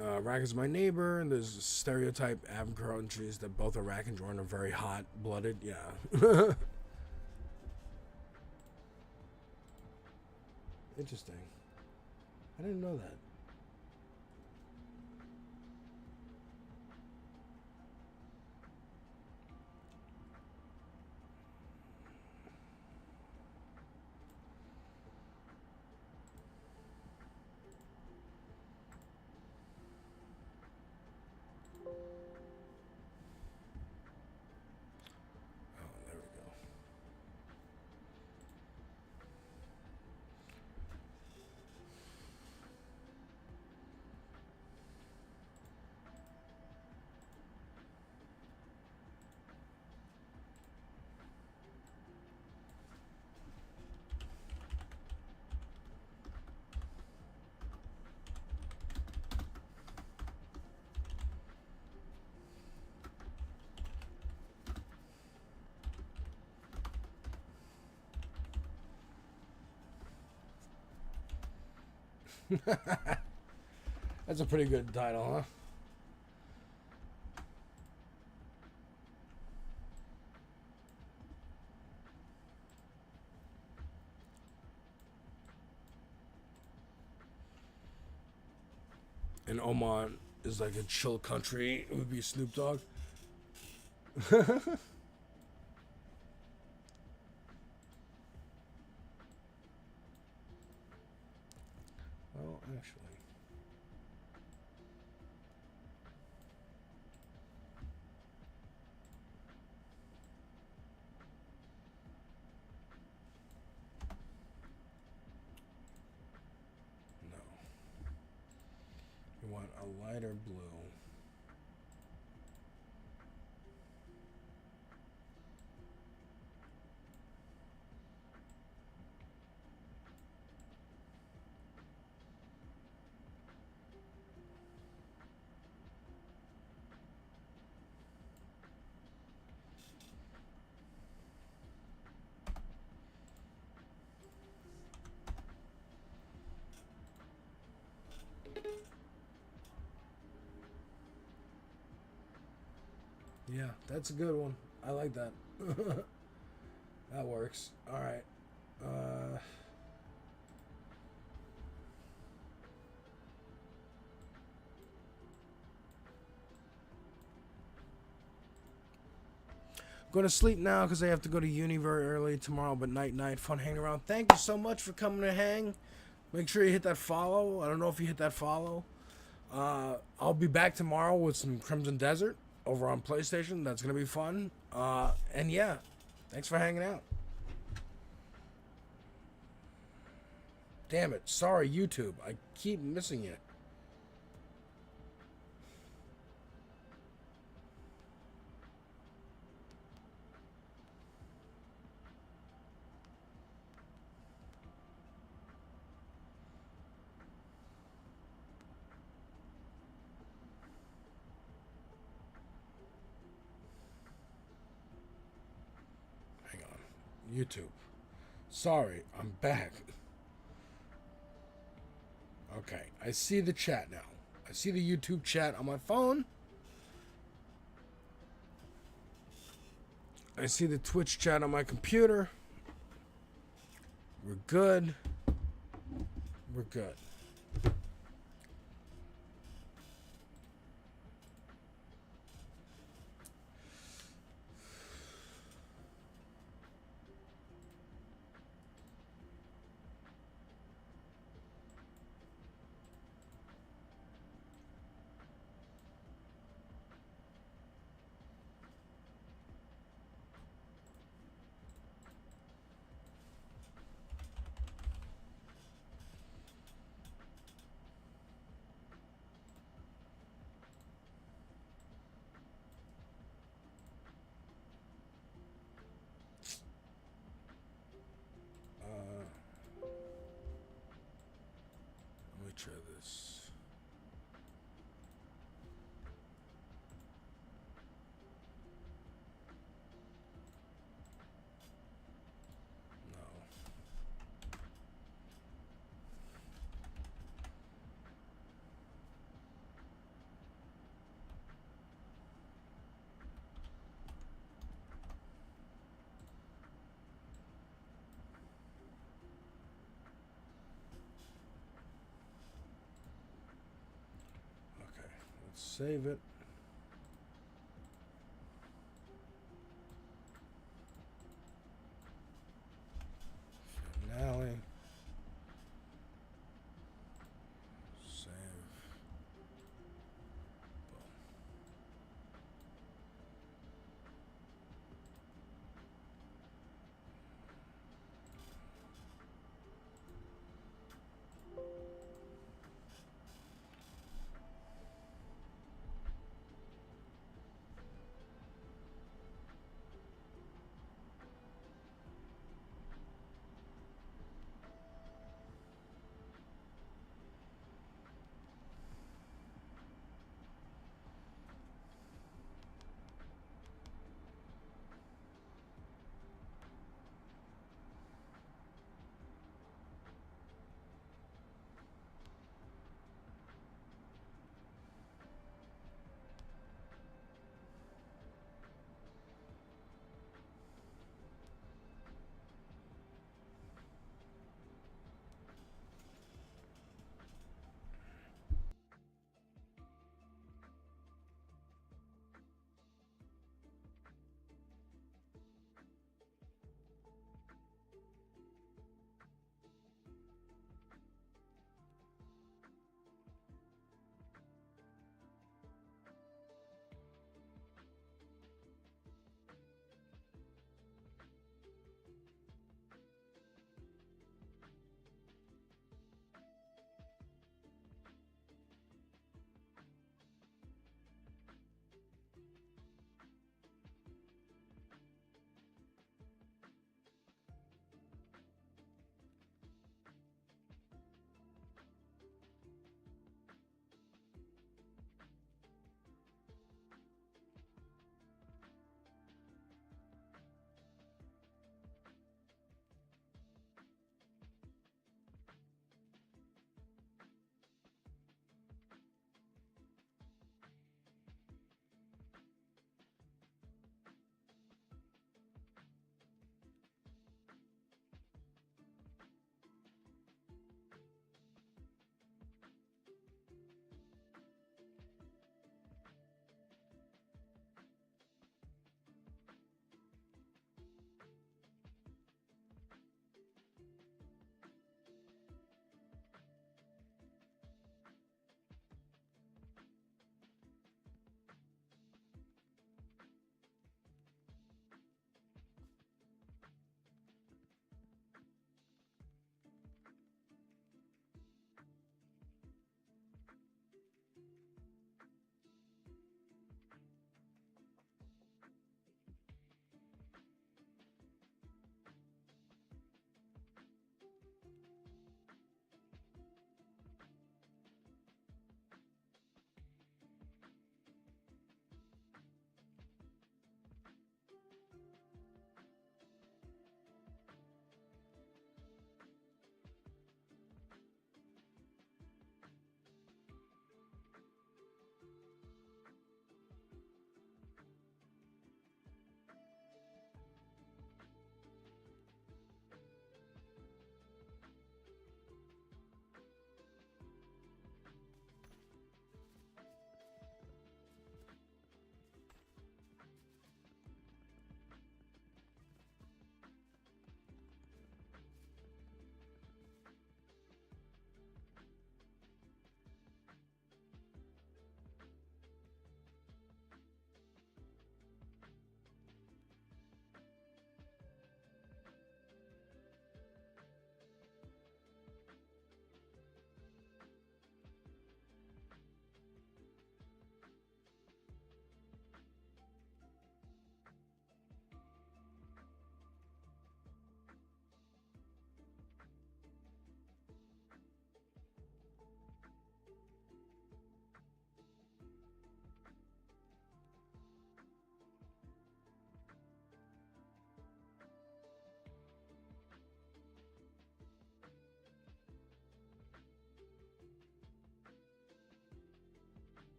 Iraq is my neighbor, and there's a stereotype Arab countries that both Iraq and Jordan are very hot-blooded. Yeah. Interesting. I didn't know that. That's a pretty good title, huh? And Oman is like a chill country. It would be Snoop Dogg. Well, actually. No. We want a lighter blue. Yeah, that's a good one. I like that. That works. All right. Going to sleep now because I have to go to uni very early tomorrow, but night. Fun hanging around. Thank you so much for coming to hang. Make sure you hit that follow. I don't know if you hit that follow. I'll be back tomorrow with some Crimson Desert over on PlayStation. That's going to be fun. And yeah, thanks for hanging out. Damn it. Sorry, YouTube. I keep missing you. Hang on. YouTube. Sorry, I'm back. Okay, I see the chat now. I see the YouTube chat on my phone. I see the Twitch chat on my computer. We're good. We're good. Let me try this. No. Okay, let's save it. Finale. Save.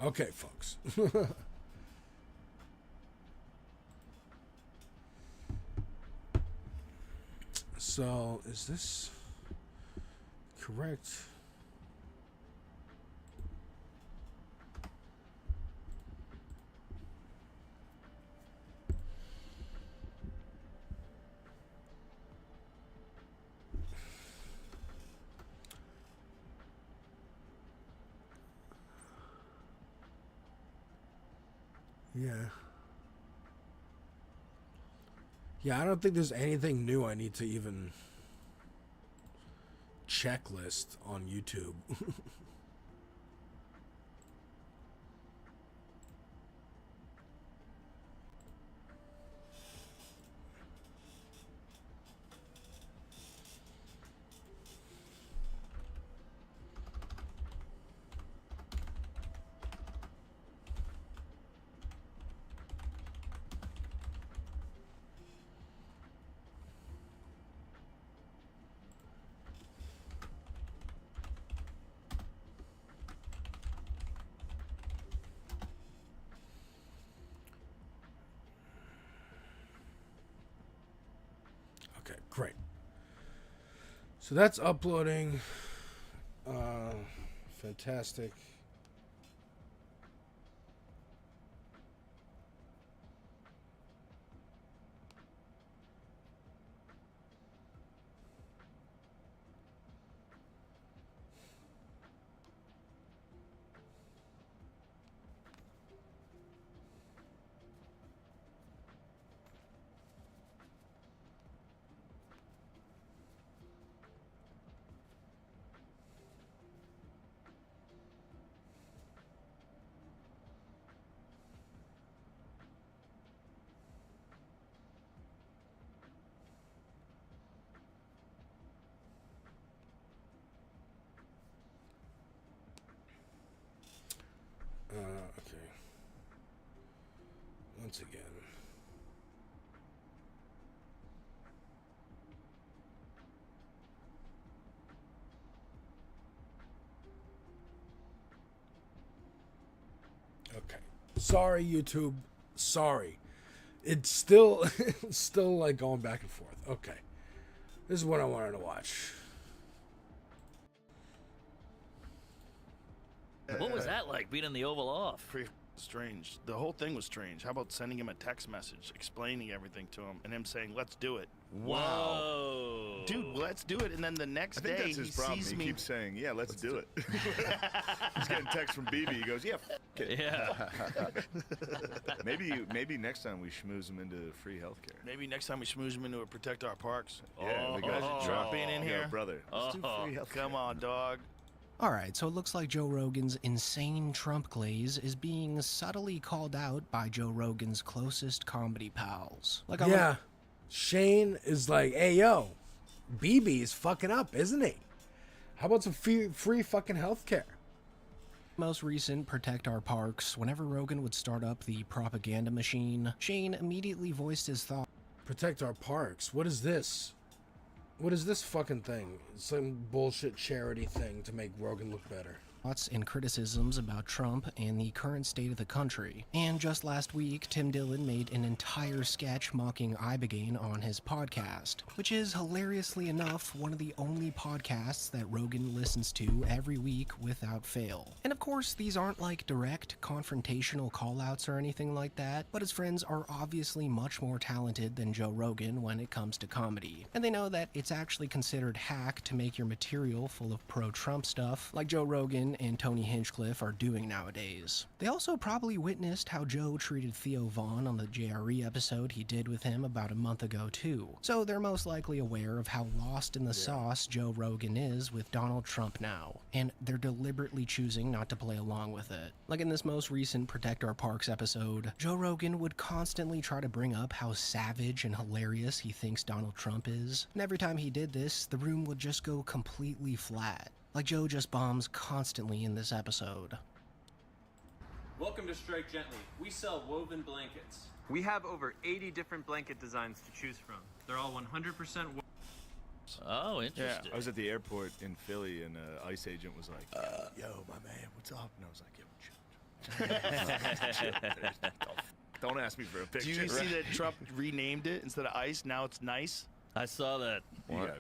Okay, folks. So, is this correct? Yeah. Yeah, I don't think there's anything new I need to even checklist on YouTube. Okay, great. So that's uploading. Fantastic. Okay. Once again. Okay. Sorry, YouTube. Sorry. It's still still like going back and forth. Okay. This is what I wanted to watch. What was that like, being in the Oval Off? Pretty strange. The whole thing was strange. How about sending him a text message explaining everything to him and him saying, "Let's do it"? Wow. Whoa. Dude, let's do it. And then the next I think day that's his problem. sees He me. keeps saying, "Yeah, let's do it." He's getting text from BB. He goes, "Yeah, it." Yeah. maybe next time we schmooze him into free healthcare. Maybe next time we schmooze him into a Protect Our Parks. Yeah, we got drop in here. Yo, brother. Let's do free healthcare. Come on, dog. Alright, so it looks like Joe Rogan's insane Trump glaze is being subtly called out by Joe Rogan's closest comedy pals. Like, Yeah. Shane is like, hey, yo, BB is fucking up, isn't he? How about some free fucking healthcare? Most recent Protect Our Parks, whenever Rogan would start up the propaganda machine, Shane immediately voiced his thoughts. Protect Our Parks. What is this? What is this fucking thing? Some bullshit charity thing to make Rogan look better. And criticisms about Trump and the current state of the country. And just last week, Tim Dillon made an entire sketch mocking Ibogaine on his podcast, which is, hilariously enough, one of the only podcasts that Rogan listens to every week without fail. And of course, these aren't like direct confrontational callouts or anything like that, but his friends are obviously much more talented than Joe Rogan when it comes to comedy. And they know that it's actually considered hack to make your material full of pro-Trump stuff, like Joe Rogan and Tony Hinchcliffe are doing nowadays. They also probably witnessed how Joe treated Theo Vaughn on the JRE episode he did with him about a month ago too, so they're most likely aware of how lost in the sauce Joe Rogan is with Donald Trump now, and they're deliberately choosing not to play along with it. Like in this most recent Protect Our Parks episode, Joe Rogan would constantly try to bring up how savage and hilarious he thinks Donald Trump is, and every time he did this, the room would just go completely flat. Like Joe just bombs constantly in this episode. Welcome to Strike Gently. We sell woven blankets. We have over 80 different blanket designs to choose from. They're all 100% Oh, interesting. Yeah, I was at the airport in Philly, and an ICE agent was like, "Yo, my man, what's up?" And I was like, "Yo, Don't ask me for a picture. Do you see that Trump renamed it instead of ICE? Now it's nice. I saw that. What?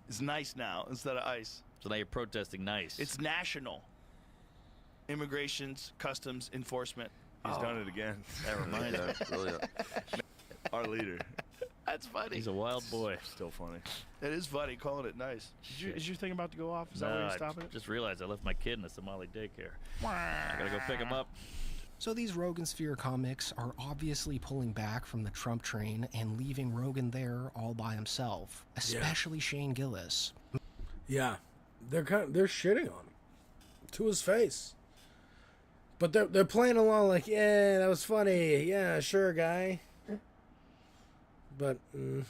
It's nice now instead of ICE. So now you're protesting nice. It's national. Immigrations, customs, enforcement. He's done it again. That reminds me. Brilliant. Our leader. That's funny. He's a wild boy. Still funny. It is funny calling it nice. Is your thing about to go off? Is that No, where you're I stopping it? just realized I left my kid in a Somali daycare. I gotta go pick him up. So these Rogan Sphere comics are obviously pulling back from the Trump train and leaving Rogan there all by himself, especially Shane Gillis. Yeah, they're shitting on him to his face, but they're playing along like, yeah, that was funny, yeah, sure, guy. But I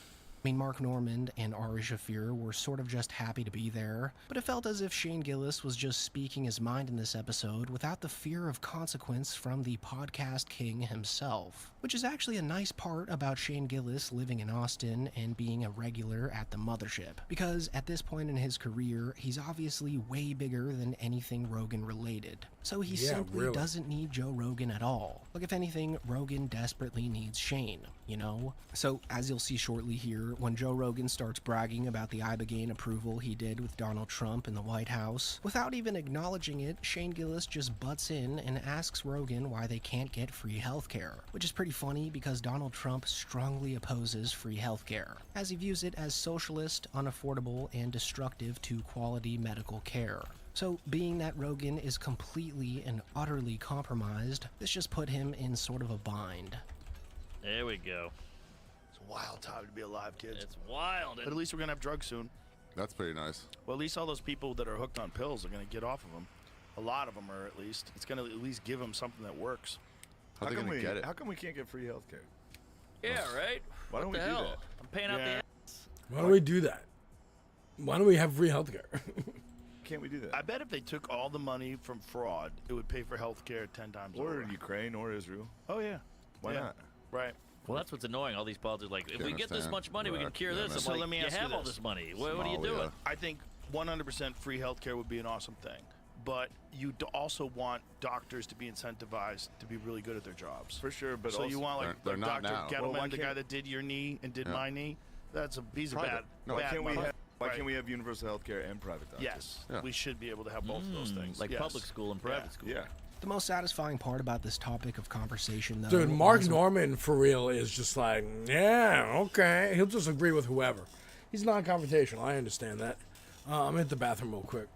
mean, Mark Normand and Ari Shaffir were sort of just happy to be there, but it felt as if Shane Gillis was just speaking his mind in this episode without the fear of consequence from the podcast king himself, which is actually a nice part about Shane Gillis living in Austin and being a regular at the mothership, because at this point in his career, he's obviously way bigger than anything Rogan related. So he simply doesn't need Joe Rogan at all. Like, if anything, Rogan desperately needs Shane, you know? So, as you'll see shortly here, when Joe Rogan starts bragging about the Ibogaine approval he did with Donald Trump in the White House, without even acknowledging it, Shane Gillis just butts in and asks Rogan why they can't get free healthcare, which is pretty funny because Donald Trump strongly opposes free healthcare, as he views it as socialist, unaffordable, and destructive to quality medical care. So, being that Rogan is completely and utterly compromised, this just put him in sort of a bind. There we go. It's a wild time to be alive, kids. It's wild. But at least we're going to have drugs soon. That's pretty nice. Well, at least all those people that are hooked on pills are going to get off of them. A lot of them are, at least. It's going to at least give them something that works. How come we get it? How come we can't get free healthcare? Yeah, right? Why don't What we the do hell? that? I'm paying out the ass. why don't we do that? Why don't we have free healthcare? Can't we do that? I bet if they took all the money from fraud, it would pay for healthcare 10 times Or over. Ukraine or Israel. Oh, yeah. Why Yeah. not? Right. Well, that's what's annoying. All these politics are like, if Can't we get this understand. much money, we can Right. cure Yeah, this. man. I'm So like, let me you ask you have all this. this money. What are you doing? I think 100% free healthcare would be an awesome thing. But you also want doctors to be incentivized to be really good at their jobs. For sure, but so also, you want like they're not Dr. now. Gettleman, Well, why the guy can't- that did your knee and did Yeah. my knee. He's a bad. No, why bad can't we mother- have? Why Right. can't we have universal healthcare and private doctors? Yes, Yeah. we should be able to have both of those things. Like Yes. public school and private school. Yeah. The most satisfying part about this topic of conversation, though, Dude, Mark was- Norman, for real, is just like, yeah, okay. He'll just agree with whoever. He's non-confrontational. I understand that. I'm at the bathroom real quick.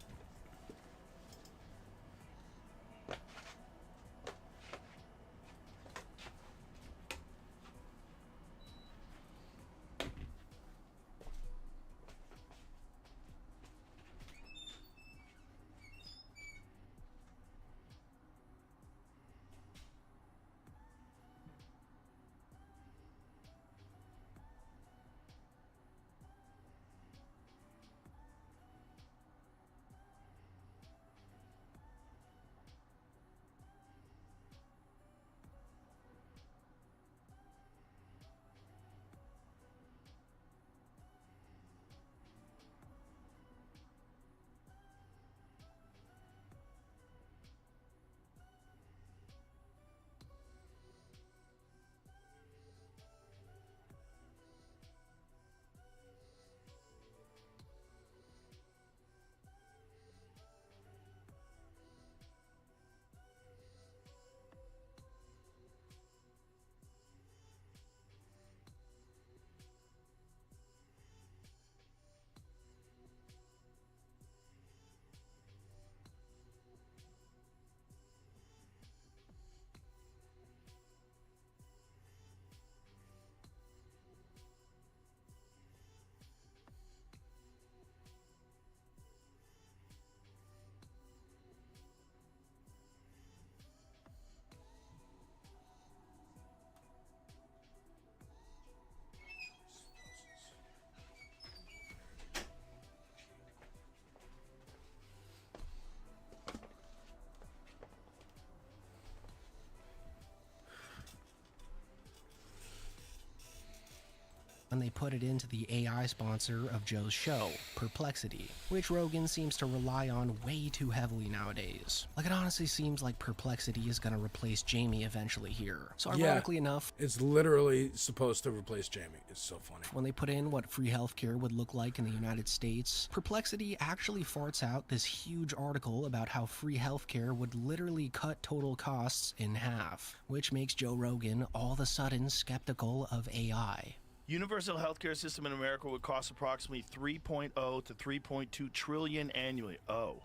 and they put it into the AI sponsor of Joe's show, Perplexity, which Rogan seems to rely on way too heavily nowadays. Like, it honestly seems like Perplexity is gonna replace Jamie eventually here. So ironically enough, it's literally supposed to replace Jamie. It's so funny. when they put in what free healthcare would look like in the United States, Perplexity actually farts out this huge article about how free healthcare would literally cut total costs in half, which makes Joe Rogan all of a sudden skeptical of AI. Universal healthcare system in America would cost approximately 3.0 to 3.2 trillion annually. Oh.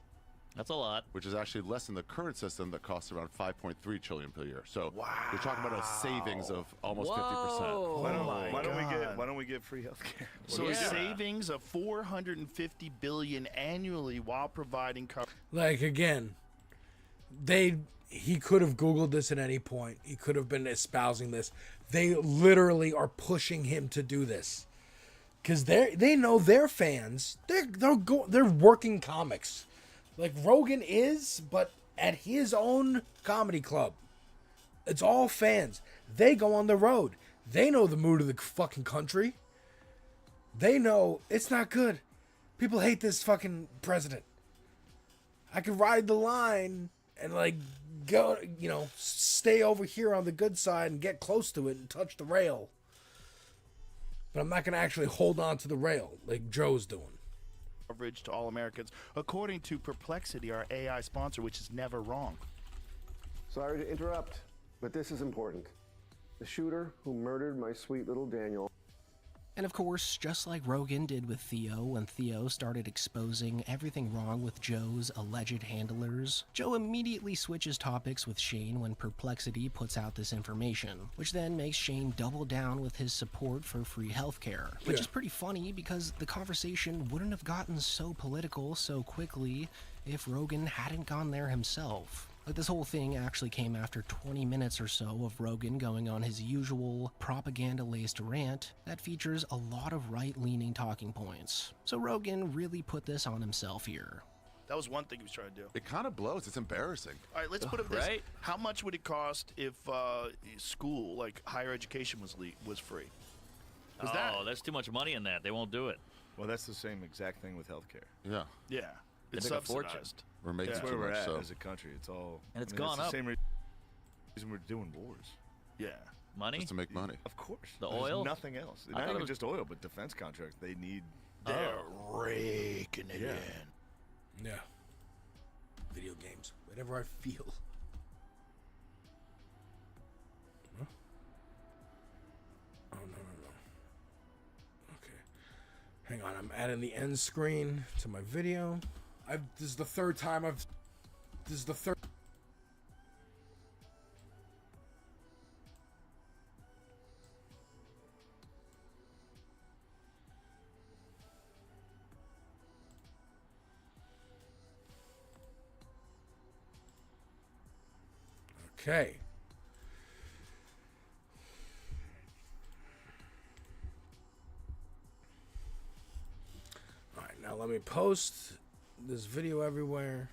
That's a lot. Which is actually less than the current system that costs around 5.3 trillion per year. So we're talking about a savings of almost 50%. Why don't we get free healthcare? So a savings of 450 billion annually while providing coverage. Like, again, he could have Googled this at any point. He could have been espousing this. They literally are pushing him to do this. Because they know their fans. They're working comics. Like Rogan is, but at his own comedy club. It's all fans. They go on the road. They know the mood of the fucking country. They know it's not good. People hate this fucking president. I could ride the line and like go, stay over here on the good side and get close to it and touch the rail. But I'm not going to actually hold on to the rail like Joe's doing. Coverage to all Americans, according to Perplexity, our AI sponsor, which is never wrong. Sorry to interrupt, but this is important. The shooter who murdered my sweet little Daniel. And of course, just like Rogan did with Theo when Theo started exposing everything wrong with Joe's alleged handlers, Joe immediately switches topics with Shane when Perplexity puts out this information, which then makes Shane double down with his support for free healthcare, which is pretty funny because the conversation wouldn't have gotten so political so quickly if Rogan hadn't gone there himself. Like, this whole thing actually came after 20 minutes or so of Rogan going on his usual propaganda-laced rant that features a lot of right-leaning talking points. So Rogan really put this on himself here. That was one thing he was trying to do. It kind of blows. It's embarrassing. All right, let's put it this. How much would it cost if school, like higher education, was free? There's too much money in that. They won't do it. Well, that's the same exact thing with healthcare. Yeah. Yeah. It's They make a subsidized. fortune. We're making That's too where we're much at so. as a country. It's all And it's gone the up. same reason we're doing wars. Yeah. Money? Just to make money. Of course. The There's oil? nothing else. I Not thought it even was- just oil, but defense contracts. They need. They're raking it in. Yeah. Video games. Whatever I feel. Huh? Oh, no. Okay. Hang on. I'm adding the end screen to my video. This is the third time Okay. All right, now let me post this video everywhere.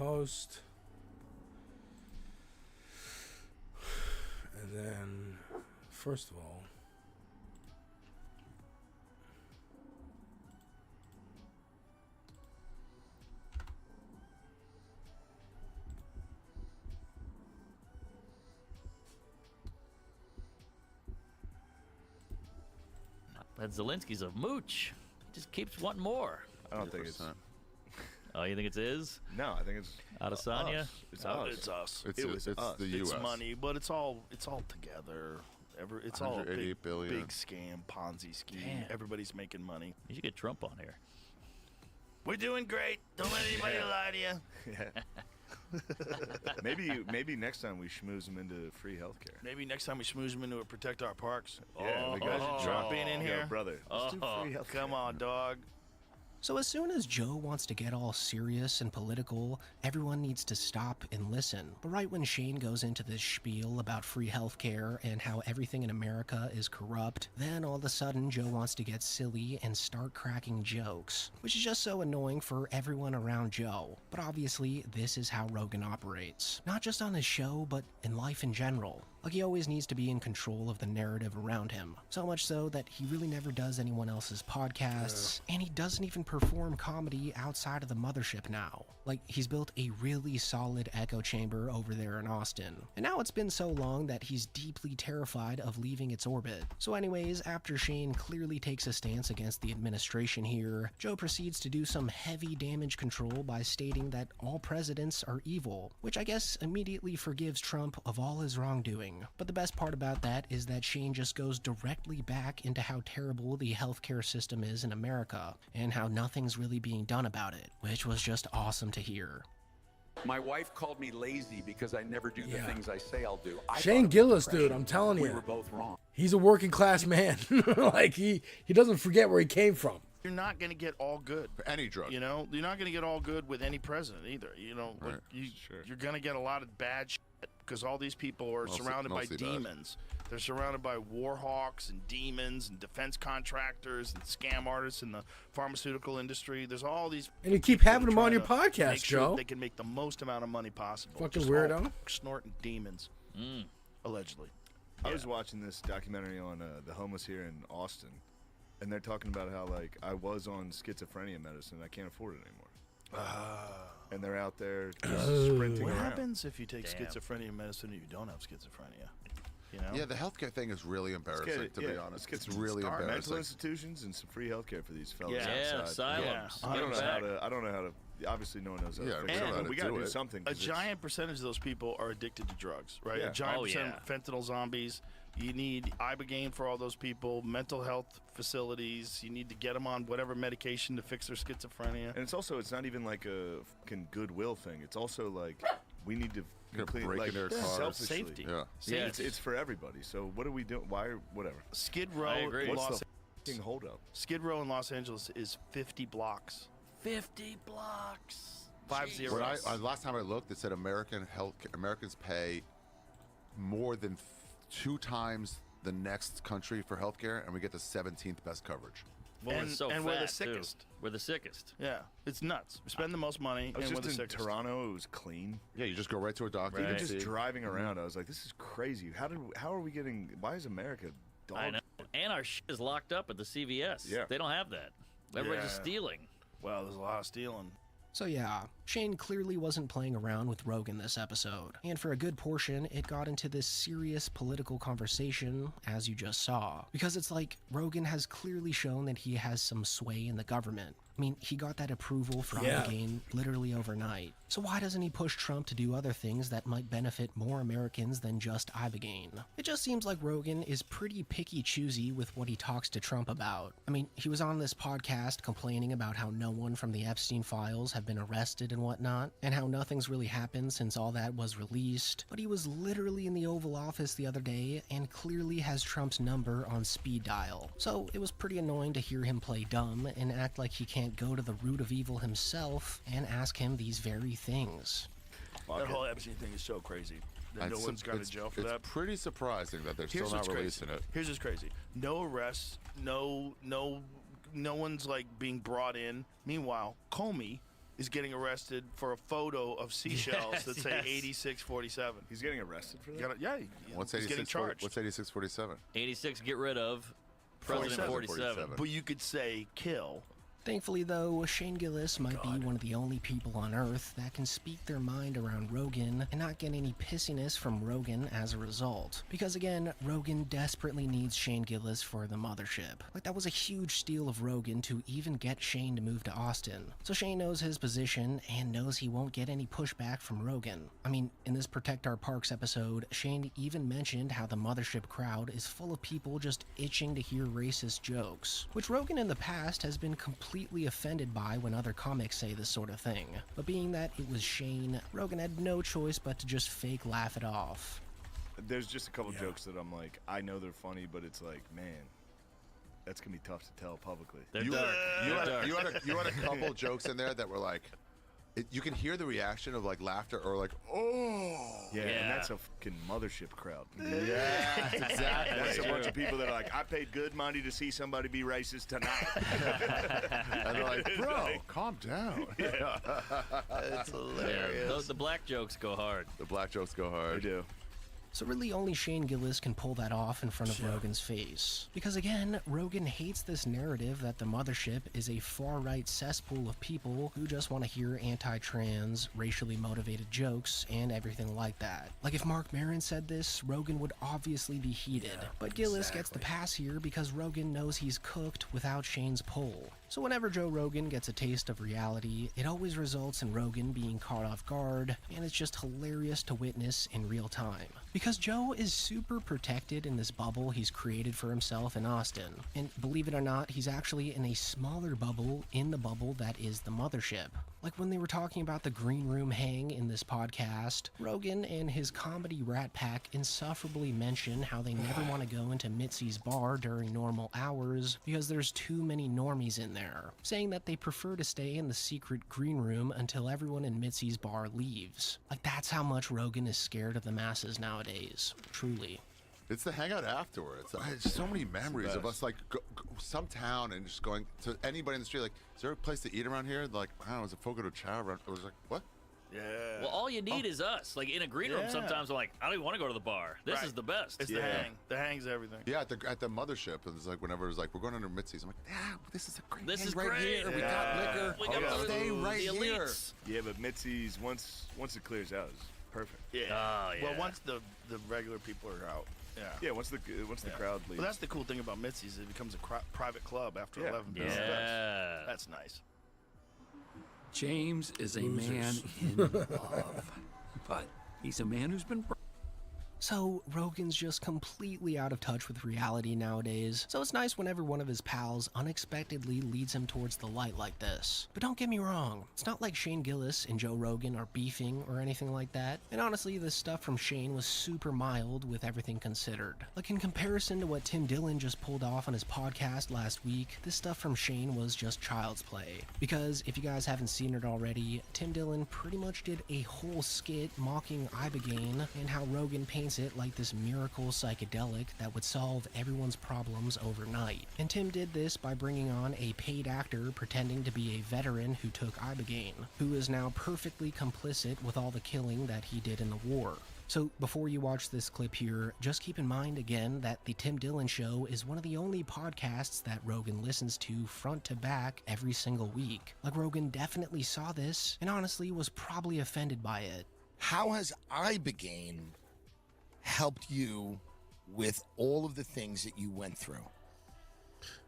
post. And then, first of all, That Zelensky's a mooch. Just keeps wanting more. I don't think it's. Oh, you think it's his? No, I think it's Adesanya. us. It's us. It's us. It's It was us. the It's US. money, but it's all together. It's all a 188 big, billion. big scam, Ponzi scheme. Damn. Everybody's making money. You should get Trump on here. We're doing great. Don't let anybody lie to you. Yeah. maybe next time we schmooze them into free healthcare. Maybe next time we schmooze them into a protect our parks. Yeah, the guys are Trump being in Yo, here. brother. Let's do free healthcare. Come on, dog. So as soon as Joe wants to get all serious and political, everyone needs to stop and listen. But right when Shane goes into this spiel about free healthcare and how everything in America is corrupt, then all of a sudden Joe wants to get silly and start cracking jokes, which is just so annoying for everyone around Joe. But obviously, this is how Rogan operates. Not just on his show, but in life in general. Like, he always needs to be in control of the narrative around him. So much so that he really never does anyone else's podcasts, and he doesn't even perform comedy outside of the mothership now. Like, he's built a really solid echo chamber over there in Austin. And now it's been so long that he's deeply terrified of leaving its orbit. So anyways, after Shane clearly takes a stance against the administration here, Joe proceeds to do some heavy damage control by stating that all presidents are evil, which I guess immediately forgives Trump of all his wrongdoing. But the best part about that is that Shane just goes directly back into how terrible the healthcare system is in America, and how nothing's really being done about it, which was just awesome to hear. My wife called me lazy because I never do the things I say I'll do. Shane Gillis, dude, I'm telling you. We were both wrong. He's a working class man. Like, he doesn't forget where he came from. You're not going to get all good for any drug. You know, you're not going to get all good with any president either. You know, Right. you're going to get a lot of bad shit because all these people are surrounded by mostly bad. demons. They're surrounded by war hawks and demons and defense contractors and scam artists in the pharmaceutical industry. There's all these. And you keep having people him on trying your to podcast, make sure Joe. they can make the most amount of money possible. Fucking Just weirdo. all snorting demons. Allegedly. I was watching this documentary on the homeless here in Austin, and they're talking about how, like, I was on schizophrenia medicine. I can't afford it anymore. And they're out there just sprinting What around. happens if you take schizophrenia medicine and you don't have schizophrenia? You know? Yeah, the healthcare thing is really embarrassing, to be honest. It's really Mental embarrassing. institutions and some free healthcare for these fellas Yeah, outside. asylums. I don't know Get how back. to. I don't know how to. Obviously, no one knows how to fix And it. We got to do something. A 'cause it's- giant percentage of those people are addicted to drugs, right? Yeah. A giant Oh, percent fentanyl zombies. You need ibogaine for all those people, mental health facilities. You need to get them on whatever medication to fix their schizophrenia. And it's also, it's not even like a fucking goodwill thing. It's also like we need to clean, break like, in their cars. selfishly. Safety. Yeah. Yeah, it's for everybody. So what are we doing? Why? Whatever. Skid I Row, agree. in What's Los the fucking holdup? Skid Row in Los Angeles is 50 blocks. 50 blocks. 50. When last time I looked, it said Americans pay more than 2 times the next country for healthcare, and we get the 17th best coverage. Well, we're And- so and fat, we're the too. sickest. We're the sickest. Yeah, it's nuts. We spend the most money, I was and we're just the in sickest. Toronto. It was clean. Yeah, you just go right to a doctor. Even and just see. driving around, I was like, "This is crazy. How are we getting? Why is America dog?" I know. And our shit is locked up at the CVS. Yeah. They don't have that. Everybody's just Yeah. stealing. Well, there's a lot of stealing. So yeah, Shane clearly wasn't playing around with Rogan this episode, and for a good portion, it got into this serious political conversation, as you just saw. Because it's like, Rogan has clearly shown that he has some sway in the government. I mean, he got that approval for Ibogaine literally overnight. So why doesn't he push Trump to do other things that might benefit more Americans than just Ibogaine? It just seems like Rogan is pretty picky-choosy with what he talks to Trump about. I mean, he was on this podcast complaining about how no one from the Epstein files have been arrested and whatnot, and how nothing's really happened since all that was released. But he was literally in the Oval Office the other day and clearly has Trump's number on speed dial. So it was pretty annoying to hear him play dumb and act like he can't go to the root of evil himself and ask him these very things. That whole Epstein thing is so crazy. That no one's gone to jail for that. It's pretty surprising that they're Here's still not what's releasing crazy. it. Here's what's crazy. No arrests. No one's like being brought in. Meanwhile, Comey is getting arrested for a photo of seashells that say yes. 8647. He's getting arrested for that? Yeah, What's he's getting 86? charged. What's 8647? 86, get rid of. President 47. But you could say kill. Thankfully, though, Shane Gillis might be one of the only people on Earth that can speak their mind around Rogan and not get any pissiness from Rogan as a result. Because again, Rogan desperately needs Shane Gillis for the mothership. Like, that was a huge steal of Rogan to even get Shane to move to Austin. So Shane knows his position and knows he won't get any pushback from Rogan. I mean, in this Protect Our Parks episode, Shane even mentioned how the mothership crowd is full of people just itching to hear racist jokes, which Rogan in the past has been completely offended by when other comics say this sort of thing. But being that it was Shane, Rogan had no choice but to just fake laugh it off. There's just a couple jokes that I'm like, I know they're funny, but it's like, man, that's gonna be tough to tell publicly. You had a couple jokes in there that were like, you can hear the reaction of like laughter or like, oh. Yeah, and that's a fucking mothership crowd. Yeah, exactly. That's a bunch of people that are like, I paid good money to see somebody be racist tonight. And they're like, bro, calm down. Yeah. It's hilarious. The black jokes go hard. The black jokes go hard. They do. So really only Shane Gillis can pull that off in front of Rogan's face. Because again, Rogan hates this narrative that the mothership is a far-right cesspool of people who just want to hear anti-trans, racially motivated jokes, and everything like that. Like if Mark Maron said this, Rogan would obviously be heated. But Gillis gets the pass here because Rogan knows he's cooked without Shane's pull. So whenever Joe Rogan gets a taste of reality, it always results in Rogan being caught off guard, and it's just hilarious to witness in real time. Because Joe is super protected in this bubble he's created for himself in Austin. And believe it or not, he's actually in a smaller bubble in the bubble that is the mothership. Like when they were talking about the green room hang in this podcast, Rogan and his comedy Rat Pack insufferably mention how they never want to go into Mitzi's bar during normal hours because there's too many normies in there, saying that they prefer to stay in the secret green room until everyone in Mitzi's bar leaves. Like that's how much Rogan is scared of the masses nowadays, truly. It's the hangout afterwards. It's so many memories of us like some town and just going to anybody in the street like, is there a place to eat around here? Like, I don't know, is it Fogo de Chao? I was like, what? Yeah. Well, all you need is us. Like in a green room, sometimes I'm like, I don't even want to go to the bar. This is the best. It's the hang. The hang's everything. Yeah, at the mothership, it's like whenever it's like we're going under Mitzi's, I'm like, yeah, this is a great. This hang is right great. here. We got liquor. We got stay right the here. elites. Yeah, but Mitzi's once it clears out is perfect. Yeah. Oh, yeah. Well, once the regular people are out. Yeah. Yeah, once the crowd leaves. Well, that's the cool thing about Mitzi's. It becomes a private club after 11 p.m. Yeah. That's nice. James is a man in love, but he's a man who's been. So, Rogan's just completely out of touch with reality nowadays, so it's nice whenever one of his pals unexpectedly leads him towards the light like this. But don't get me wrong, it's not like Shane Gillis and Joe Rogan are beefing or anything like that, and honestly, this stuff from Shane was super mild with everything considered. Like in comparison to what Tim Dillon just pulled off on his podcast last week, this stuff from Shane was just child's play. Because if you guys haven't seen it already, Tim Dillon pretty much did a whole skit mocking Ibogaine and how Rogan paints it like this miracle psychedelic that would solve everyone's problems overnight. And Tim did this by bringing on a paid actor pretending to be a veteran who took Ibogaine, who is now perfectly complicit with all the killing that he did in the war. So before you watch this clip here, just keep in mind again that the Tim Dillon Show is one of the only podcasts that Rogan listens to front to back every single week. Like Rogan definitely saw this and honestly was probably offended by it. How has Ibogaine helped you with all of the things that you went through?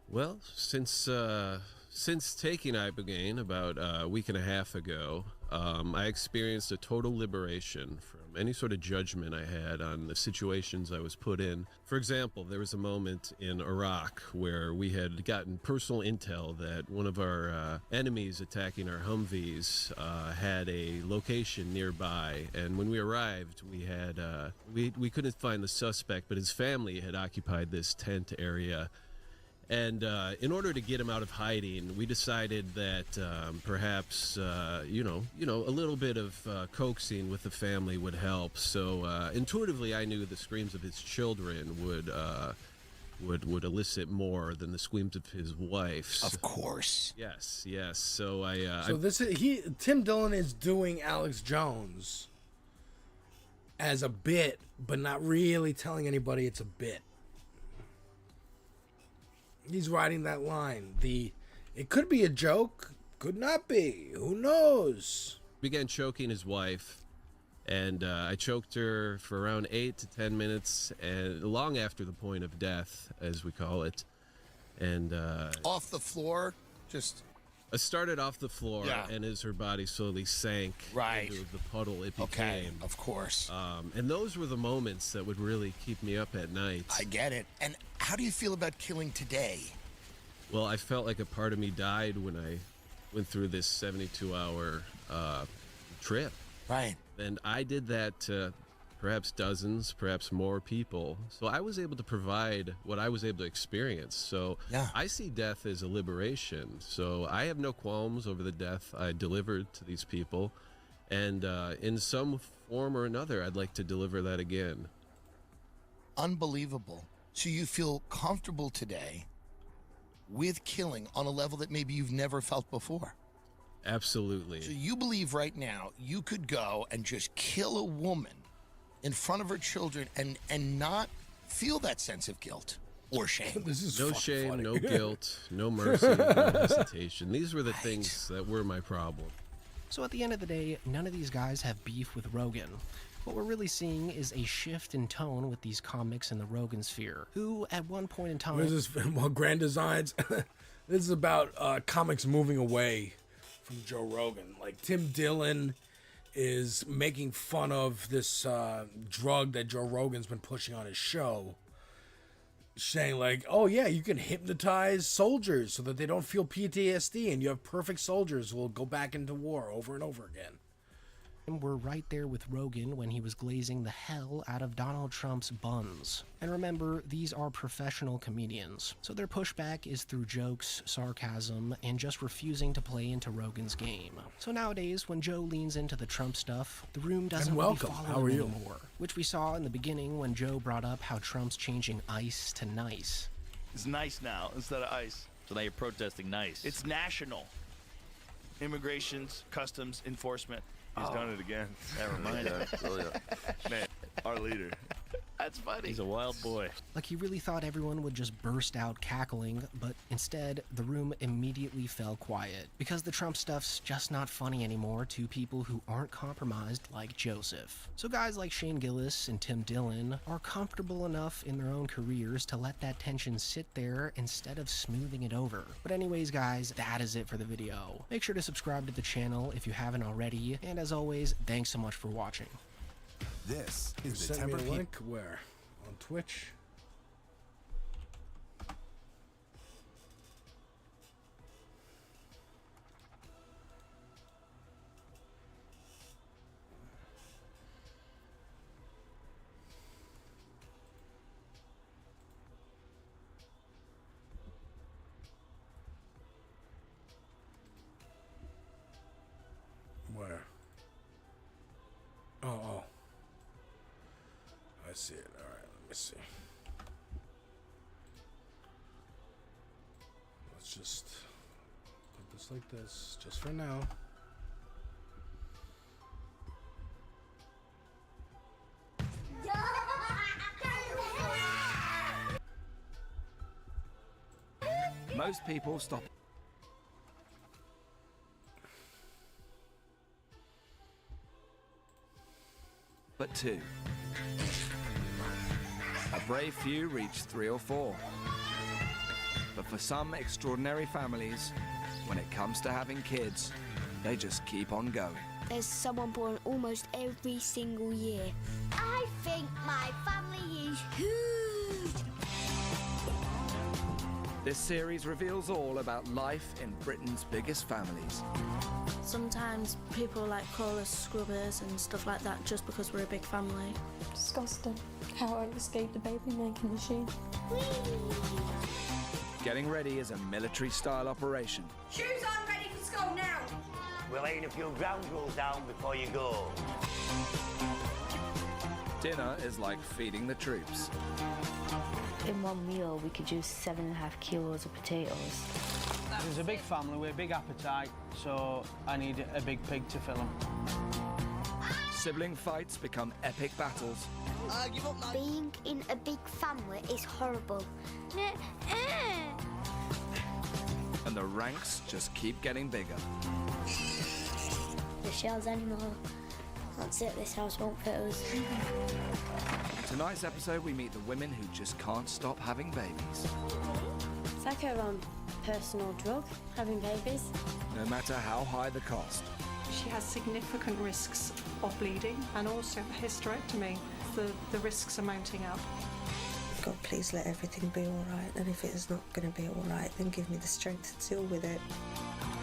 Well, since taking Ibogaine about a week and a half ago, I experienced a total liberation from any sort of judgment I had on the situations I was put in. For example, there was a moment in Iraq where we had gotten personal intel that one of our enemies attacking our Humvees had a location nearby, and when we arrived, we had we couldn't find the suspect, but his family had occupied this tent area. And in order to get him out of hiding, we decided that perhaps, a little bit of coaxing with the family would help. So intuitively, I knew the screams of his children would elicit more than the screams of his wife. Of course. Yes, yes. So Tim Dillon is doing Alex Jones as a bit, but not really telling anybody it's a bit. He's writing that line. It could be a joke, could not be. Who knows? Began choking his wife, and I choked her for around 8 to 10 minutes, and long after the point of death, as we call it. And off the floor, just. I started off the floor, Yeah. and as her body slowly sank into the puddle it became. Okay, of course. And those were the moments that would really keep me up at night. I get it. And how do you feel about killing today? Well, I felt like a part of me died when I went through this 72-hour trip. Right. And I did that to perhaps dozens, perhaps more people. So I was able to provide what I was able to experience. So I see death as a liberation. So I have no qualms over the death I delivered to these people. And in some form or another, I'd like to deliver that again. Unbelievable. So you feel comfortable today with killing on a level that maybe you've never felt before? Absolutely. So you believe right now you could go and just kill a woman in front of her children and not feel that sense of guilt or shame? No shame, funny. no guilt, no mercy, no hesitation. These were the things that were my problem. So at the end of the day, none of these guys have beef with Rogan. What we're really seeing is a shift in tone with these comics in the Rogan sphere, who at one point in time... What is this? Well, Grand Designs. This is about comics moving away from Joe Rogan. Like, Tim Dillon is making fun of this drug that Joe Rogan's been pushing on his show, saying like, oh yeah, you can hypnotize soldiers so that they don't feel PTSD, and you have perfect soldiers who will go back into war over and over again. And we're right there with Rogan when he was glazing the hell out of Donald Trump's buns. And remember, these are professional comedians, so their pushback is through jokes, sarcasm, and just refusing to play into Rogan's game. So nowadays, when Joe leans into the Trump stuff, the room doesn't really follow him anymore, which we saw in the beginning when Joe brought up how Trump's changing ICE to nice. It's nice now instead of ICE. So now you're protesting nice. It's national. Immigrations, customs, enforcement. He's done it again. Never mind. Man, our leader. That's funny. He's a wild boy. Like he really thought everyone would just burst out cackling, but instead, the room immediately fell quiet. Because the Trump stuff's just not funny anymore to people who aren't compromised like Joseph. So guys like Shane Gillis and Tim Dillon are comfortable enough in their own careers to let that tension sit there instead of smoothing it over. But anyways guys, that is it for the video. Make sure to subscribe to the channel if you haven't already, and as always, thanks so much for watching. This is the Send me a Temper link where? On Twitch? Where? Oh. I see it. All right, let me see. Let's just put this like this, just for now. Most people stop. But 2. A brave few reach 3 or 4. But for some extraordinary families, when it comes to having kids, they just keep on going. There's someone born almost every single year. I think my family is huge. This series reveals all about life in Britain's biggest families. Sometimes people call us scrubbers and stuff like that just because we're a big family. Disgusting how I've escaped a baby making machine. Getting ready is a military-style operation. Shoes on, ready for school now. We're laying a few ground rules down before you go. Dinner is like feeding the troops. In one meal, we could use 7.5 kilos of potatoes. There's a big family with a big appetite, so I need a big pig to fill them. Sibling fights become epic battles. Being in a big family is horrible. And the ranks just keep getting bigger. The shells anymore. That's it, this house won't fit us. Tonight's episode, we meet the women who just can't stop having babies. It's like a personal drug, having babies. No matter how high the cost. She has significant risks of bleeding and also hysterectomy. The risks are mounting up. God, please let everything be all right. And if it is not going to be all right, then give me the strength to deal with it.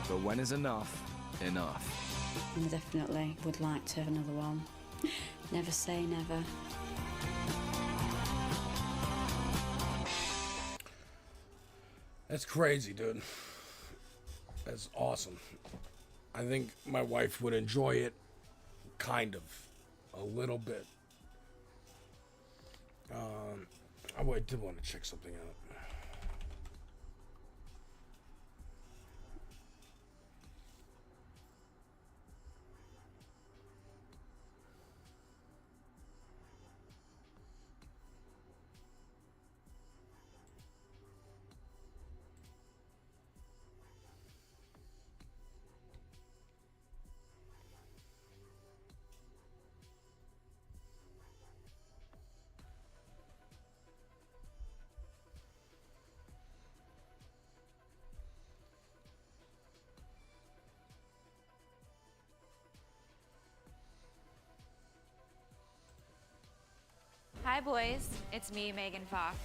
But when is enough, enough? I definitely would like to have another one. Never say never. That's crazy, dude. That's awesome. I think my wife would enjoy it, kind of, a little bit. I did want to check something out. Hi boys, it's me, Megan Fox,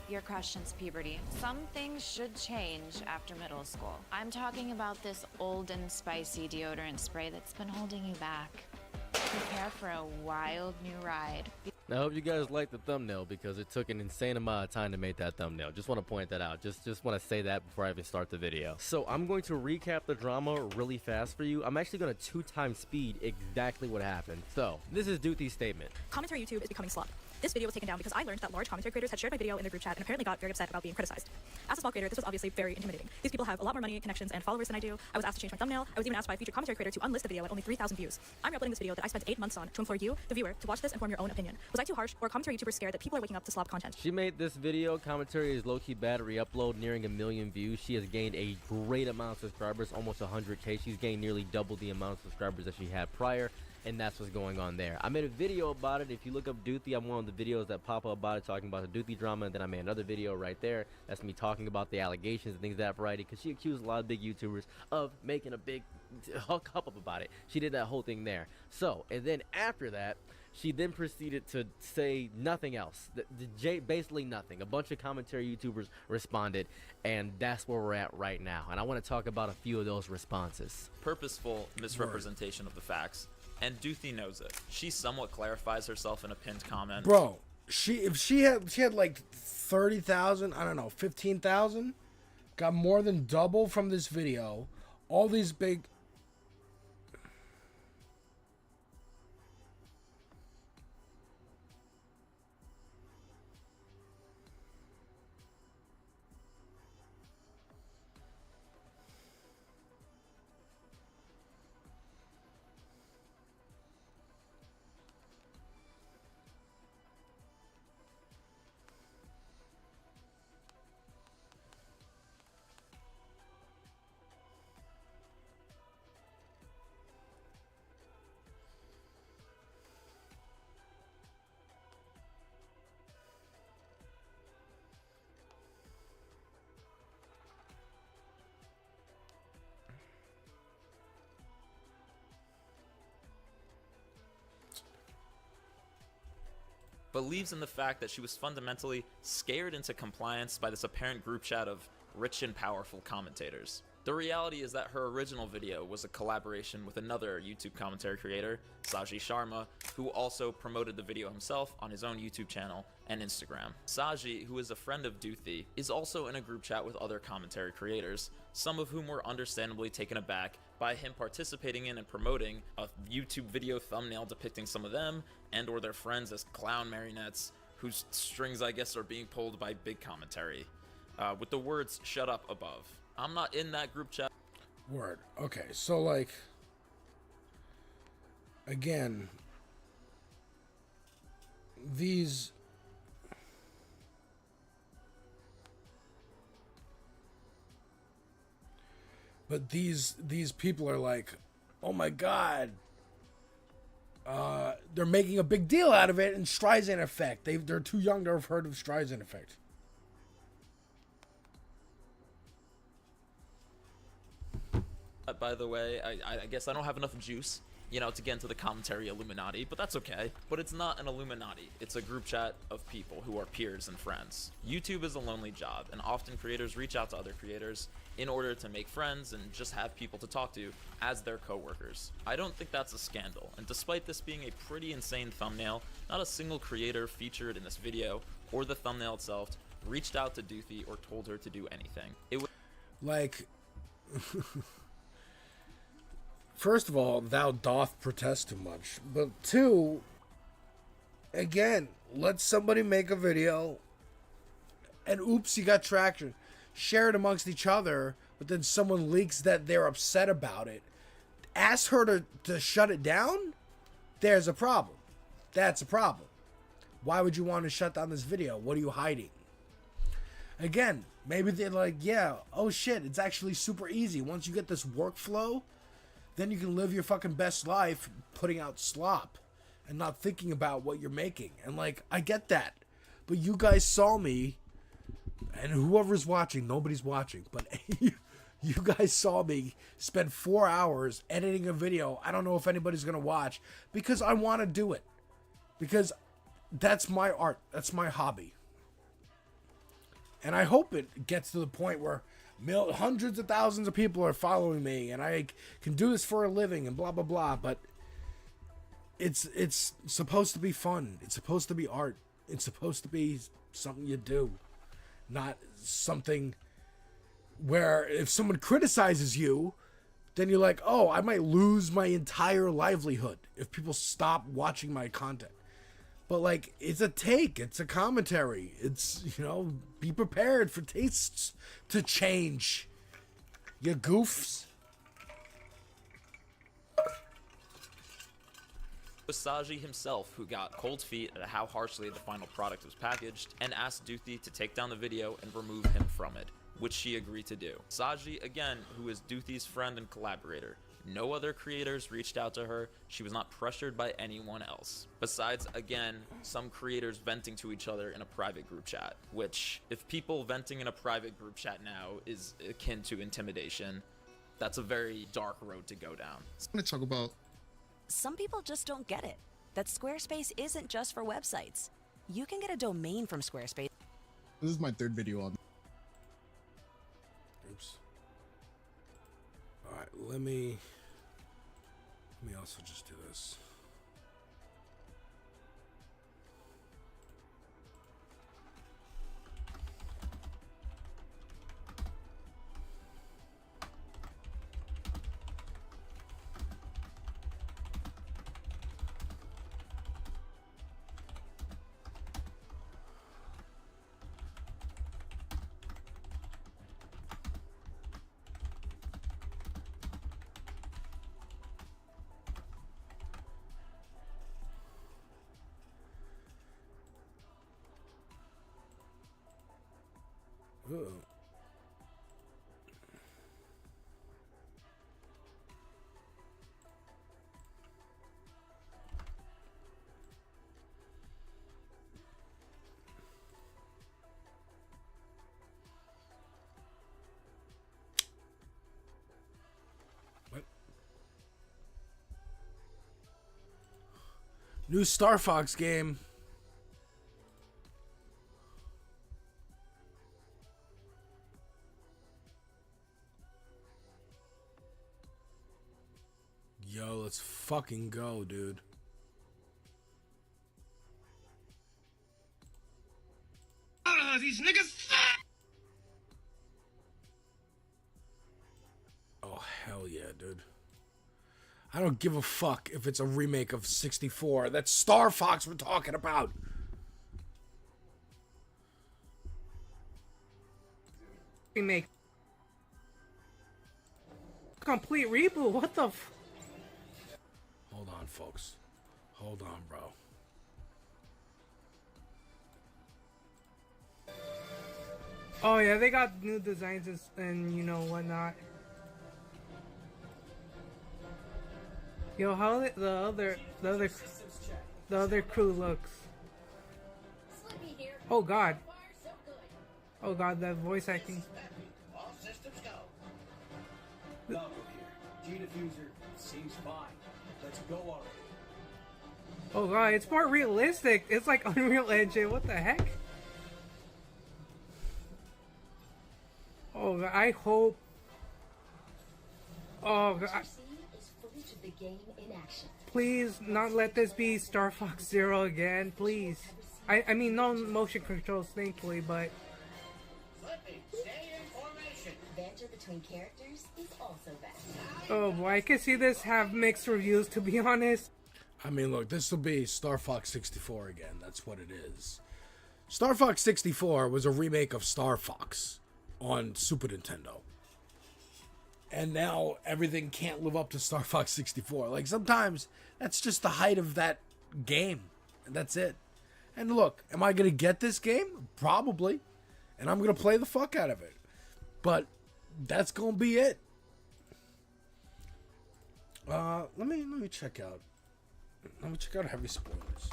your crush since puberty. Some things should change after middle school. I'm talking about this old and spicy deodorant spray that's been holding you back. Prepare for a wild new ride. Now, I hope you guys liked the thumbnail because it took an insane amount of time to make that thumbnail. Just want to point that out. Just want to say that before I even start the video. So I'm going to recap the drama really fast for you. I'm actually going to 2x speed exactly what happened. So this is Doothy's statement. Commentary YouTube is becoming slop. This video was taken down because I learned that large commentary creators had shared my video in their group chat and apparently got very upset about being criticized. As a small creator, this was obviously very intimidating. These people have a lot more money, connections, and followers than I do. I was asked to change my thumbnail. I was even asked by a featured commentary creator to unlist the video at only 3,000 views. I'm uploading this video that I spent 8 months on to implore you, the viewer, to watch this and form your own opinion. Was I too harsh, or are commentary YouTubers scared that people are waking up to slob content? She made this video. Commentary is low-key bad at re-upload, nearing 1 million views. She has gained a great amount of subscribers, almost 100K. She's gained nearly double the amount of subscribers that she had prior. And that's what's going on there. I made a video about it. If you look up Doothy, I'm one of the videos that pop up about it, talking about the Doothy drama. And then I made another video right there. That's me talking about the allegations and things of that variety. Because she accused a lot of big YouTubers of making a big huck up about it. She did that whole thing there. So, and then after that, she then proceeded to say nothing else. Basically nothing. A bunch of commentary YouTubers responded. And that's where we're at right now. And I want to talk about a few of those responses. Purposeful misrepresentation of the facts. And Doothy knows it. She somewhat clarifies herself in a pinned comment. Bro, if she had like 30,000, I don't know, 15,000, got more than double from this video. All these big believes in the fact that she was fundamentally scared into compliance by this apparent group chat of rich and powerful commentators. The reality is that her original video was a collaboration with another YouTube commentary creator, Saji Sharma, who also promoted the video himself on his own YouTube channel and Instagram. Saji, who is a friend of Doothy, is also in a group chat with other commentary creators, some of whom were understandably taken aback by him participating in and promoting a YouTube video thumbnail depicting some of them and or their friends as clown marionettes whose strings, I guess, are being pulled by big commentary, with the words "shut up" above. I'm not in that group chat. Word. Okay, so like, again, these people are like, oh my god, they're making a big deal out of it, and Streisand effect. They're too young to have heard of Streisand effect. By the way, I guess I don't have enough juice, you know, to get into the commentary Illuminati, but that's okay. But it's not an Illuminati. It's a group chat of people who are peers and friends. YouTube is a lonely job, and often creators reach out to other creators in order to make friends and just have people to talk to as their coworkers. I don't think that's a scandal, and despite this being a pretty insane thumbnail, not a single creator featured in this video or the thumbnail itself reached out to Duthie or told her to do anything. It was like, first of all, thou doth protest too much, but two, again, let somebody make a video and oops, you got traction. Share it amongst each other, but then someone leaks that they're upset about it. Ask her to shut it down? There's a problem. That's a problem. Why would you want to shut down this video? What are you hiding? Again, maybe they're like, yeah, oh shit, it's actually super easy. Once you get this workflow, then you can live your fucking best life putting out slop and not thinking about what you're making. And like, I get that. But you guys saw me, and whoever's watching, nobody's watching, but you guys saw me spend 4 hours editing a video. I don't know if anybody's going to watch because I want to do it. Because that's my art. That's my hobby. And I hope it gets to the point where hundreds of thousands of people are following me and I can do this for a living and blah, blah, blah. But it's supposed to be fun. It's supposed to be art. It's supposed to be something you do. Not something where if someone criticizes you, then you're like, oh, I might lose my entire livelihood if people stop watching my content. But like, it's a take, it's a commentary. It's, you know, be prepared for tastes to change. You goofs. Saji himself, who got cold feet at how harshly the final product was packaged, and asked Duthie to take down the video and remove him from it, which she agreed to do. Saji, again, who is Duthie's friend and collaborator. No other creators reached out to her. She was not pressured by anyone else. Besides, again, some creators venting to each other in a private group chat, which, if people venting in a private group chat now is akin to intimidation, that's a very dark road to go down. I'm going to talk about... Some people just don't get it, that Squarespace isn't just for websites. You can get a domain from Squarespace. This is my third video on... Oops. Alright, let me also just do this. Uh-oh. What? New Star Fox game. Yo, let's fucking go, dude. These niggas. Oh, hell yeah, dude. I don't give a fuck if it's a remake of 64. That's Star Fox we're talking about. Remake. Complete reboot. What the f... Hold on, folks. Hold on, bro. Oh yeah, they got new designs and you know whatnot. Yo, how the other crew looks. Oh god. Oh god, that voice acting. All systems go. Malcolm here. G-diffuser seems fine. Let's go already. Oh god, it's more realistic. It's like Unreal Engine. What the heck? Oh, I hope. Oh, God. Please not let this be Star Fox Zero again, please. I mean, no motion controls, thankfully, but. Banter between characters is also bad. Oh boy, I can see this have mixed reviews, to be honest. I mean, look, this will be Star Fox 64 again. That's what it is. Star Fox 64 was a remake of Star Fox on Super Nintendo. And now everything can't live up to Star Fox 64. Like, sometimes that's just the height of that game. And that's it. And look, am I going to get this game? Probably. And I'm going to play the fuck out of it. But that's going to be it. Let me check out. Let me check out heavy spoilers.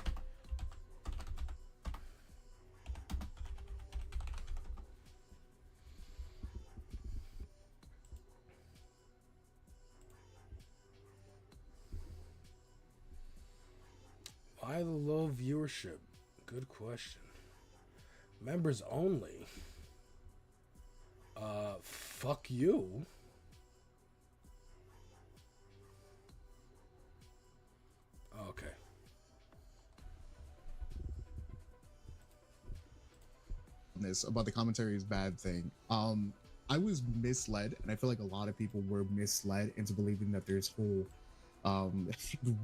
Why the low viewership? Good question. Members only. Fuck you. Okay. This about the commentary is bad thing. I was misled, and I feel like a lot of people were misled into believing that there's whole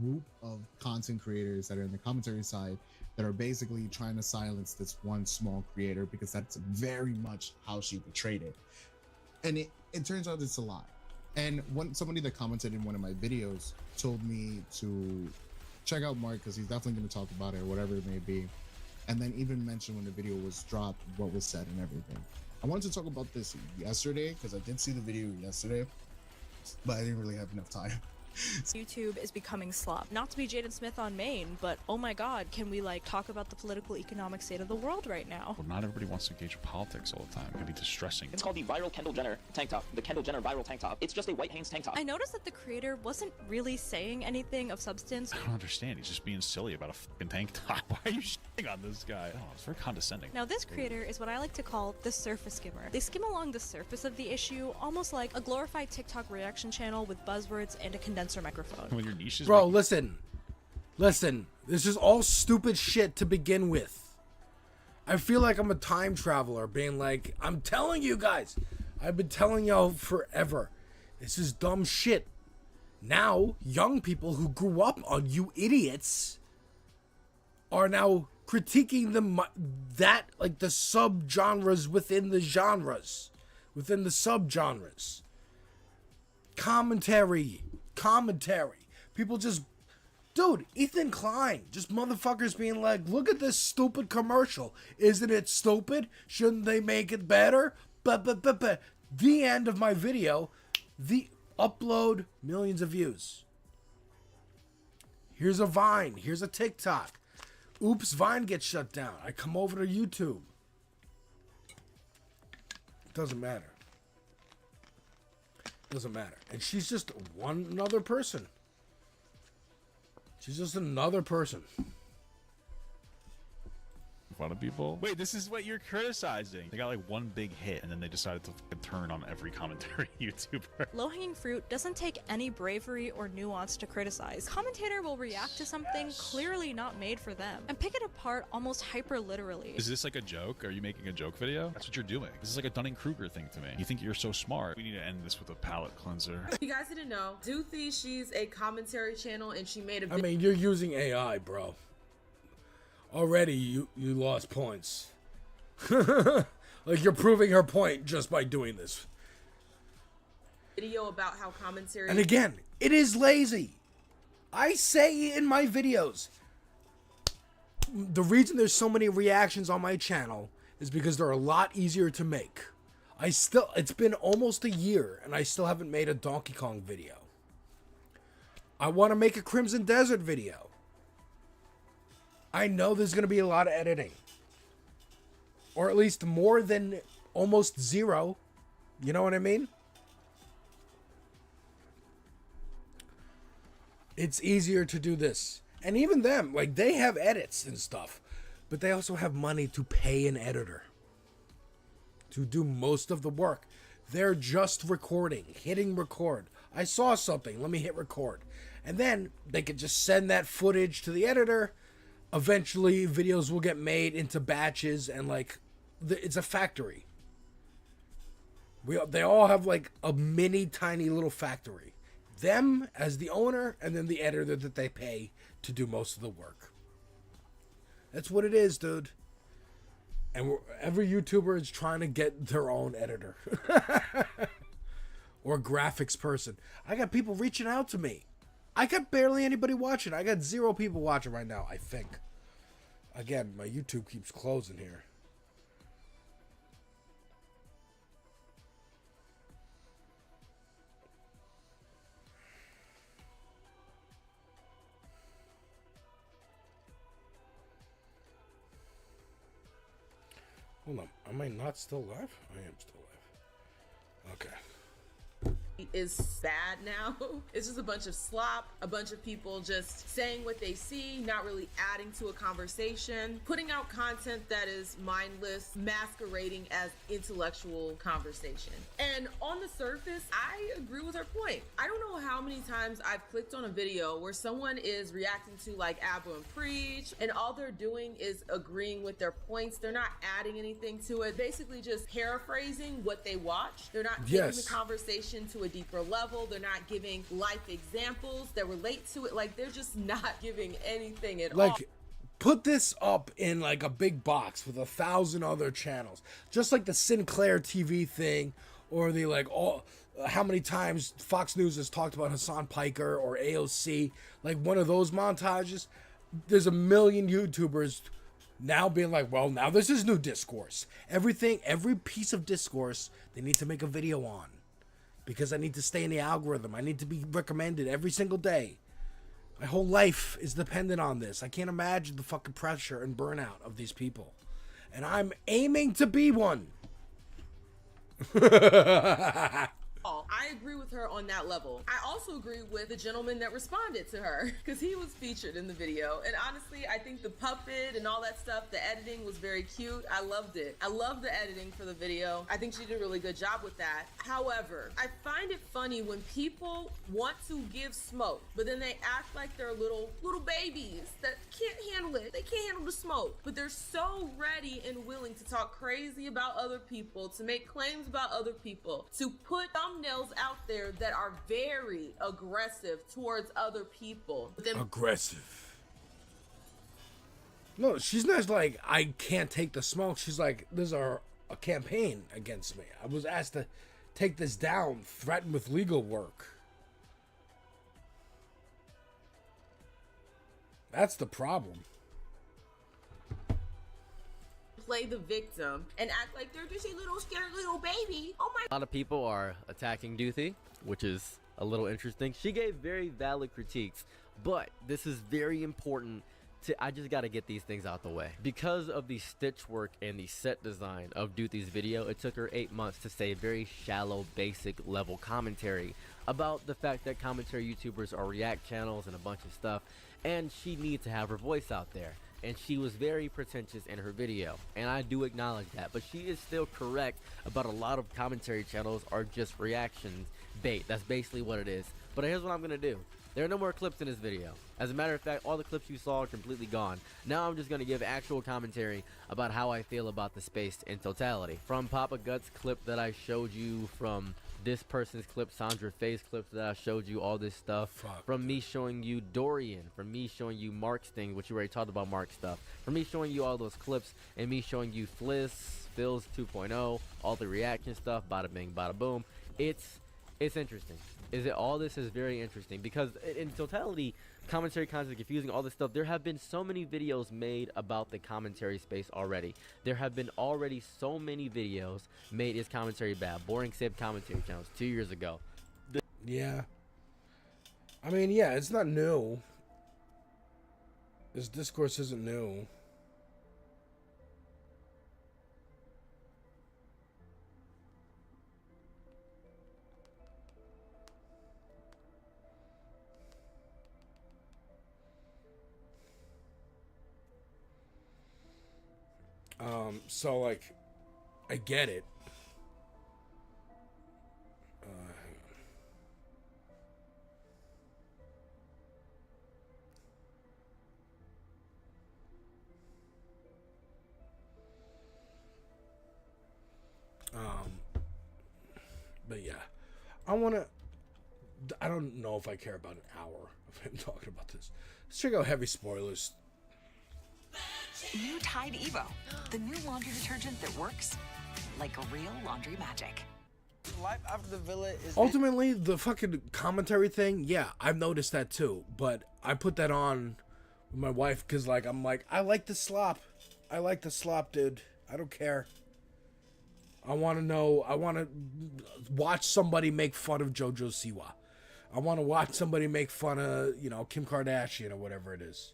group of content creators that are in the commentary side that are basically trying to silence this one small creator, because that's very much how she portrayed it. And it turns out it's a lie. And somebody that commented in one of my videos told me to check out Mark, because he's definitely going to talk about it or whatever it may be. And then even mention when the video was dropped, what was said and everything. I wanted to talk about this yesterday, because I did see the video yesterday, but I didn't really have enough time. YouTube is becoming slop. Not to be Jaden Smith on Maine, but oh my god, can we like talk about the political economic state of the world right now? Well, not everybody wants to engage in politics all the time. It can be distressing. It's called the viral Kendall Jenner tank top. The Kendall Jenner viral tank top. It's just a white Hanes tank top. I noticed that the creator wasn't really saying anything of substance. I don't understand. He's just being silly about a fucking tank top. Why are you shitting on this guy? Oh, it's very condescending. Now this creator is what I like to call the surface skimmer. They skim along the surface of the issue, almost like a glorified TikTok reaction channel with buzzwords and a condenser microphone. When your niche is Bro, listen. This is all stupid shit to begin with. I feel like I'm a time traveler being like, I'm telling you guys, I've been telling y'all forever. This is dumb shit. Now, young people who grew up on you idiots are now critiquing the sub-genres within the genres. Within the sub-genres. Commentary. People just, dude, Ethan Klein, just motherfuckers being like, look at this stupid commercial. Isn't it stupid? Shouldn't they make it better? But. The end of my video, the upload, millions of views. Here's a Vine. Here's a TikTok. Oops, Vine gets shut down. I come over to YouTube. Doesn't matter. And she's just another person. She's just another person. fun of people. Wait, this is what you're criticizing. They got like one big hit and then they decided to fucking turn on every commentary YouTuber. Low-hanging fruit doesn't take any bravery or nuance to criticize. Commentator will react to something clearly not made for them and pick it apart almost hyper-literally. Is this like a joke? Are you making a joke video? That's what you're doing. This is like a Dunning-Kruger thing to me. You think you're so smart. We need to end this with a palate cleanser. You guys didn't know, Doothy, she's a commentary channel and she made a I mean, you're using AI, bro. Already, you lost points. Like, you're proving her point just by doing this. video about how commentary... And again, it is lazy. I say in my videos, the reason there's so many reactions on my channel is because they're a lot easier to make. It's been almost a year, and I still haven't made a Donkey Kong video. I want to make a Crimson Desert video. I know there's going to be a lot of editing. Or at least more than almost zero. You know what I mean? It's easier to do this. And even them, like, they have edits and stuff. But they also have money to pay an editor to do most of the work. They're just recording, hitting record. I saw something, let me hit record. And then they could just send that footage to the editor. Eventually, videos will get made into batches, and like, it's a factory. They all have like a mini tiny little factory. Them as the owner, and then the editor that they pay to do most of the work. That's what it is, dude. And every YouTuber is trying to get their own editor. Or graphics person. I got people reaching out to me. I got barely anybody watching. I got 0 people watching right now, I think. Again, my YouTube keeps closing here. Hold on. Am I not still live? I am still live. Okay. is bad now. It's just a bunch of slop, a bunch of people just saying what they see, not really adding to a conversation, putting out content that is mindless, masquerading as intellectual conversation. And on the surface, I agree with her point. I don't know how many times I've clicked on a video where someone is reacting to like Abba and Preach, and all they're doing is agreeing with their points. They're not adding anything to it, basically just paraphrasing what they watch. They're not taking the conversation to a deeper level. They're not giving life examples that relate to it. Like, they're just not giving anything at all. Put this up in like a big box with 1,000 other channels, just like the Sinclair TV thing, or the like how many times Fox News has talked about Hasan Piker or AOC, like one of those montages. There's a million YouTubers now being like, well, now this is new discourse. Every piece of discourse they need to make a video on, because I need to stay in the algorithm. I need to be recommended every single day. My whole life is dependent on this. I can't imagine the fucking pressure and burnout of these people. And I'm aiming to be one. I agree with her on that level. I also agree with the gentleman that responded to her, because he was featured in the video. And honestly, I think the puppet and all that stuff, the editing was very cute. I loved it. I love the editing for the video. I think she did a really good job with that. However, I find it funny when people want to give smoke, but then they act like they're little babies that can't handle it. They can't handle the smoke, but they're so ready and willing to talk crazy about other people, to make claims about other people, to put thumbnails out there that are very aggressive towards other people. Aggressive. No, she's not like, I can't take the smoke. She's like, there's a campaign against me. I was asked to take this down, threatened with legal work. That's the problem. Play the victim and act like they're just a little scared little baby. Oh my. A lot of people are attacking Doothy, which is a little interesting. She gave very valid critiques, but this is very important. I just got to get these things out the way. Because of the stitch work and the set design of Doothy's video, it took her 8 months to say very shallow, basic level commentary about the fact that commentary YouTubers are react channels and a bunch of stuff, and she needs to have her voice out there. and she was very pretentious in her video, and I do acknowledge that, but she is still correct about a lot of commentary channels are just reactions bait. That's basically what it is. But here's what I'm gonna do. There are no more clips in this video. As a matter of fact, all the clips you saw are completely gone. Now I'm just gonna give actual commentary about how I feel about the space in totality. From Papa Guts clip that I showed you, from this person's clip, Sandra Faye's clips that I showed you, all this stuff. From me showing you Dorian, from me showing you Mark's thing, which you already talked about Mark's stuff. From me showing you all those clips, and me showing you Phil's 2.0, all the reaction stuff, bada bing, bada boom. It's interesting. All this is very interesting because in totality, commentary content is confusing, all this stuff. There have been so many videos made about the commentary space already. There have been already so many videos made. Is commentary bad? Boring sib commentary channels 2 years ago. Yeah. I mean, yeah, it's not new. This discourse isn't new. So like, I get it. But yeah, I don't know if I care about an hour of him talking about this. Let's check out heavy spoilers. New Tide Evo, the new laundry detergent that works like a real laundry magic. Life after the villa is Ultimately, the fucking commentary thing, yeah, I've noticed that too. But I put that on with my wife because, like, I'm like, I like the slop. I like the slop, dude. I don't care. I want to know. I want to watch somebody make fun of JoJo Siwa. I want to watch somebody make fun of, Kim Kardashian or whatever it is.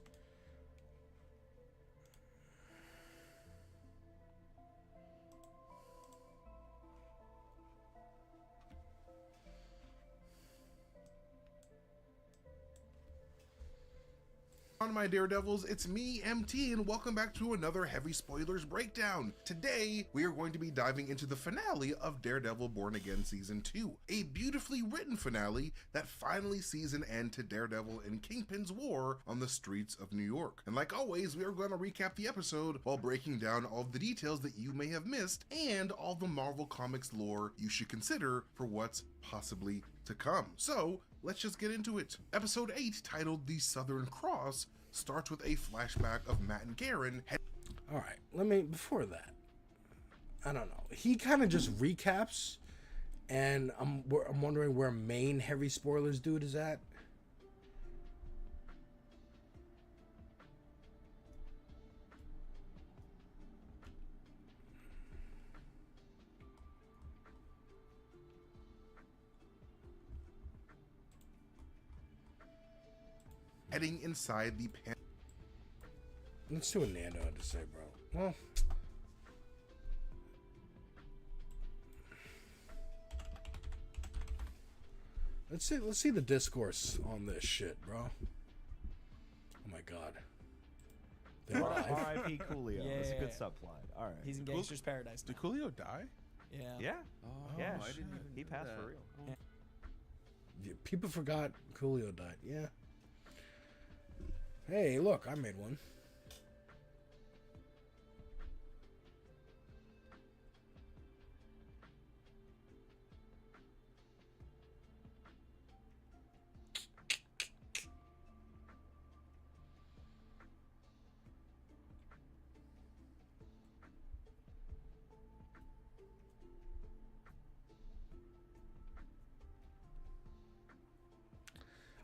On my Daredevils, it's me, MT, and welcome back to another Heavy Spoilers Breakdown. Today, we are going to be diving into the finale of Daredevil Born Again Season 2, a beautifully written finale that finally sees an end to Daredevil and Kingpin's war on the streets of New York. And like always, we are going to recap the episode while breaking down all of the details that you may have missed and all the Marvel Comics lore you should consider for what's possibly to come. So, let's just get into it. Episode 8, titled The Southern Cross, starts with a flashback of Matt and Karen. Alright, before that, I don't know. He kind of just recaps, and I'm wondering where main heavy spoilers dude is at. Heading inside the pan. Let's see what Nando had to say, bro. Well, let's see the discourse on this shit, bro. Oh my god. R.I.P. Coolio. Yeah. That's a good subplot. All right. He's in Gangster's Paradise now. Did Coolio die? Yeah. Yeah. Oh, yeah. I didn't even He know passed that. for real. Yeah, people forgot Coolio died. Yeah. Hey, look, I made one.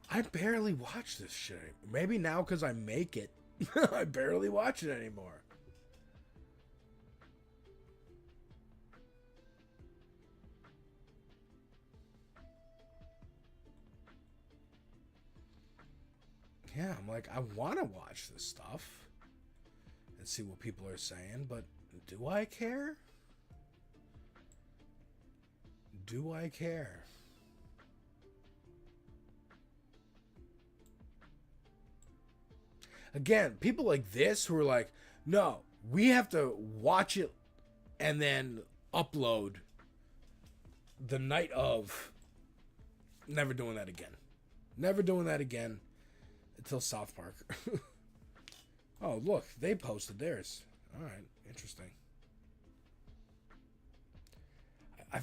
I barely watch this shit. Maybe now because I make it. I barely watch it anymore. Yeah, I'm like, I want to watch this stuff and see what people are saying, but do I care? Do I care? Again, people like this who are like, no, we have to watch it and then upload the night of. Never doing that again. Never doing that again until South Park. Oh, look, they posted theirs. All right, interesting. I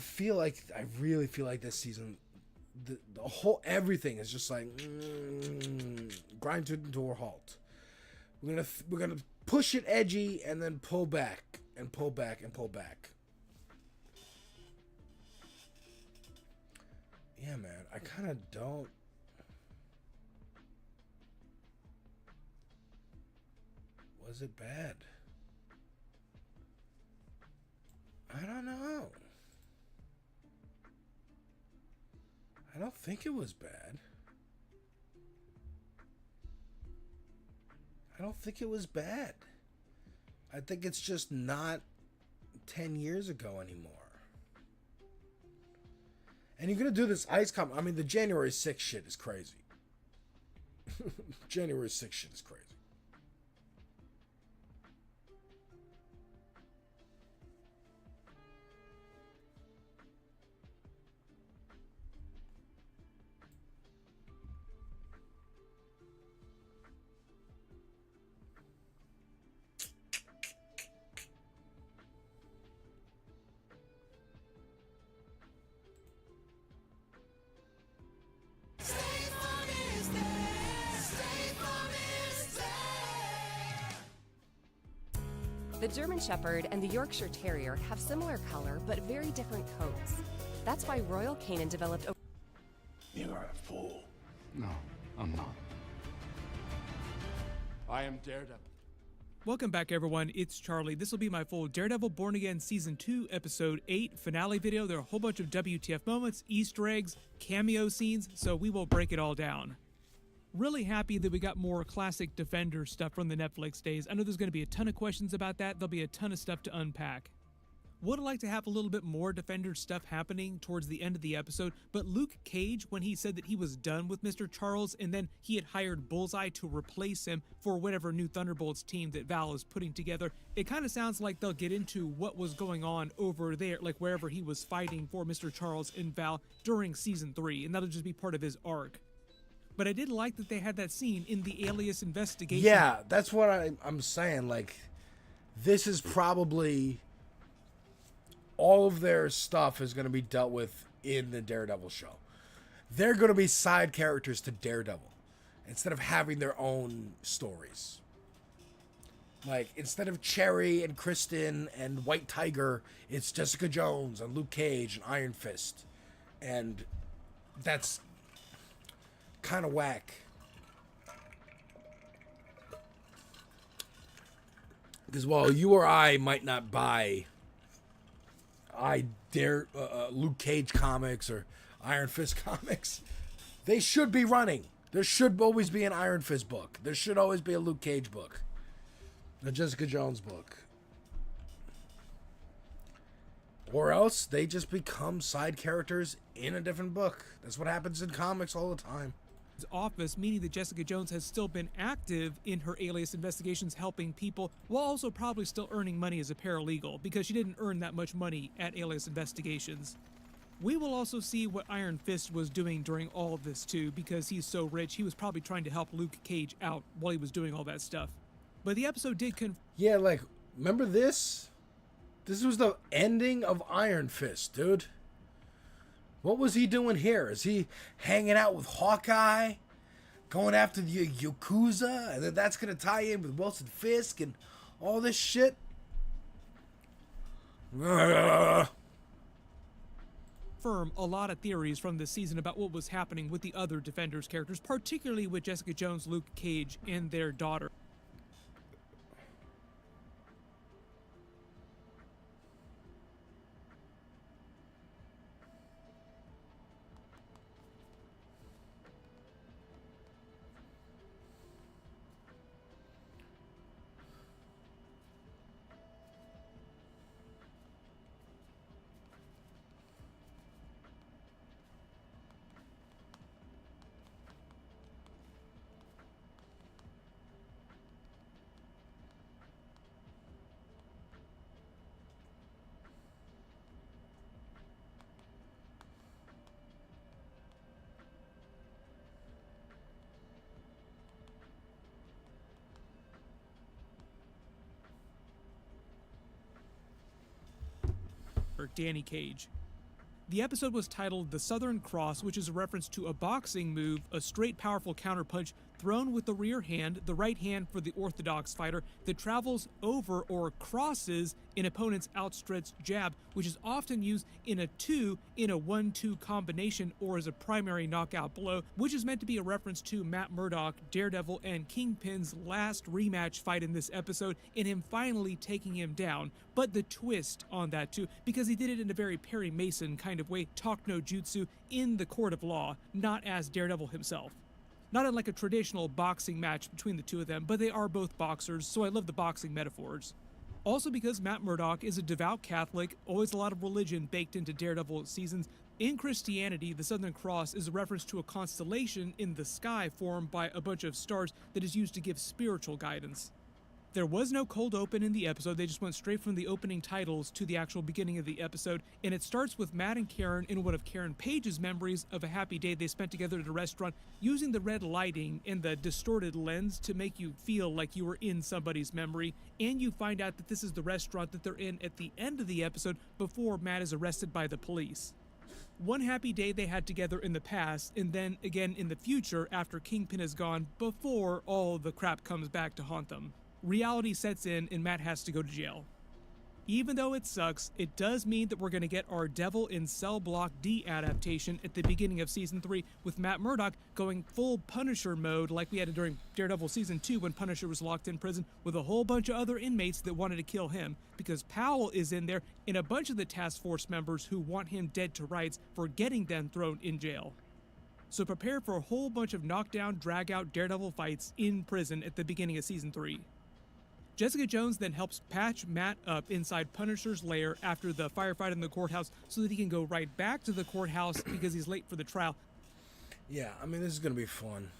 really feel like this season, the whole everything is just like grind to a halt. We're gonna push it edgy and then pull back and pull back and pull back. Yeah, man, I kind of don't. Was it bad? I don't know. I don't think it was bad. I don't think it was bad. I think it's just not 10 years ago anymore. And you're going to do this ice comp. I mean, the January 6th shit is crazy. January 6th shit is crazy. The German Shepherd and the Yorkshire Terrier have similar color but very different coats. That's why Royal Canin developed a... You are a fool. No, I'm not. I am Daredevil. Welcome back, everyone. It's Charlie. This will be my full Daredevil Born Again Season 2, Episode 8 finale video. There are a whole bunch of WTF moments, Easter eggs, cameo scenes, so we will break it all down. Really happy that we got more classic Defender stuff from the Netflix days. I know there's going to be a ton of questions about that. There'll be a ton of stuff to unpack. Would have liked to have a little bit more Defender stuff happening towards the end of the episode, but Luke Cage, when he said that he was done with Mr. Charles and then he had hired Bullseye to replace him for whatever new Thunderbolts team that Val is putting together, it kind of sounds like they'll get into what was going on over there, like wherever he was fighting for Mr. Charles and Val during Season 3, and that'll just be part of his arc. But I did like that they had that scene in the Alias investigation. Yeah, that's what I'm saying. Like, this is probably all of their stuff is going to be dealt with in the Daredevil show. They're going to be side characters to Daredevil instead of having their own stories. Like, instead of Cherry and Kristen and White Tiger, it's Jessica Jones and Luke Cage and Iron Fist. And that's kind of whack. Because while you or I might not buy Luke Cage comics or Iron Fist comics, they should be running. There should always be an Iron Fist book. There should always be a Luke Cage book. A Jessica Jones book. Or else they just become side characters in a different book. That's what happens in comics all the time. Office, meaning that Jessica Jones has still been active in her Alias investigations, helping people, while also probably still earning money as a paralegal, because she didn't earn that much money at Alias investigations. We will also see what Iron Fist was doing during all of this too, because he's so rich, he was probably trying to help Luke Cage out while he was doing all that stuff. But the episode did Yeah, like, remember this? This was the ending of Iron Fist, dude. What was he doing here? Is he hanging out with Hawkeye? Going after the Yakuza? And then that's going to tie in with Wilson Fisk and all this shit? confirm a lot of theories from this season about what was happening with the other Defenders characters, particularly with Jessica Jones, Luke Cage, and their daughter. fighter, Danny Cage. The episode was titled The Southern Cross, which is a reference to a boxing move, a straight powerful counterpunch thrown with the rear hand, the right hand for the orthodox fighter, that travels over or crosses an opponent's outstretched jab, which is often used in a 1-2 combination or as a primary knockout blow, which is meant to be a reference to Matt Murdock, Daredevil, and Kingpin's last rematch fight in this episode, and him finally taking him down. But the twist on that too, because he did it in a very Perry Mason kind of way, talk no jutsu in the court of law, not as Daredevil himself. Not unlike a traditional boxing match between the two of them, but they are both boxers, so I love the boxing metaphors. Also because Matt Murdock is a devout Catholic, always a lot of religion baked into Daredevil seasons. In Christianity, the Southern Cross is a reference to a constellation in the sky formed by a bunch of stars that is used to give spiritual guidance. There was no cold open in the episode, they just went straight from the opening titles to the actual beginning of the episode, and it starts with Matt and Karen in one of Karen Page's memories of a happy day they spent together at a restaurant, using the red lighting and the distorted lens to make you feel like you were in somebody's memory, and you find out that this is the restaurant that they're in at the end of the episode before Matt is arrested by the police. One happy day they had together in the past, and then again in the future after Kingpin is gone, before all the crap comes back to haunt them. Reality sets in and Matt has to go to jail. Even though it sucks, it does mean that we're going to get our Devil in Cell Block D adaptation at the beginning of Season 3, with Matt Murdock going full Punisher mode like we had during Daredevil Season 2 when Punisher was locked in prison with a whole bunch of other inmates that wanted to kill him, because Powell is in there and a bunch of the task force members who want him dead to rights for getting them thrown in jail. So prepare for a whole bunch of knockdown, drag-out Daredevil fights in prison at the beginning of Season 3. Jessica Jones then helps patch Matt up inside Punisher's lair after the firefight in the courthouse so that he can go right back to the courthouse because he's late for the trial. Yeah, I mean, this is going to be fun.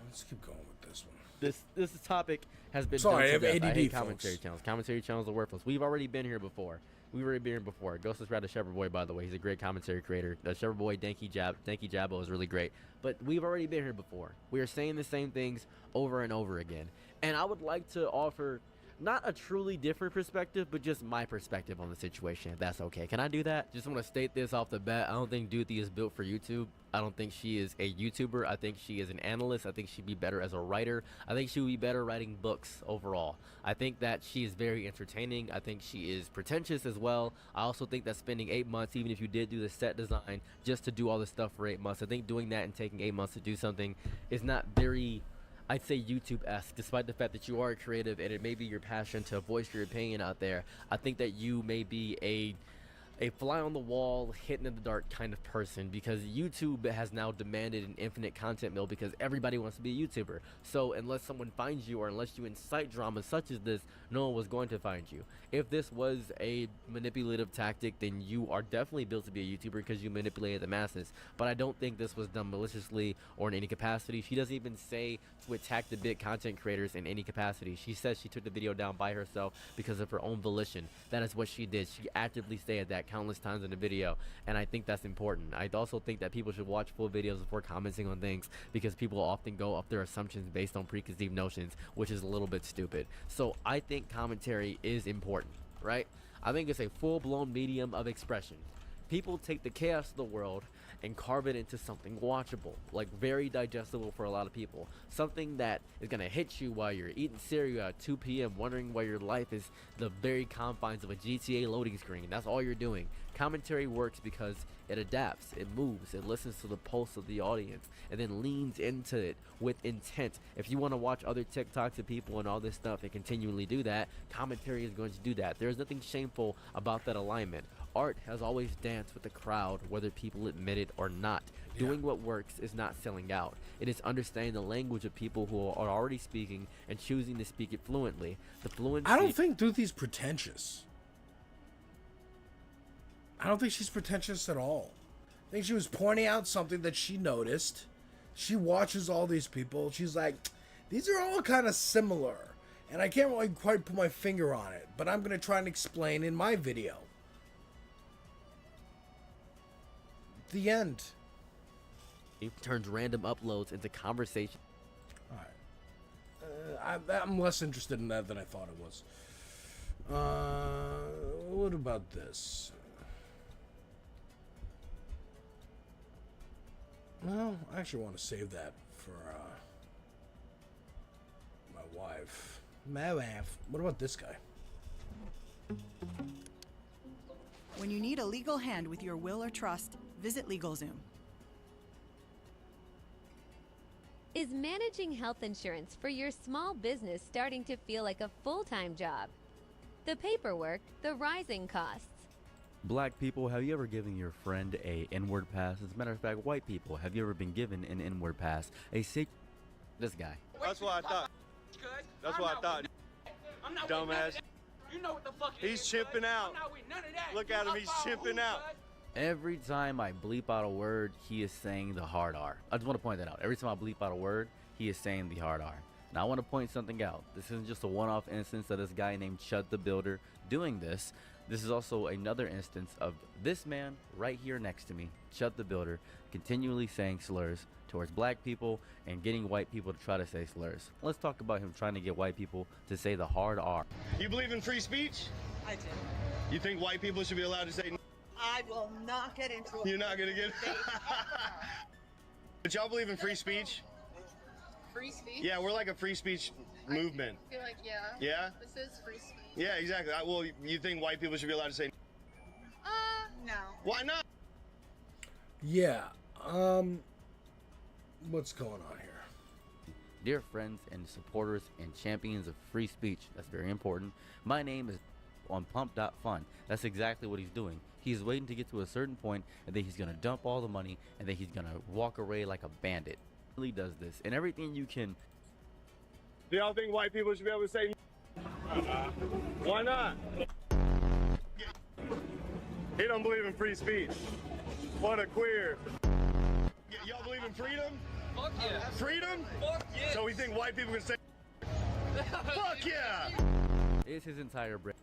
Let's keep going with this one. This topic has been Sorry, I have done to death. ADD, I hate folks. commentary channels. Commentary channels are worthless. We've already been here before. Ghost is Rad, the Shepherd Boy, by the way. He's a great commentary creator. The Shepherd Boy, Danky Jabbo is really great. But we've already been here before. We are saying the same things over and over again. And I would like to offer not a truly different perspective, but just my perspective on the situation, if that's okay. Can I do that? Just want to state this off the bat. I don't think Duthie is built for YouTube. I don't think she is a YouTuber. I think she is an analyst. I think she'd be better as a writer. I think she would be better writing books overall. I think that she is very entertaining. I think she is pretentious as well. I also think that spending 8 months, even if you did do the set design, just to do all this stuff for 8 months, I think doing that and taking 8 months to do something is not very, I'd say, YouTube-esque, despite the fact that you are a creative and it may be your passion to voice your opinion out there. I think that you may be a fly on the wall, hidden in the dark kind of person, because YouTube has now demanded an infinite content mill because everybody wants to be a YouTuber. So unless someone finds you or unless you incite drama such as this, no one was going to find you. If this was a manipulative tactic, then you are definitely built to be a YouTuber because you manipulated the masses. But I don't think this was done maliciously or in any capacity. She doesn't even say to attack the big content creators in any capacity. She says she took the video down by herself because of her own volition. That is what she did. She actively stated that countless times in the video, and I think that's important. I also think that people should watch full videos before commenting on things, because people often go off their assumptions based on preconceived notions, which is a little bit stupid. So I think commentary is important, right? I think it's a full-blown medium of expression. People take the chaos of the world and carve it into something watchable, like very digestible for a lot of people. Something that is gonna hit you while you're eating cereal at 2 p.m. wondering why your life is the very confines of a GTA loading screen. That's all you're doing. Commentary works because it adapts, it moves, it listens to the pulse of the audience, and then leans into it with intent. If you want to watch other TikToks of people and all this stuff and continually do that, commentary is going to do that. There's nothing shameful about that alignment. Art has always danced with the crowd, whether people admit it or not. Doing what works is not selling out. It is understanding the language of people who are already speaking and choosing to speak it fluently. The fluency. I don't think Duthie's pretentious. I don't think she's pretentious at all. I think she was pointing out something that she noticed. She watches all these people. She's like, these are all kind of similar. And I can't really quite put my finger on it, but I'm going to try and explain in my video. The end. It turns random uploads into conversation. Alright. I'm less interested in that than I thought it was. What about this? Well, I actually want to save that for my wife. My wife. What about this guy? When you need a legal hand with your will or trust, visit LegalZoom. Is managing health insurance for your small business starting to feel like a full-time job? The paperwork, the rising costs. Black people, have you ever given your friend a N-word pass? As a matter of fact, white people, have you ever been given an N-word pass? This guy. That's what I thought. That's what I thought. Dumbass. You know what the fuck He's chimping out. Look at him, he's chimping out. Every time I bleep out a word, he is saying the hard R. I just want to point that out. Every time I bleep out a word, he is saying the hard R. Now I want to point something out. This isn't just a one-off instance of this guy named Chud the Builder doing this. This is also another instance of this man right here next to me, Chud the Builder, continually saying slurs towards black people and getting white people to try to say slurs. Let's talk about him trying to get white people to say the hard R. You believe in free speech? I do. You think white people should be allowed to say I will not get into it. You're not gonna get But y'all believe in free speech? Free speech? Yeah, we're like a free speech movement. I feel like, yeah. Yeah? This is free speech. Yeah, exactly. Well, you think white people should be allowed to say No. Why not? Yeah. What's going on here? Dear friends and supporters and champions of free speech, that's very important. My name is on pump.fun. That's exactly what he's doing. He's waiting to get to a certain point, and then he's going to dump all the money, and then he's going to walk away like a bandit. He really does this. And everything you can... Do y'all think white people should be able to say Why not? He don't believe in free speech. What a queer. Y'all believe in freedom? Fuck yeah. Freedom? Fuck yeah. So we think white people can say fuck yeah. It's his entire brand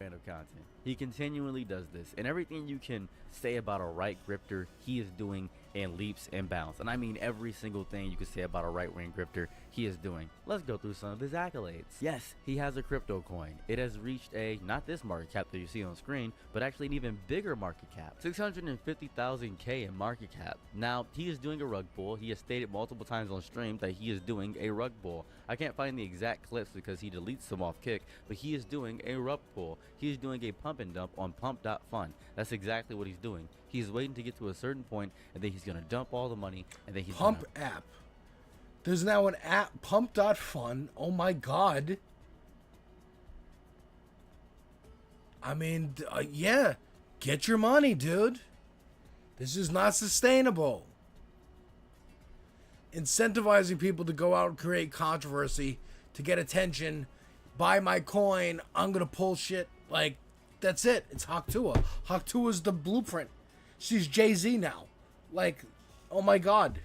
of content. He continually does this, and everything you can say about a right grifter, he is doing in leaps and bounds. And I mean every single thing you can say about a right-wing grifter, he is doing. Let's go through some of his accolades. Yes, he has a crypto coin. It has reached a, not this market cap that you see on screen, but actually an even bigger market cap. 650,000 K in market cap. Now, he is doing a rug pull. He has stated multiple times on stream that he is doing a rug pull. I can't find the exact clips because he deletes them off kick, but he is doing a rug pull. He is doing a pump and dump on pump.fun. That's exactly what he's doing. He's waiting to get to a certain point, and then he's going to dump all the money, and then he's Pump app. There's now an app, pump.fun. Oh my god. I mean, yeah. Get your money, dude. This is not sustainable. Incentivizing people to go out and create controversy, to get attention, buy my coin, I'm going to pull shit. Like, that's it. It's Haktua. Haktua's the blueprint. She's Jay-Z now. Like, oh my god.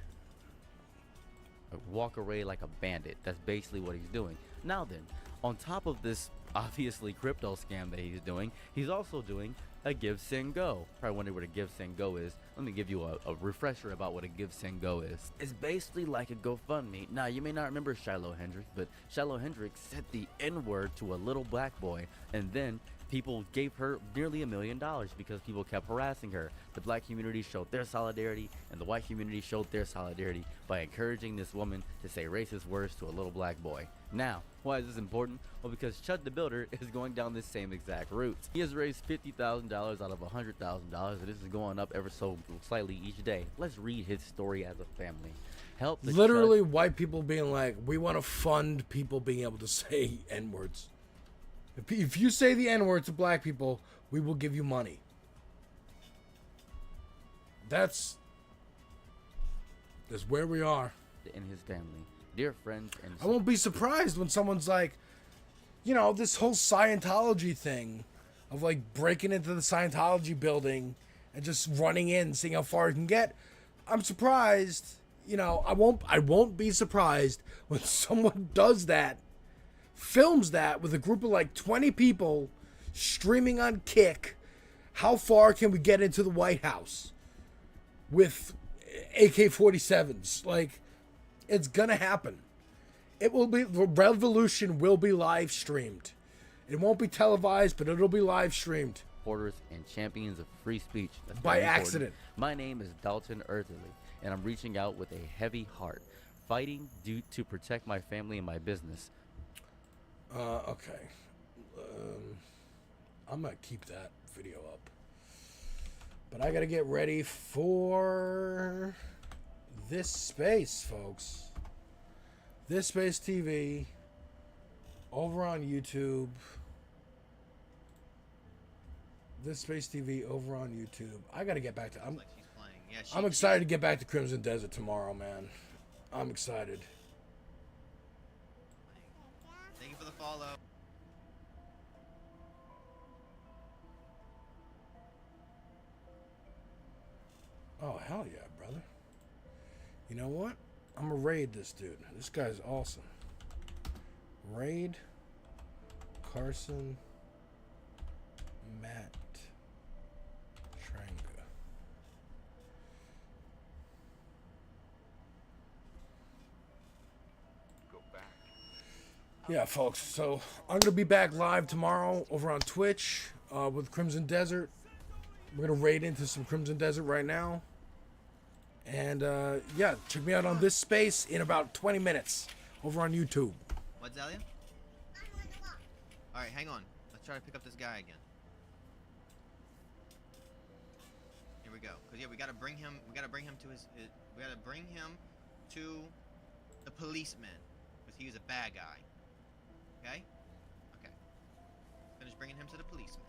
Walk away like a bandit. That's basically what he's doing. Now then, on top of this obviously crypto scam that he's doing, he's also doing a Give Send Go. Probably wonder what a Give Send Go is. Let me give you a refresher about what a Give Send Go is. It's basically like a GoFundMe. Now, you may not remember Shiloh Hendricks, but Shiloh Hendricks said the N-word to a little black boy, and then people gave her nearly $1 million because people kept harassing her. The black community showed their solidarity, and the white community showed their solidarity by encouraging this woman to say racist words to a little black boy. Now, why is this important? Well, because Chud the Builder is going down this same exact route. He has raised $50,000 out of $100,000, and this is going up ever so slightly each day. Let's read his story as a family. Help the literally white people being like, we want to fund people being able to say N-words. If you say the N-word to black people, we will give you money. That's where we are. In his family. Dear friends and... I won't be surprised when someone's like, you know, this whole Scientology thing of like breaking into the Scientology building and just running in, seeing how far it can get. I'm surprised, you know, I won't be surprised when someone does that, films that with a group of like 20 people streaming on Kick. How far can we get into the White House with AK-47s? Like, it's gonna happen. It will be, the revolution will be live streamed. It won't be televised, but it'll be live streamed. supporters and champions of free speech. That's By very important. accident. My name is Dalton Eartherly, and I'm reaching out with a heavy heart, fighting to protect my family and my business. Okay. I'm gonna keep that video up. But I gotta get ready for this space, folks. This Space TV over on YouTube. This Space TV over on YouTube. I gotta get back to. I'm excited to get back to Crimson Desert tomorrow, man. I'm excited. Thank you for the follow. Oh, hell yeah, brother. You know what? I'm gonna raid this dude. This guy's awesome. Raid Carson Matt Tranga. Go back. Yeah, folks. So I'm gonna be back live tomorrow over on Twitch with Crimson Desert. We're gonna raid into some Crimson Desert right now. And yeah, check me out on this space in about 20 minutes over on YouTube. What, Zelia? Alright, hang on. Let's try to pick up this guy again. Here we go. Cause yeah, we gotta bring him to we gotta bring him to the policeman. Cause he's a bad guy. Okay? Okay. Finish bringing him to the policeman.